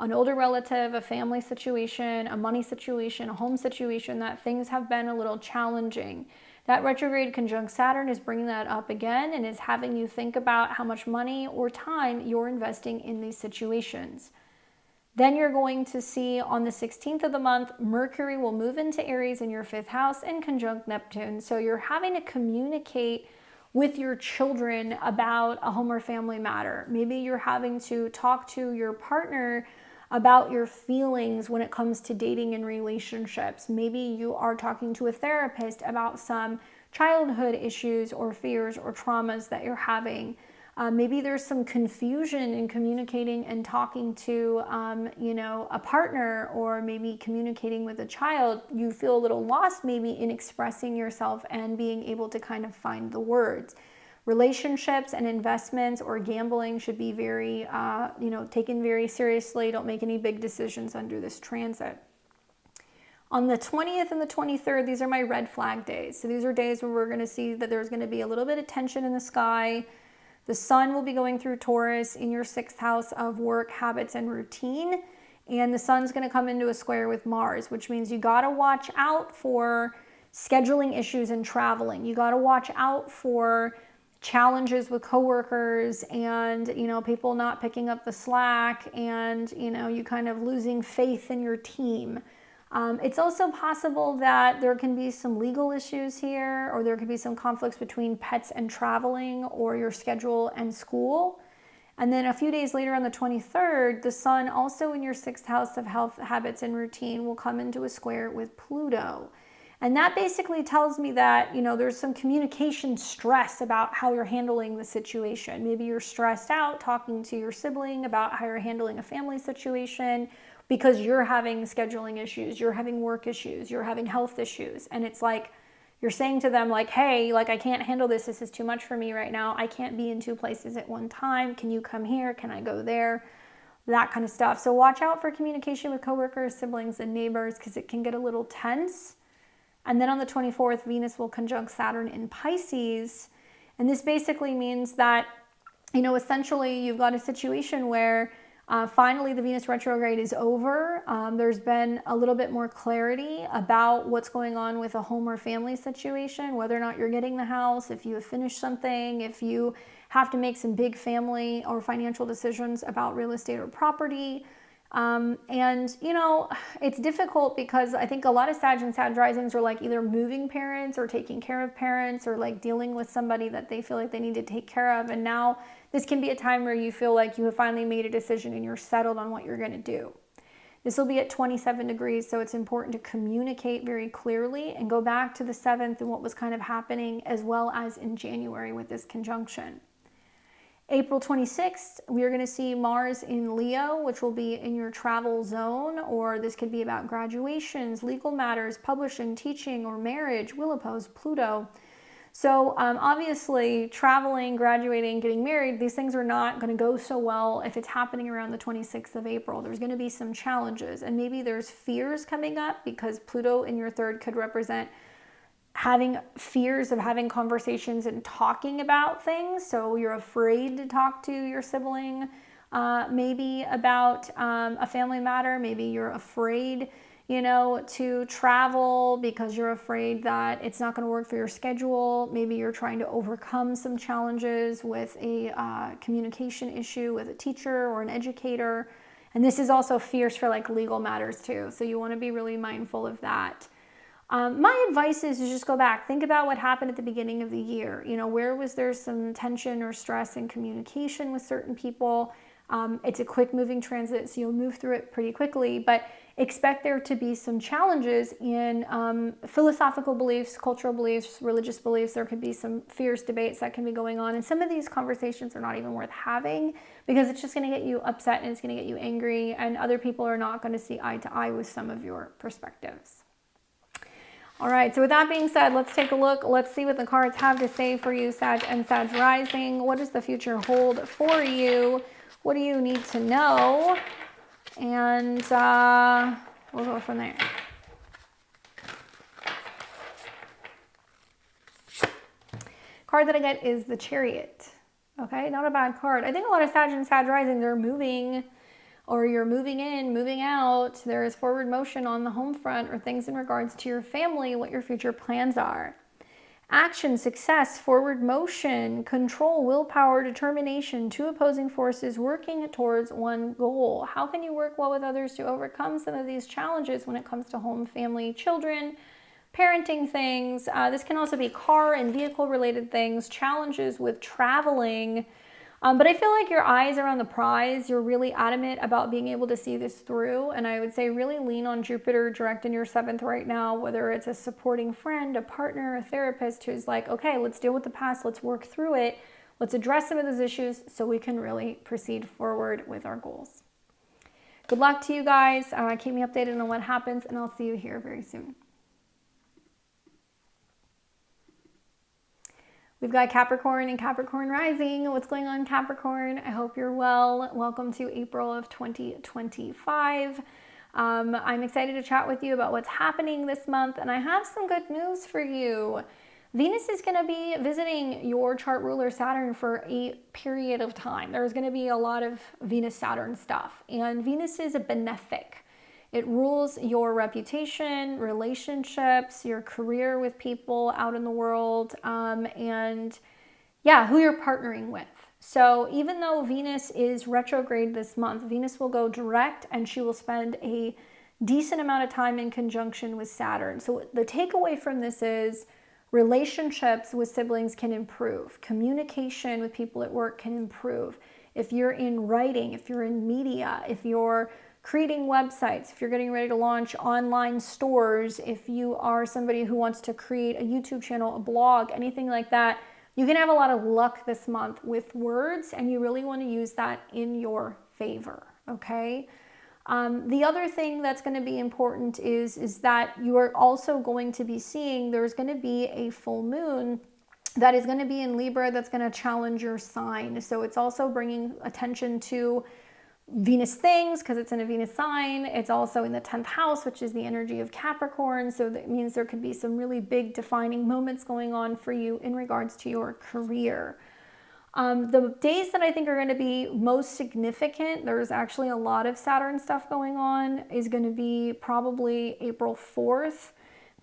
an older relative, a family situation, a money situation, a home situation, that things have been a little challenging. That retrograde conjunct Saturn is bringing that up again and is having you think about how much money or time you're investing in these situations. Then you're going to see on the 16th of the month, Mercury will move into Aries in your 5th house and conjunct Neptune. So you're having to communicate with your children about a home or family matter. Maybe you're having to talk to your partner about your feelings when it comes to dating and relationships. Maybe you are talking to a therapist about some childhood issues or fears or traumas that you're having. Maybe there's some confusion in communicating and talking to, a partner, or maybe communicating with a child. You feel a little lost maybe in expressing yourself and being able to kind of find the words. Relationships and investments or gambling should be very, taken very seriously. Don't make any big decisions under this transit. On the 20th and the 23rd, these are my red flag days. So these are days where we're going to see that there's going to be a little bit of tension in the sky. The sun will be going through Taurus in your 6th house of work, habits, and routine. And the sun's going to come into a square with Mars, which means you got to watch out for scheduling issues and traveling. You got to watch out for challenges with coworkers and, people not picking up the slack and, you kind of losing faith in your team. It's also possible that there can be some legal issues here, or there could be some conflicts between pets and traveling, or your schedule and school. And then a few days later on the 23rd, the sun also in your 6th house of health, habits, and routine will come into a square with Pluto. And that basically tells me that, there's some communication stress about how you're handling the situation. Maybe you're stressed out talking to your sibling about how you're handling a family situation because you're having scheduling issues, you're having work issues, you're having health issues. And it's like, you're saying to them like, hey, I can't handle this. This is too much for me right now. I can't be in 2 places at one time. Can you come here? Can I go there? That kind of stuff. So watch out for communication with coworkers, siblings, and neighbors, because it can get a little tense. And then on the 24th, Venus will conjunct Saturn in Pisces. And this basically means that, essentially you've got a situation where Finally, the Venus retrograde is over. There's been a little bit more clarity about what's going on with a home or family situation, whether or not you're getting the house, if you have finished something, if you have to make some big family or financial decisions about real estate or property. And you know, it's difficult because I think a lot of Sag and Sag risings are like either moving parents or taking care of parents or like dealing with somebody that they feel like they need to take care of. And now this can be a time where you feel like you have finally made a decision and you're settled on what you're going to do. This will be at 27 degrees, so it's important to communicate very clearly and go back to the 7th and what was kind of happening, as well as in January with this conjunction. April 26th, we are going to see Mars in Leo, which will be in your travel zone, or this could be about graduations, legal matters, publishing, teaching, or marriage. Will oppose Pluto. So obviously traveling, graduating, getting married, these things are not going to go so well if it's happening around the 26th of April. There's going to be some challenges, and maybe there's fears coming up because Pluto in your 3rd could represent having fears of having conversations and talking about things. So you're afraid to talk to your sibling, maybe about a family matter. Maybe you're afraid, you know, to travel because you're afraid that it's not going to work for your schedule. Maybe you're trying to overcome some challenges with a communication issue with a teacher or an educator. And this is also fierce for like legal matters too. So you want to be really mindful of that. My advice is to just go back, think about what happened at the beginning of the year. You know, where was there some tension or stress in communication with certain people? It's a quick moving transit, so you'll move through it pretty quickly, but expect there to be some challenges in philosophical beliefs, cultural beliefs, religious beliefs. There could be some fierce debates that can be going on, and some of these conversations are not even worth having because it's just going to get you upset and it's going to get you angry, and other people are not going to see eye to eye with some of your perspectives. All right, so with that being said, let's take a look. Let's see what the cards have to say for you, Sag and Sag rising. What does the future hold for you? What do you need to know? And we'll go from there. Card that I get is the Chariot. Okay, not a bad card. I think a lot of Sag and Sag risings are moving, or you're moving in, moving out. There is forward motion on the home front or things in regards to your family, what your future plans are. Action, success, forward motion, control, willpower, determination, 2 opposing forces working towards one goal. How can you work well with others to overcome some of these challenges when it comes to home, family, children, parenting things? This can also be car and vehicle related things, challenges with traveling. But I feel like your eyes are on the prize. You're really adamant about being able to see this through. And I would say really lean on Jupiter direct in your 7th right now, whether it's a supporting friend, a partner, a therapist who's like, okay, let's deal with the past. Let's work through it. Let's address some of those issues so we can really proceed forward with our goals. Good luck to you guys. Keep me updated on what happens, and I'll see you here very soon. We've got Capricorn and Capricorn rising. What's going on, Capricorn? I hope you're well. Welcome to April of 2025. I'm excited to chat with you about what's happening this month, and I have some good news for you. Venus is going to be visiting your chart ruler Saturn for a period of time. There's going to be a lot of Venus-Saturn stuff, and Venus is a benefic. It rules your reputation, relationships, your career with people out in the world, and yeah, who you're partnering with. So even though Venus is retrograde this month, Venus will go direct and she will spend a decent amount of time in conjunction with Saturn. So the takeaway from this is relationships with siblings can improve. Communication with people at work can improve. If you're in writing, if you're in media, if you're creating websites, if you're getting ready to launch online stores, if you are somebody who wants to create a YouTube channel, a blog, anything like that, you can have a lot of luck this month with words, and you really want to use that in your favor, okay? The other thing that's going to be important is that you are also going to be seeing there's going to be a full moon that is going to be in Libra that's going to challenge your sign. So it's also bringing attention to Venus things because it's in a Venus sign. It's also in the 10th house, which is the energy of Capricorn. So that means there could be some really big defining moments going on for you in regards to your career. The days that I think are going to be most significant, there's actually a lot of Saturn stuff going on, is going to be probably April 4th,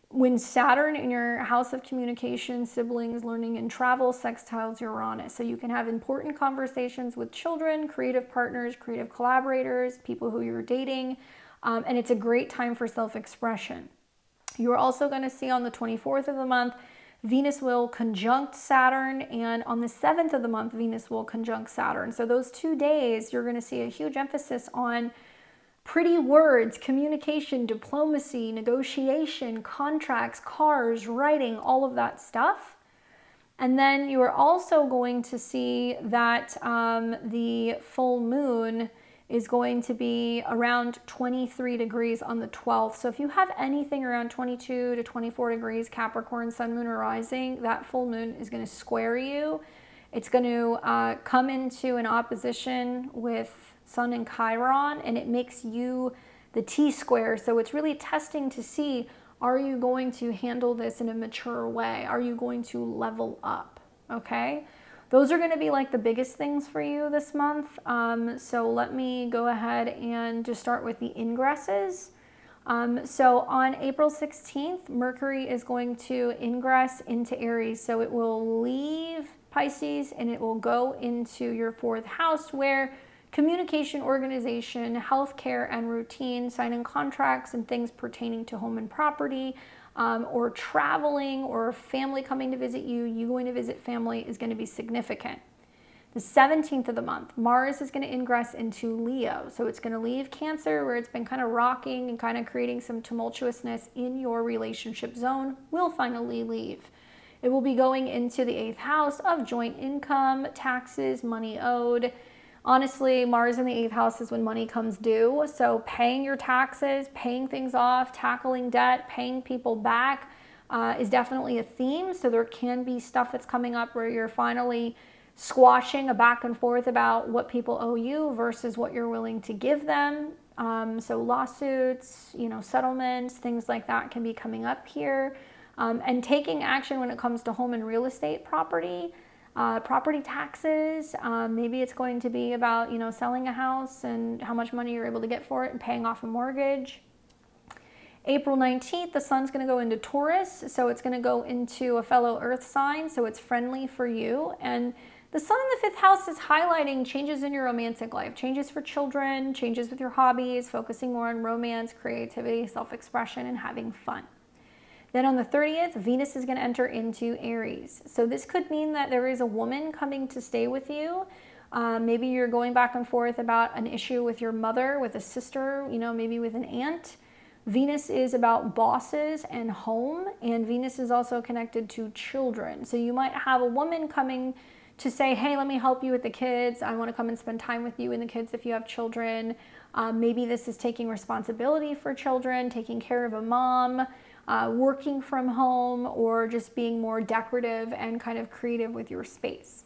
when Saturn in your house of communication, siblings, learning, and travel sextiles Uranus. So you can have important conversations with children, creative partners, creative collaborators, people who you're dating, and it's a great time for self-expression. You're also going to see on the 24th of the month, Venus will conjunct Saturn, and on the 7th of the month, Venus will conjunct Saturn. So those 2 days, you're going to see a huge emphasis on pretty words, communication, diplomacy, negotiation, contracts, cars, writing, all of that stuff. And then you are also going to see that the full moon is going to be around 23 degrees on the 12th. So if you have anything around 22 to 24 degrees, Capricorn, sun, moon, or rising, that full moon is going to square you. It's going to come into an opposition with Sun and Chiron, and it makes you the T-square. So it's really testing to see, are you going to handle this in a mature way? Are you going to level up? Okay? Those are going to be like the biggest things for you this month. So let me go ahead and just start with the ingresses. So on April 16th, Mercury is going to ingress into Aries. So it will leave Pisces and it will go into your 4th house, where communication, organization, healthcare, and routine, signing contracts and things pertaining to home and property, or traveling, or family coming to visit you, you going to visit family, is going to be significant. The 17th of the month, Mars is going to ingress into Leo. So it's going to leave Cancer, where it's been kind of rocking and kind of creating some tumultuousness in your relationship zone, will finally leave. It will be going into the 8th house of joint income, taxes, money owed. Honestly, Mars in the 8th house is when money comes due. So paying your taxes, paying things off, tackling debt, paying people back is definitely a theme. So there can be stuff that's coming up where you're finally squashing a back and forth about what people owe you versus what you're willing to give them. So lawsuits, settlements, things like that can be coming up here. And taking action when it comes to home and real estate property. Property taxes, maybe it's going to be about, selling a house and how much money you're able to get for it and paying off a mortgage. April 19th, the sun's going to go into Taurus, so it's going to go into a fellow earth sign, so it's friendly for you. And the sun in the 5th house is highlighting changes in your romantic life, changes for children, changes with your hobbies, focusing more on romance, creativity, self-expression, and having fun. Then on the 30th, Venus is going to enter into Aries. So this could mean that there is a woman coming to stay with you. Maybe you're going back and forth about an issue with your mother, with a sister, maybe with an aunt. Venus is about bosses and home, and Venus is also connected to children. So you might have a woman coming to say, hey, let me help you with the kids. I want to come and spend time with you and the kids if you have children. Maybe this is taking responsibility for children, taking care of a mom, working from home, or just being more decorative and kind of creative with your space.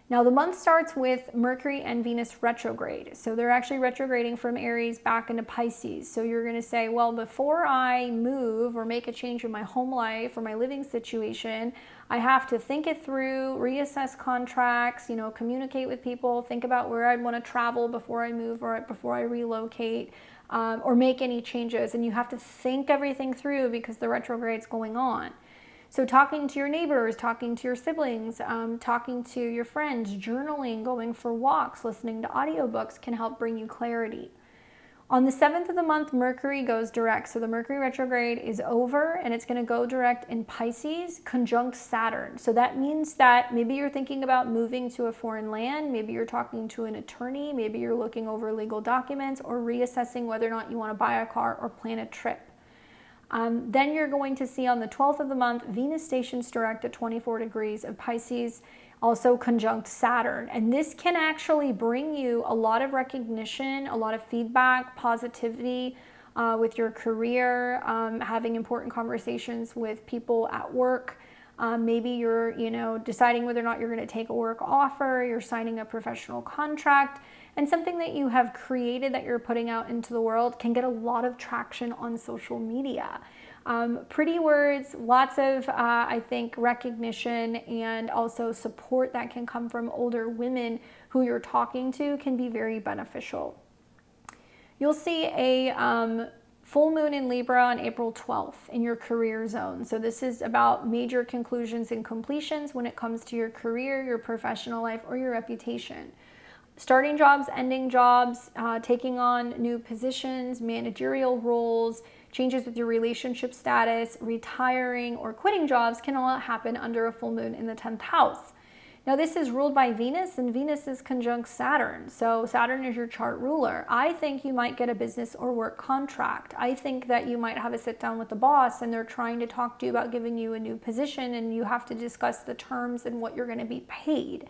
Now the month starts with Mercury and Venus retrograde. So they're actually retrograding from Aries back into Pisces. So you're going to say, well, before I move or make a change in my home life or my living situation, I have to think it through, reassess contracts, communicate with people, think about where I'd want to travel before I move or before I relocate, or make any changes. And you have to think everything through because the retrograde's going on. So talking to your neighbors, talking to your siblings, talking to your friends, journaling, going for walks, listening to audiobooks can help bring you clarity. On the 7th of the month, Mercury goes direct. So the Mercury retrograde is over and it's going to go direct in Pisces, conjunct Saturn. So that means that maybe you're thinking about moving to a foreign land. Maybe you're talking to an attorney. Maybe you're looking over legal documents or reassessing whether or not you want to buy a car or plan a trip. Then you're going to see on the 12th of the month, Venus stations direct at 24 degrees of Pisces, also conjunct Saturn. And this can actually bring you a lot of recognition, a lot of feedback, positivity with your career, having important conversations with people at work. Maybe you're, deciding whether or not you're going to take a work offer, you're signing a professional contract. and something that you have created that you're putting out into the world can get a lot of traction on social media. Pretty words, lots of, I think, recognition and also support that can come from older women who you're talking to can be very beneficial. You'll see a full moon in Libra on April 12th in your career zone. So this is about major conclusions and completions when it comes to your career, your professional life, or your reputation. Starting jobs, ending jobs, taking on new positions, managerial roles, changes with your relationship status, retiring, or quitting jobs can all happen under a full moon in the 10th house. Now this is ruled by Venus, and Venus is conjunct Saturn. So Saturn is your chart ruler. I think you might get a business or work contract. I think that you might have a sit down with the boss and they're trying to talk to you about giving you a new position, and you have to discuss the terms and what you're going to be paid.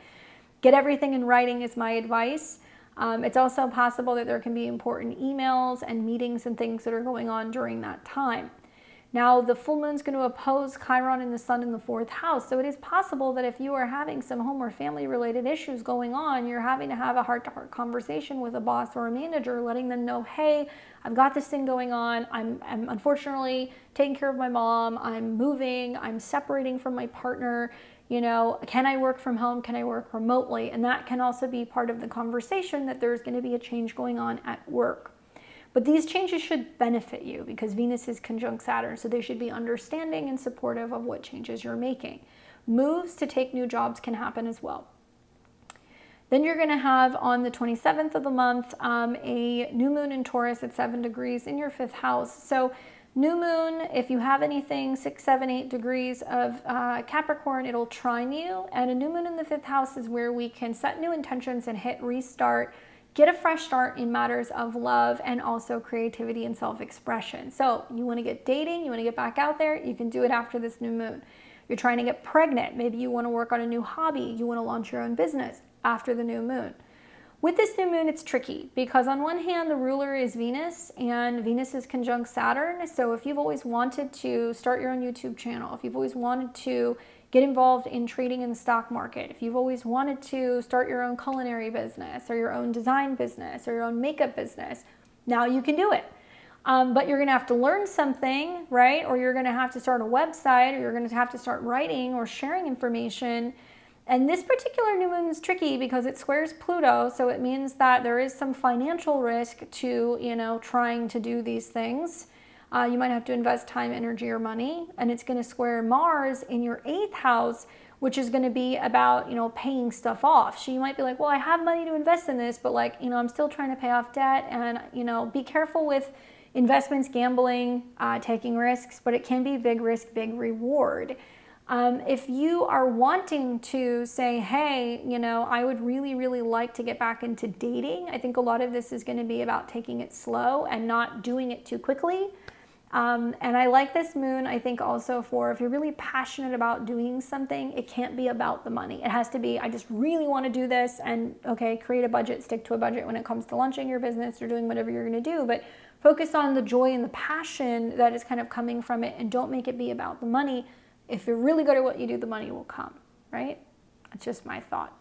Get everything in writing is my advice. It's also possible that there can be important emails and meetings and things that are going on during that time. Now, the full moon is going to oppose Chiron and the sun in the 4th house. So it is possible that if you are having some home or family related issues going on, you're having to have a heart-to-heart conversation with a boss or a manager, letting them know, hey, I've got this thing going on. I'm unfortunately taking care of my mom. I'm moving. I'm separating from my partner. You know, can I work from home? Can I work remotely? And that can also be part of the conversation, that there's going to be a change going on at work. But these changes should benefit you because Venus is conjunct Saturn, so they should be understanding and supportive of what changes you're making. Moves to take new jobs can happen as well. Then you're going to have on the 27th of the month a new moon in Taurus at 7 degrees in your 5th house. So new moon, if you have anything 6, 7, 8 degrees of Capricorn, it'll trine you. And a new moon in the 5th house is where we can set new intentions and hit restart, get a fresh start in matters of love and also creativity and self-expression. So you want to get dating, you want to get back out there, you can do it after this new moon. You're trying to get pregnant, maybe you want to work on a new hobby, you want to launch your own business after the new moon. With this new moon, it's tricky because on one hand, the ruler is Venus, and Venus is conjunct Saturn. So if you've always wanted to start your own YouTube channel, if you've always wanted to get involved in trading in the stock market, if you've always wanted to start your own culinary business or your own design business or your own makeup business, now you can do it. But you're going to have to learn something, right? Or you're going to have to start a website, or you're going to have to start writing or sharing information. And this particular new moon is tricky because it squares Pluto, so it means that there is some financial risk to, you know, trying to do these things. You might have to invest time, energy, or money, and it's going to square Mars in your 8th house, which is going to be about, you know, paying stuff off. So you might be like, well, I have money to invest in this, but like, you know, I'm still trying to pay off debt, and, you know, be careful with investments, gambling, taking risks, but it can be big risk, big reward. If you are wanting to say, hey, you know, I would really, really like to get back into dating, I think a lot of this is going to be about taking it slow and not doing it too quickly. And I like this moon, I think also for if you're really passionate about doing something, it can't be about the money. It has to be, I just really want to do this, and okay, create a budget, stick to a budget when it comes to launching your business or doing whatever you're going to do, but focus on the joy and the passion that is kind of coming from it, and don't make it be about the money. If you're really good at what you do, the money will come, right? That's just my thought.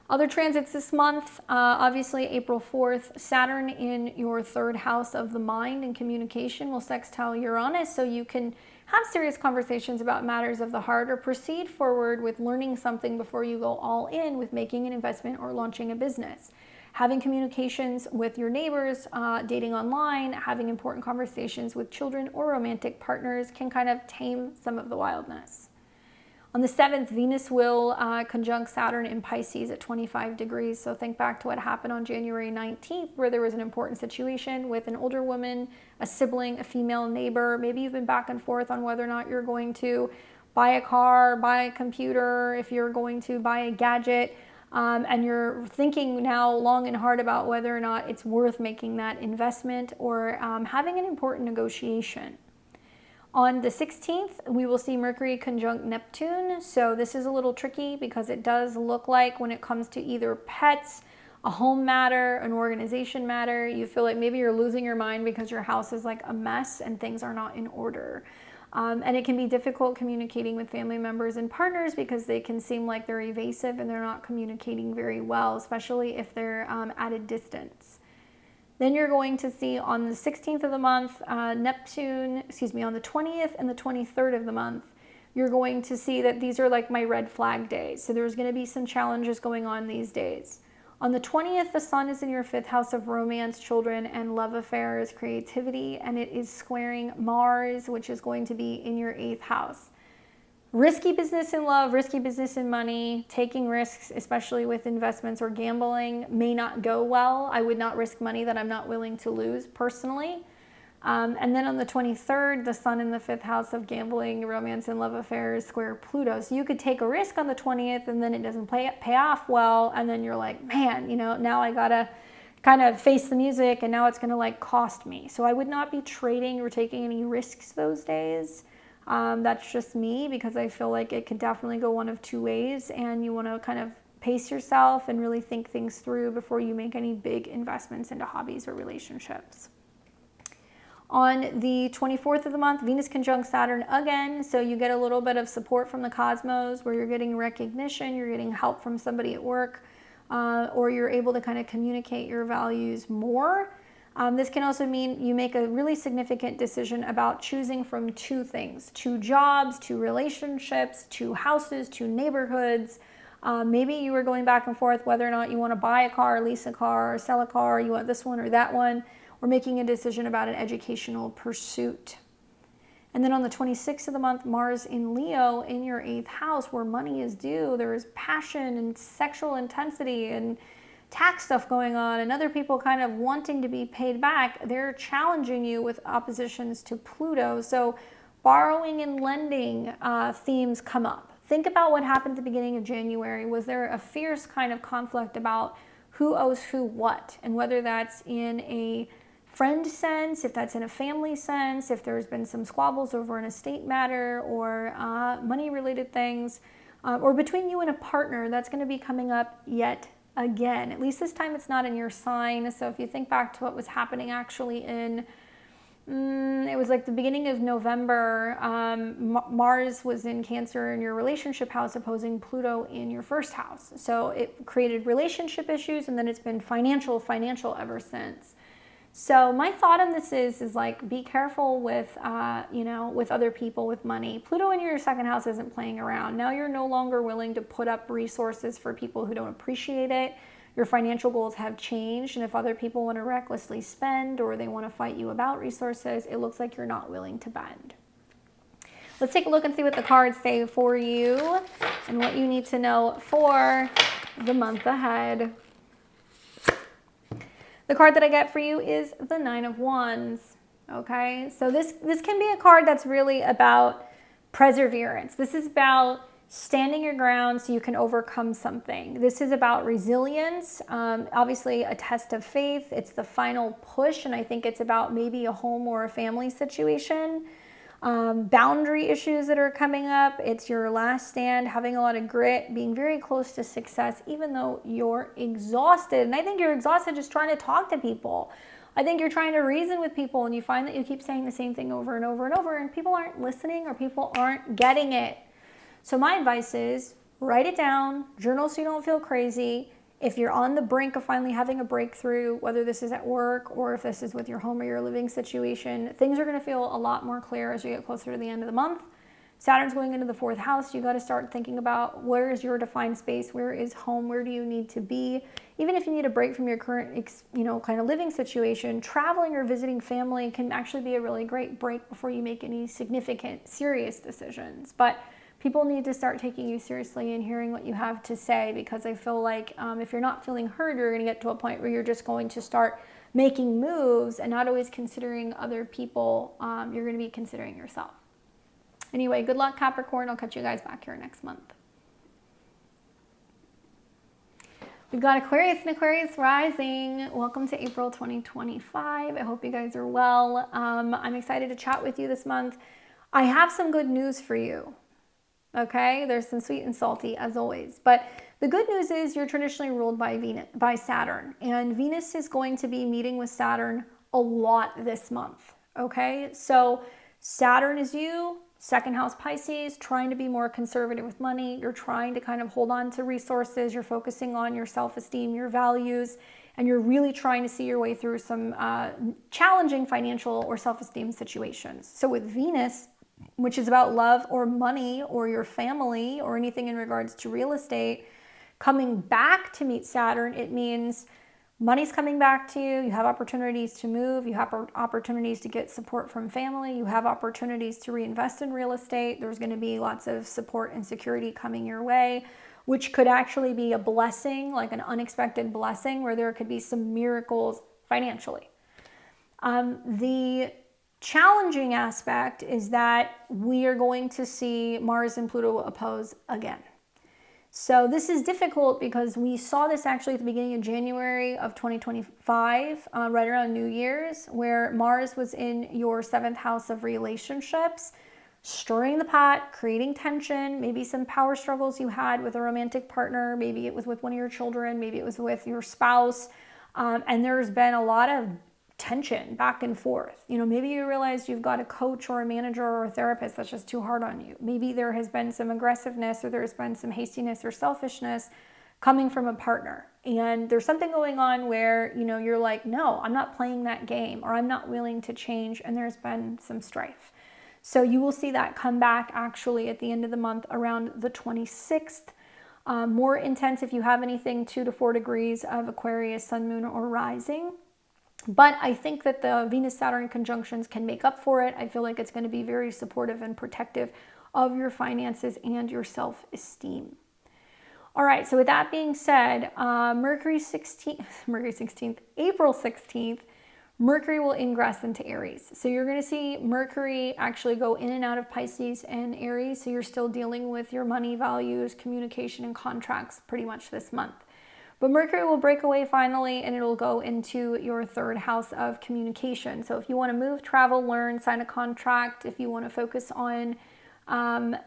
Other transits this month, obviously April 4th, Saturn in your 3rd house of the mind and communication will sextile Uranus, so you can have serious conversations about matters of the heart or proceed forward with learning something before you go all in with making an investment or launching a business. Having communications with your neighbors, dating online, having important conversations with children or romantic partners can kind of tame some of the wildness. On the 7th, Venus will conjunct Saturn in Pisces at 25 degrees. So think back to what happened on January 19th, where there was an important situation with an older woman, a sibling, a female neighbor. Maybe you've been back and forth on whether or not you're going to buy a car, buy a computer, if you're going to buy a gadget. And you're thinking now long and hard about whether or not it's worth making that investment or having an important negotiation. On the 16th, we will see Mercury conjunct Neptune. So this is a little tricky because it does look like when it comes to either pets, a home matter, an organization matter, you feel like maybe you're losing your mind because your house is like a mess and things are not in order. And it can be difficult communicating with family members and partners because they can seem like they're evasive and they're not communicating very well, especially if they're at a distance. Then you're going to see on the 16th of the month, on the 20th and the 23rd of the month, you're going to see that these are like my red flag days. So there's going to be some challenges going on these days. On the 20th, the sun is in your 5th house of romance, children, and love affairs, creativity, and it is squaring Mars, which is going to be in your 8th house. Risky business in love, risky business in money, taking risks, especially with investments or gambling, may not go well. I would not risk money that I'm not willing to lose personally. And then on the 23rd, the sun in the 5th house of gambling, romance, and love affairs square Pluto. So you could take a risk on the 20th and then it doesn't pay off well. And then you're like, man, now I gotta kind of face the music and now it's gonna like cost me. So I would not be trading or taking any risks those days. That's just me because I feel like it could definitely go one of two ways and you want to kind of pace yourself and really think things through before you make any big investments into hobbies or relationships. On the 24th of the month, Venus conjunct Saturn again, so you get a little bit of support from the cosmos where you're getting recognition, you're getting help from somebody at work, or you're able to kind of communicate your values more. This can also mean you make a really significant decision about choosing from two things, two jobs, two relationships, two houses, two neighborhoods. Maybe you were going back and forth whether or not you want to buy a car, lease a car, or sell a car, you want this one or that one, or making a decision about an educational pursuit. And then on the 26th of the month, Mars in Leo in your 8th house where money is due, there is passion and sexual intensity and tax stuff going on and other people kind of wanting to be paid back. They're challenging you with oppositions to Pluto. So borrowing and lending themes come up. Think about what happened at the beginning of January. Was there a fierce kind of conflict about who owes who what? And whether that's in a friend sense, if that's in a family sense, if there's been some squabbles over an estate matter or money related things, or between you and a partner, that's going to be coming up yet again. At least this time it's not in your sign. So if you think back to what was happening actually in, it was like the beginning of November, Mars was in Cancer in your relationship house opposing Pluto in your 1st house. So it created relationship issues and then it's been financial ever since. So my thought on this is like, be careful with, with other people, with money. Pluto in your 2nd house isn't playing around. Now you're no longer willing to put up resources for people who don't appreciate it. Your financial goals have changed. And if other people want to recklessly spend or they want to fight you about resources, it looks like you're not willing to bend. Let's take a look and see what the cards say for you and what you need to know for the month ahead. The card that I get for you is the 9 of Wands, okay? So this can be a card that's really about perseverance. This is about standing your ground so you can overcome something. This is about resilience, obviously a test of faith. It's the final push, and I think it's about maybe a home or a family situation. Boundary issues that are coming up. It's your last stand, having a lot of grit, being very close to success, even though you're exhausted. And I think you're exhausted just trying to talk to people. I think you're trying to reason with people and you find that you keep saying the same thing over and over and over and people aren't listening or people aren't getting it. So my advice is write it down, journal so you don't feel crazy. If you're on the brink of finally having a breakthrough, whether this is at work or if this is with your home or your living situation, things are going to feel a lot more clear as you get closer to the end of the month. Saturn's going into the 4th house. You got to start thinking about where is your defined space, where is home, where do you need to be? Even if you need a break from your current, kind of living situation, traveling or visiting family can actually be a really great break before you make any significant, serious decisions. But people need to start taking you seriously and hearing what you have to say, because I feel like if you're not feeling heard, you're going to get to a point where you're just going to start making moves and not always considering other people. You're going to be considering yourself. Anyway, good luck, Capricorn. I'll catch you guys back here next month. We've got Aquarius and Aquarius rising. Welcome to April 2025. I hope you guys are well. I'm excited to chat with you this month. I have some good news for you. Okay, there's some sweet and salty as always, but the good news is you're traditionally ruled by Saturn, and Venus is going to be meeting with Saturn a lot this month. Okay, so Saturn is you, second house Pisces, trying to be more conservative with money. You're trying to kind of hold on to resources. You're focusing on your self-esteem, your values, and you're really trying to see your way through some challenging financial or self-esteem situations. So with Venus, which is about love or money or your family or anything in regards to real estate, coming back to meet Saturn, it means money's coming back to you. You have opportunities to move. You have opportunities to get support from family. You have opportunities to reinvest in real estate. There's going to be lots of support and security coming your way, which could actually be a blessing, like an unexpected blessing where there could be some miracles financially. The challenging aspect is that we are going to see Mars and Pluto oppose again. So this is difficult because we saw this actually at the beginning of January of 2025, right around New Year's, where Mars was in your 7th house of relationships, stirring the pot, creating tension, maybe some power struggles you had with a romantic partner, maybe it was with one of your children, maybe it was with your spouse, and there's been a lot of tension back and forth. You know, maybe you realize you've got a coach or a manager or a therapist that's just too hard on you. Maybe there has been some aggressiveness or there's been some hastiness or selfishness coming from a partner. And there's something going on where, you know, you're like, no, I'm not playing that game, or I'm not willing to change. And there's been some strife. So you will see that come back actually at the end of the month around the 26th. More intense if you have anything 2 to 4 degrees of Aquarius, sun, moon, or rising. But I think that the Venus-Saturn conjunctions can make up for it. I feel like it's going to be very supportive and protective of your finances and your self-esteem. All right, so with that being said, April 16th, Mercury will ingress into Aries. So you're going to see Mercury actually go in and out of Pisces and Aries. So you're still dealing with your money, values, communication, and contracts pretty much this month. But Mercury will break away finally, and it'll go into your 3rd house of communication. So if you want to move, travel, learn, sign a contract, if you want to focus on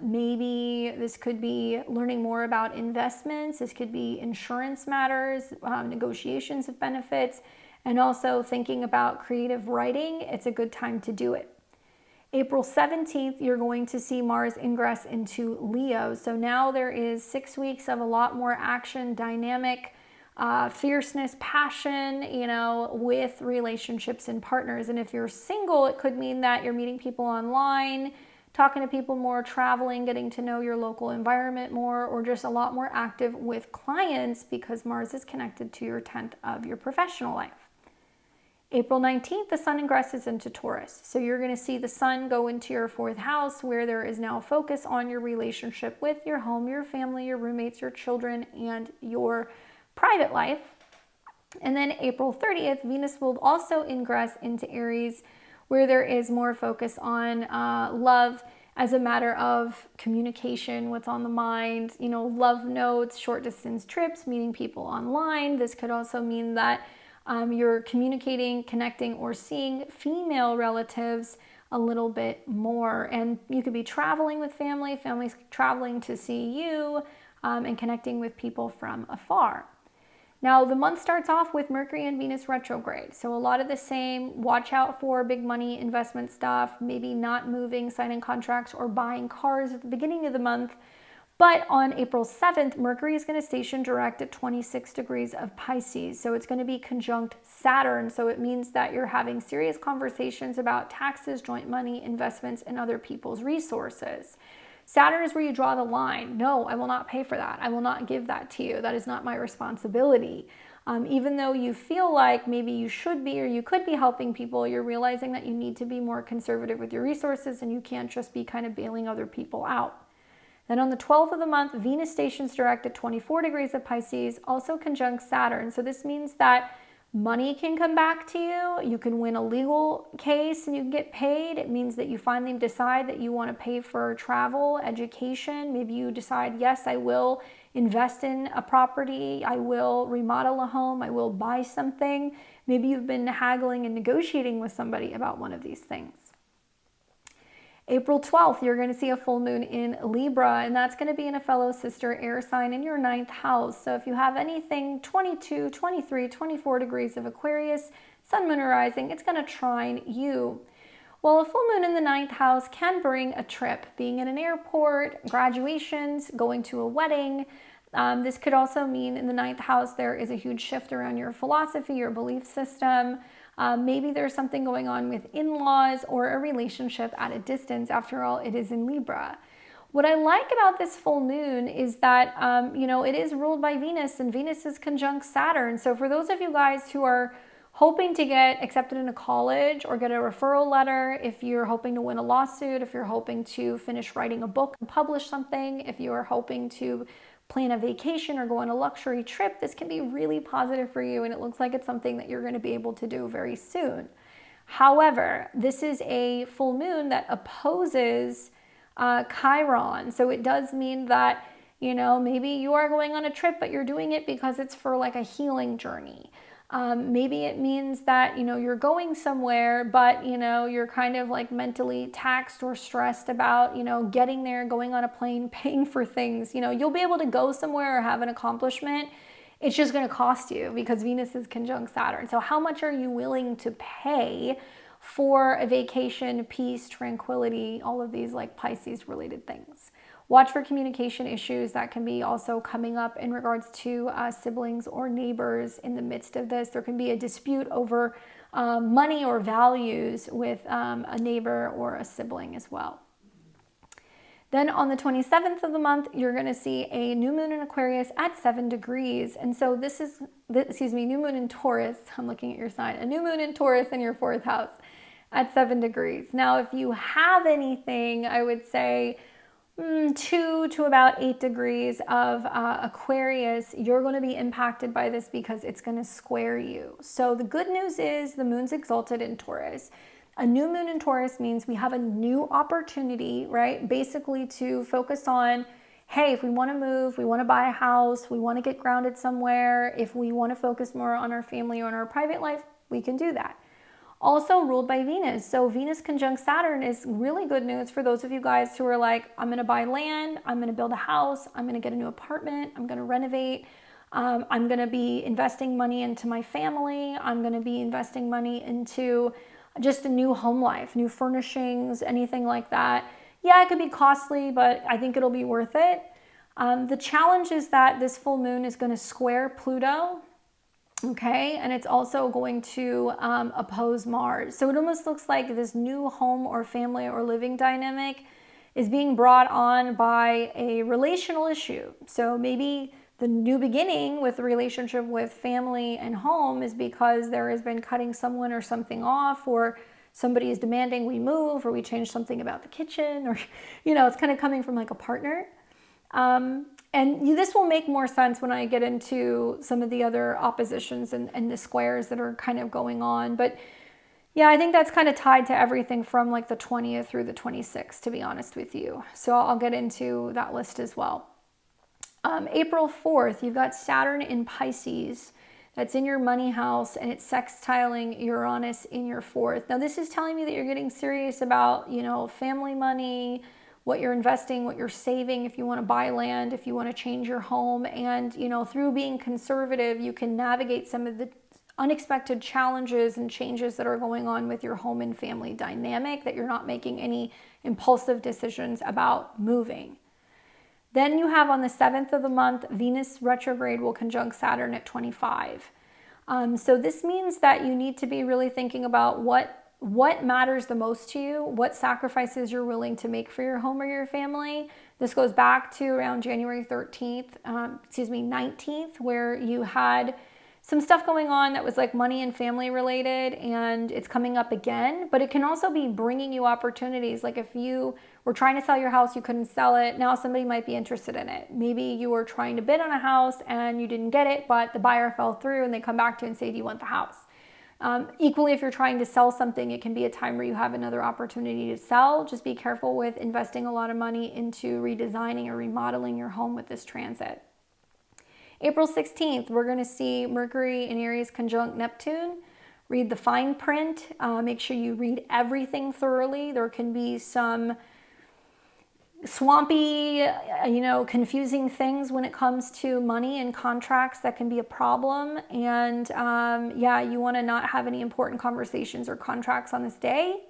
maybe this could be learning more about investments, this could be insurance matters, negotiations of benefits, and also thinking about creative writing, it's a good time to do it. April 17th, you're going to see Mars ingress into Leo. So now there is 6 weeks of a lot more action, dynamic, fierceness, passion, you know, with relationships and partners. And if you're single, it could mean that you're meeting people online, talking to people more, traveling, getting to know your local environment more, or just a lot more active with clients because Mars is connected to your 10th of your professional life. April 19th, the sun ingresses into Taurus. So you're going to see the sun go into your 4th house where there is now focus on your relationship with your home, your family, your roommates, your children, and your private life. And then April 30th, Venus will also ingress into Aries where there is more focus on love as a matter of communication, what's on the mind, you know, love notes, short distance trips, meeting people online. This could also mean that you're communicating, connecting, or seeing female relatives a little bit more. And you could be traveling with family, families traveling to see you, and connecting with people from afar. Now, the month starts off with Mercury and Venus retrograde. So a lot of the same, watch out for big money investment stuff, maybe not moving, signing contracts, or buying cars at the beginning of the month. But on April 7th, Mercury is going to station direct at 26 degrees of Pisces. So it's going to be conjunct Saturn. So it means that you're having serious conversations about taxes, joint money, investments, and other people's resources. Saturn is where you draw the line. No, I will not pay for that. I will not give that to you. That is not my responsibility. Even though you feel like maybe you should be or you could be helping people, you're realizing that you need to be more conservative with your resources and you can't just be kind of bailing other people out. Then on the 12th of the month, Venus stations direct at 24 degrees of Pisces, also conjunct Saturn. So this means that money can come back to you. You can win a legal case and you can get paid. It means that you finally decide that you want to pay for travel, education. Maybe you decide, yes, I will invest in a property. I will remodel a home. I will buy something. Maybe you've been haggling and negotiating with somebody about one of these things. April 12th, you're going to see a full moon in Libra, and that's going to be in a fellow sister air sign in your 9th house. So if you have anything 22, 23, 24 degrees of Aquarius, sun, moon, or rising, it's going to trine you. Well, a full moon in the ninth house can bring a trip, being in an airport, graduations, going to a wedding. This could also mean in the ninth house there is a huge shift around your philosophy, your belief system. Maybe there's something going on with in-laws or a relationship at a distance. After all, it is in Libra. What I like about this full moon is that, it is ruled by Venus, and Venus is conjunct Saturn. So for those of you guys who are hoping to get accepted into college or get a referral letter, if you're hoping to win a lawsuit, if you're hoping to finish writing a book and publish something, if you are hoping to plan a vacation or go on a luxury trip, this can be really positive for you, and it looks like it's something that you're going to be able to do very soon. However, this is a full moon that opposes Chiron. So it does mean that, maybe you are going on a trip, but you're doing it because it's for like a healing journey. Maybe it means that, you're going somewhere, but, you're kind of like mentally taxed or stressed about, getting there, going on a plane, paying for things. You'll be able to go somewhere or have an accomplishment. It's just going to cost you because Venus is conjunct Saturn. So how much are you willing to pay for a vacation, peace, tranquility, all of these like Pisces related things? Watch for communication issues that can be also coming up in regards to siblings or neighbors in the midst of this. There can be a dispute over money or values with a neighbor or a sibling as well. Then on the 27th of the month, you're going to see a new moon in Aquarius at 7 degrees. And so this is, new moon in Taurus. I'm looking at your sign. A new moon in Taurus in your 4th house at 7 degrees. Now, if you have anything, I would say 2 to about 8 degrees of Aquarius, you're going to be impacted by this because it's going to square you. So the good news is the moon's exalted in Taurus. A new moon in Taurus means we have a new opportunity, right? Basically to focus on, hey, if we want to move, we want to buy a house, we want to get grounded somewhere, if we want to focus more on our family or on our private life, we can do that. Also ruled by Venus. So Venus conjunct Saturn is really good news for those of you guys who are like, I'm going to buy land, I'm going to build a house, I'm going to get a new apartment, I'm going to renovate, I'm going to be investing money into my family, I'm going to be investing money into just a new home life, new furnishings, anything like that. Yeah, it could be costly, but I think it'll be worth it. The challenge is that this full moon is going to square Pluto. Okay, and it's also going to oppose Mars. So it almost looks like this new home or family or living dynamic is being brought on by a relational issue. So maybe the new beginning with the relationship with family and home is because there has been cutting someone or something off, or somebody is demanding we move, or we change something about the kitchen, or, it's kind of coming from like a partner. And this will make more sense when I get into some of the other oppositions and the squares that are kind of going on. But yeah, I think that's kind of tied to everything from like the 20th through the 26th, to be honest with you. So I'll get into that list as well. April 4th, you've got Saturn in Pisces. That's in your money house, and it's sextiling Uranus in your 4th. Now, this is telling me that you're getting serious about, family money, what you're investing, what you're saving, if you want to buy land, if you want to change your home. And, through being conservative, you can navigate some of the unexpected challenges and changes that are going on with your home and family dynamic, that you're not making any impulsive decisions about moving. Then you have on the 7th of the month, Venus retrograde will conjunct Saturn at 25. So this means that you need to be really thinking about what matters the most to you, what sacrifices you're willing to make for your home or your family. This goes back to around January 19th, where you had some stuff going on that was like money and family related, and it's coming up again. But it can also be bringing you opportunities. Like if you were trying to sell your house, you couldn't sell it, now somebody might be interested in it. Maybe you were trying to bid on a house and you didn't get it, but the buyer fell through, and they come back to you and say, do you want the house? Equally, if you're trying to sell something, it can be a time where you have another opportunity to sell. Just be careful with investing a lot of money into redesigning or remodeling your home with this transit. April 16th, we're going to see Mercury in Aries conjunct Neptune. Read the fine print. Make sure you read everything thoroughly. There can be some swampy, confusing things when it comes to money and contracts that can be a problem. And you want to not have any important conversations or contracts on this day.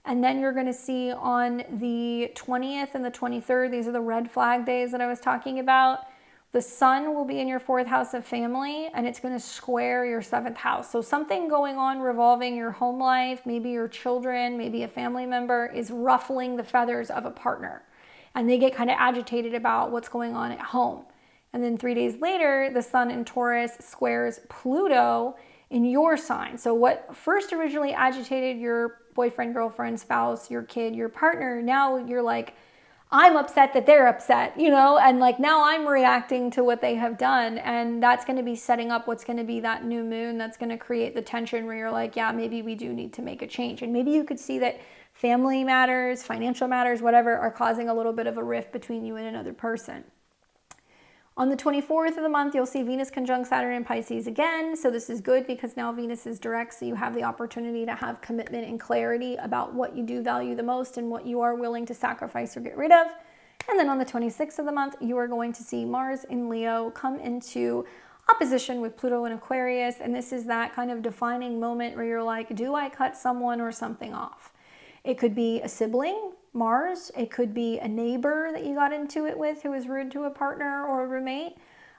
And then you're going to see on the 20th and the 23rd, these are the red flag days that I was talking about. The sun will be in your 4th house of family, and it's going to square your 7th house. So something going on revolving your home life, maybe your children, maybe a family member is ruffling the feathers of a partner. And they get kind of agitated about what's going on at home. And then 3 days later, the sun in Taurus squares Pluto in your sign. So what first originally agitated your boyfriend, girlfriend, spouse, your kid, your partner, now you're like, I'm upset that they're upset, you know, and like now I'm reacting to what they have done. And that's going to be setting up what's going to be that new moon that's going to create the tension where you're like, yeah, maybe we do need to make a change. And maybe you could see that family matters, financial matters, whatever, are causing a little bit of a rift between you and another person. On the 24th of the month, you'll see Venus conjunct Saturn in Pisces again. So this is good because now Venus is direct, so you have the opportunity to have commitment and clarity about what you do value the most and what you are willing to sacrifice or get rid of. And then on the 26th of the month, you are going to see Mars in Leo come into opposition with Pluto in Aquarius. And this is that kind of defining moment where you're like, do I cut someone or something off? It could be a sibling, Mars. It could be a neighbor that you got into it with who is rude to a partner or a roommate.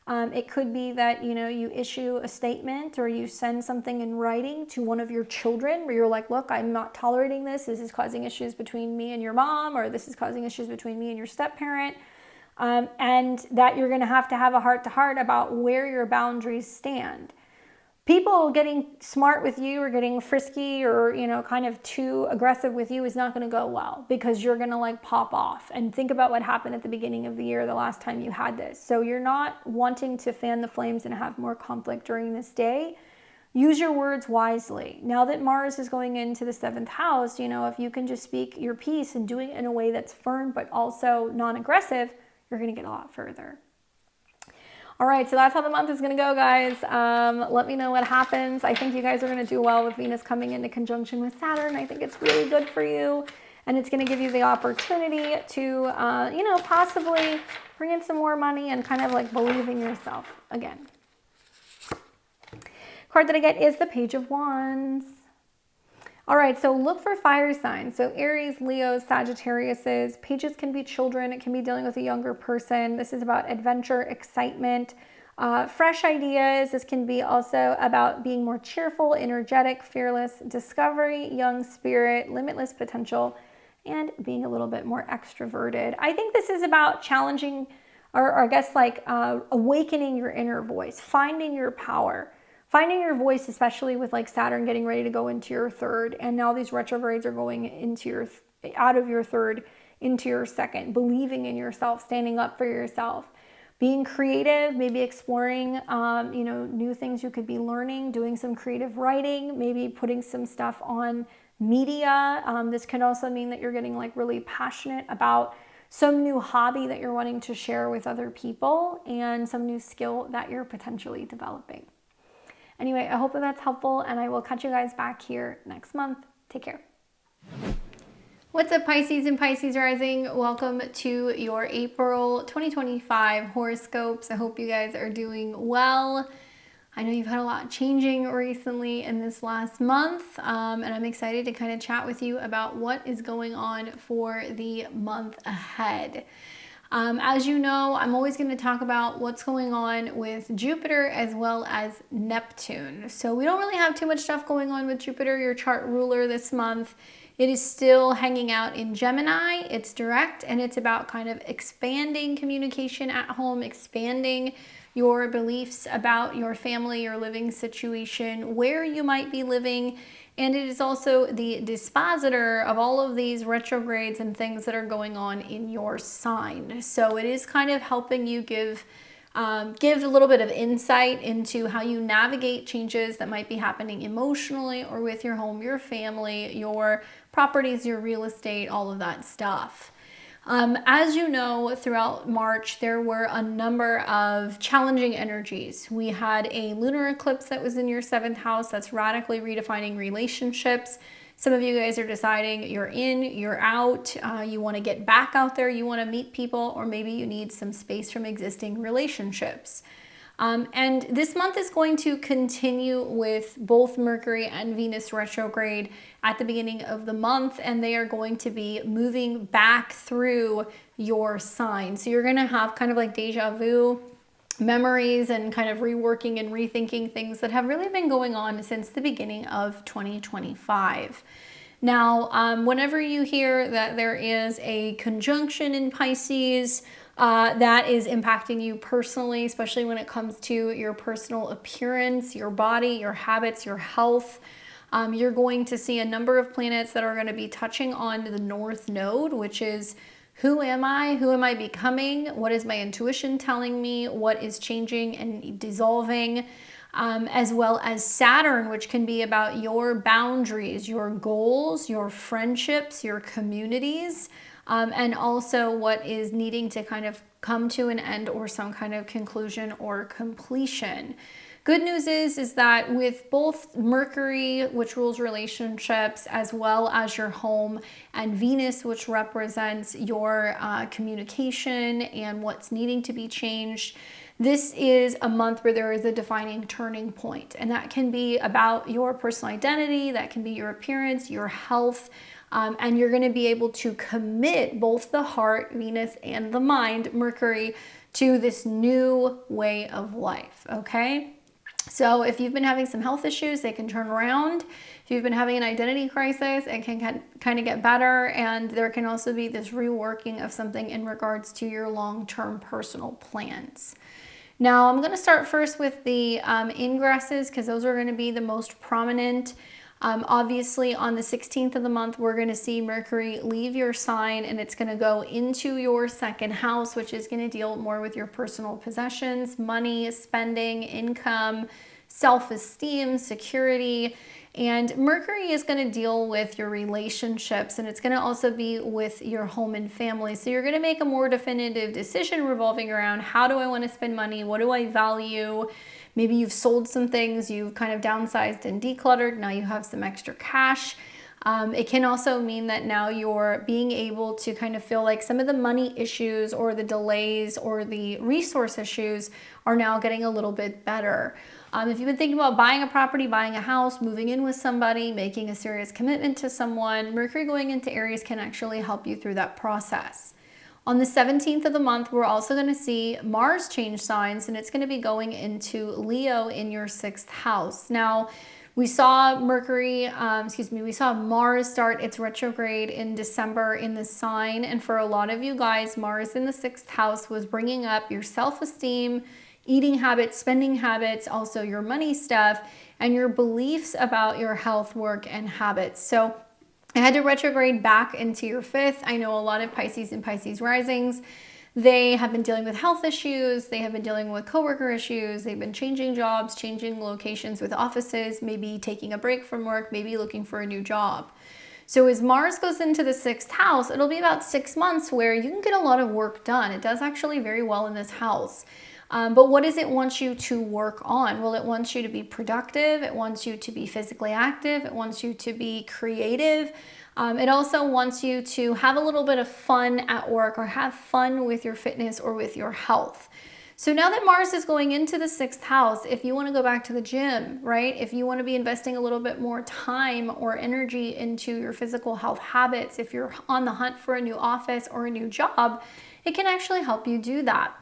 It could be that, you know, you issue a statement or you send something in writing to one of your children where you're like, look, I'm not tolerating this. This is causing issues between me and your mom, or this is causing issues between me and your step-parent. And that you're going to have a heart-to-heart about where your boundaries stand. People getting smart with you or getting frisky or, you know, kind of too aggressive with you is not going to go well because you're going to like pop off. And think about what happened at the beginning of the year, the last time you had this. So you're not wanting to fan the flames and have more conflict during this day. Use your words wisely. Now that Mars is going into the 7th house, you know, if you can just speak your piece and do it in a way that's firm but also non-aggressive, you're going to get a lot further. All right, so that's how the month is going to go, guys. Let me know what happens. I think you guys are going to do well with Venus coming into conjunction with Saturn. I think it's really good for you, and it's going to give you the opportunity to, you know, possibly bring in some more money and kind of like believe in yourself again. Card that I get is the Page of Wands. All right, so look for fire signs. So Aries, Leos, Sagittariuses. Pages can be children. It can be dealing with a younger person. This is about adventure, excitement, fresh ideas. This can be also about being more cheerful, energetic, fearless, discovery, young spirit, limitless potential, and being a little bit more extroverted. I think this is about challenging, or I guess like awakening your inner voice, finding your power. Finding your voice, especially with like Saturn getting ready to go into your 3rd, and now these retrogrades are going into your out of your 3rd into your 2nd. Believing in yourself, standing up for yourself, being creative, maybe exploring, you know, new things you could be learning, doing some creative writing, maybe putting some stuff on media. This can also mean that you're getting like really passionate about some new hobby that you're wanting to share with other people and some new skill that you're potentially developing. Anyway, I hope that that's helpful, and I will catch you guys back here next month. Take care. What's up, Pisces and Pisces rising? Welcome to your April 2025 horoscopes. I hope you guys are doing well. I know you've had a lot changing recently in this last month, and I'm excited to kind of chat with you about what is going on for the month ahead. As you know, I'm always going to talk about what's going on with Jupiter as well as Neptune. So we don't really have too much stuff going on with Jupiter, your chart ruler, this month. It is still hanging out in Gemini. It's direct, and it's about kind of expanding communication at home, expanding your beliefs about your family, your living situation, where you might be living. And it is also the dispositor of all of these retrogrades and things that are going on in your sign. So it is kind of helping you give a little bit of insight into how you navigate changes that might be happening emotionally or with your home, your family, your properties, your real estate, all of that stuff. As you know, throughout March, there were a number of challenging energies. We had a lunar eclipse that was in your 7th house that's radically redefining relationships. Some of you guys are deciding you're in, you're out, you want to get back out there, you want to meet people, or maybe you need some space from existing relationships. And this month is going to continue with both Mercury and Venus retrograde at the beginning of the month, and they are going to be moving back through your sign. So you're going to have kind of like deja vu memories and kind of reworking and rethinking things that have really been going on since the beginning of 2025. Now, whenever you hear that there is a conjunction in Pisces, that is impacting you personally, especially when it comes to your personal appearance, your body, your habits, your health. You're going to see a number of planets that are going to be touching on the North Node, which is who am I? Who am I becoming? What is my intuition telling me? What is changing and dissolving? As well as Saturn, which can be about your boundaries, your goals, your friendships, your communities, and also what is needing to kind of come to an end or some kind of conclusion or completion. Good news is that with both Mercury, which rules relationships, as well as your home, and Venus, which represents your communication and what's needing to be changed, this is a month where there is a defining turning point. And that can be about your personal identity, that can be your appearance, your health, and you're going to be able to commit both the heart, Venus, and the mind, Mercury, to this new way of life, okay? So if you've been having some health issues, they can turn around. If you've been having an identity crisis, it can kind of get better. And there can also be this reworking of something in regards to your long-term personal plans. Now, I'm going to start first with the ingresses, because those are going to be the most prominent. Obviously, on the 16th of the month, we're going to see Mercury leave your sign, and it's going to go into your second house, which is going to deal more with your personal possessions, money, spending, income, self-esteem, security. And Mercury is going to deal with your relationships, and it's going to also be with your home and family. So you're going to make a more definitive decision revolving around, how do I want to spend money? What do I value? Maybe you've sold some things, you've kind of downsized and decluttered. Now you have some extra cash. It can also mean that now you're being able to kind of feel like some of the money issues or the delays or the resource issues are now getting a little bit better. If you've been thinking about buying a property, buying a house, moving in with somebody, making a serious commitment to someone, Mercury going into Aries can actually help you through that process. On the 17th of the month, we're also going to see Mars change signs, and it's going to be going into Leo in your 6th house. Now, we saw we saw Mars start its retrograde in December in the sign. And for a lot of you guys, Mars in the 6th house was bringing up your self-esteem, eating habits, spending habits, also your money stuff, and your beliefs about your health, work, and habits. So I had to retrograde back into your 5th. I know a lot of Pisces and Pisces risings, they have been dealing with health issues. They have been dealing with coworker issues. They've been changing jobs, changing locations with offices, maybe taking a break from work, maybe looking for a new job. So as Mars goes into the 6th house, it'll be about 6 months where you can get a lot of work done. It does actually very well in this house. But what does it want you to work on? Well, it wants you to be productive. It wants you to be physically active. It wants you to be creative. It also wants you to have a little bit of fun at work, or have fun with your fitness or with your health. So now that Mars is going into the 6th house, if you want to go back to the gym, right? If you want to be investing a little bit more time or energy into your physical health habits, if you're on the hunt for a new office or a new job, it can actually help you do that.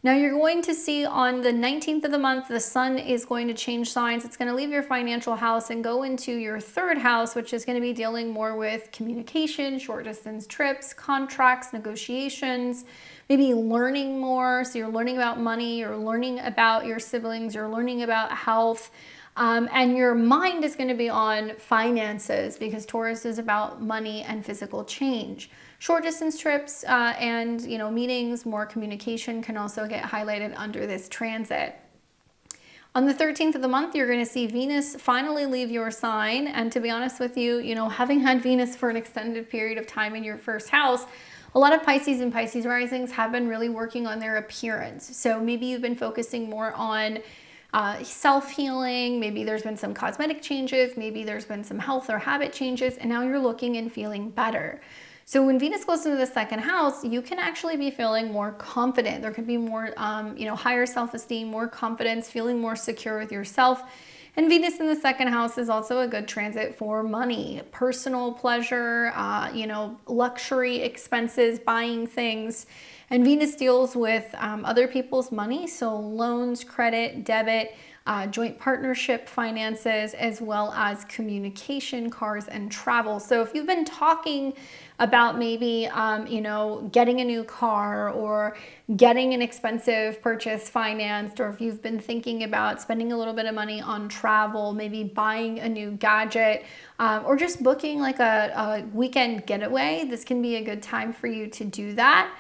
Now you're going to see on the 19th of the month, the sun is going to change signs. It's going to leave your financial house and go into your 3rd house, which is going to be dealing more with communication, short distance trips, contracts, negotiations, maybe learning more. So you're learning about money, you're learning about your siblings, you're learning about health. And your mind is going to be on finances, because Taurus is about money and physical change. Short distance trips and meetings, more communication can also get highlighted under this transit. On the 13th of the month, you're going to see Venus finally leave your sign. And to be honest with you, having had Venus for an extended period of time in your 1st house, a lot of Pisces and Pisces risings have been really working on their appearance. So maybe you've been focusing more on self-healing, maybe there's been some cosmetic changes, maybe there's been some health or habit changes, and now you're looking and feeling better. So when Venus goes into the second house, you can actually be feeling more confident. There could be more, higher self-esteem, more confidence, feeling more secure with yourself. And Venus in the second house is also a good transit for money, personal pleasure, luxury expenses, buying things. And Venus deals with other people's money, so loans, credit, debit, joint partnership finances, as well as communication, cars, and travel. So if you've been talking about maybe, getting a new car or getting an expensive purchase financed, or if you've been thinking about spending a little bit of money on travel, maybe buying a new gadget, or just booking like a weekend getaway, this can be a good time for you to do that.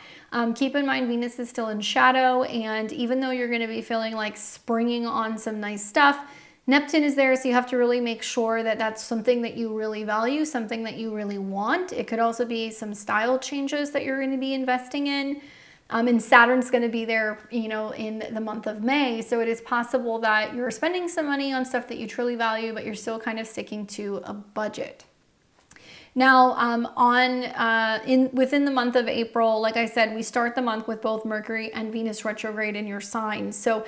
Keep in mind, Venus is still in shadow, and even though you're going to be feeling like springing on some nice stuff, Neptune is there, so you have to really make sure that that's something that you really value, something that you really want. It could also be some style changes that you're going to be investing in. And Saturn's going to be there, in the month of May. So it is possible that you're spending some money on stuff that you truly value, but you're still kind of sticking to a budget. Now, within the month of April, like I said, we start the month with both Mercury and Venus retrograde in your sign. So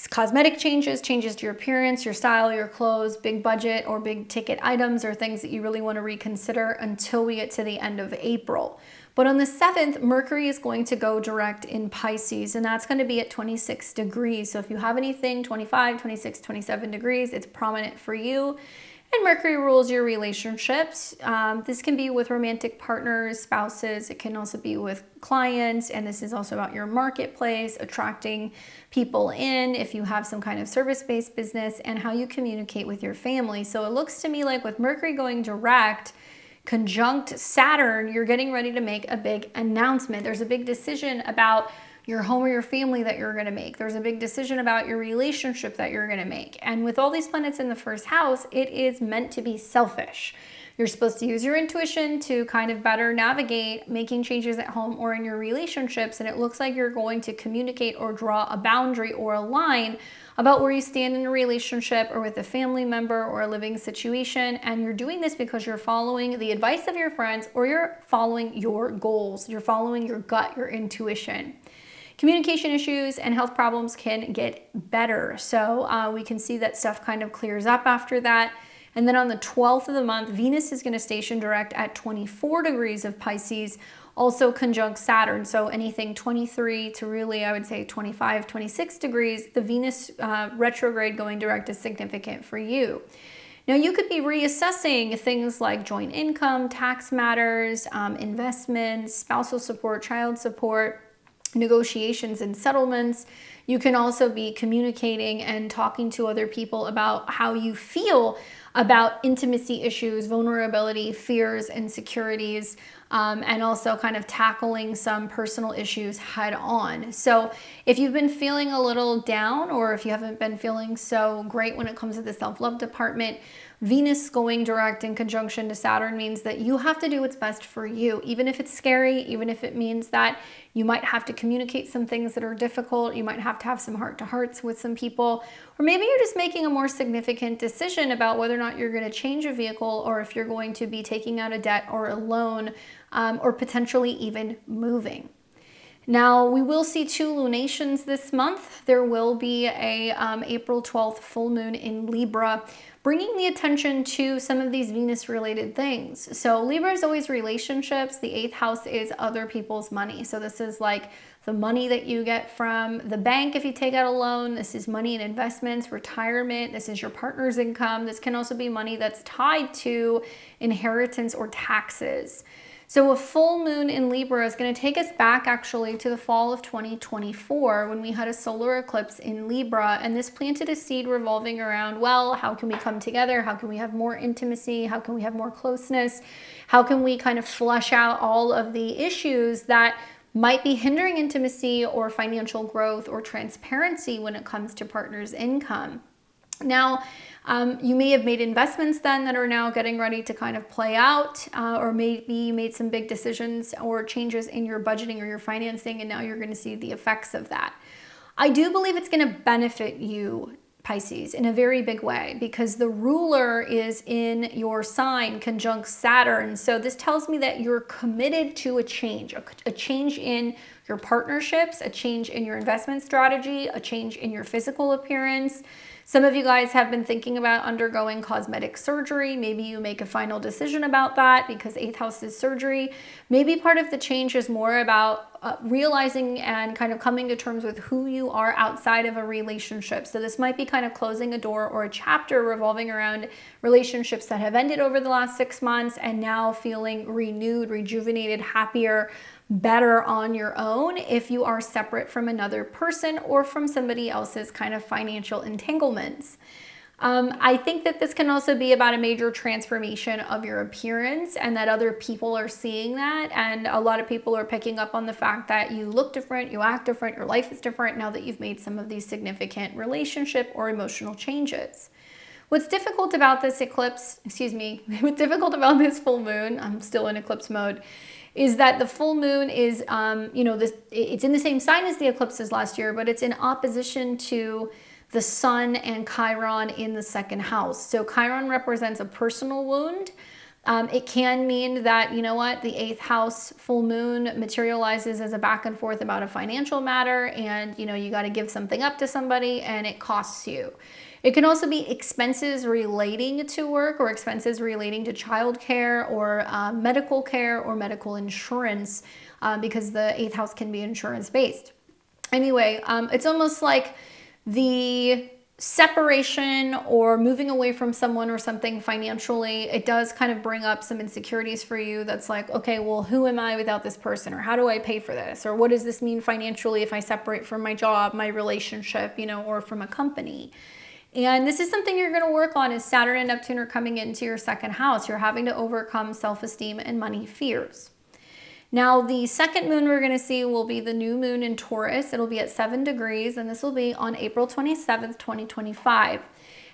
cosmetic changes to your appearance, your style, your clothes, big budget or big ticket items are things that you really want to reconsider until we get to the end of April. But on the 7th, Mercury is going to go direct in Pisces, and that's going to be at 26 degrees. So if you have anything 25, 26, 27 degrees, it's prominent for you. And Mercury rules your relationships. This can be with romantic partners, spouses. It can also be with clients. And this is also about your marketplace, attracting people in if you have some kind of service-based business, and how you communicate with your family. So it looks to me like with Mercury going direct, conjunct Saturn, you're getting ready to make a big announcement. There's a big decision about your home or your family that you're going to make. There's a big decision about your relationship that you're going to make. And with all these planets in the first house, it is meant to be selfish. You're supposed to use your intuition to kind of better navigate making changes at home or in your relationships. And it looks like you're going to communicate or draw a boundary or a line about where you stand in a relationship or with a family member or a living situation. And you're doing this because you're following the advice of your friends, or you're following your goals. You're following your gut, your intuition. Communication issues and health problems can get better. So we can see that stuff kind of clears up after that. And then on the 12th of the month, Venus is going to station direct at 24 degrees of Pisces, also conjunct Saturn. So anything 23 to really, I would say 25, 26 degrees, the Venus retrograde going direct is significant for you. Now, you could be reassessing things like joint income, tax matters, investments, spousal support, child support, negotiations and settlements. You can also be communicating and talking to other people about how you feel about intimacy issues, vulnerability, fears, insecurities, and also kind of tackling some personal issues head on. So if you've been feeling a little down, or if you haven't been feeling so great when it comes to the self-love department, Venus going direct in conjunction to Saturn means that you have to do what's best for you, even if it's scary, even if it means that you might have to communicate some things that are difficult. You might have to have some heart-to-hearts with some people, or maybe you're just making a more significant decision about whether or not you're going to change a vehicle, or if you're going to be taking out a debt or a loan, or potentially even moving. Now, we will see 2 lunations this month. There will be a April 12th full moon in Libra, bringing the attention to some of these Venus-related things. So Libra is always relationships. The 8th house is other people's money. So this is like the money that you get from the bank if you take out a loan. This is money in investments, retirement. This is your partner's income. This can also be money that's tied to inheritance or taxes. So a full moon in Libra is going to take us back actually to the fall of 2024 when we had a solar eclipse in Libra, and this planted a seed revolving around, well, how can we come together? How can we have more intimacy? How can we have more closeness? How can we kind of flush out all of the issues that might be hindering intimacy or financial growth or transparency when it comes to partners' income? Now, you may have made investments then that are now getting ready to kind of play out, or maybe you made some big decisions or changes in your budgeting or your financing, and now you're going to see the effects of that. I do believe it's going to benefit you Pisces, in a very big way, because the ruler is in your sign conjunct Saturn. So this tells me that you're committed to a change in your partnerships, a change in your investment strategy, a change in your physical appearance. Some of you guys have been thinking about undergoing cosmetic surgery. Maybe you make a final decision about that because 8th house is surgery. Maybe part of the change is more about realizing and kind of coming to terms with who you are outside of a relationship. So this might be kind of closing a door or a chapter revolving around relationships that have ended over the last 6 months and now feeling renewed, rejuvenated, happier, better on your own if you are separate from another person or from somebody else's kind of financial entanglements. I think that this can also be about a major transformation of your appearance and that other people are seeing that. And a lot of people are picking up on the fact that you look different, you act different, your life is different now that you've made some of these significant relationship or emotional changes. What's difficult about this eclipse, what's difficult about this full moon, I'm still in eclipse mode, is that the full moon is, it's in the same sign as the eclipses last year, but it's in opposition to the sun and Chiron in the 2nd house. So Chiron represents a personal wound. It can mean that, the 8th house full moon materializes as a back and forth about a financial matter and, you got to give something up to somebody and it costs you. It can also be expenses relating to work or expenses relating to childcare or medical care or medical insurance because the 8th house can be insurance based. Anyway, it's almost like the separation or moving away from someone or something financially, it does kind of bring up some insecurities for you. That's like, okay, well, who am I without this person? Or how do I pay for this? Or what does this mean financially if I separate from my job, my relationship, or from a company? And this is something you're going to work on as Saturn and Neptune are coming into your 2nd house. You're having to overcome self-esteem and money fears. Now, the second moon we're going to see will be the new moon in Taurus. It'll be at 7 degrees, and this will be on April 27th, 2025.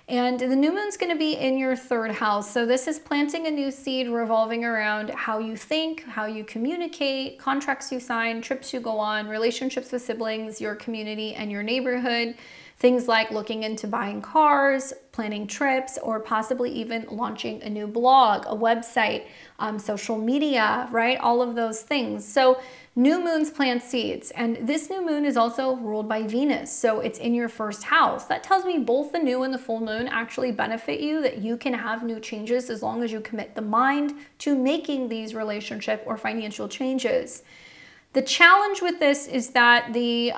And the new moon's going to be in your 3rd house. So this is planting a new seed revolving around how you think, how you communicate, contracts you sign, trips you go on, relationships with siblings, your community, and your neighborhood. Things like looking into buying cars, planning trips, or possibly even launching a new blog, a website, social media, right? All of those things. So new moons plant seeds, and this new moon is also ruled by Venus. So it's in your 1st house. That tells me both the new and the full moon actually benefit you, that you can have new changes as long as you commit the mind to making these relationship or financial changes. The challenge with this is that the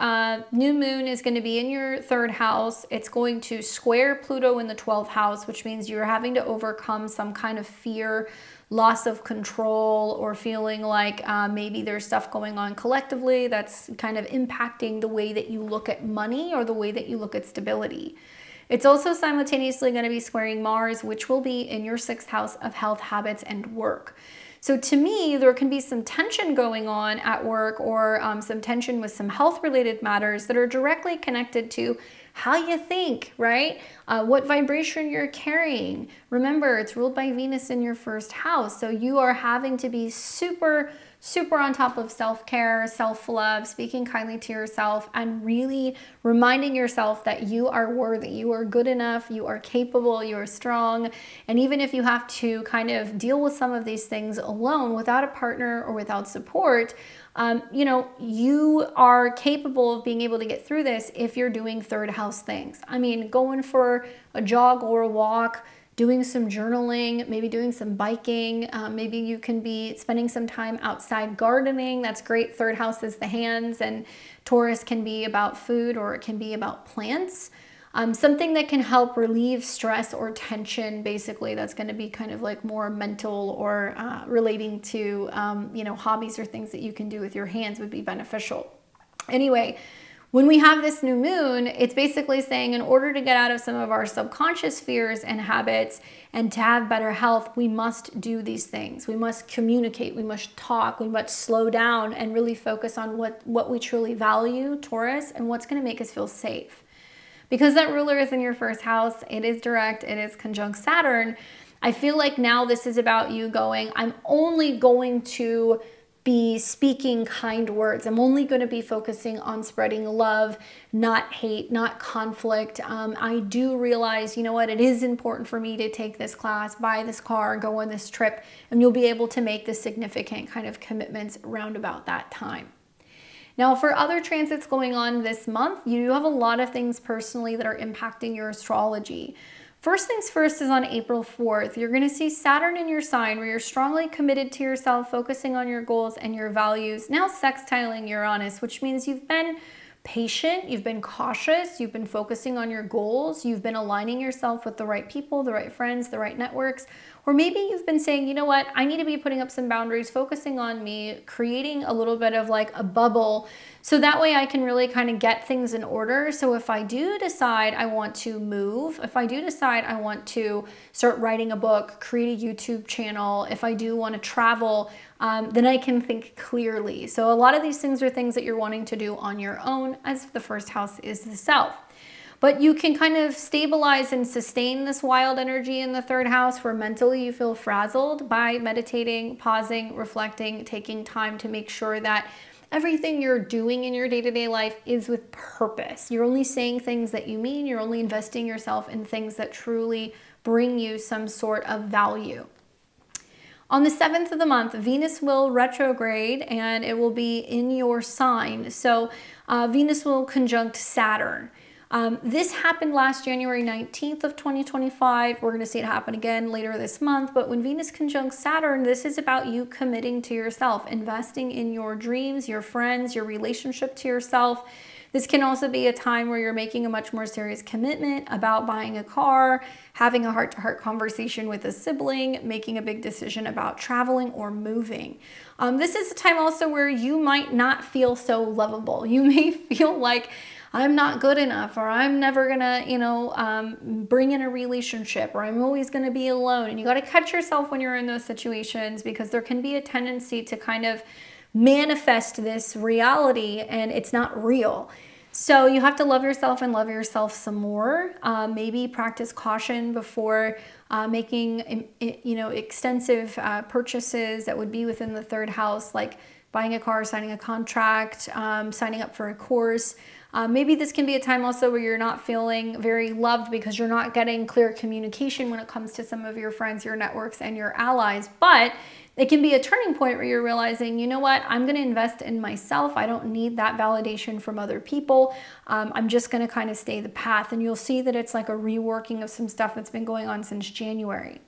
new moon is going to be in your 3rd house. It's going to square Pluto in the 12th house, which means you're having to overcome some kind of fear, loss of control, or feeling like maybe there's stuff going on collectively that's kind of impacting the way that you look at money or the way that you look at stability. It's also simultaneously going to be squaring Mars, which will be in your 6th house of health, habits, and work. So to me, there can be some tension going on at work or some tension with some health-related matters that are directly connected to how you think, right? What vibration you're carrying. Remember, it's ruled by Venus in your 1st house. So you are having to be super on top of self-care, self-love, speaking kindly to yourself, and really reminding yourself that you are worthy, you are good enough, you are capable, you are strong. And even if you have to kind of deal with some of these things alone without a partner or without support, you are capable of being able to get through this if you're doing 3rd house things. I mean, going for a jog or a walk, doing some journaling, maybe doing some biking. Maybe you can be spending some time outside gardening. That's great. 3rd house is the hands, and Taurus can be about food or it can be about plants. Something that can help relieve stress or tension, basically, that's going to be kind of like more mental or relating to, hobbies or things that you can do with your hands would be beneficial. Anyway, when we have this new moon, it's basically saying in order to get out of some of our subconscious fears and habits and to have better health, we must do these things. We must communicate, we must talk, we must slow down and really focus on what we truly value, Taurus, and what's going to make us feel safe. Because that ruler is in your 1st house, it is direct, it is conjunct Saturn. I feel like now this is about you going, I'm only going to be speaking kind words. I'm only going to be focusing on spreading love, not hate, not conflict. I do realize, you know what, it is important for me to take this class, buy this car, go on this trip, and you'll be able to make the significant kind of commitments around about that time. Now, for other transits going on this month, you do have a lot of things personally that are impacting your astrology. First things first is on April 4th, you're going to see Saturn in your sign where you're strongly committed to yourself, focusing on your goals and your values, now sextiling Uranus, which means you've been patient, you've been cautious, you've been focusing on your goals, you've been aligning yourself with the right people, the right friends, the right networks, or maybe you've been saying, you know what, I need to be putting up some boundaries, focusing on me, creating a little bit of like a bubble, so that way I can really kind of get things in order. So if I do decide I want to move, if I do decide I want to start writing a book, create a YouTube channel, if I do want to travel, then I can think clearly. So a lot of these things are things that you're wanting to do on your own, as the first house is the self. But you can kind of stabilize and sustain this wild energy in the third house where mentally you feel frazzled by meditating, pausing, reflecting, taking time to make sure that everything you're doing in your day-to-day life is with purpose. You're only saying things that you mean. You're only investing yourself in things that truly bring you some sort of value. On the 7th of the month, Venus will retrograde and it will be in your sign. So Venus will conjunct Saturn. This happened last January 19th of 2025. We're going to see it happen again later this month. But when Venus conjuncts Saturn, this is about you committing to yourself, investing in your dreams, your friends, your relationship to yourself. This can also be a time where you're making a much more serious commitment about buying a car, having a heart-to-heart conversation with a sibling, making a big decision about traveling or moving. This is a time also where you might not feel so lovable. You may feel like I'm not good enough, or I'm never gonna, bring in a relationship, or I'm always gonna be alone. And you gotta catch yourself when you're in those situations, because there can be a tendency to kind of manifest this reality and it's not real. So you have to love yourself and love yourself some more. Maybe practice caution before making, extensive purchases that would be within the third house, like buying a car, signing a contract, signing up for a course. Maybe this can be a time also where you're not feeling very loved because you're not getting clear communication when it comes to some of your friends, your networks, and your allies. But it can be a turning point where you're realizing, you know what, I'm going to invest in myself. I don't need that validation from other people. I'm just going to kind of stay the path. And you'll see that it's like a reworking of some stuff that's been going on since January.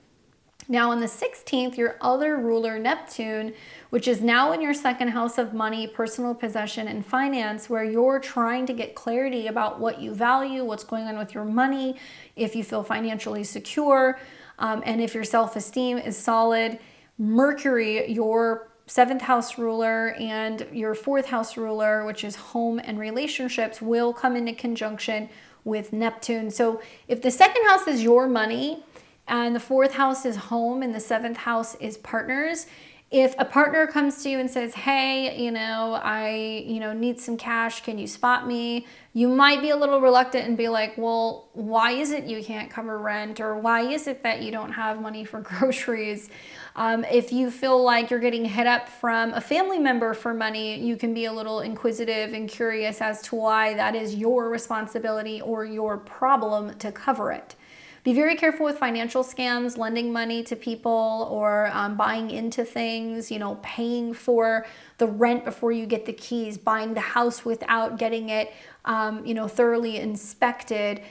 Now on the 16th, your other ruler, Neptune, which is now in your second house of money, personal possession, and finance, where you're trying to get clarity about what you value, what's going on with your money, if you feel financially secure, and if your self-esteem is solid. Mercury, your 7th house ruler, and your 4th house ruler, which is home and relationships, will come into conjunction with Neptune. So if the second house is your money, and the 4th house is home, and the 7th house is partners, if a partner comes to you and says, hey, I need some cash, can you spot me? You might be a little reluctant and be like, well, why is it you can't cover rent? Or why is it that you don't have money for groceries? If you feel like you're getting hit up from a family member for money, you can be a little inquisitive and curious as to why that is your responsibility or your problem to cover it. Be very careful with financial scams, lending money to people, or buying into things, paying for the rent before you get the keys, buying the house without getting it, thoroughly inspected.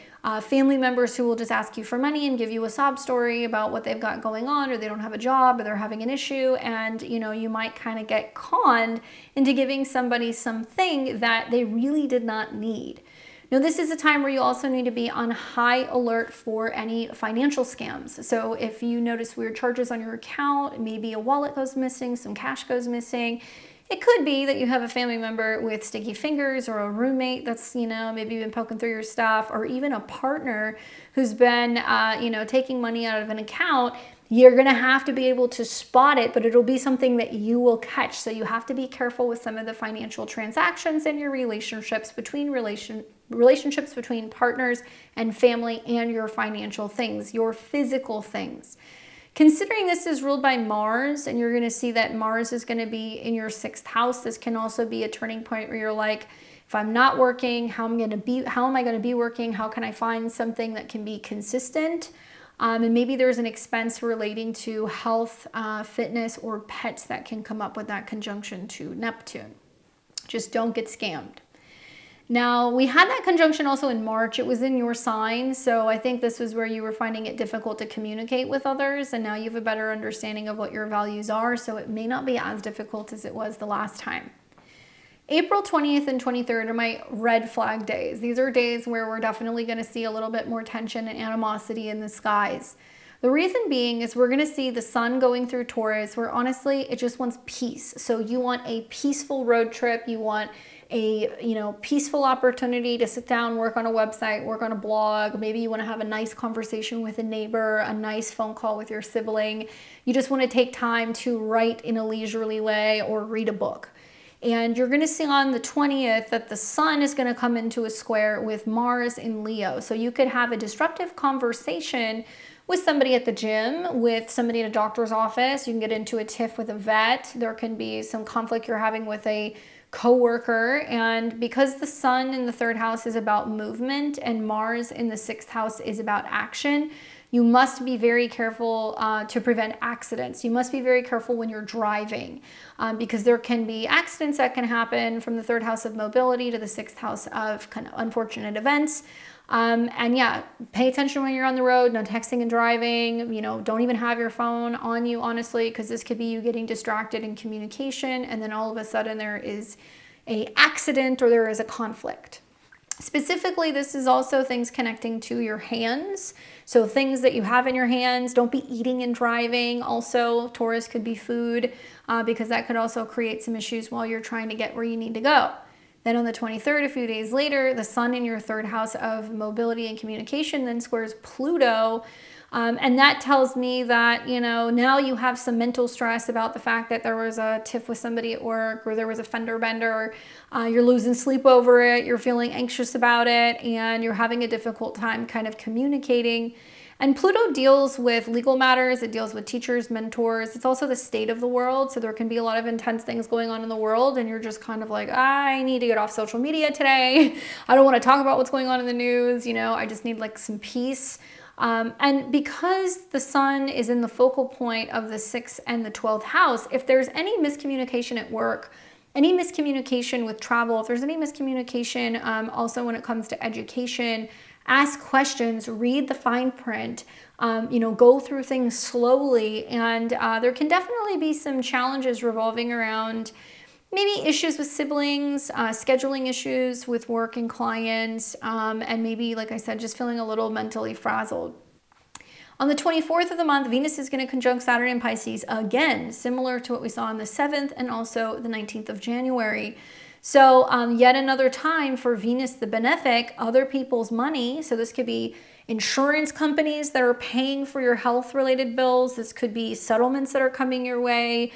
Family members who will just ask you for money and give you a sob story about what they've got going on, or they don't have a job, or they're having an issue, and you might kind of get conned into giving somebody something that they really did not need. Now, this is a time where you also need to be on high alert for any financial scams. So if you notice weird charges on your account, maybe a wallet goes missing, some cash goes missing, it could be that you have a family member with sticky fingers, or a roommate that's, maybe been poking through your stuff, or even a partner who's been, taking money out of an account. You're going to have to be able to spot it, but it'll be something that you will catch. So you have to be careful with some of the financial transactions and your relationships between partners and family, and your financial things, your physical things. Considering this is ruled by Mars, and you're going to see that Mars is going to be in your 6th house, this can also be a turning point where you're like, if I'm not working, how am I going to be working? How can I find something that can be consistent? And maybe there's an expense relating to health, fitness, or pets that can come up with that conjunction to Neptune. Just don't get scammed. Now, we had that conjunction also in March. It was in your sign, so I think this was where you were finding it difficult to communicate with others, and now you have a better understanding of what your values are, so it may not be as difficult as it was the last time. April 20th and 23rd are my red flag days. These are days where we're definitely going to see a little bit more tension and animosity in the skies. The reason being is we're going to see the sun going through Taurus, where honestly, it just wants peace. So you want a peaceful road trip. You want a, peaceful opportunity to sit down, work on a website, work on a blog. Maybe you want to have a nice conversation with a neighbor, a nice phone call with your sibling. You just want to take time to write in a leisurely way or read a book. And you're going to see on the 20th that the sun is going to come into a square with Mars in Leo. So you could have a disruptive conversation with somebody at the gym, with somebody in a doctor's office. You can get into a tiff with a vet. There can be some conflict you're having with a coworker. And because the sun in the 3rd house is about movement and Mars in the 6th house is about action, you must be very careful to prevent accidents. You must be very careful when you're driving because there can be accidents that can happen from the 3rd house of mobility to the 6th house of kind of unfortunate events. And yeah, pay attention when you're on the road, no texting and driving, don't even have your phone on you, honestly, because this could be you getting distracted in communication. And then all of a sudden there is an accident or there is a conflict. Specifically, this is also things connecting to your hands. So things that you have in your hands, don't be eating and driving. Also, Taurus could be food because that could also create some issues while you're trying to get where you need to go. Then on the 23rd, a few days later, the sun in your 3rd house of mobility and communication then squares Pluto. And that tells me that, now you have some mental stress about the fact that there was a tiff with somebody at work or there was a fender bender, you're losing sleep over it, you're feeling anxious about it, and you're having a difficult time kind of communicating. And Pluto deals with legal matters, it deals with teachers, mentors. It's also the state of the world. So there can be a lot of intense things going on in the world and you're just kind of like, I need to get off social media today. I don't want to talk about what's going on in the news. I just need like some peace. And because the sun is in the focal point of the 6th and the 12th house, if there's any miscommunication at work, any miscommunication with travel, if there's any miscommunication also when it comes to education, ask questions, read the fine print, go through things slowly. And there can definitely be some challenges revolving around maybe issues with siblings, scheduling issues with work and clients, and maybe, like I said, just feeling a little mentally frazzled. On the 24th of the month, Venus is going to conjunct Saturn in Pisces again, similar to what we saw on the 7th and also the 19th of January. So yet another time for Venus the benefic, other people's money. So this could be insurance companies that are paying for your health related bills. This could be settlements that are coming your way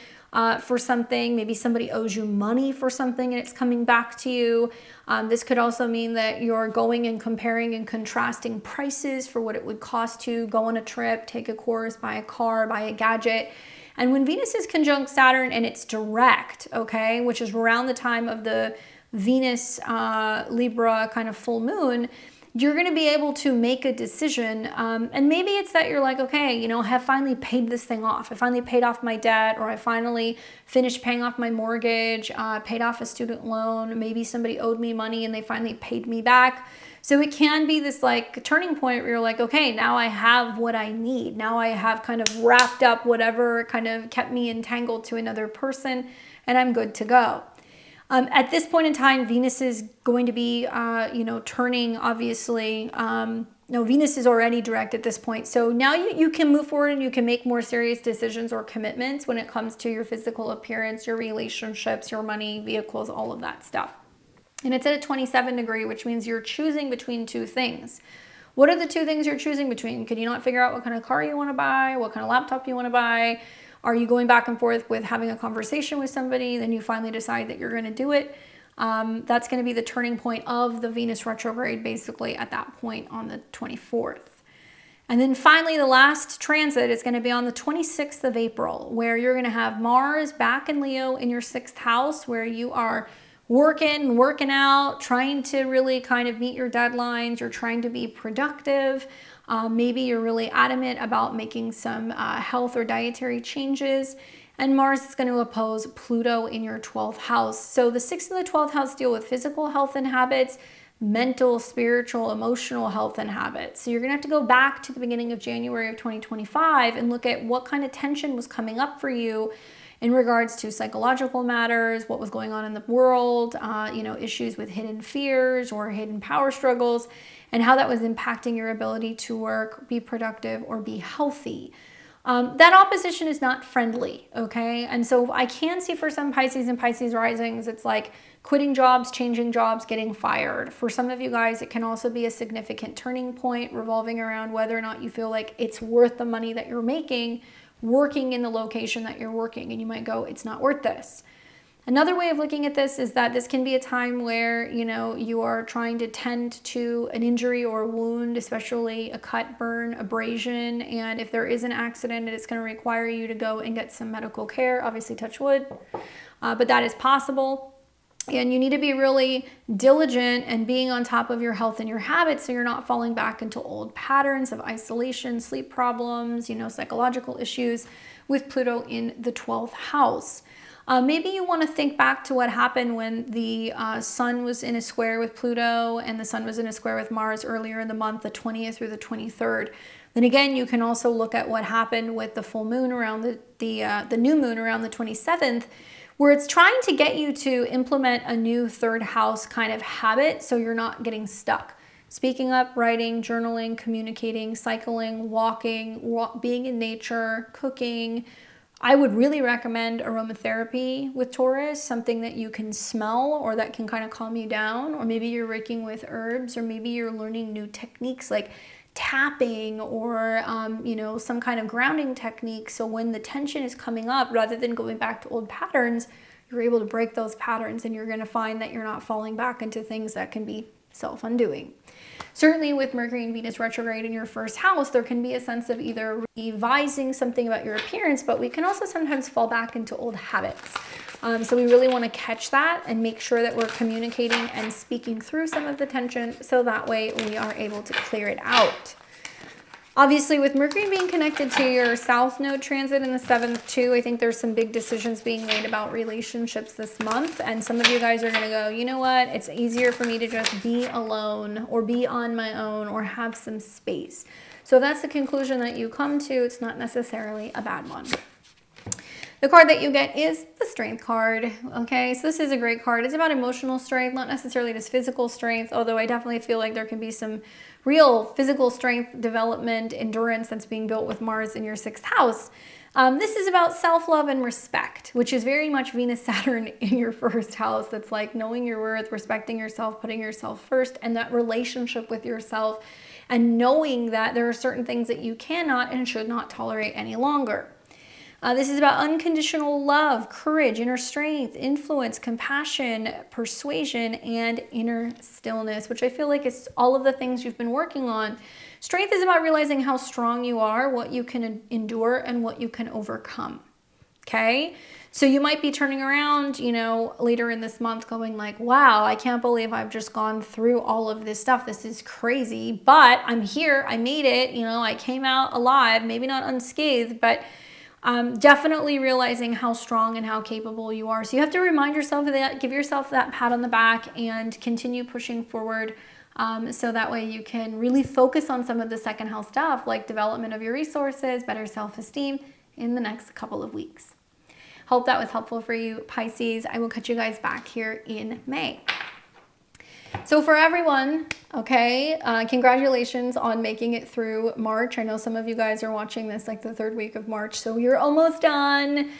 for something. Maybe somebody owes you money for something and it's coming back to you. This could also mean that you're going and comparing and contrasting prices for what it would cost to go on a trip, take a course, buy a car, buy a gadget. And when Venus is conjunct Saturn and it's direct, okay, which is around the time of the Venus Libra kind of full moon, you're going to be able to make a decision. And maybe it's that you're like, okay, I have finally paid this thing off. I finally paid off my debt, or I finally finished paying off my mortgage, paid off a student loan. Maybe somebody owed me money and they finally paid me back. So it can be this like turning point where you're like, okay, now I have what I need. Now I have kind of wrapped up whatever kind of kept me entangled to another person and I'm good to go. At this point in time, Venus is going to be, turning, obviously. Venus is already direct at this point. So now you can move forward and you can make more serious decisions or commitments when it comes to your physical appearance, your relationships, your money, vehicles, all of that stuff. And it's at a 27 degree, which means you're choosing between two things. What are the two things you're choosing between? Could you not figure out what kind of car you want to buy? What kind of laptop you want to buy? Are you going back and forth with having a conversation with somebody? Then you finally decide that you're going to do it. That's going to be the turning point of the Venus retrograde, basically at that point on the 24th. And then finally, the last transit is going to be on the 26th of April, where you're going to have Mars back in Leo in your 6th house, where you are working out, trying to really kind of meet your deadlines. You're trying to be productive. Maybe you're really adamant about making some health or dietary changes. And Mars is going to oppose Pluto in your 12th house. So the 6th and the 12th house deal with physical health and habits, mental, spiritual, emotional health and habits. So you're going to have to go back to the beginning of January of 2025 and look at what kind of tension was coming up for you in regards to psychological matters, what was going on in the world, issues with hidden fears or hidden power struggles, and how that was impacting your ability to work, be productive, or be healthy. That opposition is not friendly, okay? And so I can see for some Pisces and Pisces risings, it's like quitting jobs, changing jobs, getting fired. For some of you guys, it can also be a significant turning point revolving around whether or not you feel like it's worth the money that you're making working in the location that you're working. And you might go, it's not worth this. Another way of looking at this is that this can be a time where, you are trying to tend to an injury or a wound, especially a cut, burn, abrasion. And if there is an accident, it's going to require you to go and get some medical care, obviously touch wood, but that is possible. And you need to be really diligent and being on top of your health and your habits so you're not falling back into old patterns of isolation, sleep problems, psychological issues with Pluto in the 12th house. Maybe you want to think back to what happened when the sun was in a square with Pluto and the sun was in a square with Mars earlier in the month, the 20th through the 23rd. Then again, you can also look at what happened with the full moon around the new moon around the 27th, where it's trying to get you to implement a new 3rd house kind of habit so you're not getting stuck. Speaking up, writing, journaling, communicating, cycling, walking, being in nature, cooking. I would really recommend aromatherapy with Taurus, something that you can smell or that can kind of calm you down, or maybe you're working with herbs, or maybe you're learning new techniques like tapping or some kind of grounding technique. So when the tension is coming up, rather than going back to old patterns, you're able to break those patterns and you're going to find that you're not falling back into things that can be self-undoing. Certainly with Mercury and Venus retrograde in your 1st house, there can be a sense of either revising something about your appearance, but we can also sometimes fall back into old habits. So we really want to catch that and make sure that we're communicating and speaking through some of the tension so that way we are able to clear it out. Obviously, with Mercury being connected to your South Node transit in the 7th too, I think there's some big decisions being made about relationships this month. And some of you guys are going to go, you know what? It's easier for me to just be alone or be on my own or have some space. So if that's the conclusion that you come to, it's not necessarily a bad one. The card that you get is the Strength card, okay? So this is a great card. It's about emotional strength, not necessarily just physical strength, although I definitely feel like there can be some real physical strength development, endurance that's being built with Mars in your 6th house. This is about self-love and respect, which is very much Venus-Saturn in your 1st house. That's like knowing your worth, respecting yourself, putting yourself first, and that relationship with yourself, and knowing that there are certain things that you cannot and should not tolerate any longer. This is about unconditional love, courage, inner strength, influence, compassion, persuasion, and inner stillness, which I feel like is all of the things you've been working on. Strength is about realizing how strong you are, what you can endure, and what you can overcome. Okay? So you might be turning around, later in this month going like, wow, I can't believe I've just gone through all of this stuff. This is crazy, but I'm here. I made it. I came out alive, maybe not unscathed, but definitely realizing how strong and how capable you are. So you have to remind yourself of that, give yourself that pat on the back, and continue pushing forward so that way you can really focus on some of the 2nd house stuff like development of your resources, better self-esteem in the next couple of weeks. Hope that was helpful for you, Pisces. I will catch you guys back here in May. So for everyone, okay, congratulations on making it through March. I know some of you guys are watching this like the 3rd week of March, so you're almost done.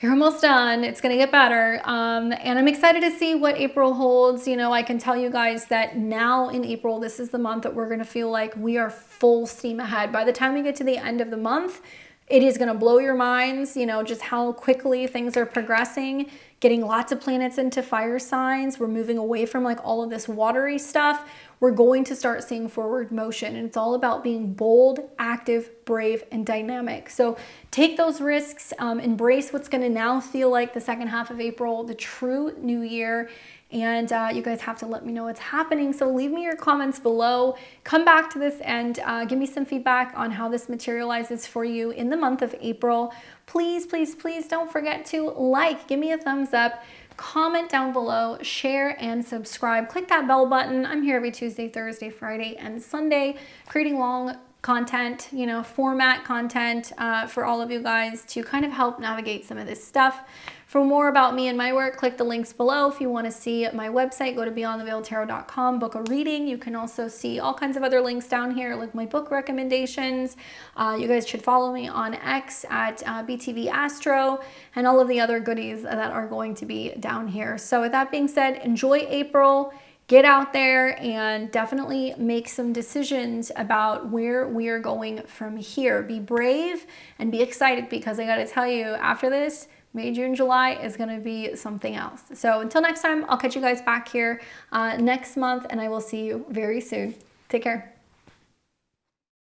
You're almost done. It's going to get better. And I'm excited to see what April holds. I can tell you guys that now in April, this is the month that we're going to feel like we are full steam ahead. By the time we get to the end of the month, it is going to blow your minds, just how quickly things are progressing, getting lots of planets into fire signs. We're moving away from like all of this watery stuff. we're going to start seeing forward motion. And it's all about being bold, active, brave, and dynamic. So take those risks, embrace what's going to now feel like the second half of April, the true new year. And you guys have to let me know what's happening. So leave me your comments below. Come back to this and give me some feedback on how this materializes for you in the month of April. Please, please, please don't forget to like, give me a thumbs up, comment down below, share, and subscribe. Click that bell button. I'm here every Tuesday, Thursday, Friday, and Sunday, creating long content, format content for all of you guys to kind of help navigate some of this stuff. For more about me and my work, click the links below. If you want to see my website, go to beyondtheveiledtarot.com, book a reading. You can also see all kinds of other links down here, like my book recommendations. You guys should follow me on X at BTV Astro and all of the other goodies that are going to be down here. So with that being said, enjoy April. Get out there and definitely make some decisions about where we're going from here. Be brave and be excited, because I got to tell you, after this, May, June, July is going to be something else. So until next time, I'll catch you guys back here next month, and I will see you very soon. Take care.